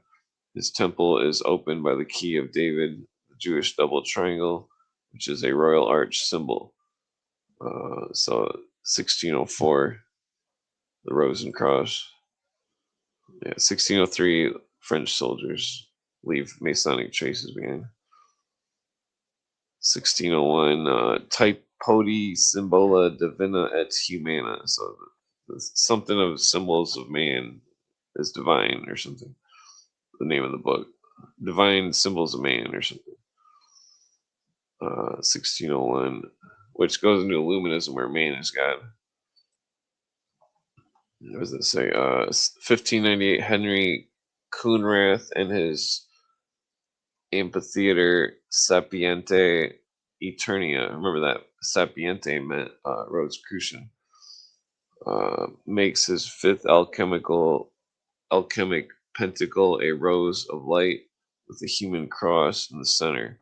His temple is opened by the key of David, the Jewish double triangle, which is a royal arch symbol. So 1604, the rose and cross. Yeah, 1603, French soldiers leave Masonic traces behind. 1601, type podi symbola divina et humana. So something of symbols of man is divine or something. The name of the book. Divine symbols of man or something. 1601, which goes into Illuminism where man is God. What does it say? 1598, Henry Coonrath and his amphitheater Sapiente Eternia. Remember that Sapiente meant Rosicrucian. Makes his fifth alchemic pentacle a rose of light with a human cross in the center.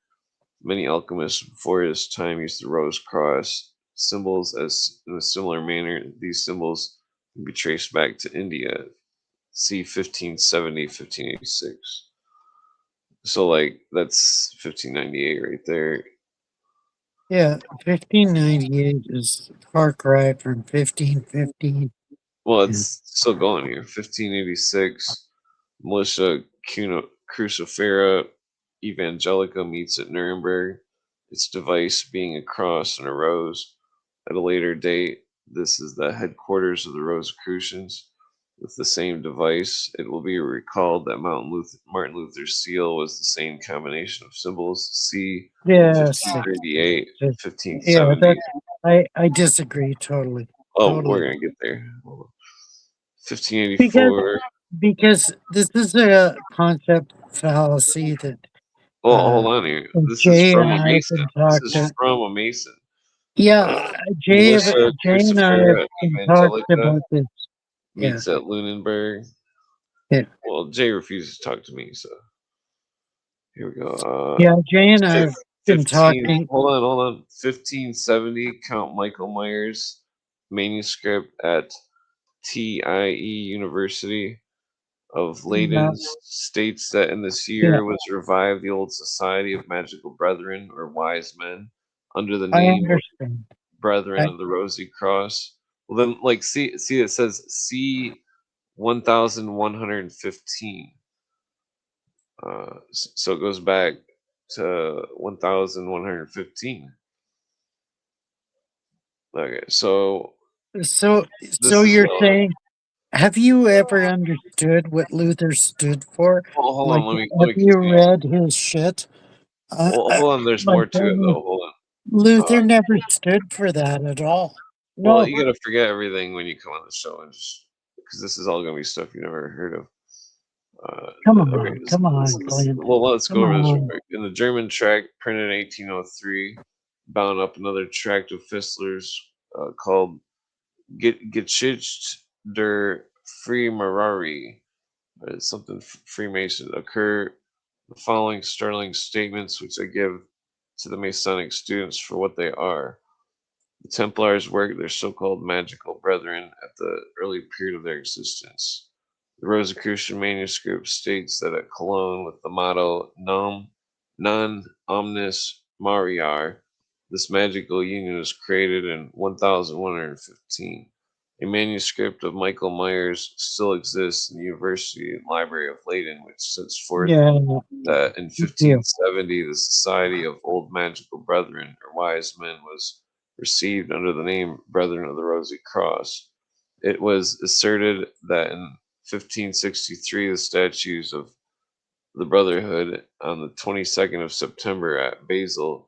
Many alchemists before his time used the rose cross symbols as in a similar manner. These symbols can be traced back to India. See 1570, 1586. So like that's 1598 right there. Yeah, 1598 is far cry from 1515. Well, Yeah. it's still going here. 1586, militia Crucifera Evangelica meets at Nuremberg. Its device being a cross and a rose. At a later date, this is the headquarters of the Rosicrucians. With the same device, it will be recalled that Martin Luther's seal was the same combination of symbols. C. Yeah, 1538, yeah, 1570. I disagree totally. Oh, we're Totally. gonna get there. Because 1584. because this is a concept fallacy that Well, hold on here. This is Jay from and a I have Mason. been This talked is to. from a Mason. Yeah, Uh, Militia Jay and I have Crucifera been talked Evangelica about this. Yeah, meets at Lunenburg. yeah, Well, Jay refuses to talk to me, so here we go. yeah. Jay and I Fif- have been 15. talking. Hold on. 1570. Count Michael Myers manuscript at TIE University of Yeah, Leyden states that in this yeah. year was revived the old Society of Magical Brethren or Wise Men under the I name of understand. Brethren I, of the Rosy Cross. Well, then, like, see, it says C 1115. So it goes back to 1115. Okay, so so this is you're saying, have you ever understood what Luther stood for? well, hold Like, on, let have me you continue. read his shit? Well, hold on, there's Like, more to it though. Hold on. Luther never stood for that at all. Well, No, you gotta forget everything when you come on the show and just because this is all gonna be stuff you never heard of. Okay, come on, Clint. well, let's go Come over this real on. quick. In the German tract printed in 1803, bound up another tract of Fistler's called Geschichte der Freimaurerei, something Freemason, occur the following sterling statements, which I give to the Masonic students for what they are. The Templars worked their so-called magical brethren at the early period of their existence. The Rosicrucian manuscript states that at Cologne, with the motto Non Omnis Mariar, this magical union was created in 1115. A manuscript of Michael Myers still exists in the University Library of Leyden, which sets forth Yeah, that in yeah, 1570 the Society of Old Magical Brethren, or Wise Men, was received under the name Brethren of the Rosy Cross. It was asserted that in 1563 the statues of the Brotherhood on the 22nd of September at Basel,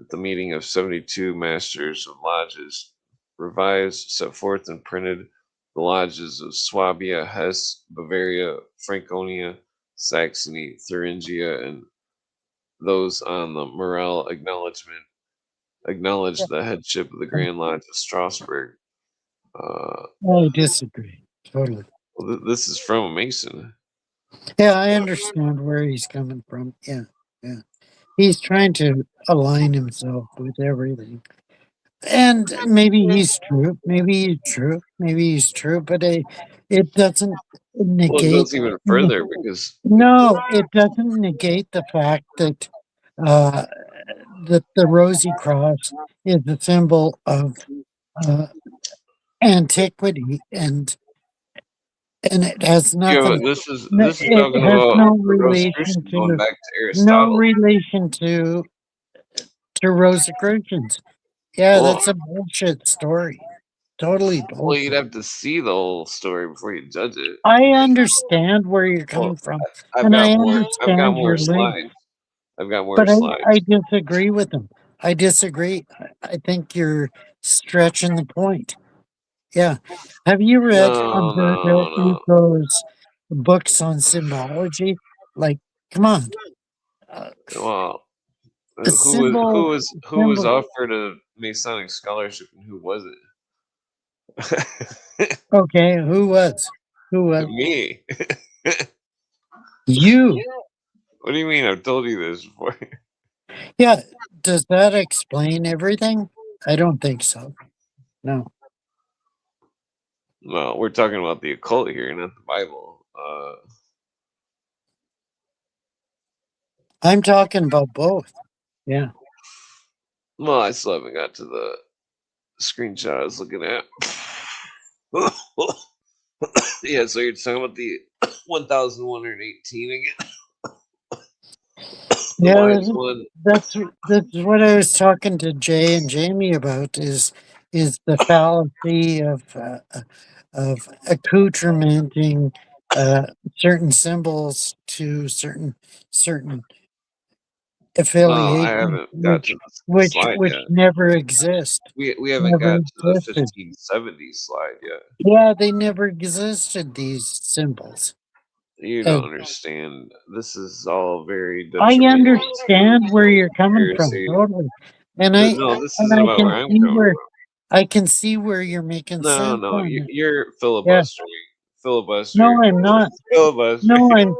at the meeting of 72 masters of lodges, revised, set forth, and printed the lodges of Swabia, Hesse, Bavaria, Franconia, Saxony, Thuringia, and those on the Morel acknowledged the headship of the Grand Lodge of Strasbourg. I disagree totally. Well, this is from a Mason. Yeah, I understand where he's coming from. Yeah, yeah. He's trying to align himself with everything. And maybe he's true. Maybe he's true. Maybe he's true. But it doesn't Well, it negate. goes even further because No, it doesn't negate the fact that uh, the Rosy Cross is a symbol of uh, antiquity, and it has yeah, nothing. but this is It talking has about no the relation Rosicrucians going to back to Aristotle. Rosicrucians. Yeah, Well, that's a bullshit story. Totally you'd bullshit. have to see the whole story before you judge it. I understand where you're Well, coming from, I've and got I more. I've got understand more your link, slides. I've got more but I slides. disagree with them. I disagree. I think you're stretching the point. Yeah. Have you read No, Umberto no, no. Eco's books on symbology? Like, come on. Uh, Well, a symbol, who was symbol. offered a Masonic scholarship and who was it? Okay, who was? Who was? Me. You. What do you mean? I've told you this before. Yeah. Does that explain everything? I don't think so. No. Well, we're talking about the occult here, not the Bible. I'm talking about both. Yeah. Well, I still haven't got to the screenshot I was looking at. Yeah, so you're talking about the 1118 again? The Yeah, wise one. that's what I was talking to Jay and Jamie about is the fallacy of accoutramenting certain symbols to certain Well, I affiliations, haven't got to the slide which yet. never exist, We haven't never got to the existed. 1570 slide yet. Yeah, they never existed. These symbols. You don't understand. This is all very I detrimental understand to where you're coming from, heresy. totally, and No, this isn't I about can where I'm see coming where from. I can see where you're making No, sense no, on it. you're Yeah, filibustering. no, Filibuster. I'm not. Filibuster. No, I'm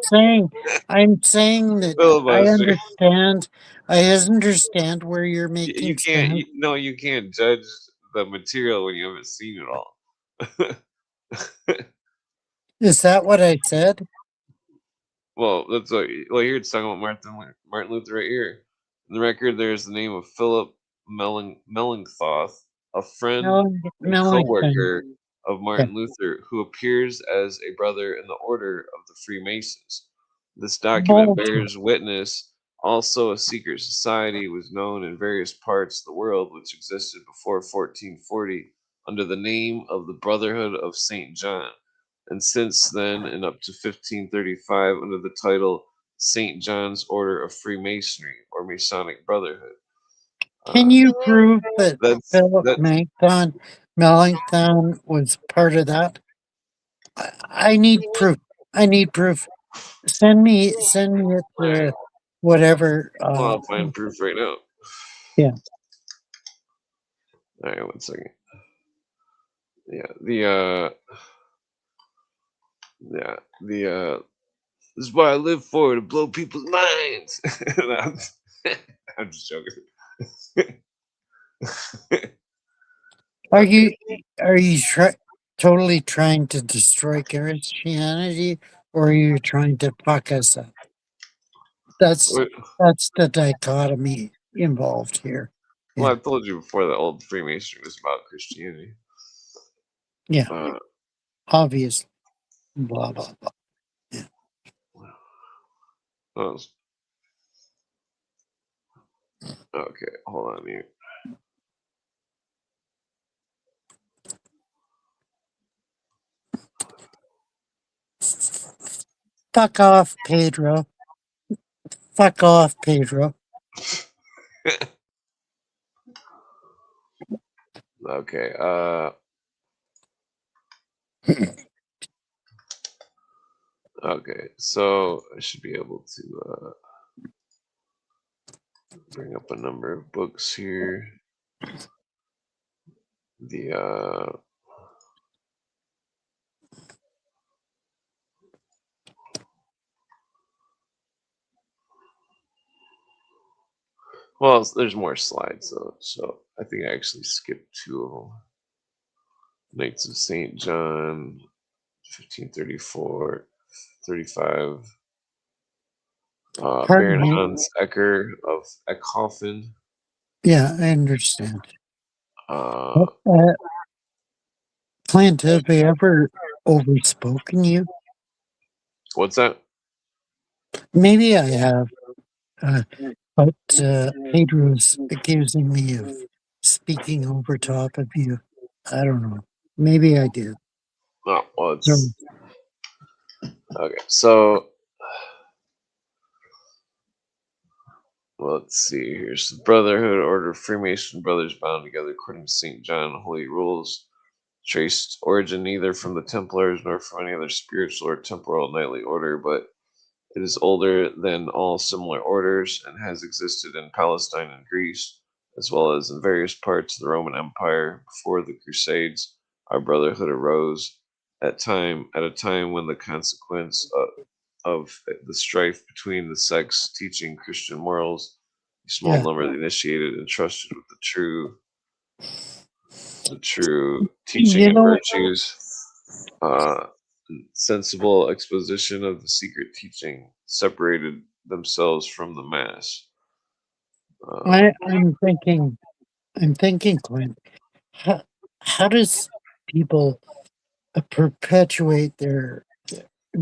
saying that Filibuster. I understand where you're You making can't. sense. No, you can't judge the material when you haven't seen it all. Is that what I said? Well, that's what. Well, here it's talking about Martin Luther right here. In the record, there's the name of Philip Melanchthon, a friend and Melanchthon. co-worker of Yeah. Martin Luther, who appears as a brother in the Order of the Freemasons. This document Bullshit. bears witness. Also, a secret society was known in various parts of the world, which existed before 1440 under the name of the Brotherhood of Saint John, and since then and up to 1535 under the title St. John's Order of Freemasonry or Masonic Brotherhood. Can you prove that That's Philip that. Melanchthon was part of that? I need proof. I need proof. Send me it All right, to whatever. well, I'll find proof right now. Yeah. All right, 1 second. Yeah, this is what I live for, to blow people's minds. I'm just joking. Are Okay. you totally trying to destroy Christianity, or are you trying to fuck us up? That's Well, the dichotomy involved here. Yeah. I told you before that old Freemasonry was about Christianity. Yeah. Obviously. Blah blah blah. Yeah. Okay, hold on here. Fuck off, Pedro. Fuck off, Pedro. Okay, okay, so I should be able to bring up a number of books here. The well, there's more slides though, so I think I actually skipped 2 of them. Knights of Saint John, 1534, 35. Pardon Baron me. Hans Ecker of Eckhofen. Yeah, I understand. Uh, Clint, have I ever overspoken you? what's that? Maybe I have. But Pedro's accusing me of speaking over top of you. I don't know. Maybe I do. Oh, well, So, it's okay. So let's see. Here's the Brotherhood Order of Freemason brothers bound together according to St. John Holy Rules. Traced origin neither from the Templars nor from any other spiritual or temporal knightly order, but it is older than all similar orders and has existed in Palestine and Greece, as well as in various parts of the Roman Empire before the Crusades. Our brotherhood arose at a time when the consequence of the strife between the sects teaching Christian morals, a small yeah. number of the initiated entrusted with the true teaching and virtues. uh, sensible exposition of the secret teaching separated themselves from the mass. I'm thinking, Clint, how does people perpetuate their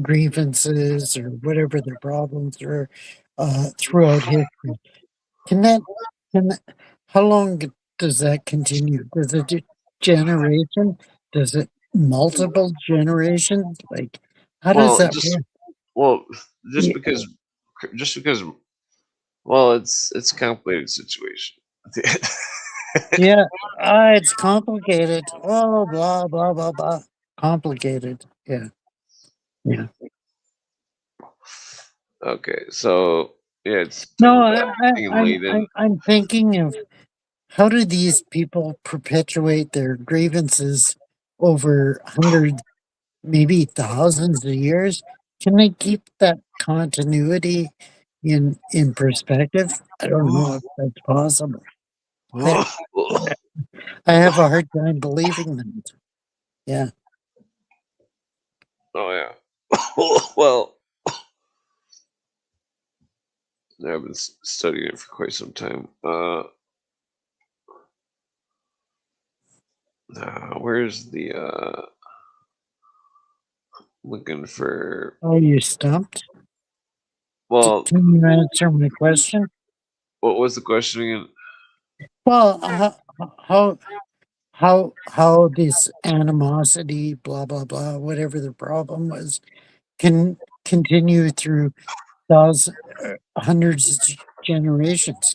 grievances or whatever their problems are throughout history? Can that, can that, how long does that continue? Does it generation? Does it multiple generations? Like, how does Well, that just work? well, just Yeah, because, just because. Well, it's a complicated situation. yeah. It's complicated. Oh, blah blah blah blah. Complicated. Yeah, yeah. Okay, so yeah, it's No, thinking Laden. I'm thinking of how do these people perpetuate their grievances over hundreds, maybe thousands of years? Can they keep that continuity in perspective? I don't know if that's possible. I I have a hard time believing that. Yeah. Oh yeah. Well, I've been studying it for quite some time. Where's the looking for? Are you stumped? Well, Can you answer my question? what was the question again? Well, how how this animosity, blah blah blah, whatever the problem was, can continue through thousands, hundreds of generations.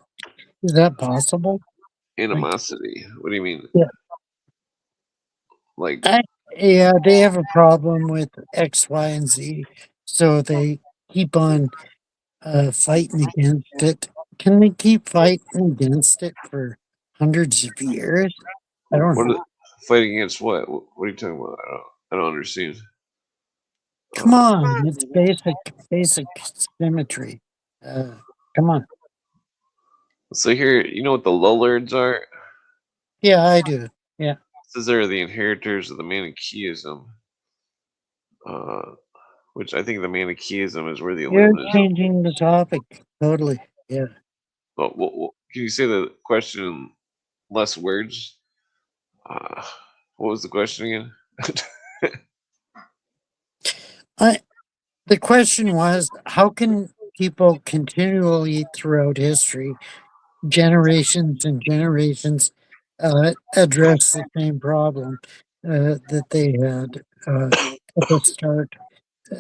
Is that possible? Like, Animosity. What do you mean? yeah, Like, I, yeah, they have a problem with X, Y, and Z, so they keep on fighting against it. Can they keep fighting against it for hundreds of years? I don't what know. are, fighting against what? What are you talking about? I don't understand. Come Uh, on, it's basic symmetry. Uh, Come on. so here, you know what the Lollards are? Yeah, I do. Yeah, These are the inheritors of the Manichaeism, uh, which I think the Manichaeism is where the you're Illuminism. changing the topic totally. Yeah. Can you say the question in less words? Uh, what was the question again? I The question was, how can people continually throughout history, generations and generations, address the same problem that they had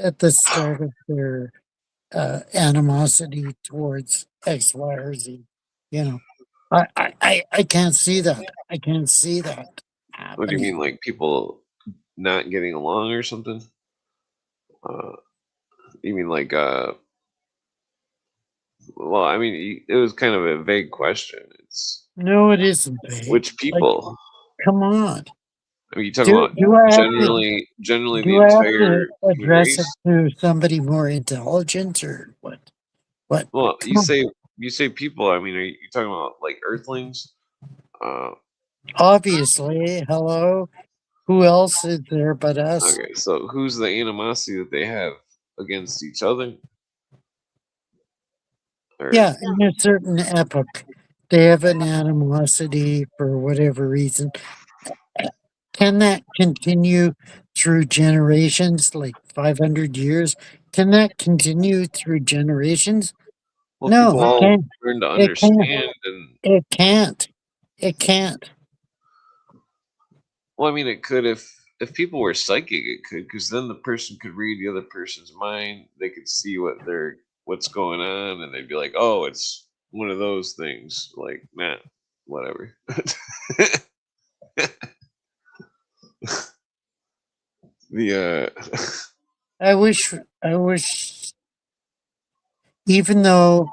at the start of their animosity towards X, Y, or Z? You know, I can't see that. I can't see that What do you mean, happening. like people not getting along or something? Uh, you mean like well, I mean, it was kind of a vague question. It's No, it isn't vague. which Like, people? come on. I mean, you talking about Do I have to generally the do I have to entire human address it race? to somebody more intelligent or what? What? Well, Come on. you say people. I mean, are you talking about like Earthlings? Uh, Obviously, hello. Who else is there but us? okay, so who's the animosity that they have against each other? Or Yeah, in a certain epoch, they have an animosity for whatever reason. Can that continue through generations, like 500 years? Can that continue through generations? well, if people No, it all can't. learn to It can't. understand and It can't. It can't. well, I mean, it could if people were psychic, it could because then the person could read the other person's mind. They could see what's going on, and they'd be like, "Oh, it's one of those things." Like, nah, whatever. the I wish, even though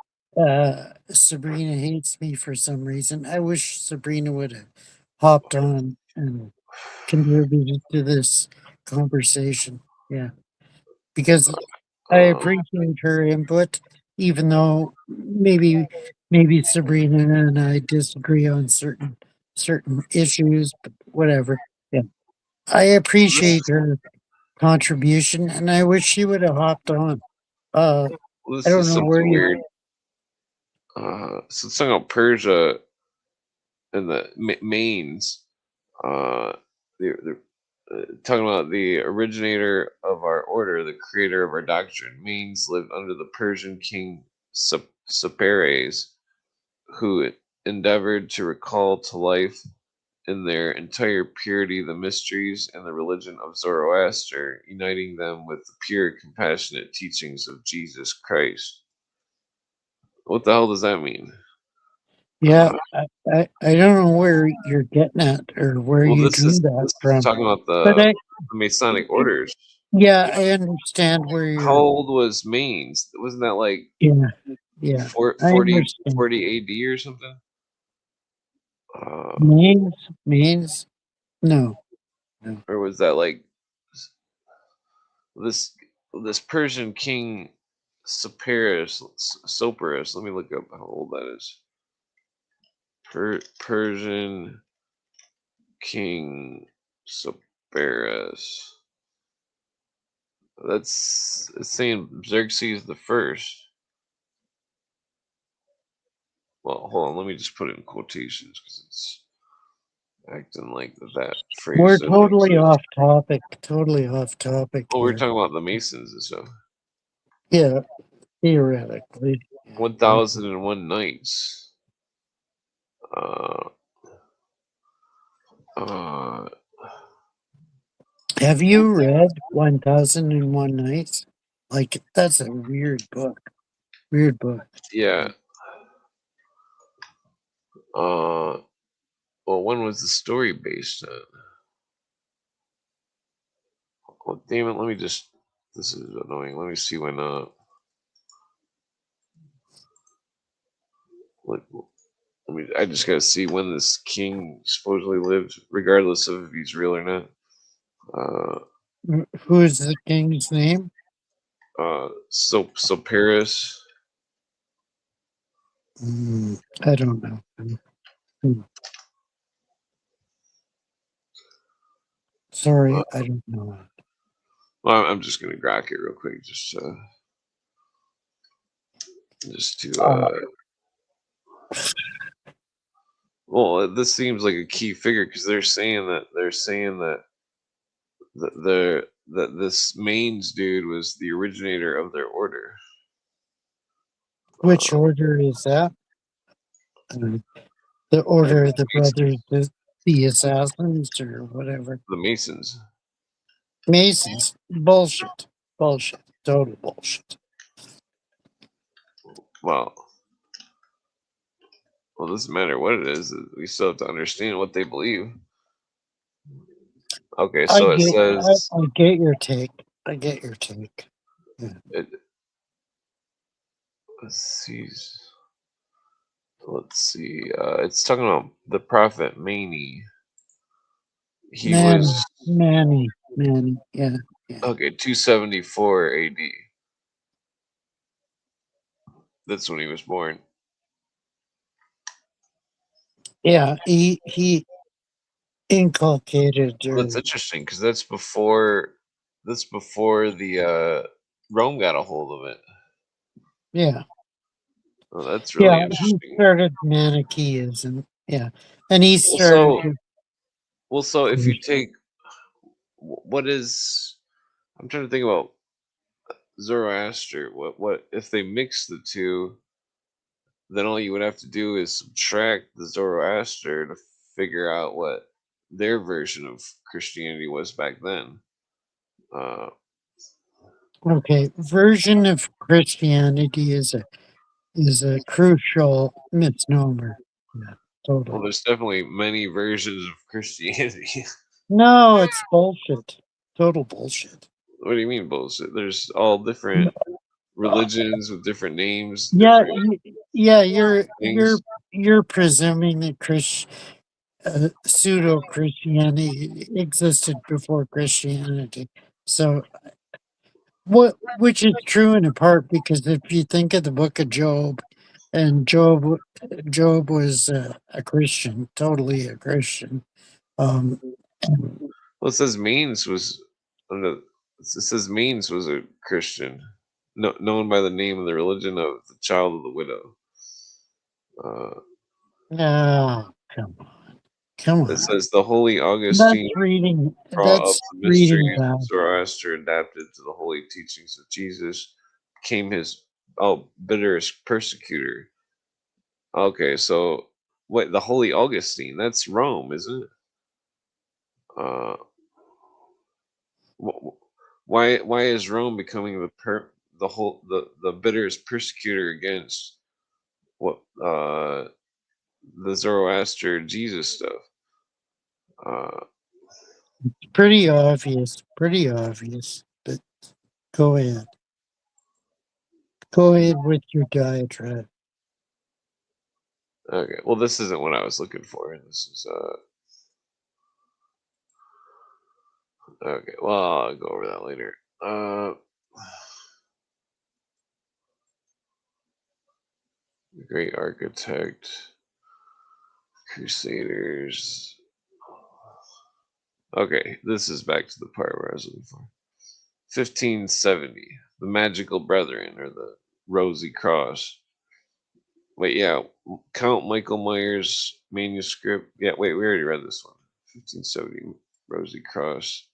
Sabrina hates me for some reason, I wish Sabrina would have hopped on and contributed to this conversation. Yeah, because I um, appreciate her input, even though maybe Sabrina and I disagree on certain issues, but whatever. Yeah, I appreciate her contribution, and I wish she would have hopped on. I This don't is know something where you. weird. So it's talking about Persia and the Manes. They're talking about the originator of our order, the creator of our doctrine. Manes lived under the Persian king Saperes, who endeavored to recall to life in their entire purity the mysteries and the religion of Zoroaster, uniting them with the pure, compassionate teachings of Jesus Christ. What the hell does that mean? Yeah, I don't know where you're getting at or where Well, you drew that this is from, talking about but the Masonic orders. yeah, I understand where How you're. old was Mainz? Wasn't that like Yeah, I 40, understand. 40 AD or something? Means no. Or was that like this Persian king Soperus? Let me look up how old that is. Persian king Soperus. It's saying Xerxes the first. Well, hold on. Let me just put it in quotations because it's acting like that phrase We're doesn't totally exist. off topic. Totally off topic Oh, we're here. talking about the Masons and stuff. Yeah, theoretically. 1001 Nights. Uh, uh, Have you read 1001 Nights? Like, that's a weird book. Weird book. yeah. Well, when was the story based on? Oh, damn it. Let me just. This is annoying. Let me see when. Let me. I just gotta see when this king supposedly lived, regardless of if he's real or not. Who's the king's name? So Paris. I don't know. Sorry, I don't know. Well, I'm just gonna grok it real quick, just to. Well, this seems like a key figure because they're saying that this Maines dude was the originator of their order. Which order is that? The Order of the Brothers, the Assassins, or whatever. The Masons. Masons. Bullshit. Bullshit. Total bullshit. Well, it doesn't matter what it is. We still have to understand what they believe. Okay, so it says. I get your take. I get your take. Yeah. Let's see. It's talking about the prophet Mani. He was Manny. Yeah. okay. 274 A.D. That's when he was born. Yeah. He inculcated. Well, that's interesting because that's before the Rome got a hold of it. Yeah. Well, that's really interesting. He started Manichaeism. Yeah, and he started. So if you take what is, I'm trying to think about Zoroaster. What if they mix the two? Then all you would have to do is subtract the Zoroaster to figure out what their version of Christianity was back then. Okay, version of Christianity is a crucial misnomer. Yeah, totally. Well, there's definitely many versions of Christianity. No, it's bullshit. Total bullshit. What do you mean bullshit? There's all different religions with different names. Yeah, Different you're presuming that pseudo Christianity existed before Christianity. So which is true in a part, because if you think of the book of Job, and Job was a Christian, totally a Christian. Um, Well, it says Mainz was. It says Mainz was a Christian, known by the name of the religion of the Child of the Widow. No, come It on. says the Holy That's Augustine reading. brought up That's the reading mysteries that. of Zoroaster, adapted to the holy teachings of Jesus, became his bitterest persecutor. Okay, so what? The Holy Augustine? That's Rome, isn't it? Uh, why is Rome becoming the bitterest persecutor against what the Zoroaster Jesus stuff? Uh, Pretty obvious. Pretty obvious. But go ahead. Go ahead with your diatribe. okay, well, this isn't what I was looking for. This is okay. Well, I'll go over that later. The Great Architect, Crusaders. Okay, this is back to the part where I was looking for. 1570, the Magical Brethren, or the Rosy Cross. Wait, yeah, Count Michael Myers manuscript. Yeah, wait, we already read this one. 1570, Rosy Cross.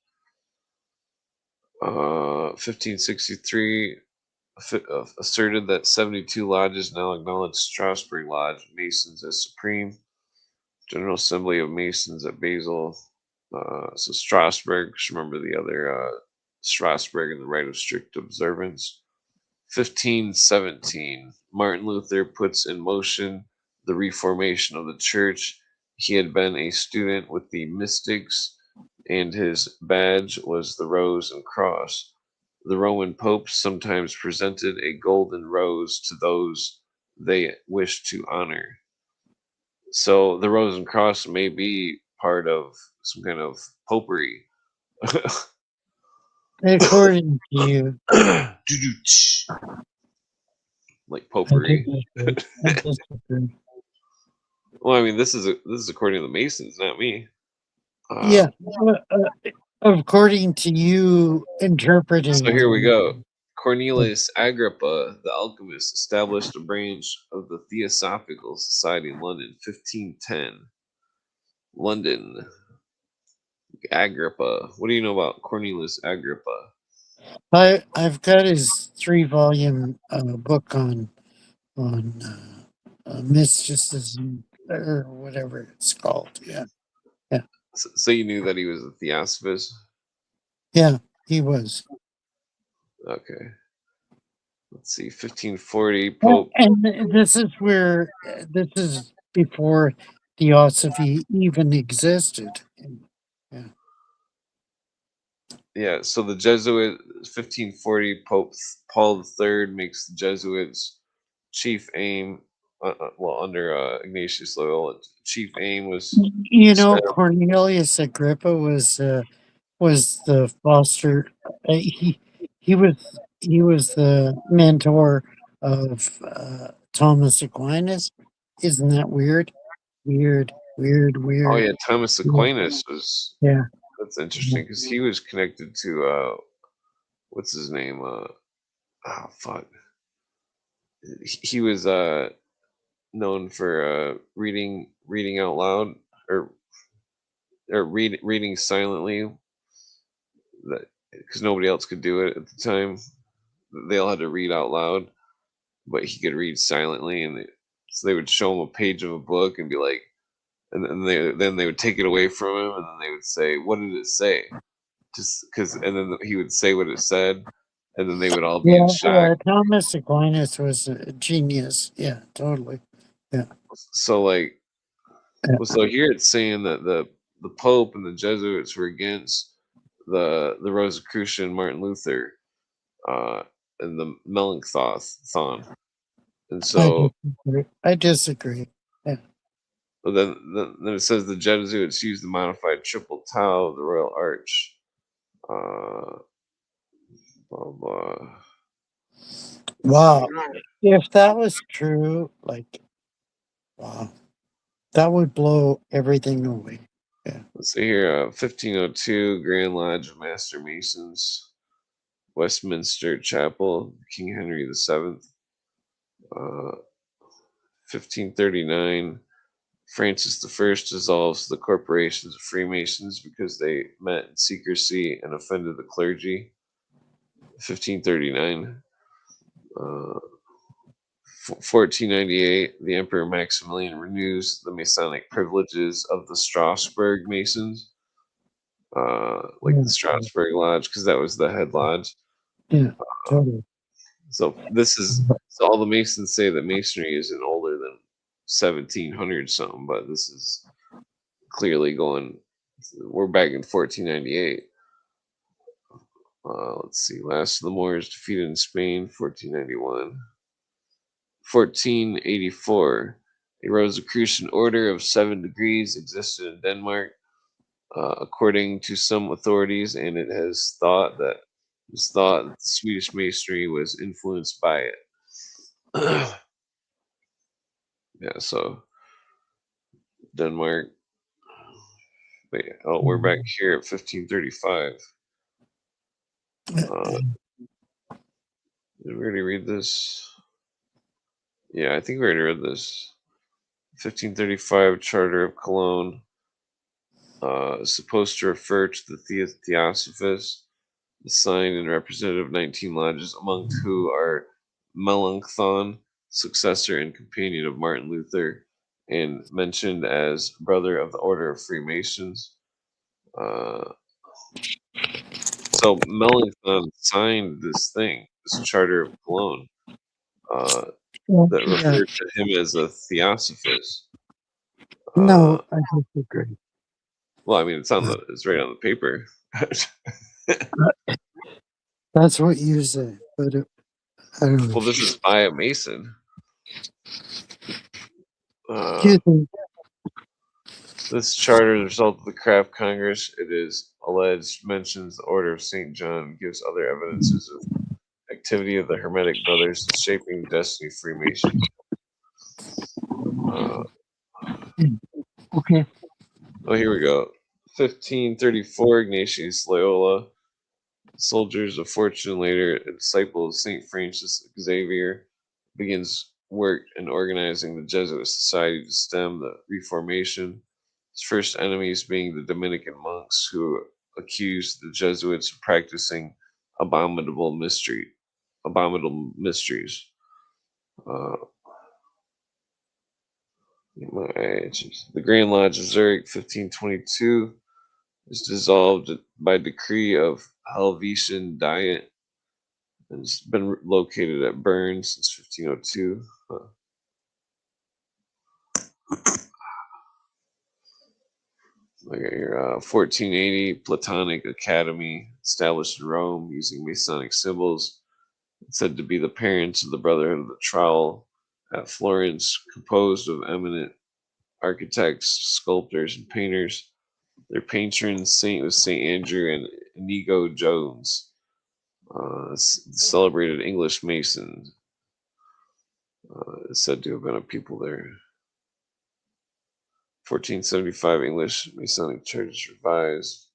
1563, asserted that 72 lodges now acknowledge Strasbourg Lodge Masons as supreme. General Assembly of Masons at Basel. So Strasbourg, just remember the other Strasbourg and the Rite of Strict Observance. 1517, Martin Luther puts in motion the reformation of the church. He had been a student with the mystics, and his badge was the rose and cross. The Roman popes sometimes presented a golden rose to those they wished to honor. So the rose and cross may be part of some kind of popery. According to you. Like potpourri. I disagree. Well, I mean, this is according to the Masons, not me. Yeah, according to you interpreting. So here we go. Cornelius Agrippa, the alchemist, established a branch of the Theosophical Society in London, 1510. London. Agrippa. What do you know about Cornelius Agrippa? I've got his 3-volume book on mysticism or whatever it's called. Yeah. So you knew that he was a theosophist? Yeah, he was. Okay. Let's see, 1540 Pope. And this is where this is before theosophy even existed. Yeah. Yeah, so the Jesuit 1540 Pope Paul III makes the Jesuits chief aim. Well, under Ignatius Loyola, chief aim was. You know, Cornelius Agrippa was the foster. He was the mentor of Thomas Aquinas. Isn't that weird? Weird. Oh yeah, Thomas Aquinas was. Yeah. That's interesting because he was connected to what's his name? Oh fuck. He was known for reading out loud or reading silently. That because nobody else could do it at the time. They all had to read out loud, but he could read silently, and so they would show him a page of a book and be like, and then they would take it away from him, and then they would say, "What did it say?" Just because, and then he would say what it said, and then they would all be in shock. Thomas Aquinas was a genius. Yeah, totally. Yeah. So like, well, so here it's saying that the Pope and the Jesuits were against the Rosicrucian Martin Luther, and the Melanchthon, and so I disagree. Yeah. then it says the Jesuits used the modified triple tau of the Royal Arch. Blah blah. Wow. If that was true, like, wow, that would blow everything away. Let's see here. 1502, Grand Lodge of Master Masons, Westminster Chapel, King Henry VII. 1539, Francis I dissolves the corporations of Freemasons because they met in secrecy and offended the clergy. 1539. 1498, the Emperor Maximilian renews the Masonic privileges of the Strasbourg Masons, like the Strasbourg Lodge, because that was the head lodge. Yeah, totally. So all the Masons say that Masonry isn't older than 1700 something, but this is clearly we're back in 1498. Let's see, last of the Moors defeated in Spain, 1491. 1484, a Rosicrucian order of 7 degrees existed in Denmark, according to some authorities, and it is thought that the Swedish Masonry was influenced by it. Yeah, so Denmark. Wait, we're back here at 1535. Did we already read this? Yeah, I think we already read this. 1535 Charter of Cologne, supposed to refer to the Theosophists, the sign and representative of 19 lodges, among who are Melanchthon, successor and companion of Martin Luther, and mentioned as brother of the Order of Freemasons. So Melanchthon signed this thing, this Charter of Cologne, that referred to him as a Theosophist. No, I disagree. Well, I mean, it's right on the paper. That's what you say, but I don't know. Well, this is by a Mason. This charter is the result of the Craft Congress. It is alleged mentions the Order of St. John, gives other evidences of activity of the Hermetic Brothers in shaping the destiny of Freemasonry. Okay. Oh, here we go. 1534, Ignatius Loyola, soldiers of fortune, later a disciple of St. Francis Xavier, begins work in organizing the Jesuit society to stem the Reformation. His first enemies being the Dominican monks, who accused the Jesuits of practicing abominable mysteries. The Grand Lodge of Zurich, 1522, is dissolved by decree of Helvetian Diet, and it's been located at Bern since 1502. Look at your 1480 Platonic Academy, established in Rome using Masonic symbols. It's said to be the parents of the Brotherhood of the Trowel at Florence, composed of eminent architects, sculptors, and painters. Their patron saint was Saint Andrew and Inigo Jones, celebrated English Mason. Is said to have been a people there. 1475 English Masonic Church revised.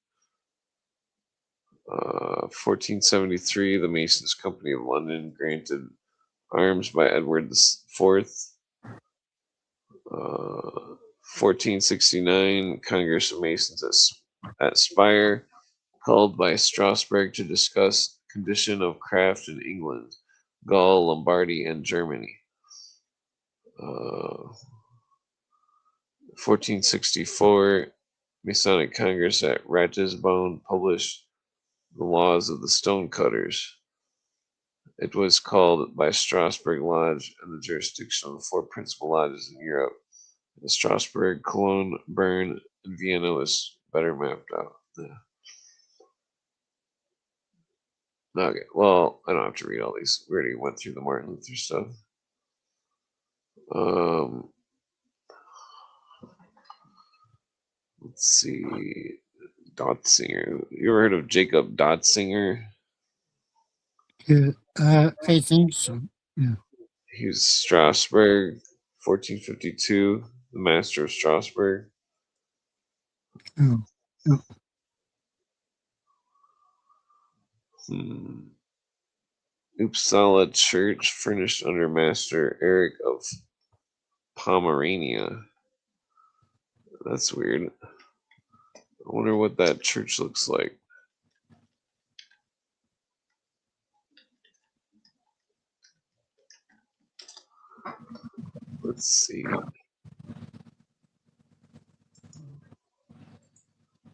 1473 the Masons Company of London granted arms by Edward IV. 1469 Congress of Masons at Spire, called by Strasbourg to discuss condition of craft in England, Gaul, Lombardy, and Germany. 1464 Masonic Congress at Ratisbon published the laws of the stonecutters. It was called by Strasbourg Lodge and the jurisdiction of the 4 principal lodges in Europe. The Strasbourg, Cologne, Bern, and Vienna was better mapped out. Yeah. Okay, well, I don't have to read all these. We already went through the Martin Luther stuff. Let's see. Dotzinger. You ever heard of Jacob Dotzinger? Yeah, I think so. Yeah. He was Strasbourg, 1452, the master of Strasbourg. Oh, oh. Uppsala Church furnished under Master Eric of Pomerania. That's weird. I wonder what that church looks like. Let's see.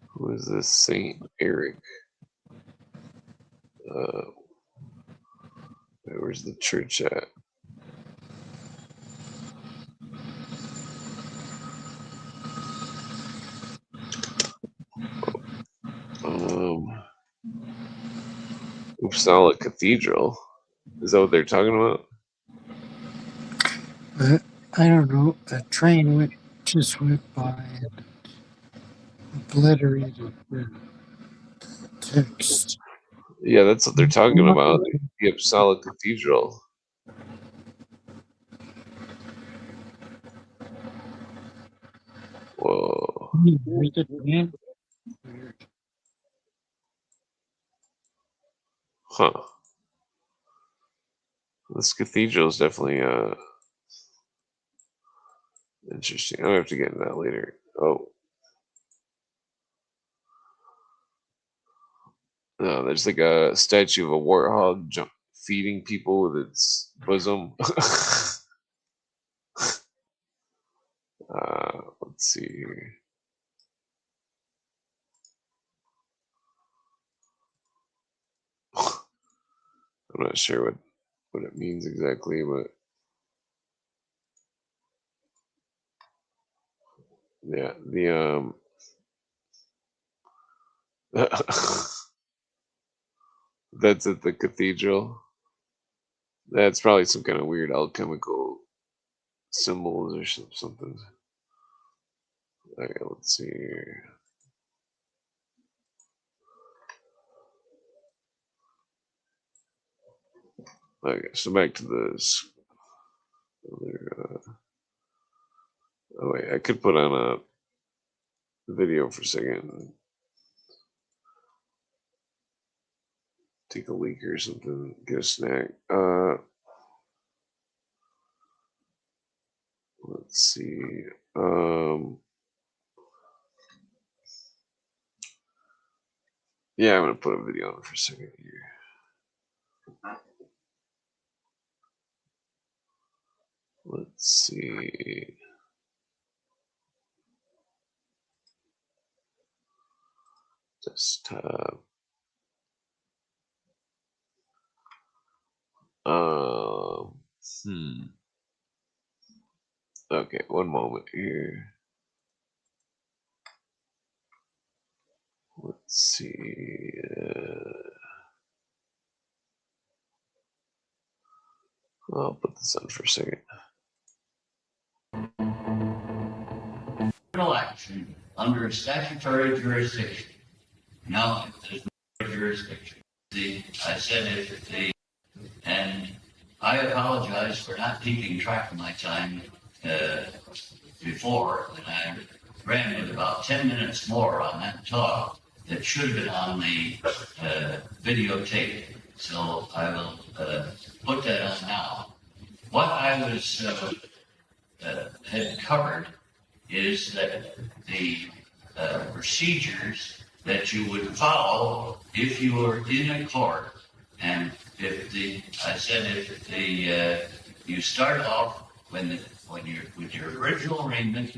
Who is this Saint Eric? Where's the church at? Uppsala Cathedral. Is that what they're talking about? I don't know. A train just went by and obliterated the text. Yeah, that's what they're talking about. The Uppsala Cathedral. Whoa. Read it again. Weird. Huh. This cathedral is definitely interesting. I'll have to get into that later. Oh. No, there's like a statue of a warthog feeding people with its bosom. Let's see here. I'm not sure what it means exactly, but yeah, the that's at the cathedral. That's probably some kind of weird alchemical symbols or something. Okay, let's see here. Okay, so back to this. Oh wait, I could put on a video for a second. Take a leak or something. Get a snack. Let's see. Yeah, I'm gonna put a video on for a second here. Let's see. Desktop. Okay, one moment here. Let's see. I'll put this on for a second. Criminal action under a statutory jurisdiction. Now, there's no jurisdiction. I said it, and I apologize for not keeping track of my time before, and I ran with about 10 minutes more on that talk that should have been on the videotape. So I will put that on now. What I was had covered is that the procedures that you would follow if you were in a court, and if you start off when you're with your original arraignment,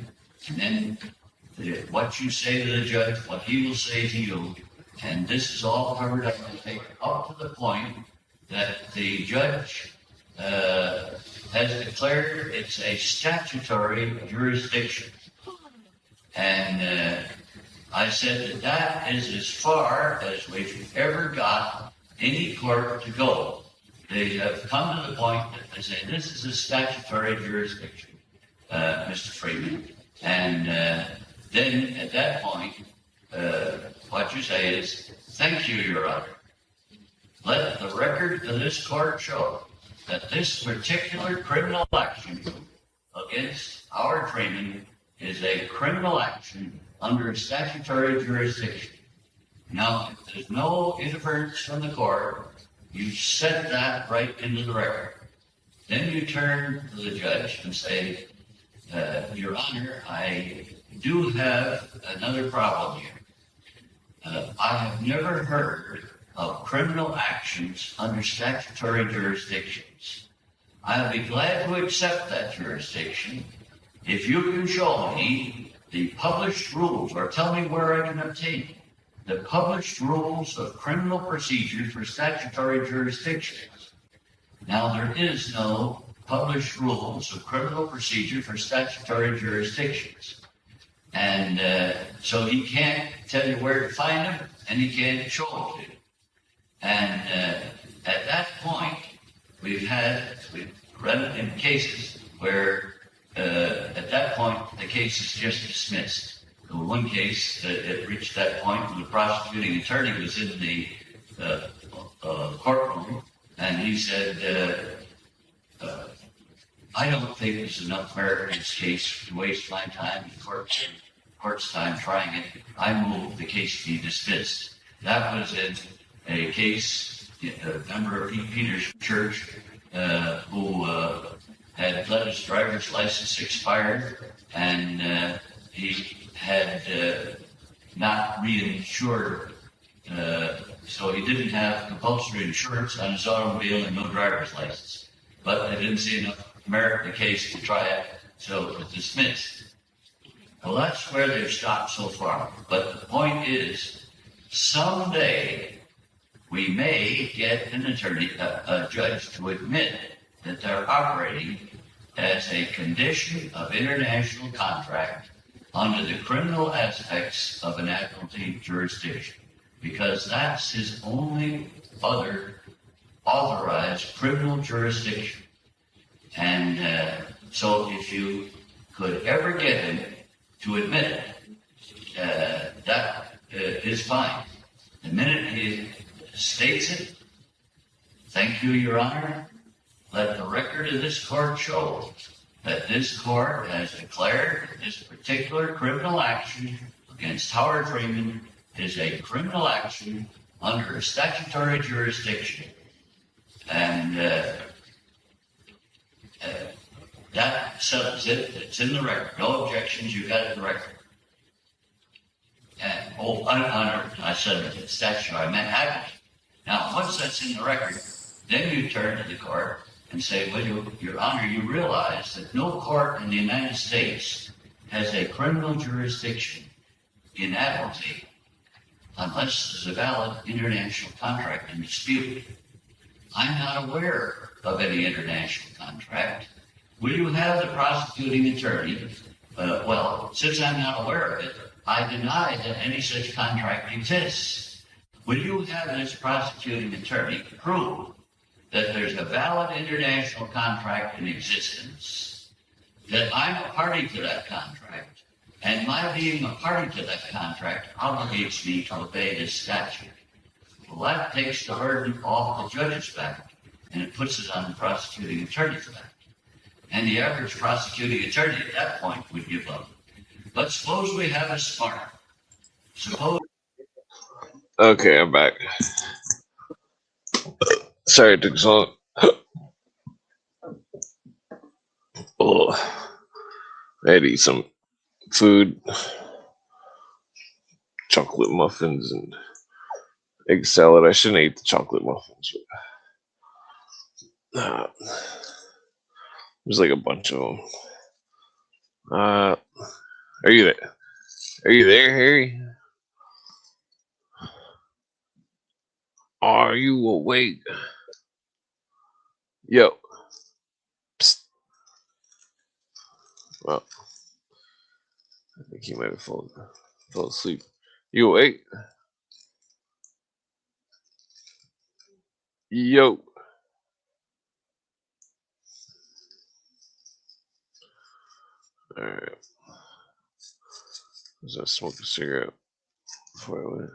and then what you say to the judge, what he will say to you, and this is all covered up to the point that the judge has declared it's a statutory jurisdiction. And I said that is as far as we've ever got any court to go. They have come to the point that they say this is a statutory jurisdiction, Mr. Freeman. And then at that point, what you say is, thank you, Your Honor. Let the record of this court show that this particular criminal action against our Freeman is a criminal action under a statutory jurisdiction. Now, if there's no interference from the court, you set that right into the record. Then you turn to the judge and say, Your Honor, I do have another problem here. I have never heard of criminal actions under statutory jurisdictions. I'll be glad to accept that jurisdiction if you can show me the published rules, or tell me where I can obtain the published rules of criminal procedure for statutory jurisdictions. Now, there is no published rules of criminal procedure for statutory jurisdictions. And so he can't tell you where to find them, and he can't show them to you. And at that point, we've run into cases where at that point, the case is just dismissed. In one case, it reached that point when the prosecuting attorney was in the courtroom, and he said, I don't think there's enough merit in this case to waste my time and court's time trying it. I move the case be dismissed. That was in a case, a member of Peter's church who had let his driver's license expire, and he had not reinsured, so he didn't have compulsory insurance on his automobile and no driver's license. But they didn't see enough merit in the case to try it, so it was dismissed. Well, that's where they've stopped so far. But the point is, someday we may get an attorney, a judge, to admit that they're operating as a condition of international contract under the criminal aspects of an admiralty jurisdiction, because that's his only other authorized criminal jurisdiction. And so if you could ever get him to admit it, that is fine. The minute he states it, thank you, Your Honor, let the record of this court show that this court has declared this particular criminal action against Howard Freeman is a criminal action under a statutory jurisdiction. And that settles it. It's in the record. No objections. You got it in the record. And, I said statute. I meant admiralty. Now, once that's in the record, then you turn to the court and say, well, Your Honor, you realize that no court in the United States has a criminal jurisdiction in admiralty unless there's a valid international contract in dispute. I'm not aware of any international contract. Will you have the prosecuting attorney? Well, since I'm not aware of it, I deny that any such contract exists. Will you have this prosecuting attorney prove that there's a valid international contract in existence, that I'm a party to that contract, and my being a party to that contract obligates me to obey this statute? Well, that takes the burden off the judge's back, and it puts it on the prosecuting attorney's back. And the average prosecuting attorney at that point would give up. But suppose we have a smart. Okay, I'm back. Sorry, it took so long. Oh, I had to eat some food, chocolate muffins and egg salad. I shouldn't eat the chocolate muffins. There's like a bunch of them. Are you there? Are you there, Harry? Are you awake? Yo. Psst. Well, I think he might have fallen asleep. You awake? Yo. Alright. I was gonna smoke a cigarette before I went.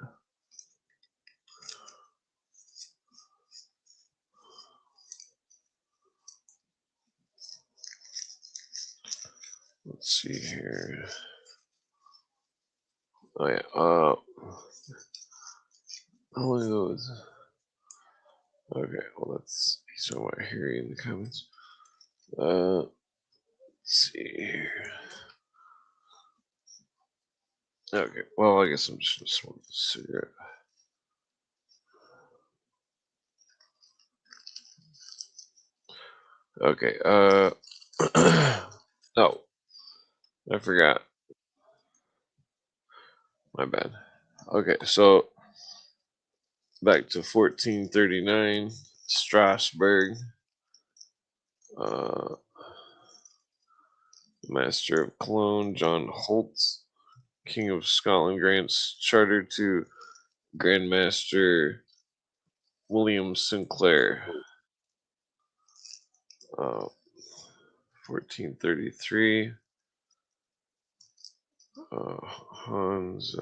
Let's see here. Oh yeah. How long ago was? Okay, well that's he's talking about Harry in the comments. Let's see here. Okay, well I guess I'm just gonna smoke this cigarette. Okay, oh, I forgot. My bad. Okay, so back to 1439, Strasbourg. Uh, Master of Cologne, John Holtz, King of Scotland, grants charter to Grandmaster William Sinclair. 1433. Hans.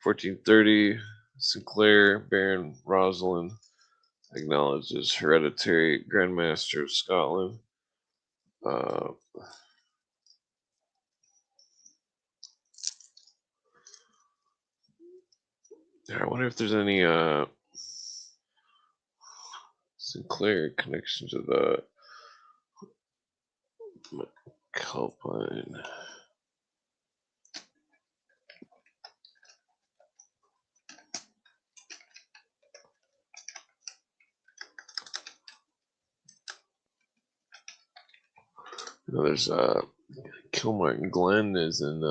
1430. Sinclair, Baron Rosalind, acknowledges hereditary Grandmaster of Scotland. I wonder if there's any Sinclair connection to the Calpine. No, there's Kilmartin Glen is in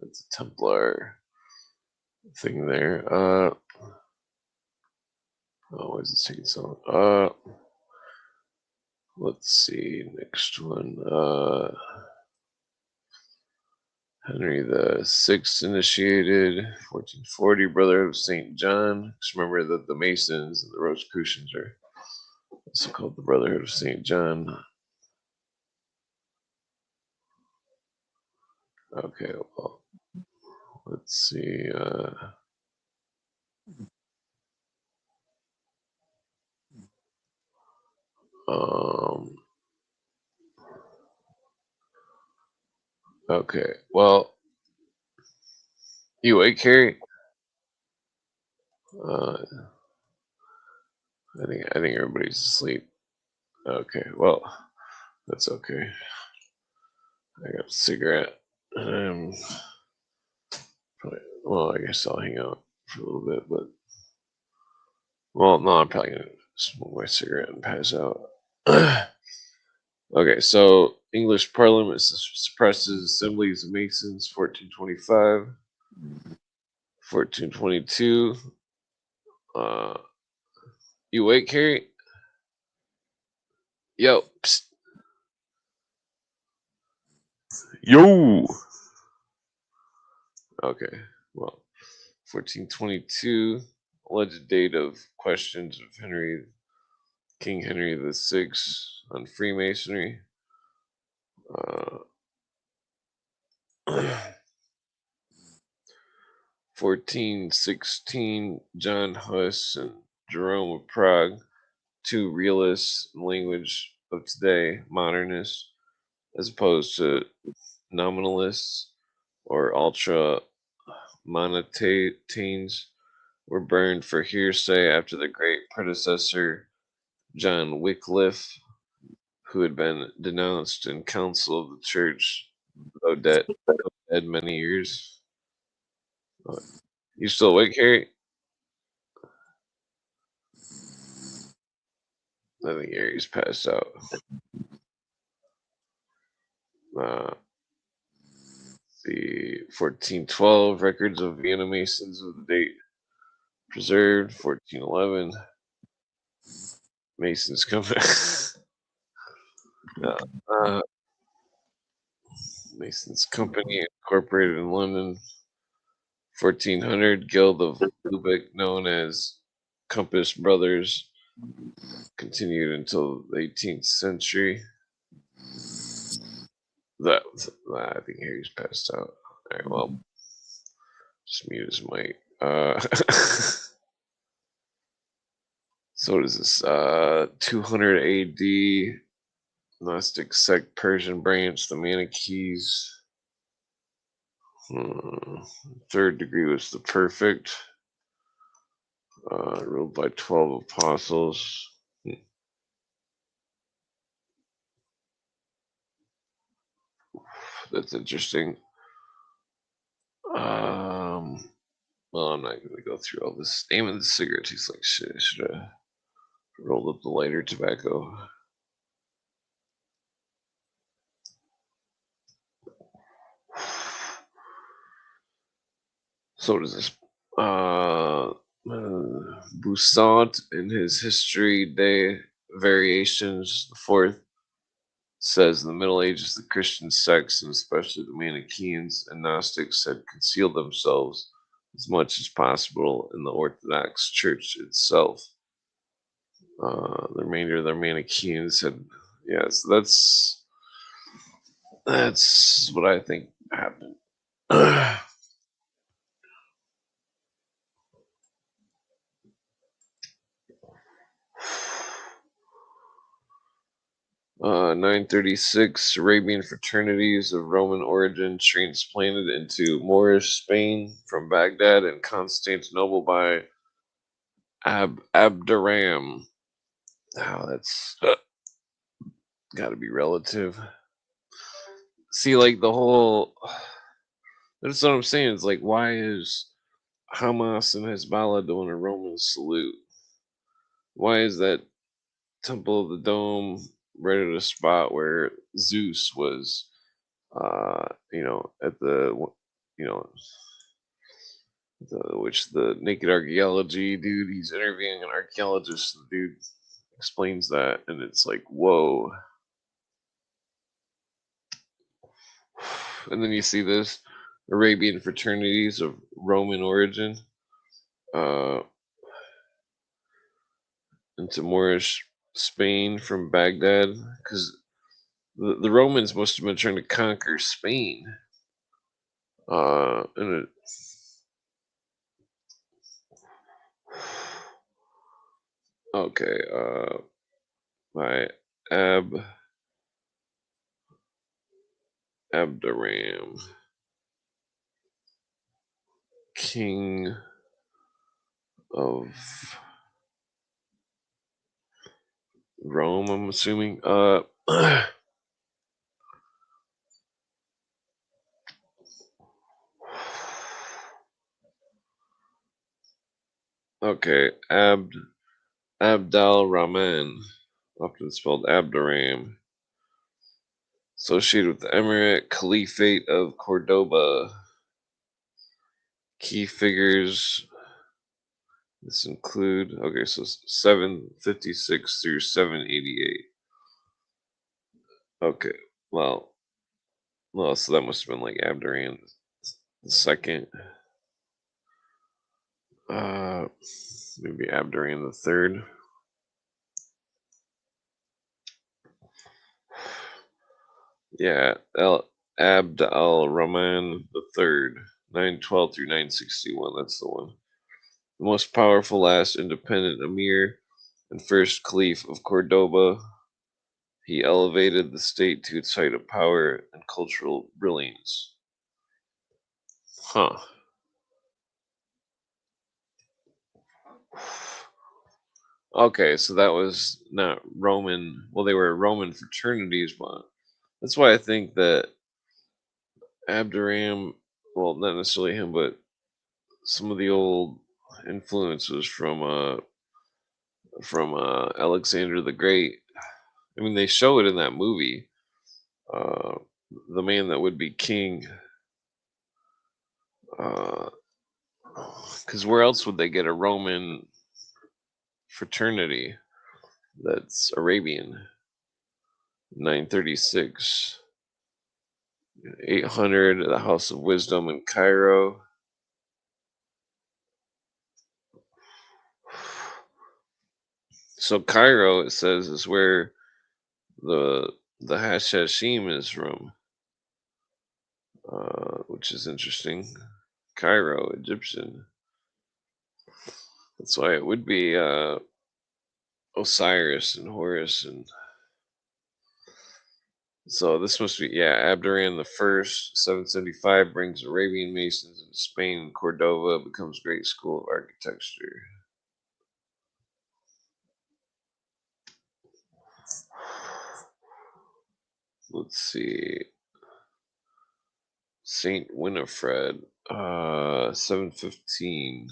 it's a Templar thing there. Oh, why is it taking so long? Let's see, next one. Henry the Sixth initiated 1440, brother of Saint John. Just remember that the Masons and the Rosicrucians are also called the Brotherhood of Saint John. Okay, well, let's see. Okay, well, you awake, Harry? I think everybody's asleep. Okay, well, that's okay. I got a cigarette. Well, I guess I'll hang out for a little bit, but well, no, I'm probably gonna smoke my cigarette and pass out. Okay, so English Parliament suppresses assemblies of Masons, 1425, 1422. You awake, Harry? Yo, psst. Yo. Okay, well, 1422, alleged date of questions of King Henry VI on Freemasonry. 1416, John Huss and Jerome of Prague, two realists in language of today, modernists, as opposed to nominalists or ultra monetanes, were burned for hearsay after the great predecessor John Wycliffe, who had been denounced in council of the church, though dead many years. You still awake, Harry? I think Harry's passed out. The 1412 records of Vienna Masons of the date preserved. 1411 Masons Company. Masons Company incorporated in London. 1400 Guild of Lubeck, known as Compass Brothers, continued until the 18th century. I think Harry's passed out. All right, well, just mute his mic. So what is this? 200 AD, Gnostic sect, Persian branch, the Manichees. Third degree was the perfect. Ruled by 12 apostles. That's interesting. Well, I'm not going to go through all this. Name of the cigarette tastes like shit. I should have rolled up the lighter tobacco. So what is this? Boussant in his History des Variations, the fourth, says in the Middle Ages the Christian sects, and especially the Manichaeans and Gnostics, had concealed themselves as much as possible in the Orthodox Church itself. The remainder of their Manichaeans had, yes, that's what I think happened. 936, Arabian fraternities of Roman origin transplanted into Moorish Spain from Baghdad and Constantinople by Abderram. That's got to be relative. See, like the whole. That's what I'm saying. It's like, why is Hamas and Hezbollah doing a Roman salute? Why is that Temple of the Dome right at a spot where Zeus was, at the, which the Naked Archaeology dude, he's interviewing an archaeologist. The dude explains that, and it's like, whoa. And then you see this Arabian fraternities of Roman origin into Moorish Spain from Baghdad, because the Romans must have been trying to conquer Spain. And it, okay, by Abderram, king of Rome, I'm assuming. Okay, Abdal Rahman, often spelled Abderram, associated with the Emirate Caliphate of Cordoba. Key figures. This include, okay, so 756 through 788. Okay, well, so that must have been like Abderram the second. Maybe Abderram the third. Yeah, Abd al-Rahman the third, 912 through 961. That's the one. The most powerful last independent emir and first caliph of Cordoba. He elevated the state to its height of power and cultural brilliance. Huh. Okay, so that was not Roman. Well, they were Roman fraternities, but that's why I think that Abderram, well, not necessarily him, but some of the old influences from Alexander the Great. I mean, they show it in that movie. The man that would be king. Because where else would they get a Roman fraternity that's Arabian? 936. 800, the House of Wisdom in Cairo. So Cairo, it says, is where the Hashashim is from, which is interesting. Cairo, Egyptian. That's why it would be Osiris and Horus and So this must be, yeah, Abderrahman the First, 775, brings Arabian Masons into Spain. Cordova becomes great school of architecture. Let's see. Saint Winifred, 715.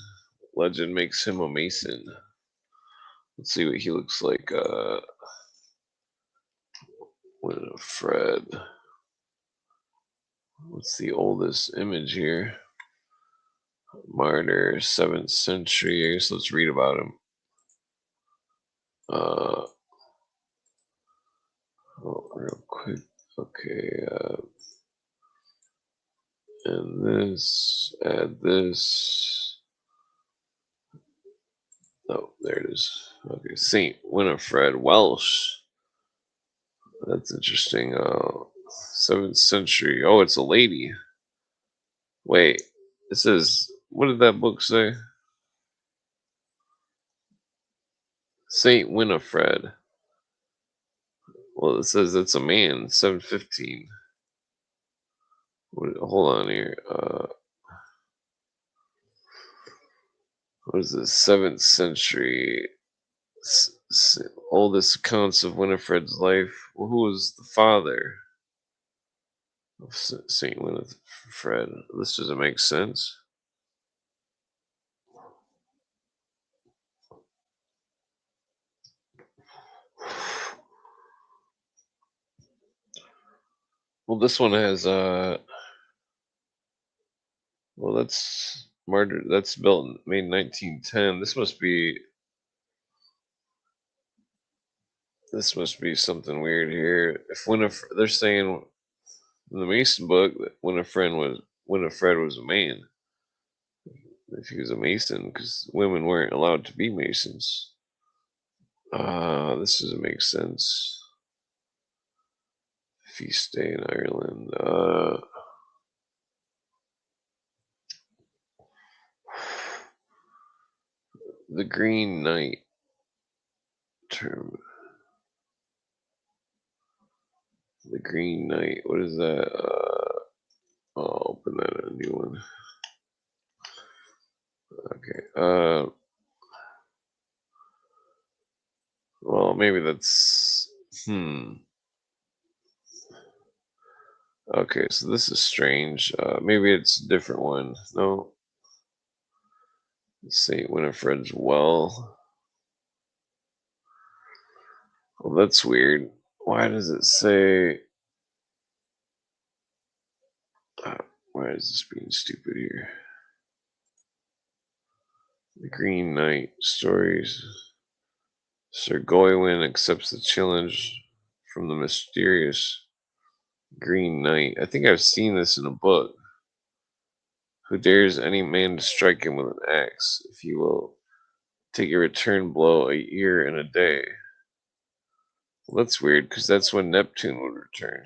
Legend makes him a Mason. Let's see what he looks like. Winifred. What's the oldest image here? Martyr, 7th century. I guess let's read about him. Real quick. Okay. And this, add this. Oh, there it is. Okay, Saint Winifred Welsh. That's interesting. 7th century. Oh, it's a lady. Wait, it says, what did that book say? Saint Winifred. Well, it says it's a man. 715. Hold on here. What is this? 7th century. Oldest accounts of Winifred's life. Well, who was the father of Saint Winifred? This doesn't make sense. Well, this one has well, that's martyr. That's built in May 1910. This must be something weird here. If Winifred, they're saying in the Mason book that Winifred was a man. If he was a Mason, because women weren't allowed to be Masons. This doesn't make sense. Feast day in Ireland. The Green Knight term. The Green Knight. What is that? I'll open that in a new one. Okay. Well, maybe that's. Okay, so this is strange. Maybe it's a different one. No. Saint Winifred's Well. Well, that's weird. Why does it say? Why is this being stupid here? The Green Knight stories. Sir Gawain accepts the challenge from the mysterious Green Knight. I think I've seen this in a book. Who dares any man to strike him with an axe if he will take a return blow a year and a day? Well, that's weird because that's when Neptune would return.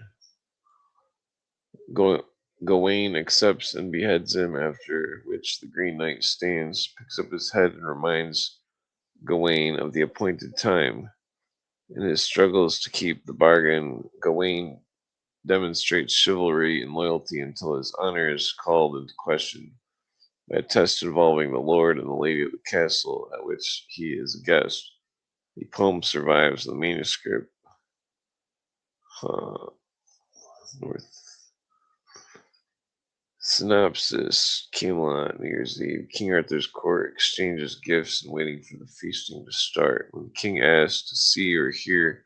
Gawain accepts and beheads him, after which the Green Knight stands, picks up his head, and reminds Gawain of the appointed time. In his struggles to keep the bargain, Gawain demonstrates chivalry and loyalty until his honor is called into question by a test involving the lord and the lady of the castle at which he is a guest. The poem survives the manuscript. North Synopsis. Camelot, New Year's Eve. King Arthur's court exchanges gifts and waiting for the feasting to start. When the king asks to see or hear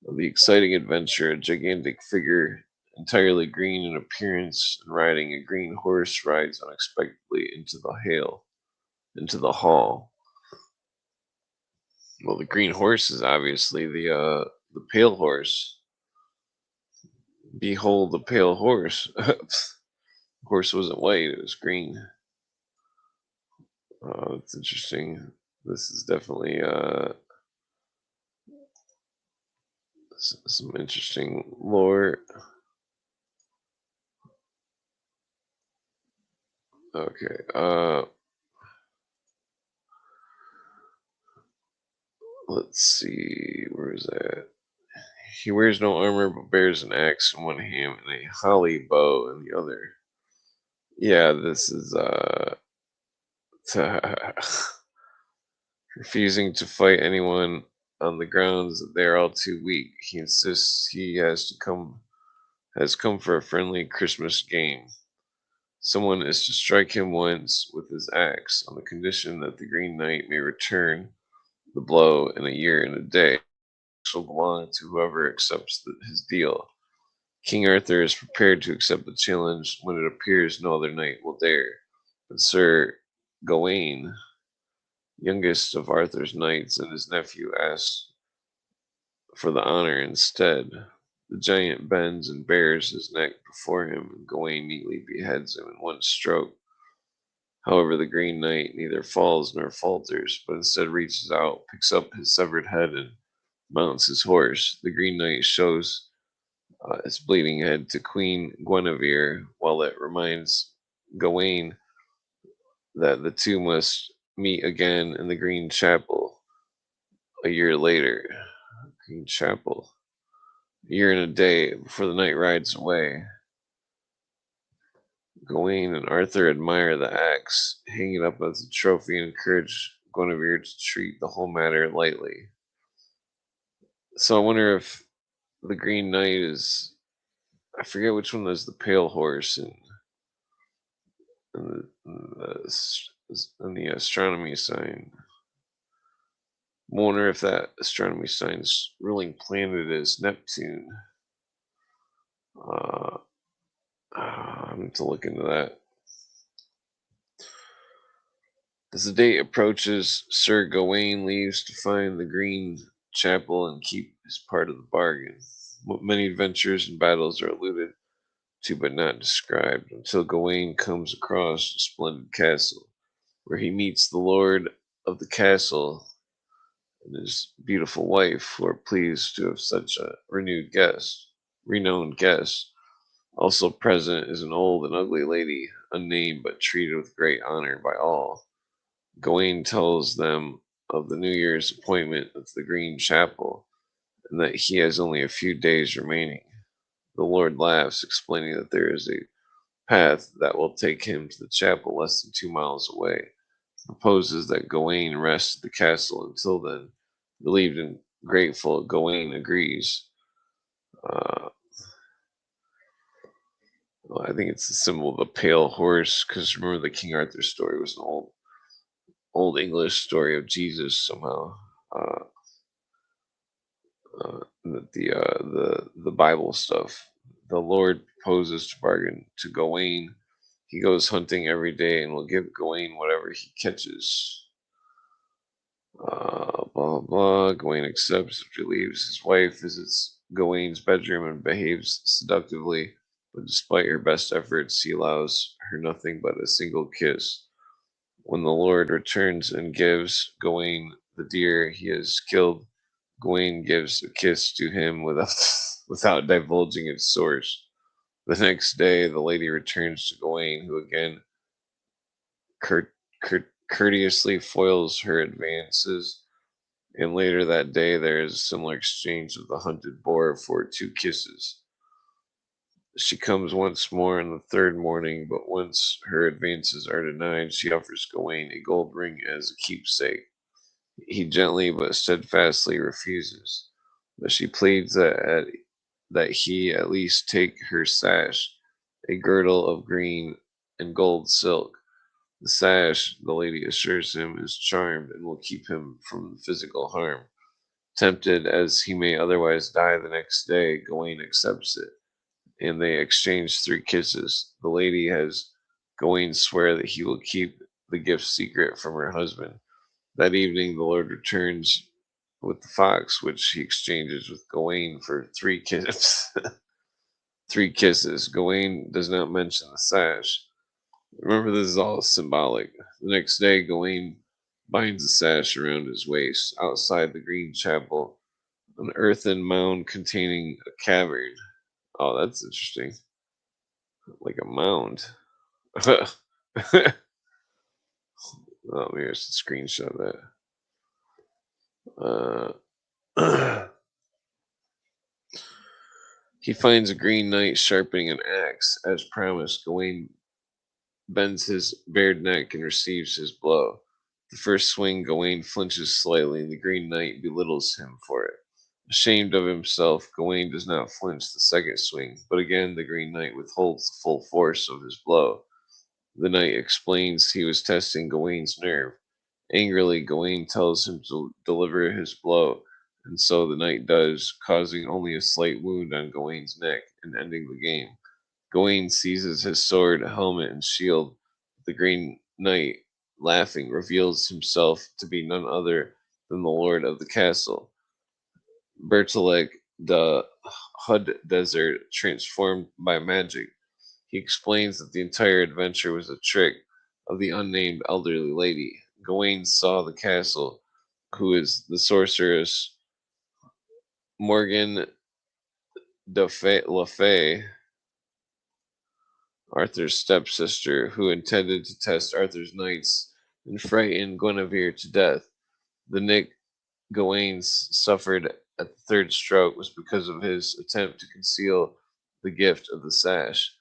of the exciting adventure, a gigantic figure, entirely green in appearance and riding a green horse, rides unexpectedly into the hall. Well, the green horse is obviously the pale horse. Behold the pale horse. Horse wasn't white; it was green. It's interesting. This is definitely some interesting lore. Okay. Let's see. Where is that? He wears no armor but bears an axe in one hand and a holly bow in the other. Yeah, this is refusing to fight anyone on the grounds that they are all too weak. He insists he has come for a friendly Christmas game. Someone is to strike him once with his axe on the condition that the Green Knight may return the blow in a year and a day. It will belong to whoever accepts his deal. King Arthur is prepared to accept the challenge when it appears no other knight will dare. But Sir Gawain, youngest of Arthur's knights, and his nephew ask for the honor instead. The giant bends and bares his neck before him, and Gawain neatly beheads him in one stroke. However, the Green Knight neither falls nor falters, but instead reaches out, picks up his severed head, and mounts his horse. The Green Knight shows its bleeding head to Queen Guinevere, while it reminds Gawain that the two must meet again in the Green Chapel a year later. Green Chapel. A year and a day before the knight rides away. Gawain and Arthur admire the axe, hang it up as a trophy, and encourage Guinevere to treat the whole matter lightly. So I wonder if the Green Knight is, I forget which one was the pale horse in the astronomy sign. I wonder if that astronomy sign's ruling planet is Neptune. I need to look into that. As the date approaches, Sir Gawain leaves to find the Green Chapel and keep his part of the bargain. Many adventures and battles are alluded to but not described, until Gawain comes across a splendid castle, where he meets the lord of the castle and his beautiful wife, who are pleased to have such a renowned guest. Also present is an old and ugly lady, unnamed but treated with great honor by all. Gawain tells them of the New Year's appointment at the Green Chapel, and that he has only a few days remaining. The Lord laughs, explaining that there is a path that will take him to the chapel less than 2 miles away. He proposes that Gawain rest at the castle until then. Relieved and grateful, Gawain agrees. Uh, I think it's the symbol of a pale horse, because remember the King Arthur story was an old English story of Jesus somehow. The Bible stuff. The Lord proposes to bargain to Gawain. He goes hunting every day and will give Gawain whatever he catches. Blah blah blah. Gawain accepts after he leaves. His wife visits Gawain's bedroom and behaves seductively, but despite her best efforts, he allows her nothing but a single kiss. When the Lord returns and gives Gawain the deer he has killed, Gawain gives a kiss to him without divulging its source. The next day, the lady returns to Gawain, who again courteously foils her advances. And later that day, there is a similar exchange of the hunted boar for 2 kisses. She comes once more on the third morning, but once her advances are denied, she offers Gawain a gold ring as a keepsake. He gently but steadfastly refuses, but she pleads that he at least take her sash, a girdle of green and gold silk. The sash, the lady assures him, is charmed and will keep him from physical harm. Tempted as he may otherwise die the next day, Gawain accepts it, and they exchange 3 kisses. The lady has Gawain swear that he will keep the gift secret from her husband. That evening, the Lord returns with the fox, which he exchanges with Gawain for 3 kisses. 3 kisses. Gawain does not mention the sash. Remember, this is all symbolic. The next day, Gawain binds the sash around his waist. Outside the Green Chapel, an earthen mound containing a cavern. Oh, that's interesting. Like a mound. Oh, maybe I should screenshot that. He finds a green knight sharpening an axe. As promised, Gawain bends his bared neck and receives his blow. The first swing, Gawain flinches slightly, and the Green Knight belittles him for it. Ashamed of himself, Gawain does not flinch the second swing, but again the Green Knight withholds the full force of his blow. The knight explains he was testing Gawain's nerve. Angrily, Gawain tells him to deliver his blow, and so the knight does, causing only a slight wound on Gawain's neck and ending the game. Gawain seizes his sword, helmet, and shield. The Green Knight, laughing, reveals himself to be none other than the lord of the castle, Bertilek the Hud Desert, transformed by magic. He explains that the entire adventure was a trick of the unnamed elderly lady. Gawain saw the castle, who is the sorceress Morgan Le Fay, Arthur's stepsister, who intended to test Arthur's knights and frighten Guinevere to death. The nick Gawain suffered at the third stroke was because of his attempt to conceal the gift of the sash.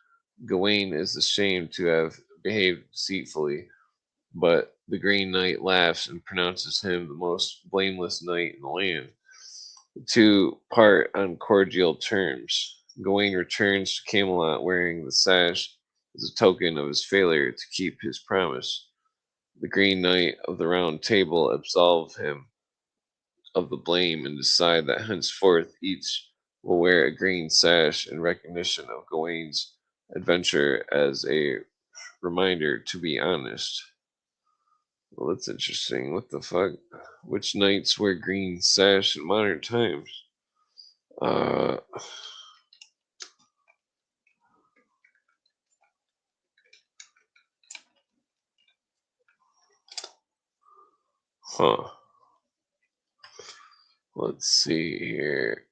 Gawain is ashamed to have behaved deceitfully, but the Green Knight laughs and pronounces him the most blameless knight in the land. The two part on cordial terms. Gawain returns to Camelot wearing the sash as a token of his failure to keep his promise. The Green Knight of the Round Table absolve him of the blame and decide that henceforth each will wear a green sash in recognition of Gawain's adventure as a reminder to be honest. Well, that's interesting. What the fuck? Which knights wear green sash in modern times? Uh, huh. Let's see here.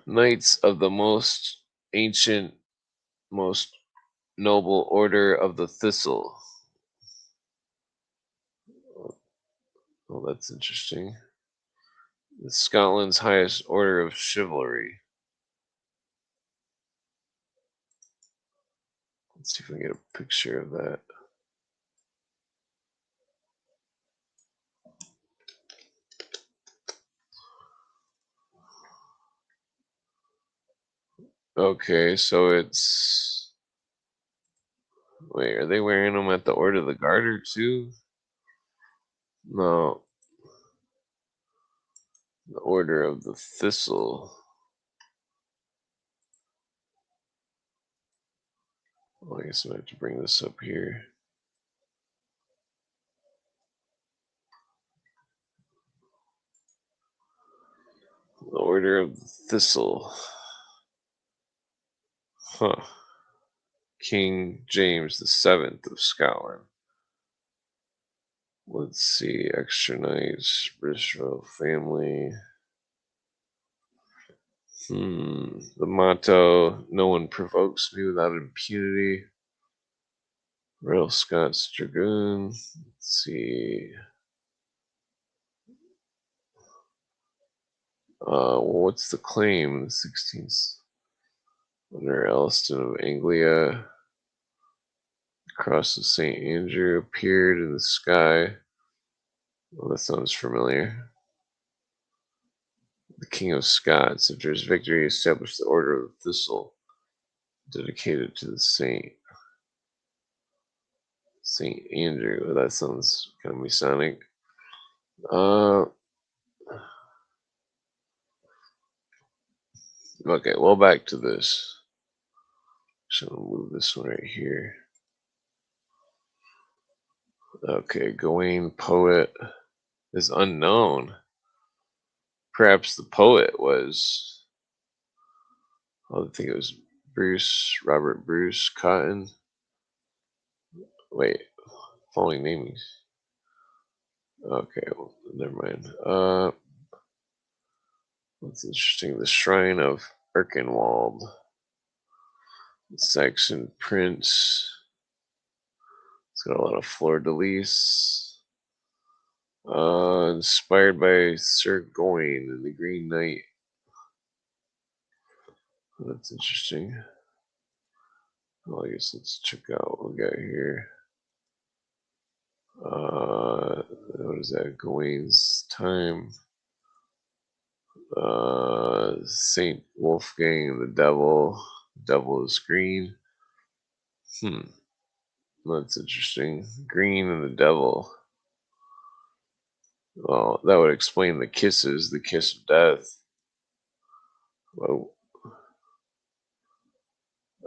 Knights of the most ancient, most noble order of the Thistle. Oh, that's interesting. Scotland's highest order of chivalry. Let's see if we can get a picture of that. Okay, so it's. Wait, are they wearing them at the Order of the Garter too? No. The Order of the Thistle. Well, I guess I have to bring this up here. The Order of the Thistle. Huh. King James VII of Scotland. Let's see. Extra Knights, British Royal Family. The motto: no one provokes me without impunity. Royal Scots Dragoon. Let's see. What's the claim in the 16th? Under Elston of Anglia, cross of St. Andrew appeared in the sky. Well, that sounds familiar. The King of Scots, after his victory, established the Order of the Thistle, dedicated to the Saint Andrew. That sounds kind of Masonic. Okay, well, back to this. So I'll move this one right here. Okay, Gawain poet is unknown. Perhaps the poet was. I think it was Robert Bruce Cotton. Wait, following namings. Okay, well, never mind. What's interesting? The Shrine of Erkenwald. Saxon Prince. It's got a lot of fleur de lis. Inspired by Sir Gawain and the Green Knight. That's interesting. Well, I guess let's check out what we got here. What is that? Gawain's time. Saint Wolfgang and the Devil. Devil is green. That's interesting. Green and the Devil. Well, that would explain the kisses, the kiss of death. Whoa.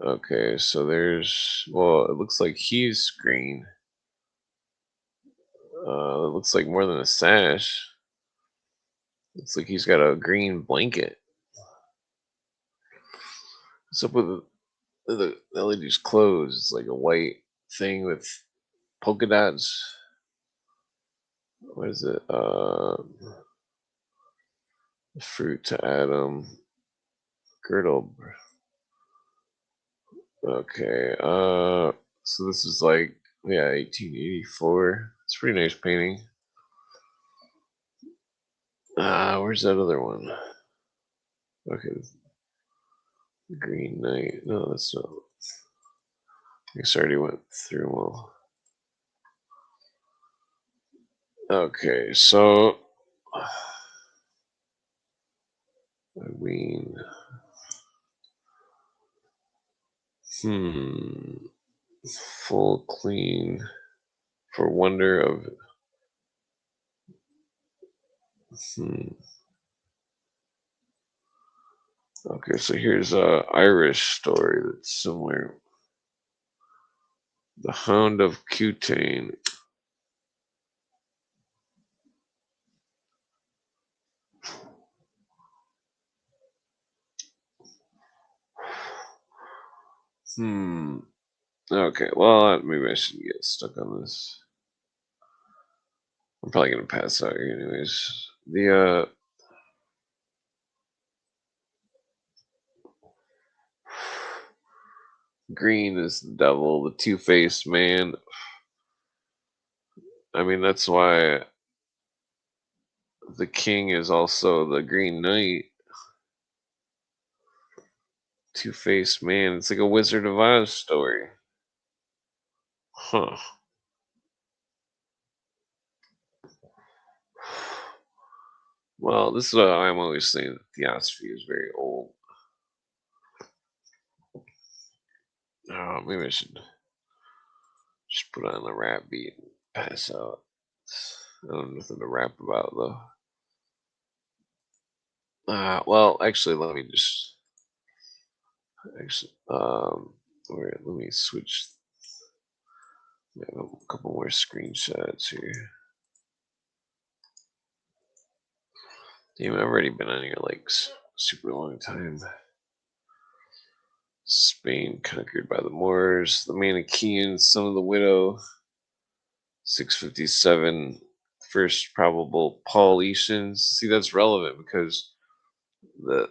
Okay, so there's, well, it looks like he's green. It looks like more than a sash. Looks like he's got a green blanket. What's up with the LED's clothes? It's like a white thing with polka dots. What is it? Fruit to Adam. Girdle. Okay. So this is like, yeah, 1884. It's a pretty nice painting. Where's that other one? Okay. Green Knight. No, that's not. I guess I already went through them all. Okay, so I mean, full clean for wonder of. Okay, so here's a Irish story that's similar. The Hound of Cutane. Okay, well, maybe I should get stuck on this. I'm probably gonna pass out here anyways. The green is the devil, the two-faced man. I mean, that's why the king is also the Green Knight. Two-faced man. It's like a Wizard of Oz story. Huh. Well, this is what I'm always saying, that theosophy is very old. Oh, maybe I should just put on the rap beat and pass out. I don't know nothing to rap about though. Well, actually, let me just let me switch. A couple more screenshots here. Damn, I've already been on here like super long time. Spain conquered by the Moors, the Manichaeans, son of the widow. 657, first probable Paulicians. See, that's relevant because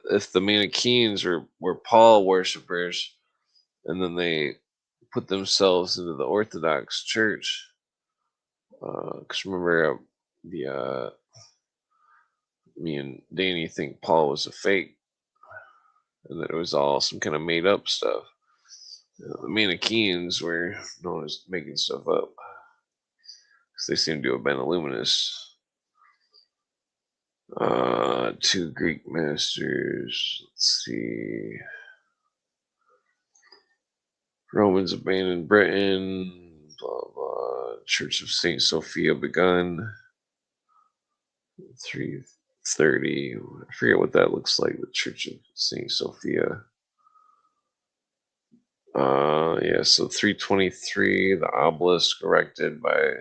if the Manichaeans were Paul worshippers, and then they put themselves into the Orthodox Church, because remember me and Danny think Paul was a fake, and that it was all some kind of made up stuff. The Manichaeans were known as making stuff up because they seem to have been illuminists. Two Greek masters. Let's see. Romans abandoned Britain. Blah blah. Church of Saint Sophia begun. 330. I forget what that looks like. The Church of Saint Sophia. Yeah. So 323. The obelisk erected by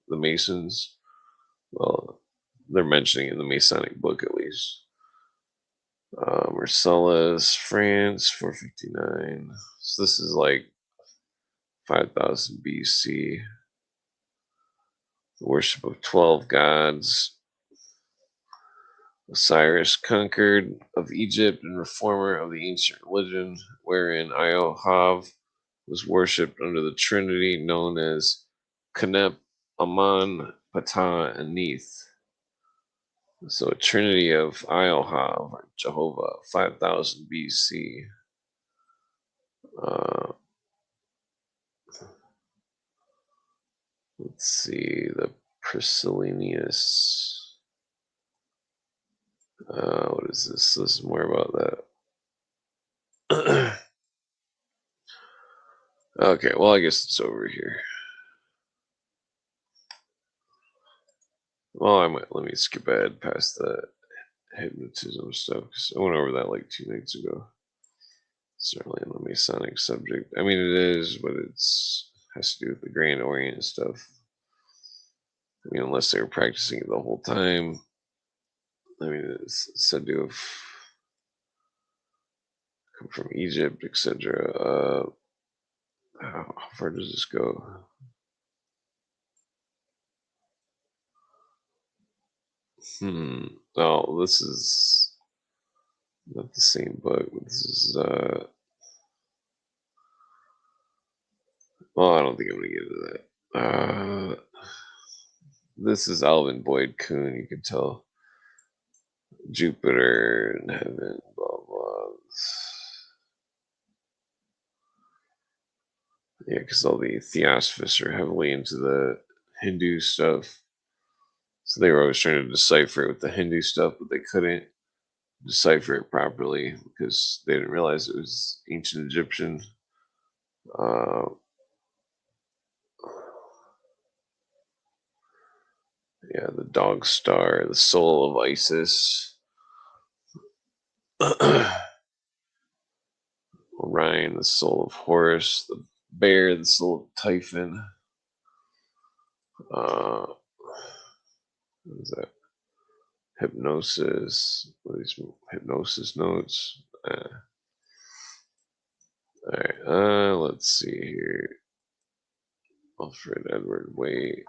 the Masons. Well, they're mentioning it in the Masonic book at least. Marcellus, France, 459. So this is like 5000 BC. The worship of 12 gods. Osiris, conquered of Egypt and reformer of the ancient religion, wherein Iohav was worshipped under the Trinity known as Knep, Amun, Ptah, and Neith. So Trinity of Ioha, or Jehovah, 5000 BC. Let's see, the Priscillinius. What is this? This is more about that. Okay, well, I guess it's over here. Well, let me skip ahead past the hypnotism stuff because I went over that like 2 nights ago. Certainly in the Masonic subject. I mean, it is, but it's has to do with the Grand Orient stuff. I mean, unless they were practicing it the whole time. I mean, it's said to have come from Egypt, etc. How far does this go? Oh, this is not the same book. This is well, I don't think I'm gonna get into that. This is Alvin Boyd Kuhn. You can tell Jupiter in heaven. Blah blah. Yeah, because all the Theosophists are heavily into the Hindu stuff. So they were always trying to decipher it with the Hindu stuff, but they couldn't decipher it properly because they didn't realize it was ancient Egyptian. Yeah, the dog star, the soul of Isis. Orion, the soul of Horus. The bear, the soul of Typhon. What is that? Hypnosis. What are these hypnosis notes? Alright, let's see here. Alfred Edward Waite.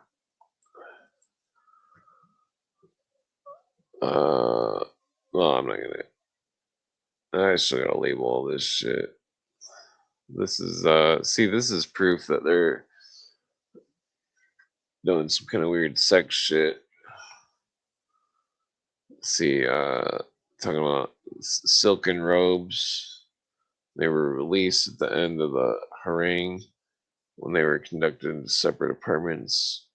Well, I'm not gonna. I still gotta label all this shit. This is see, this is proof that they're doing some kind of weird sex shit. See, talking about silken robes. They were released at the end of the harangue when they were conducted into separate apartments.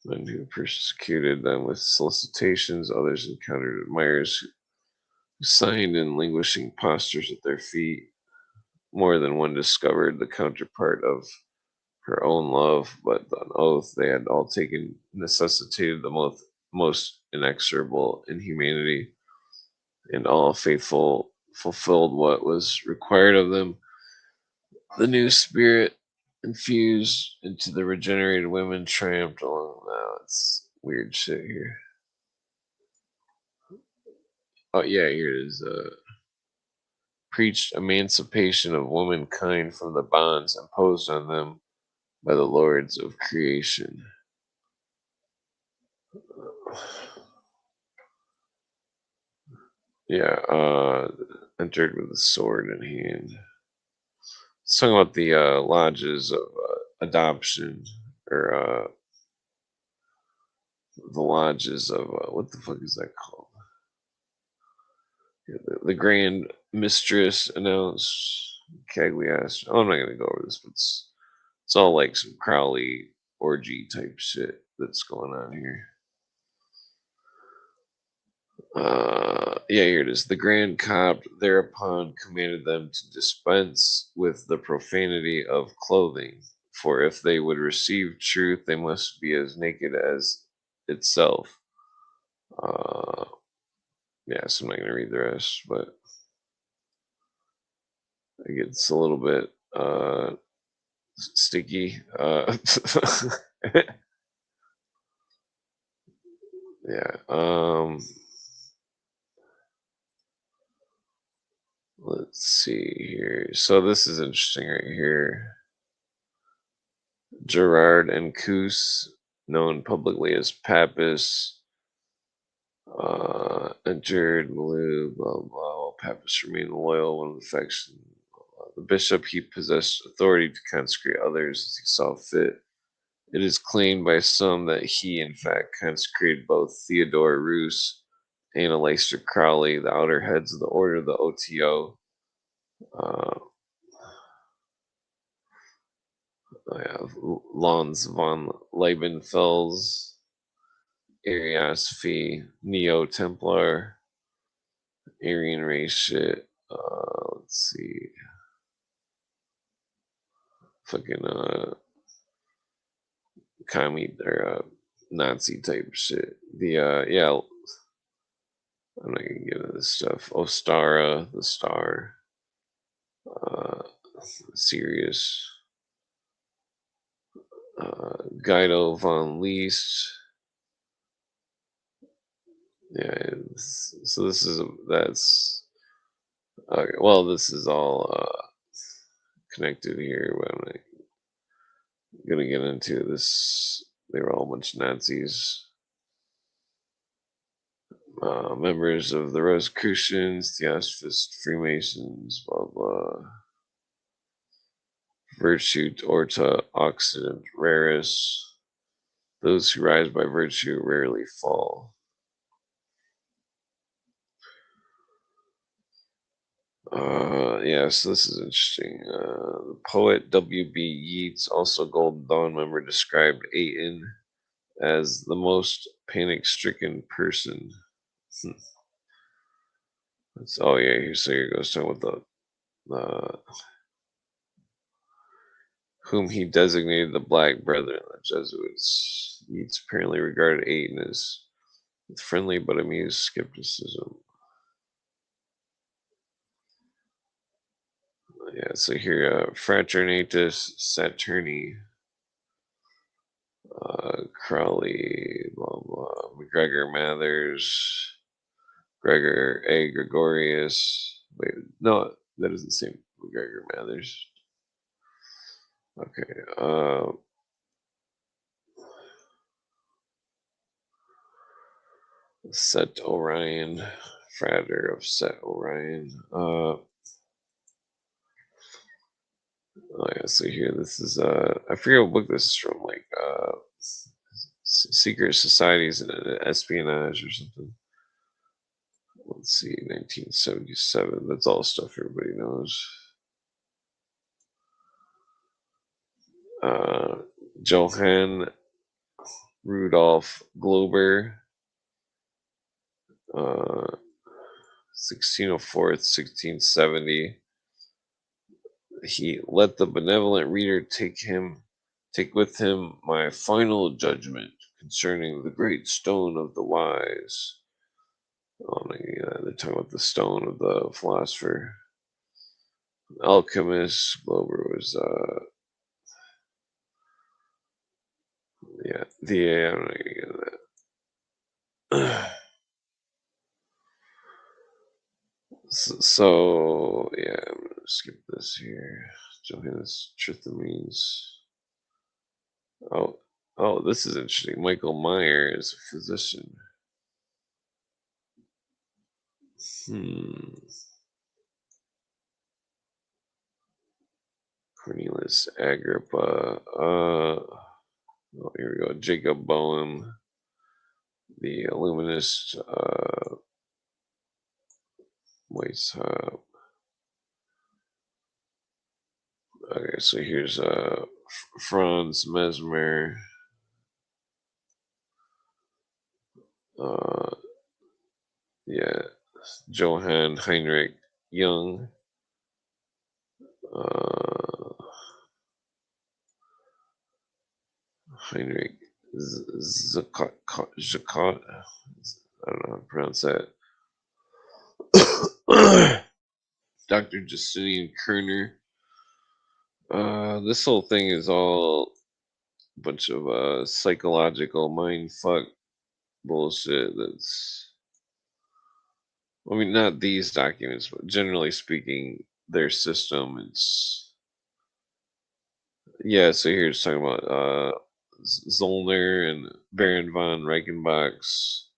Men who persecuted them with solicitations, others encountered admirers who signed in languishing postures at their feet. More than one discovered the counterpart of her own love, but on oath they had all taken necessitated the most inexorable inhumanity, and all faithful fulfilled what was required of them. The new spirit infused into the regenerated women triumphed along. Now it's weird shit here. Oh yeah, here it is. Preached emancipation of womankind from the bonds imposed on them by the lords of creation. Yeah, entered with a sword in hand. It's talking about the lodges of adoption, or the lodges of what the fuck is that called? Yeah, the Grand Mistress announced Cagliostro. Oh, I'm not gonna go over this, but it's all like some Crowley orgy type shit that's going on here. Yeah, here it is. The Grand Copt thereupon commanded them to dispense with the profanity of clothing, for if they would receive truth, they must be as naked as itself. Yeah, so I'm not going to read the rest, but it gets a little bit sticky. Yeah. Let's see here. So this is interesting right here. Gerard and Coos, known publicly as Pappas, entered Malou, blah blah. While Pappas remained loyal, one of the faction. The bishop, he possessed authority to consecrate others as he saw fit. It is claimed by some that he, in fact, consecrated both Theodore Roos and Aleister Crowley, the outer heads of the Order of the OTO. I have Lons von Leibenfels, Arias Phi, Neo Templar, Aryan race shit. Let's see. Fucking commie or Nazi type shit. Yeah, I'm not gonna get into this stuff. Ostara, the Star, Sirius, Guido von Least. Yeah, so that's okay. Well, this is all connected here. But I'm not gonna get into this. They were all a bunch of Nazis. Members of the Rosicrucians, Theosophists, Freemasons, blah blah. Virtue orta occident raris. Those who rise by virtue rarely fall. So this is interesting. The poet W.B. Yeats, also Golden Dawn member, described Aiton as the most panic-stricken person. Here goes talking with the whom he designated the Black Brethren, the Jesuits. Yeats apparently regarded Aiton as with friendly but amused skepticism. Yeah, so here, Fraternatus Saturni, Crowley, blah blah, McGregor Mathers, Gregor A. Gregorius. Wait, no, that doesn't seem McGregor Mathers. Okay, Set Orion, Frater of Set Orion. Oh yeah, so here this is I forget what book this is from, like Secret Societies and Espionage or something. Let's see, 1977. That's all stuff everybody knows. Johann Rudolf Glober, 1604 1670. He let the benevolent reader take with him my final judgment concerning the great stone of the wise. Oh, yeah, they're talking about the stone of the philosopher. Alchemist. Glober was I'm not gonna get into that. So yeah, I'm gonna skip this here. Johannes Trithamines. Oh, this is interesting. Michael Meyer is a physician. Cornelius Agrippa. Here we go. Jacob Boehm, the Illuminist. Okay, so here's Franz Mesmer. Johann Heinrich Jung. Heinrich Jacot. I don't know how to pronounce that. Dr. Justinian Kerner. This whole thing is all a bunch of psychological mindfuck bullshit. Not these documents, but generally speaking, their system. So here's talking about Zollner and Baron von Reichenbach's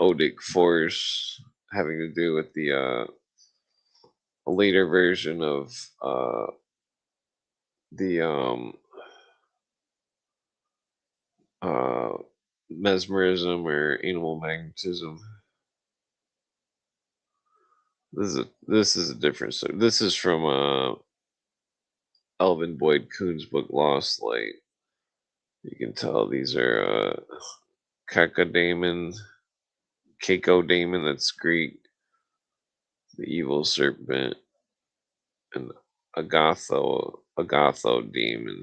Odic Force, having to do with the a later version of the mesmerism or animal magnetism. This is a different story. This is from Elvin Boyd Kuhn's book Lost Light. You can tell these are Cacodemon, that's Greek, the evil serpent, and Agatho demon.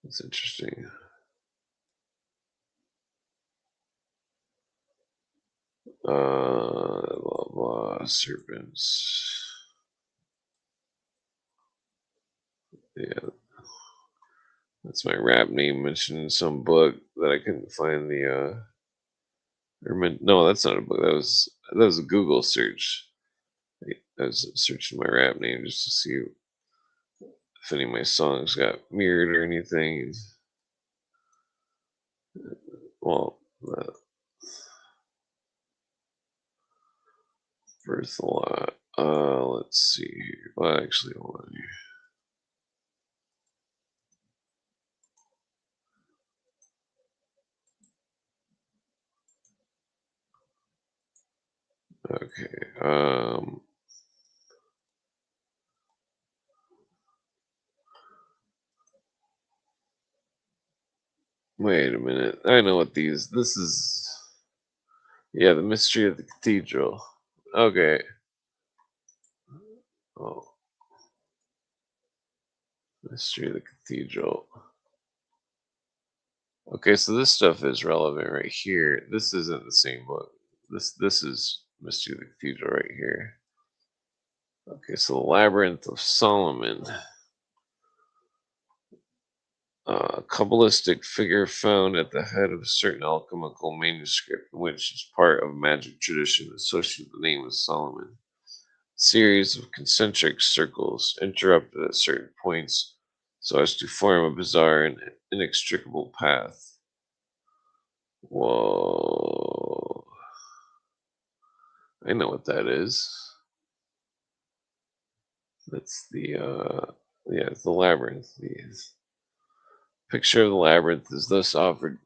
That's interesting. Blah blah serpents. Yeah, that's my rap name mentioned in some book that I couldn't find the. No, that's not a book. That was a Google search. I was searching my rap name just to see if any of my songs got mirrored or anything. Well, first a lot. Let's see here. Well, actually, hold on here. Okay. Wait a minute. I know what these. This is. Yeah, the mystery of the cathedral. Okay. Oh, mystery of the cathedral. Okay, so this stuff is relevant right here. This isn't the same book. This is mystery of the cathedral right here. Okay, so the labyrinth of Solomon. A Kabbalistic figure found at the head of a certain alchemical manuscript, which is part of magic tradition associated with the name of Solomon. Series of concentric circles interrupted at certain points so as to form a bizarre and inextricable path. Whoa. I know what that is. That's it's the labyrinth. The picture of the labyrinth is thus offered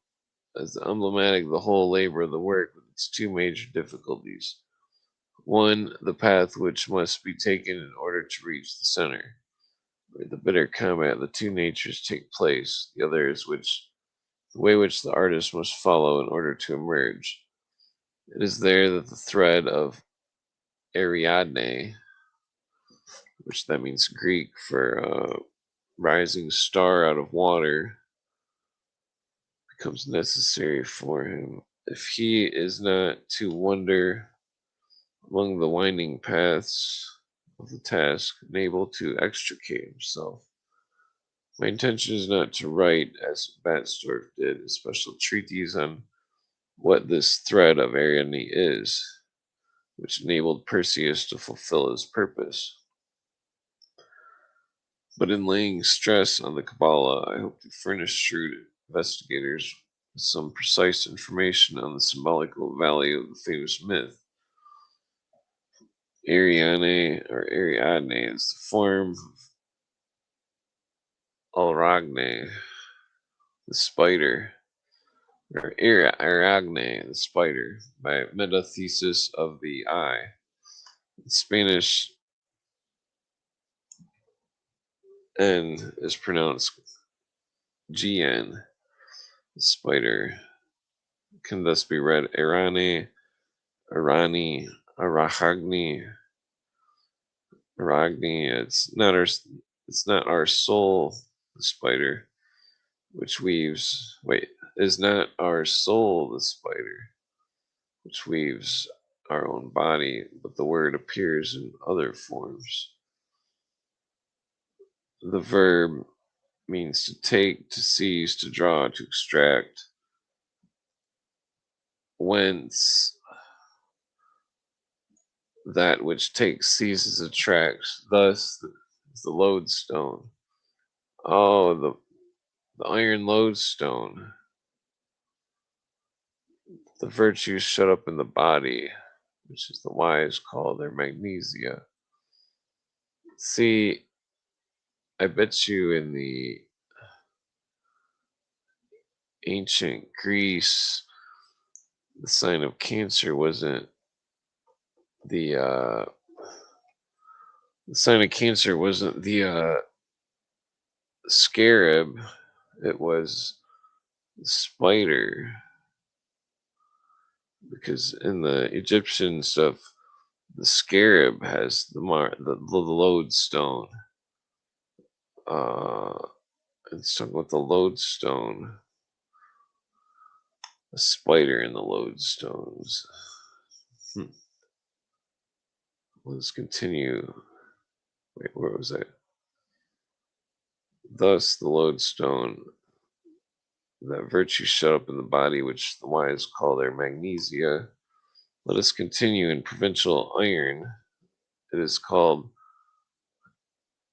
as emblematic of the whole labor of the work with its two major difficulties. One, the path which must be taken in order to reach the center, where the bitter combat of the two natures take place. The other is the way which the artist must follow in order to emerge. It is there that the thread of Ariadne, which that means Greek for rising star out of water, becomes necessary for him. If he is not to wander among the winding paths of the task, and able to extricate himself. My intention is not to write, as Batstorff did, a special treatise on what this thread of Ariadne is, which enabled Perseus to fulfill his purpose. But in laying stress on the Kabbalah, I hope to furnish shrewd investigators with some precise information on the symbolical value of the famous myth. Ariadne is the form of Arachne, the spider, or Arachne, the spider, by metathesis of the eye. In Spanish, N is pronounced GN. The spider can thus be read Arani, Arachagni. It's not our soul, the spider, which weaves. Wait, is not our soul the spider, which weaves our own body, but the word appears in other forms. The verb means to take, to seize, to draw, to extract. Whence that which takes, seizes, attracts. Thus, the lodestone. Oh, the iron lodestone. The virtues shut up in the body, which is the wise call their magnesia. See, I bet you in the ancient Greece, the sign of Cancer wasn't the sign of Cancer wasn't the scarab, it was the spider. Because in the Egyptian stuff, the scarab has the lodestone. It's talking about the lodestone, a spider in the lodestones. Let's continue. Wait, where was I? Thus, the lodestone, that virtue shut up in the body, which the wise call their magnesia. Let us continue in provincial iron. It is called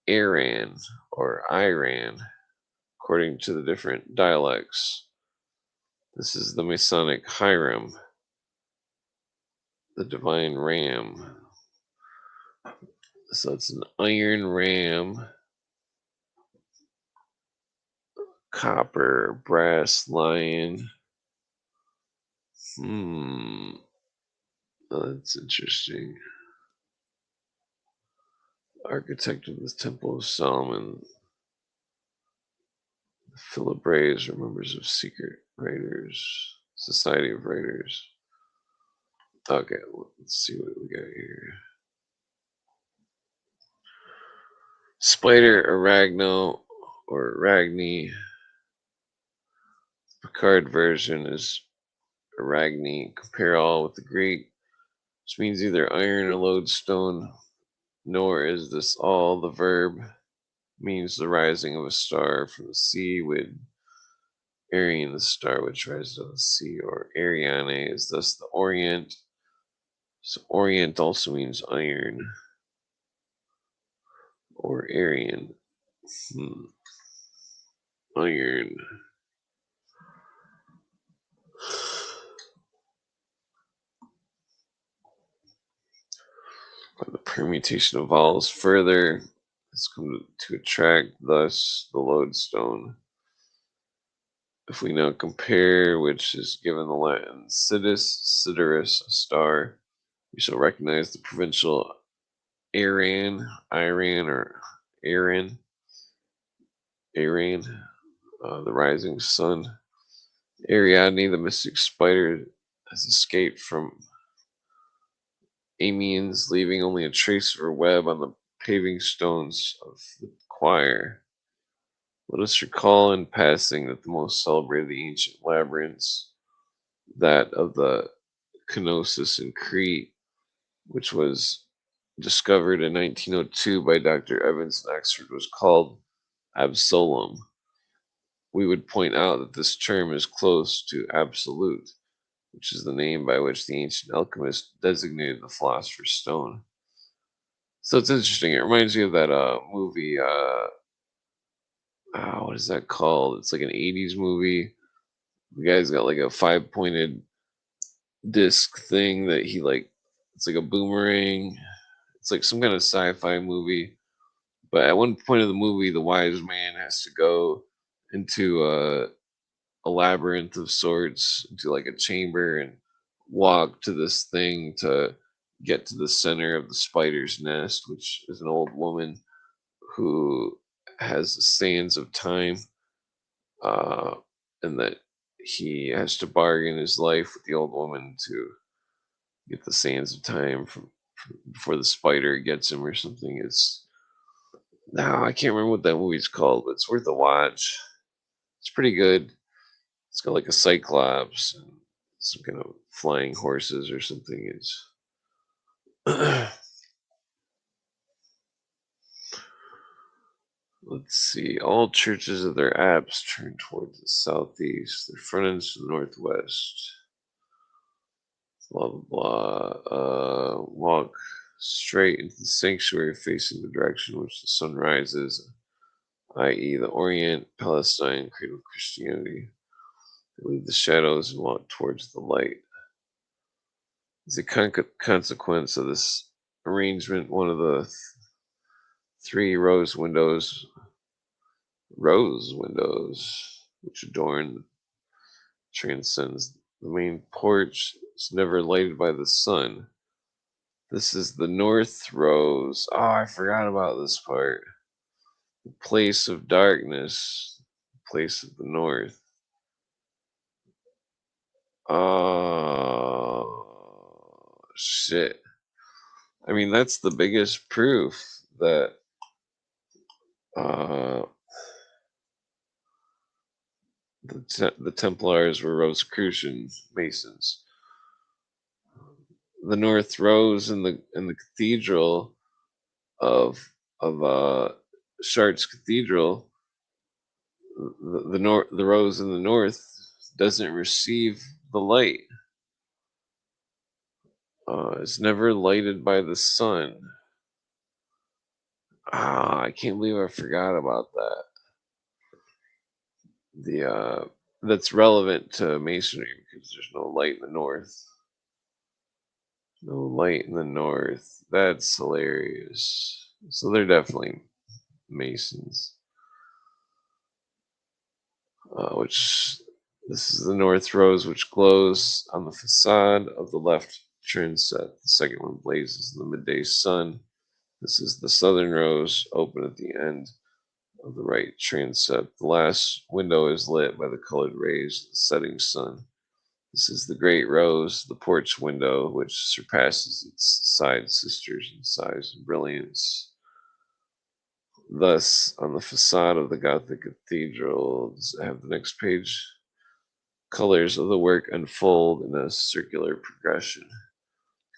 Iran or Iran, according to the different dialects. This is the Masonic Hiram, the divine ram. So it's an iron ram, copper, brass lion. That's interesting. Architect of the Temple of Solomon. The Philibraes are members of Secret Raiders, Society of Raiders. Okay, let's see what we got here. Spider Aragno or Aragni. The Picard version is Aragni. Compare all with the Greek, which means either iron or lodestone. Nor is this all. The verb means the rising of a star from the sea, with Arian, the star which rises out of the sea, or Ariane is thus the Orient. So Orient also means iron or Aryan. Iron. The permutation evolves further. It's come to attract, thus, the lodestone. If we now compare, which is given the Latin sideris, a star, we shall recognize the provincial Iran, or Aran, the rising sun. Ariadne, the mystic spider, has escaped from Amiens, leaving only a trace of her web on the paving stones of the choir. Let us recall in passing that the most celebrated of the ancient labyrinths, that of the Kenosis in Crete, which was discovered in 1902 by Dr. Evans in Oxford, was called Absolum. We would point out that this term is close to absolute, which is the name by which the ancient alchemists designated the philosopher's stone. So it's interesting. It reminds me of that movie. What is that called? It's like an 80s movie. The guy's got like a 5-pointed disc thing that he like. It's like a boomerang. It's like some kind of sci-fi movie. But at one point of the movie, the wise man has to go into a labyrinth of sorts, into like a chamber, and walk to this thing to get to the center of the spider's nest, which is an old woman who has the sands of time, uh, and that he has to bargain his life with the old woman to get the sands of time from before the spider gets him or something. It's no, I can't remember what that movie's called, but it's worth a watch. It's pretty good. It's got like a cyclops and some kind of flying horses or something. It's let's see. All churches of their apse turn towards the southeast. Their frontage to the northwest. Blah blah blah. Walk straight into the sanctuary, facing the direction which the sun rises, i.e., the Orient, Palestine, cradle of Christianity. They leave the shadows and walk towards the light. As a consequence of this arrangement, one of the three rose windows, which adorn transcends. The main porch is never lighted by the sun. This is the north rose. Oh, I forgot about this part. The place of darkness, place of the north. Oh, shit. I mean, that's the biggest proof that uh, the Templars were Rosicrucian Masons. The North Rose in the cathedral of Chartres Cathedral, the rose in the north doesn't receive the light. It's never lighted by the sun. I can't believe I forgot about that. That's relevant to masonry because there's no light in the north. No light in the north. That's hilarious. So they're definitely masons. Which this is the north rose, which glows on the facade of the left transept. The second one blazes in the midday sun. This is the southern rose, open at the end of the right transept. The last window is lit by the colored rays of the setting sun. This is the great rose, the porch window, which surpasses its side sisters in size and brilliance. Thus, on the facade of the Gothic cathedral, does it have the next page? Colors of the work unfold in a circular progression,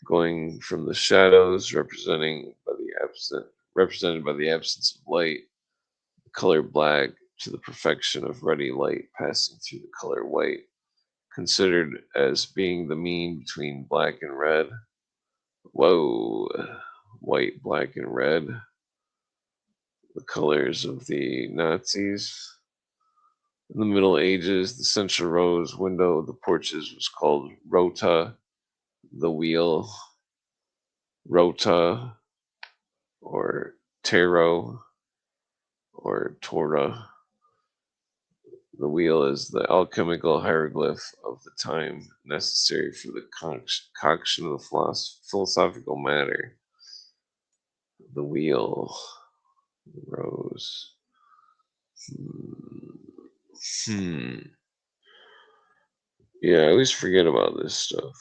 going from the shadows represented by the absence of light, the color black, to the perfection of ruddy light passing through the color white, considered as being the mean between black and red. Whoa, white, black, and red, the colors of the Nazis. In the Middle Ages, the central rose window of the porches was called rota, the wheel, rota, or tarot, or Torah. The wheel is the alchemical hieroglyph of the time necessary for the concoction of the philosophical matter. The wheel, the rose. Yeah, I always forget about this stuff.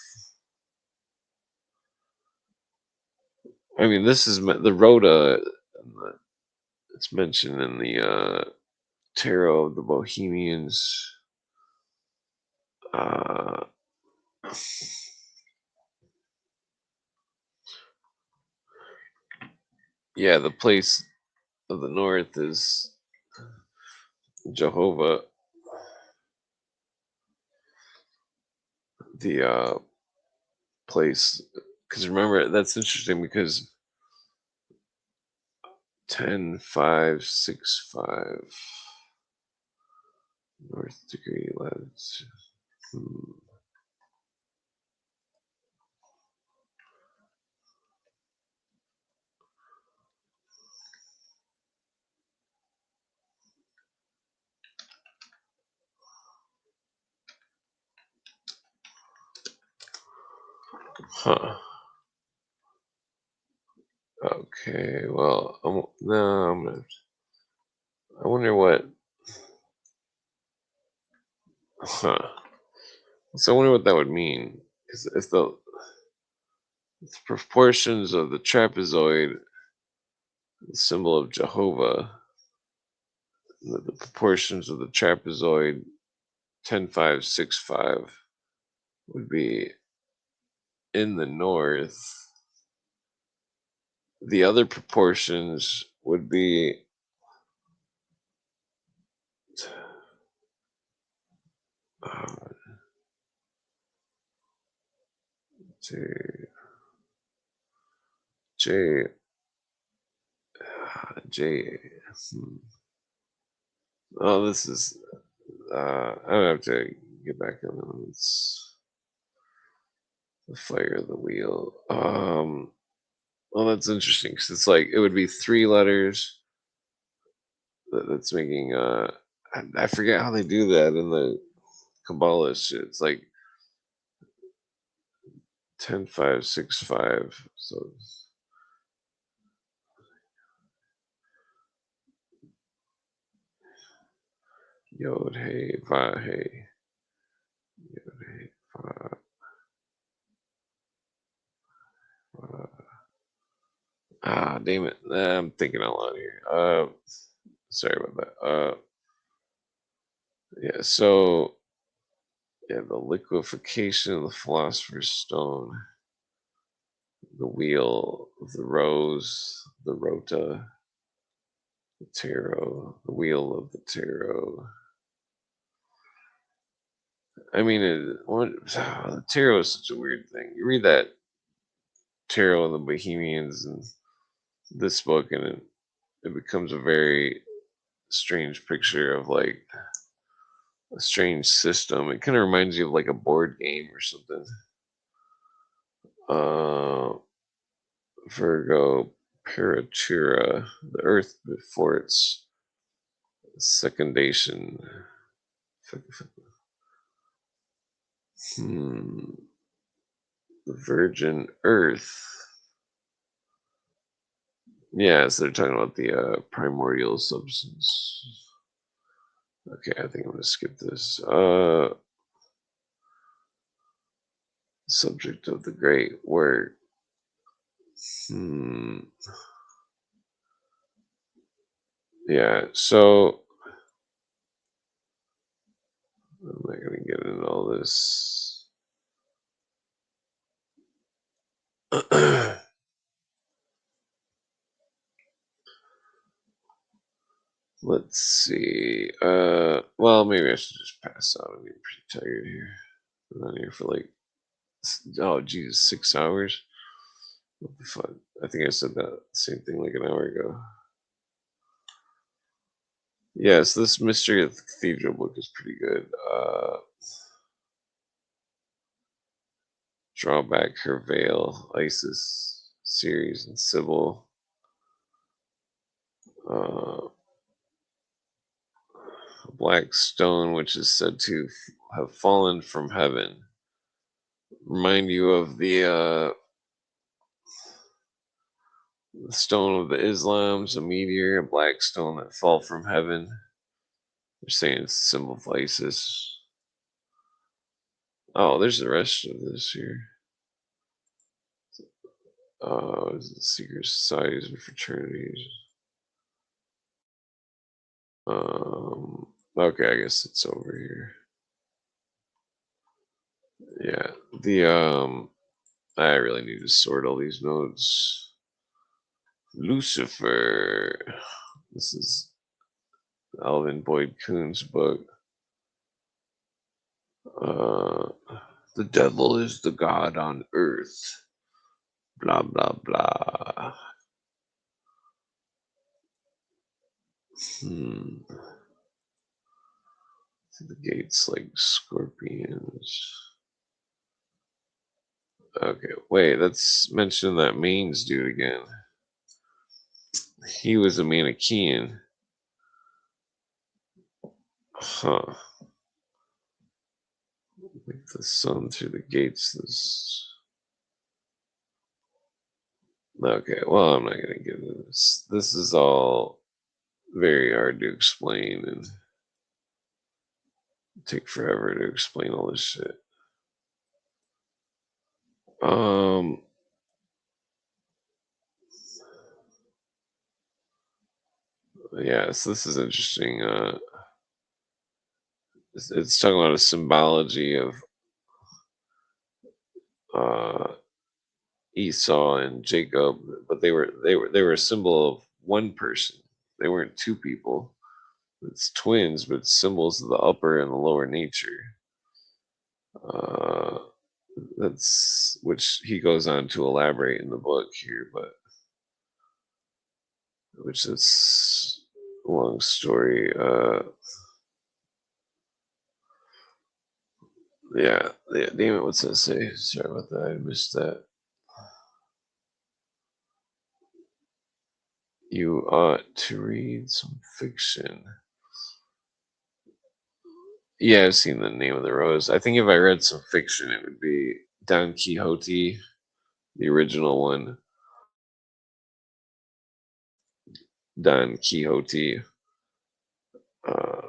I mean, this is the rota. It's mentioned in the Tarot of the Bohemians. Yeah, the place of the north is Jehovah. The place, because remember, that's interesting because 10, 5, 6, 5 north degree latitude. Huh. Okay, well, I'm gonna. I wonder what. Huh. So I wonder what that would mean. Because if the proportions of the trapezoid, the symbol of Jehovah, the proportions of the trapezoid 10, 5, 6, 5 would be in the north. The other proportions would be J J J. Oh, this is. I don't have to get back on. It's the fire of the wheel. Well, that's interesting because it's like it would be 3 letters. That's making. I forget how they do that in the Kabbalah shit. It's like 10-5-6-5. So Yod Hey Va Hey. Yod Hey Va. Damn it. I'm thinking out loud here. Sorry about that. Yeah, so yeah, the liquefaction of the philosopher's stone, the wheel of the rose, the rota, the tarot, the wheel of the tarot. I mean, the tarot is such a weird thing. You read that tarot of the Bohemians and this book, and it becomes a very strange picture of like a strange system. It kind of reminds you of like a board game or something. Virgo Paratura, the Earth before its secondation. The Virgin Earth. Yeah, so they're talking about the primordial substance. Okay, I think I'm gonna skip this. Subject of the great work. Yeah, so I'm not gonna get into all this. Let's see. Well, maybe I should just pass out. I'm getting pretty tired here. I've been on here for like, oh Jesus, 6 hours. What the fuck? I think I said that same thing like an hour ago. Yes, this Mystery of the Cathedral book is pretty good. Draw Back Her Veil, Isis series, and Sybil. Black stone, which is said to have fallen from heaven. Remind you of the stone of the Islams, a meteor, a black stone that fall from heaven. They're saying it's a symbol of ISIS. Oh, there's the rest of this here. Is it secret societies and fraternities? Okay, I guess it's over here. Yeah, I really need to sort all these notes. Lucifer. This is Alvin Boyd Kuhn's book. The devil is the god on earth. Blah blah blah. The gates like scorpions. Okay, wait, let's mention that Maine's dude again. He was a Manichaean. Huh. Like the sun through the gates. Okay, well, I'm not going to get into this. This is all very hard to explain and take forever to explain all this shit. Yeah, so this is interesting. It's talking about a symbology of Esau and Jacob, but they were a symbol of one person. They weren't two people. It's twins, but symbols of the upper and the lower nature. That's which he goes on to elaborate in the book here, but which is a long story. Yeah, damn it, what's that say? Sorry about that, I missed that. You ought to read some fiction. Yeah, I've seen The Name of the Rose. I think if I read some fiction, it would be Don Quixote, the original one. Don Quixote. Uh,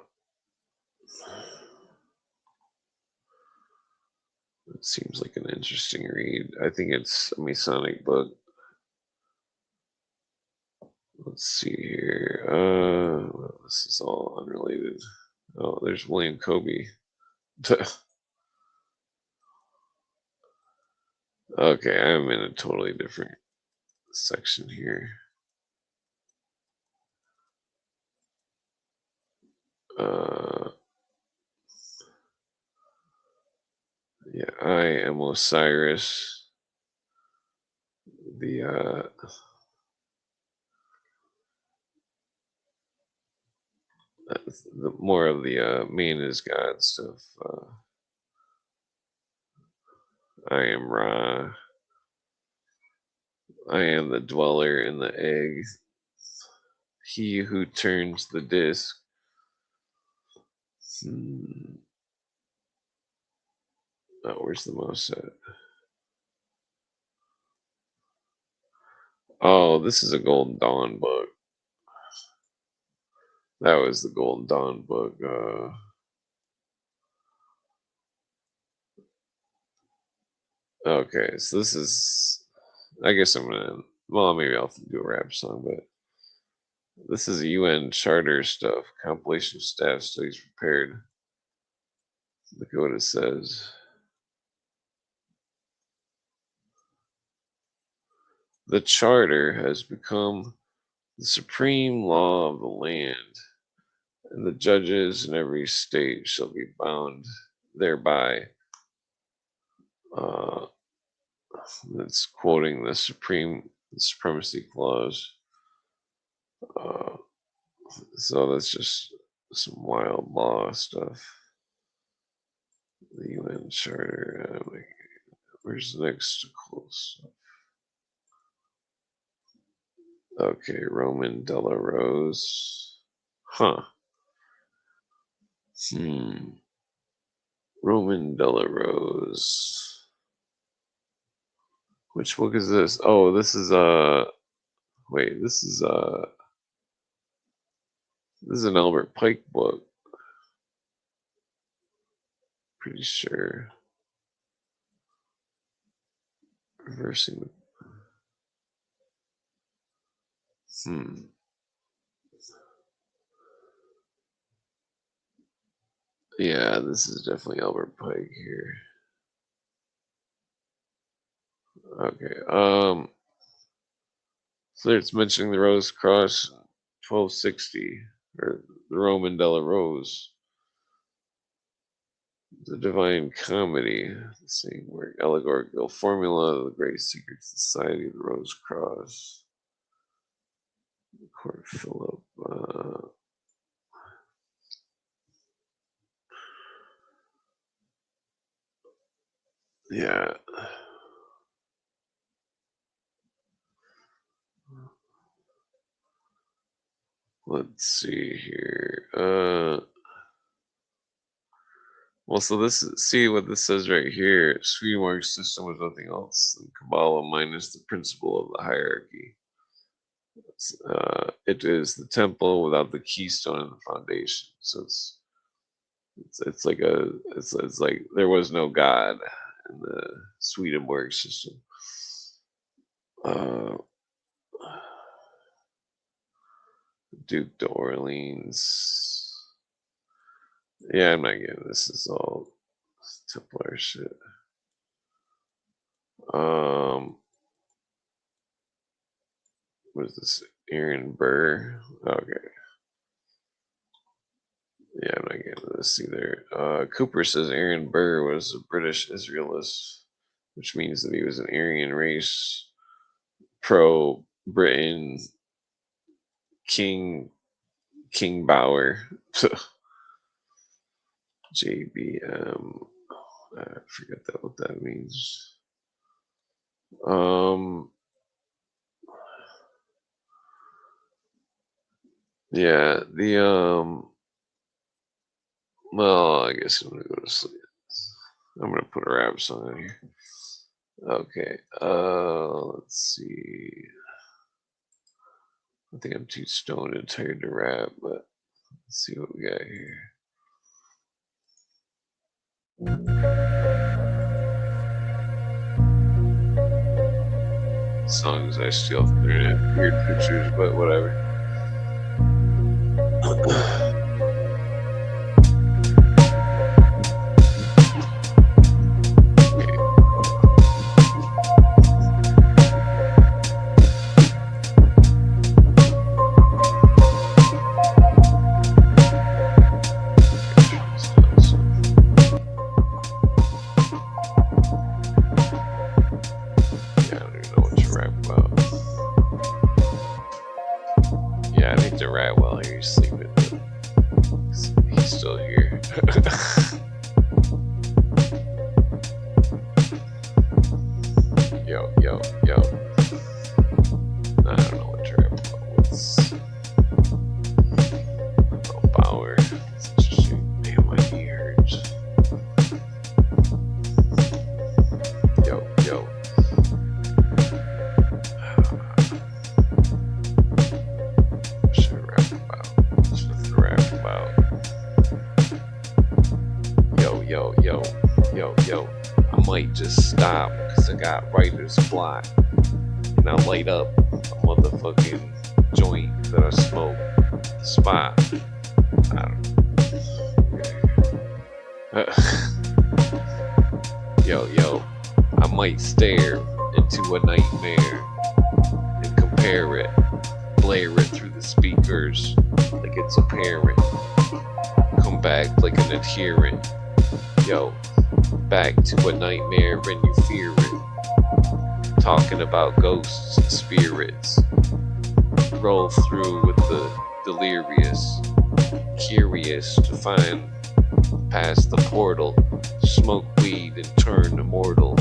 it seems like an interesting read. I think it's a Masonic book. Let's see here. Well, this is all unrelated. Oh, there's William Kobe. Okay, I'm in a totally different section here. Yeah, I am Osiris. The the more of the man is God stuff. I am Ra. I am the dweller in the egg. He who turns the disc. Oh, where's the most at? Oh, this is a Golden Dawn book. That was the Golden Dawn book. Okay, so this is. I guess I'm gonna. Well, maybe I'll do a rap song, but this is UN Charter stuff. Compilation of staff studies prepared. Look at what it says. The Charter has become the supreme law of the land, and the judges in every state shall be bound thereby. Uh, it's quoting the supremacy clause. Uh, so that's just some wild law stuff. The UN Charter. Where's the next close? Okay, Roman Della Rose. Huh. Roman Della Rose. Which book is this? Oh, this is wait, this is an Albert Pike book. Pretty sure. Reversing. Yeah, this is definitely Albert Pike here. Okay. So it's mentioning the Rose Cross, 1260, or the Roman Della Rose. The Divine Comedy, the same work, allegorical formula, the Great Secret Society, the Rose Cross, Court Philip. Yeah. Let's see here. Well, so see what this says right here. Swedenborg's system was nothing else than Kabbalah minus the principle of the hierarchy. It is the temple without the keystone and the foundation. So it's like it's like there was no God in the Swedenborg system. Duke d'Orleans. Yeah, I'm not getting this. Is all Templar shit. What is this? Aaron Burr. Okay. Yeah, I'm not getting this either. Cooper says Aaron Burr was a British Israelist, which means that he was an Aryan race, pro Britain, King Bauer. JBM. I forget what that means. Yeah, Well, I guess I'm gonna go to sleep. I'm gonna put a rap song in here. Okay. Let's see. I think I'm too stoned and tired to rap, but let's see what we got here. Songs I steal off the internet, weird pictures, but whatever. Just stop because I got writer's block and I light up a motherfucking joint that I smoke the spot. I don't know. I might stare into a nightmare and compare it, blare it through the speakers like it's apparent, come back like an adherent. Back to a nightmare when you fear it. Talking about ghosts and spirits. Roll through with the delirious. Curious to find past the portal. Smoke weed and turn immortal.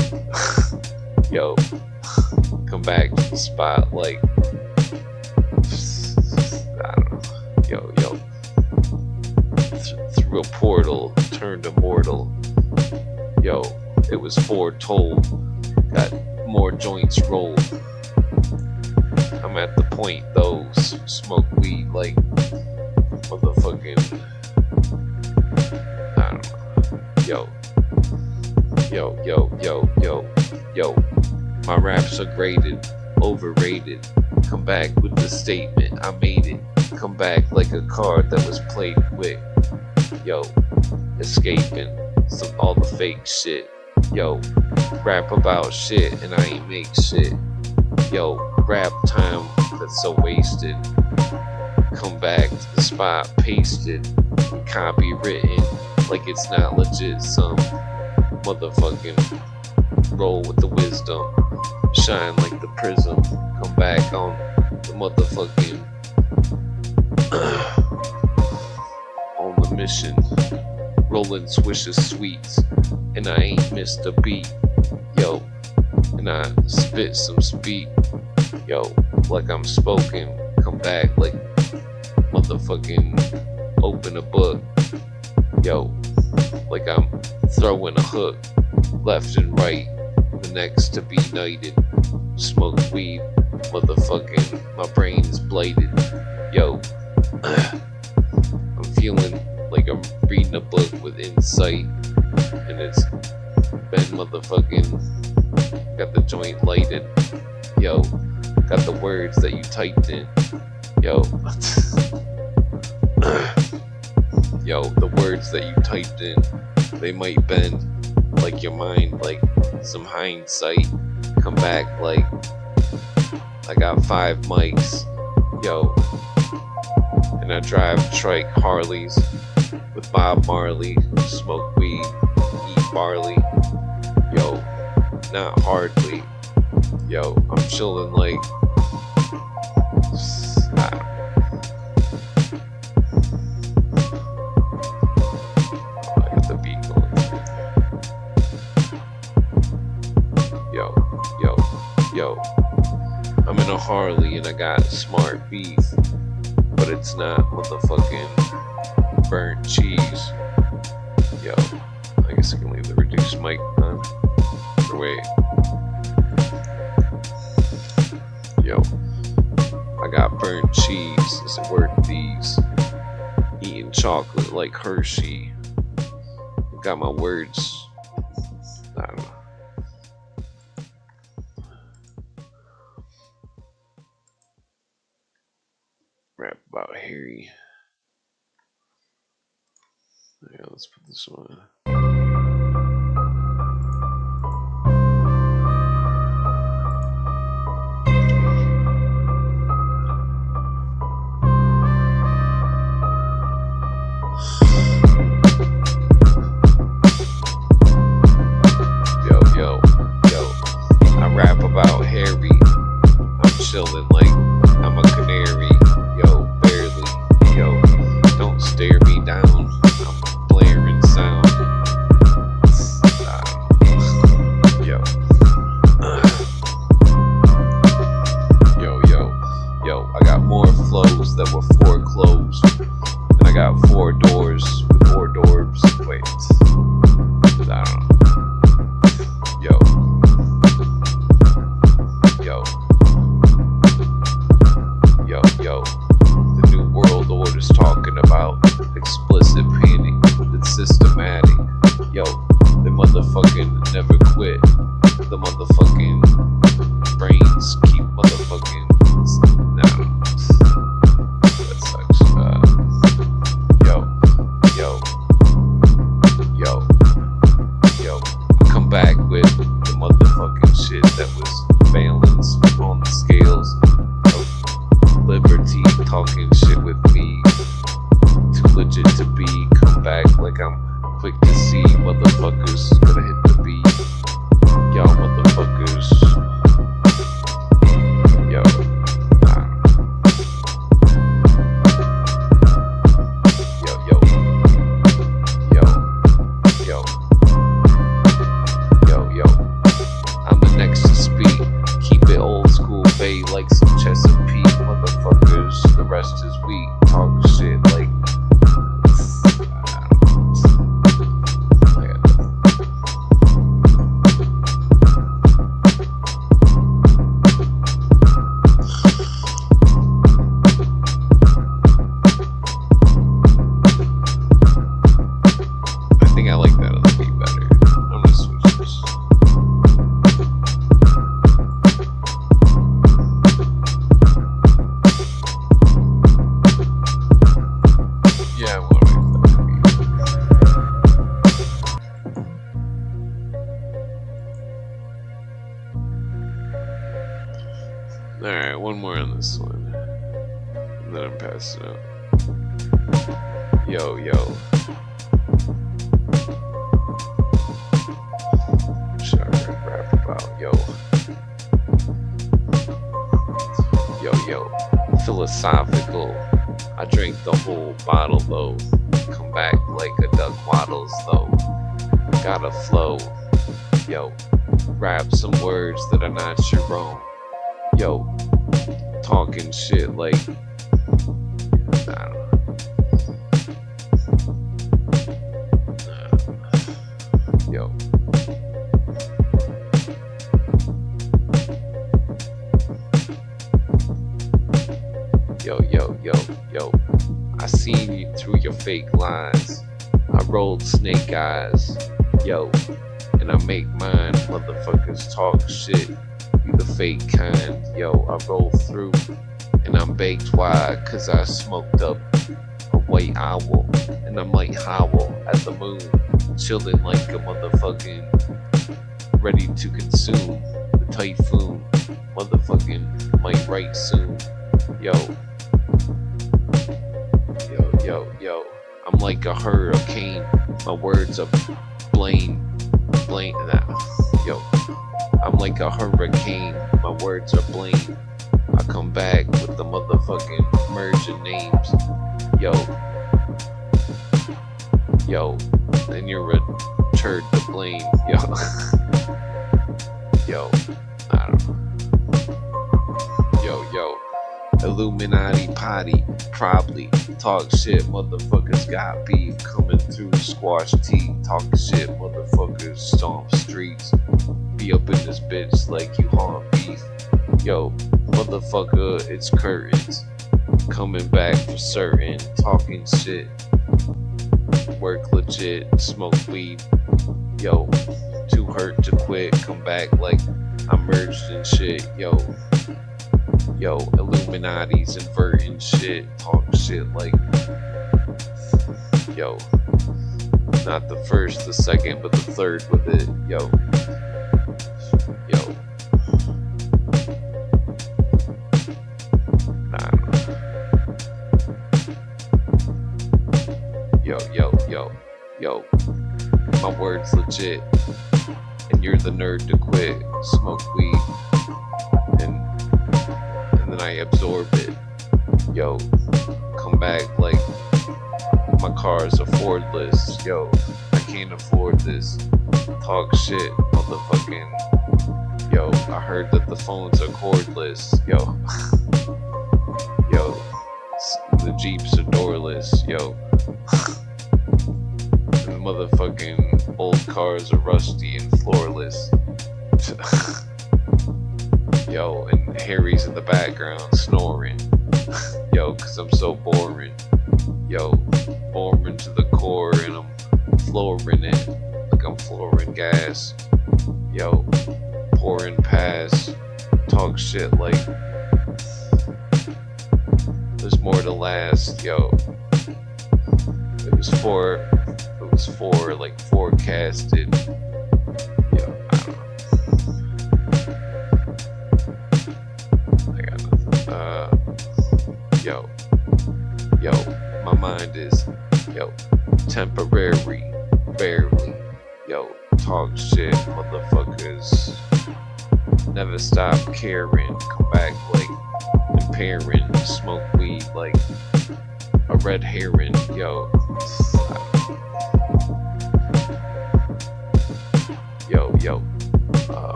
Come back to the spotlight. I don't know. Through a portal, turned immortal. It was foretold. Got more joints rolled. I'm at the point though, smoke weed like motherfucking. I don't know. Yo. My raps are graded, overrated. Come back with the statement, I made it. Come back like a card that was played with. Escaping all the fake shit. Rap about shit and I ain't make shit. Rap time that's so wasted. Come back to the spot, pasted, copywritten like it's not legit. Some motherfucking roll with the wisdom, shine like the prism. Come back on the motherfucking on the mission. Rolling swishes sweets, and I ain't missed a beat. And I spit some speed. Like I'm spoken. Come back like motherfucking open a book. Like I'm throwing a hook left and right. The next to be knighted. Smoke weed, motherfucking. My brain is blighted. I'm feeling like I'm reading a book with insight, and it's been motherfucking got the joint lighted. Got the words that you typed in. The words that you typed in, they might bend like your mind, like some hindsight. Come back like I got 5 mics. And I drive trike Harleys with Bob Marley, smoke weed, eat barley. Not hardly. I'm chilling like I got the beat going. I'm in a Harley and I got smart beef, but it's not motherfucking burnt cheese. Yo, I guess I can leave the reduced mic on. Or wait. Yo, I got burnt cheese. Is it worth these? Eating chocolate like Hershey. Got my words. I don't know. Rap about Harry. Yeah, let's put this one. Yo. I rap about Harry. I'm chilling like I'm a canary. Yo, barely. Yo, don't stare me down. I'm blaring sound. Yo. Yo, I got more flows that were foreclosed. And I got 4 doors with hors d'oeuvres. Wait. I don't know. Yo. The new world order's talking about explicit panic. It's systematic. Yo, they motherfucking never quit. The motherfucking brains keep motherfucking. Nah, that sucks. Yo. I come back with the motherfucking shit that was balanced on the scales of liberty. Talking shit with me. Too legit to be. Come back like I'm quick to see. Motherfuckers gonna hit the beat. Y'all motherfuckers. Yo. I'm the next to speak. Keep it old school, bay like some Chesapeake. Motherfuckers, the rest is weak. Talk shit like. I think I like that on the beat better. I'm gonna switch this. Yeah, I want to make that beat. Alright, one more on this one. And then I'm passing out. Yo. Should I rap about? Yo. Philosophical. I drink the whole bottle though. Come back like a duck waddles though. Gotta flow. Yo. Rap some words that are not your own. Yo. Talking shit like. I don't know. Yo. I seen you through your fake lines. I rolled snake eyes. Yo. And I make mine. Motherfuckers talk shit. You the fake kind. Yo, I roll through. And I'm baked wide. Cause I smoked up a white owl. And I might howl at the moon. Chilling like a motherfucking ready to consume the typhoon. Motherfucking might write soon. Yo. I'm like a hurricane. My words are blame. Yo. I'm like a hurricane. My words are blame. I come back with the motherfucking merging names. Yo. Then you're a turd to blame. Yo. I don't know. Yo. At Illuminati potty, probably. Talk shit, motherfuckers got beef. Coming through, squash teeth. Talk shit, motherfuckers stomp streets. Be up in this bitch like you haunt beef. Yo, motherfucker, it's curtains. Coming back for certain, talking shit. Work legit, smoke weed. Yo, too hurt to quit. Come back like I'm merged in shit. Yo, Illuminati's inverting shit. Talk shit like, yo, not the first, the second, but the third with it. Yo. Yo, my word's legit, and you're the nerd to quit. Smoke weed, and then I absorb it. Yo, come back like my car's affordless. Yo, I can't afford this. Talk shit, motherfucking. Yo, I heard that the phones are cordless. Yo, the Jeeps are doorless. Yo. Motherfucking old cars are rusty and floorless. Yo, and Harry's in the background snoring. Yo, cause I'm so boring. Yo, boring to the core, and I'm flooring it like I'm flooring gas. Yo, pouring past. Talk shit like there's more to last. Yo, it was for like forecasted. Yo, I don't know. I got nothing. Yo, my mind is, temporary, barely. Yo, talk shit, motherfuckers. Never stop caring. Come back like impairing. Smoke weed like a red herring. Yo.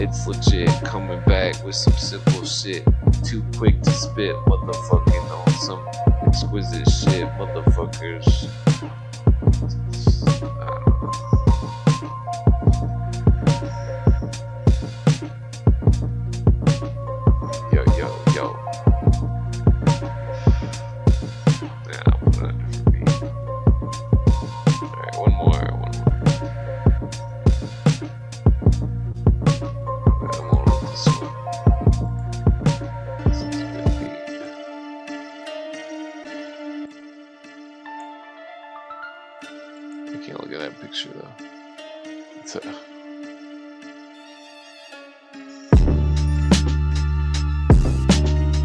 It's legit, coming back with some simple shit. Too quick to spit, motherfucking on some exquisite shit, motherfuckers. Yo. Nah, I'm putting on a different beat. Alright, one more. I can't look at that picture though. It's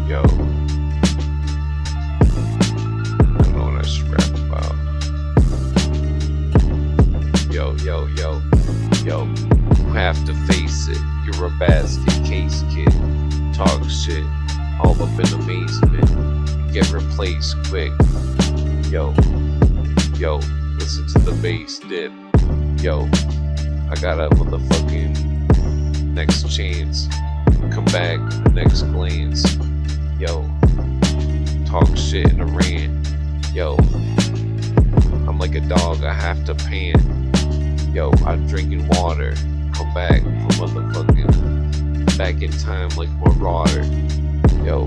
yo. I don't know what I should rap about. Yo. You have to face it. You're a basket case kid. Talk shit. All up in amazement. Get replaced quick. Yo. Listen to the bass dip. Yo, I got a motherfucking next chance. Come back, next glance. Yo, talk shit in a rant. Yo, I'm like a dog, I have to pant. Yo, I'm drinking water. Come back for motherfucking back in time like Marauder. Yo.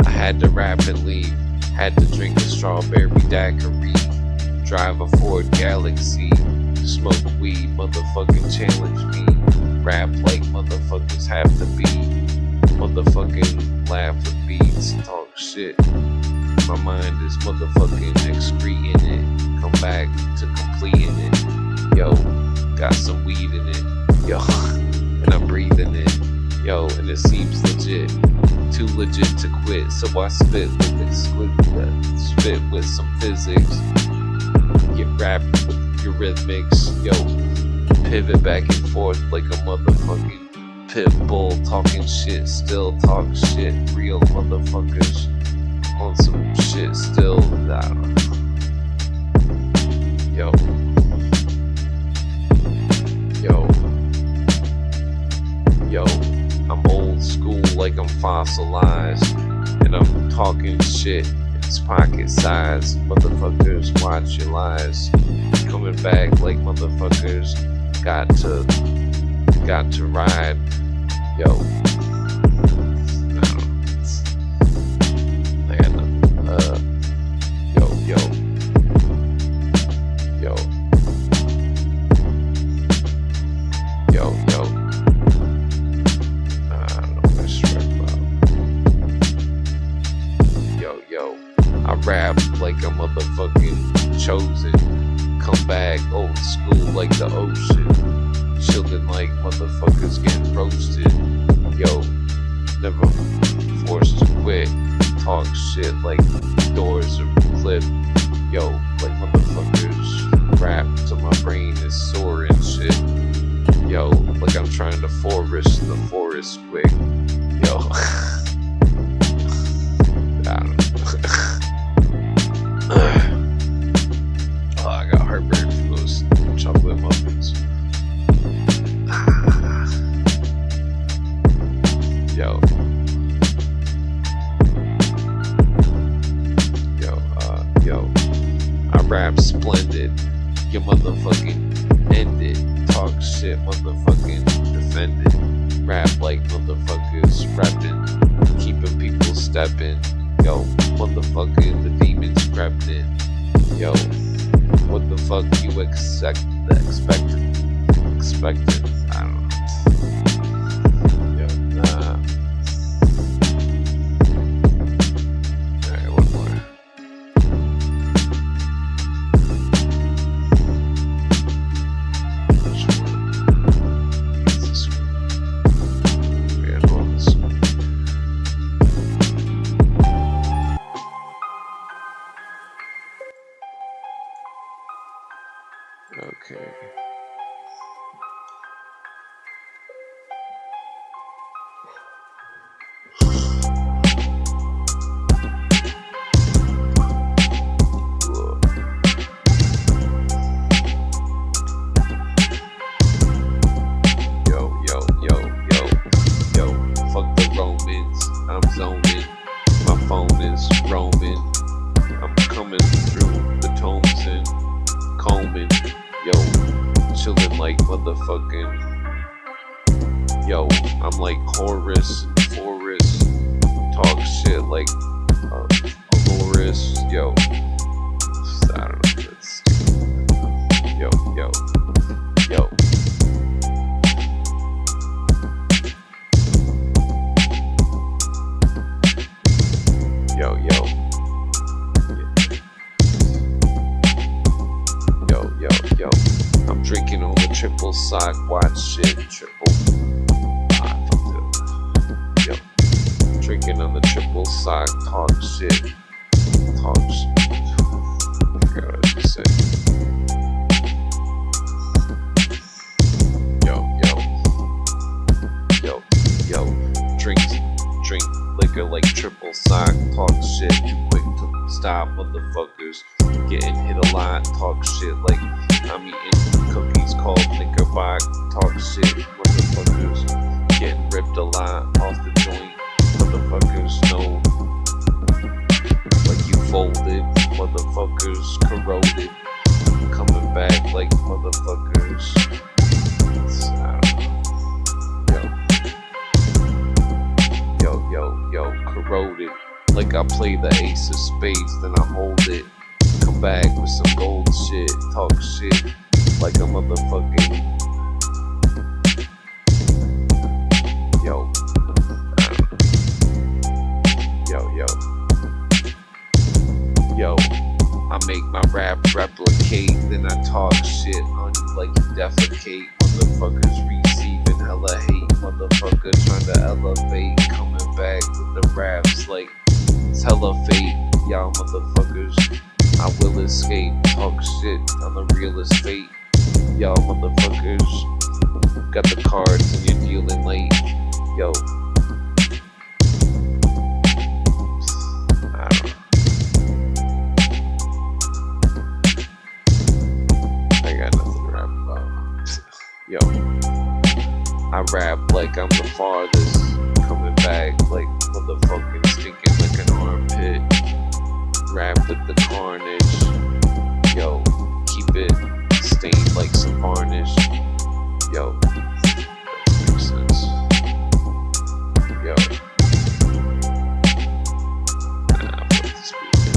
I had to rap and leave. Had to drink a strawberry daiquiri. Drive a Ford Galaxy. Smoke weed, motherfucking challenge me. Rap like motherfuckers have to be. Motherfucking laugh with beats. Talk shit. My mind is motherfucking excreting it. Come back to completing it. Yo, got some weed in it. Yo, and I'm breathing it. Yo, and it seems legit. Too legit to quit, so I spit with spit with some physics. Get rapped with your rhythmics. Yo, pivot back and forth like a motherfucking pit bull. Talking shit, still talk shit. Real motherfuckers. on some shit still. I don't know. Yo. Yo, I'm old school like I'm fossilized, and I'm talking shit, it's pocket size. Motherfuckers, watch your lies. Coming back like motherfuckers, got to ride. Yo, I got nothing. Yo. I rap like a motherfucking chosen. Come back old school like the ocean. Chillin' like motherfuckers getting roasted. Yo, never forced to quit. Talk shit like doors are clipped. Yo, like motherfuckers rap till my brain is sore and shit. Yo, like I'm trying to forest the forest quick. Yo. I don't know. Oh, I got heartburn from those chocolate muffins. Yo. I rap splendid. You motherfucking end it. Talk shit, motherfucking defend it. Rap like motherfuckers rapping. Keeping people stepping. Yo, motherfucking the demons crept in. Yo, what the fuck you expected? I don't know. Yo, alright, one more. Which one? It's this one. Yeah, no, this one. Okay. Yo. Fuck the Romans. I'm zoning. My phone is roaming. I'm coming through the tomes and combing. Yo, chillin' like motherfucking. Yo, I'm like Horus, Forrest. Talk shit like Loris. Yo, I don't know. That's stupid. Yo. Yo. I'm drinking on the triple sock, watch shit, triple. Fucked up. Yo. Drinking on the triple sock, talk shit. I forgot what I was gonna say. Yo. Drink liquor like triple sock, talk shit, too quick to stop, motherfuckers. Getting hit a lot, talk shit like I'm eating cookies called Knickerbock, talk shit, motherfuckers. Getting ripped a lot off the joint, motherfuckers know. Like you folded, motherfuckers corroded. Coming back like motherfuckers. I don't know. Yo, corroded. Like I play the ace of spades, then I hold it. Come back with some gold shit, talk shit like a motherfucking. Yo, I make my rap replicate, then I talk shit on you like you defecate. Motherfuckers receiving hella hate, motherfucker trying to elevate, coming back with the raps like it's hella fate. Y'all motherfuckers, I will escape, talk shit on the realest fate. Y'all motherfuckers got the cards and you're dealing late. Yo, I don't know. I rap like I'm the farthest, coming back like motherfucking stinking like an armpit. Rap with the carnage, yo, keep it stained like some varnish, yo, that makes sense, yo. Nah, fuck the speaker.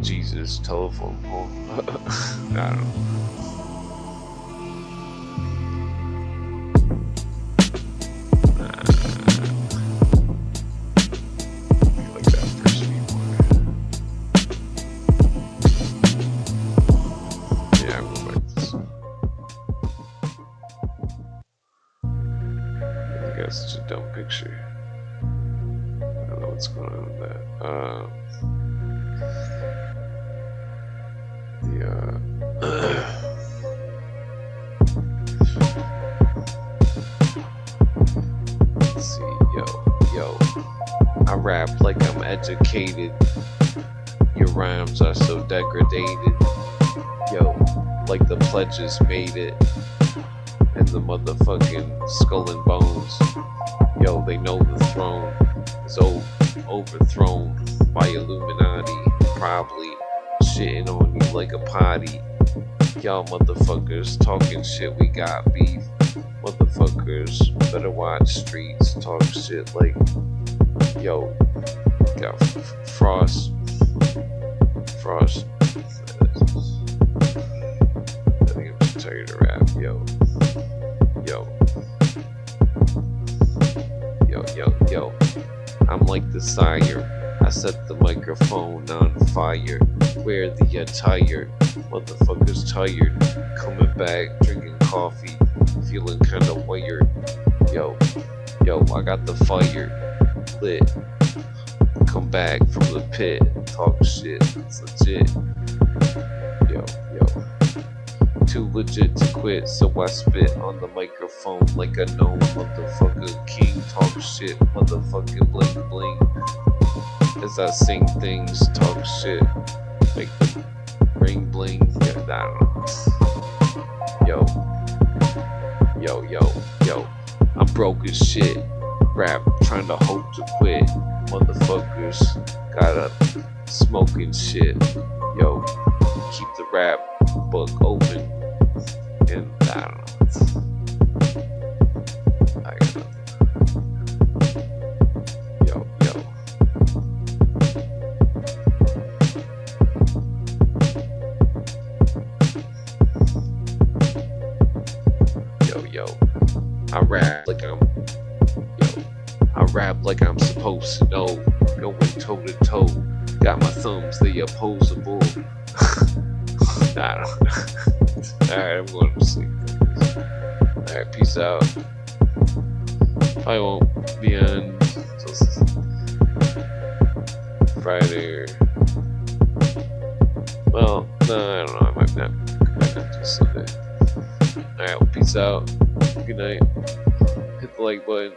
Jesus telephone pole. I don't know. I like that first anymore. Yeah, I'm going back to this. I got such a dumb picture. I don't know what's going on with that. Let's see, yo, I rap like I'm educated. Your rhymes are so degraded. Yo, like the pledges made it. And the motherfucking skull and bones. Yo, they know the throne is overthrown by Illuminati. Probably shitting on you like a potty. Y'all motherfuckers talking shit, we got beef. Motherfuckers better watch streets, talk shit like, yo, got Frost. I think I'm just tired of rap, yo. I'm like the sire. I set the microphone on fire. Wear the attire. Motherfuckers tired. Coming back, drinking coffee. Feeling kinda wired. Yo, I got the fire lit. Come back from the pit. Talk shit. It's legit. Yo. Too legit to quit, so I spit on the microphone like a gnome. Motherfucker king. Talk shit. Motherfucking bling bling. As I sing things, talk shit, make the ring bling. Yeah, I don't know. Yo, I'm broke as shit. Rap, trying to hope to quit. Motherfuckers gotta smoking shit. Yo, keep the rap book open. And I don't know. I got nothing. Yo. I rap like I'm supposed to know. Going toe to toe. Got my thumbs, they opposable. I don't know. Alright, I'm going to sleep. Alright, peace out. I won't be on until Friday or... Well, no, I don't know. I might not come back until Sunday. Alright, well, peace out. Good night. Hit the like button.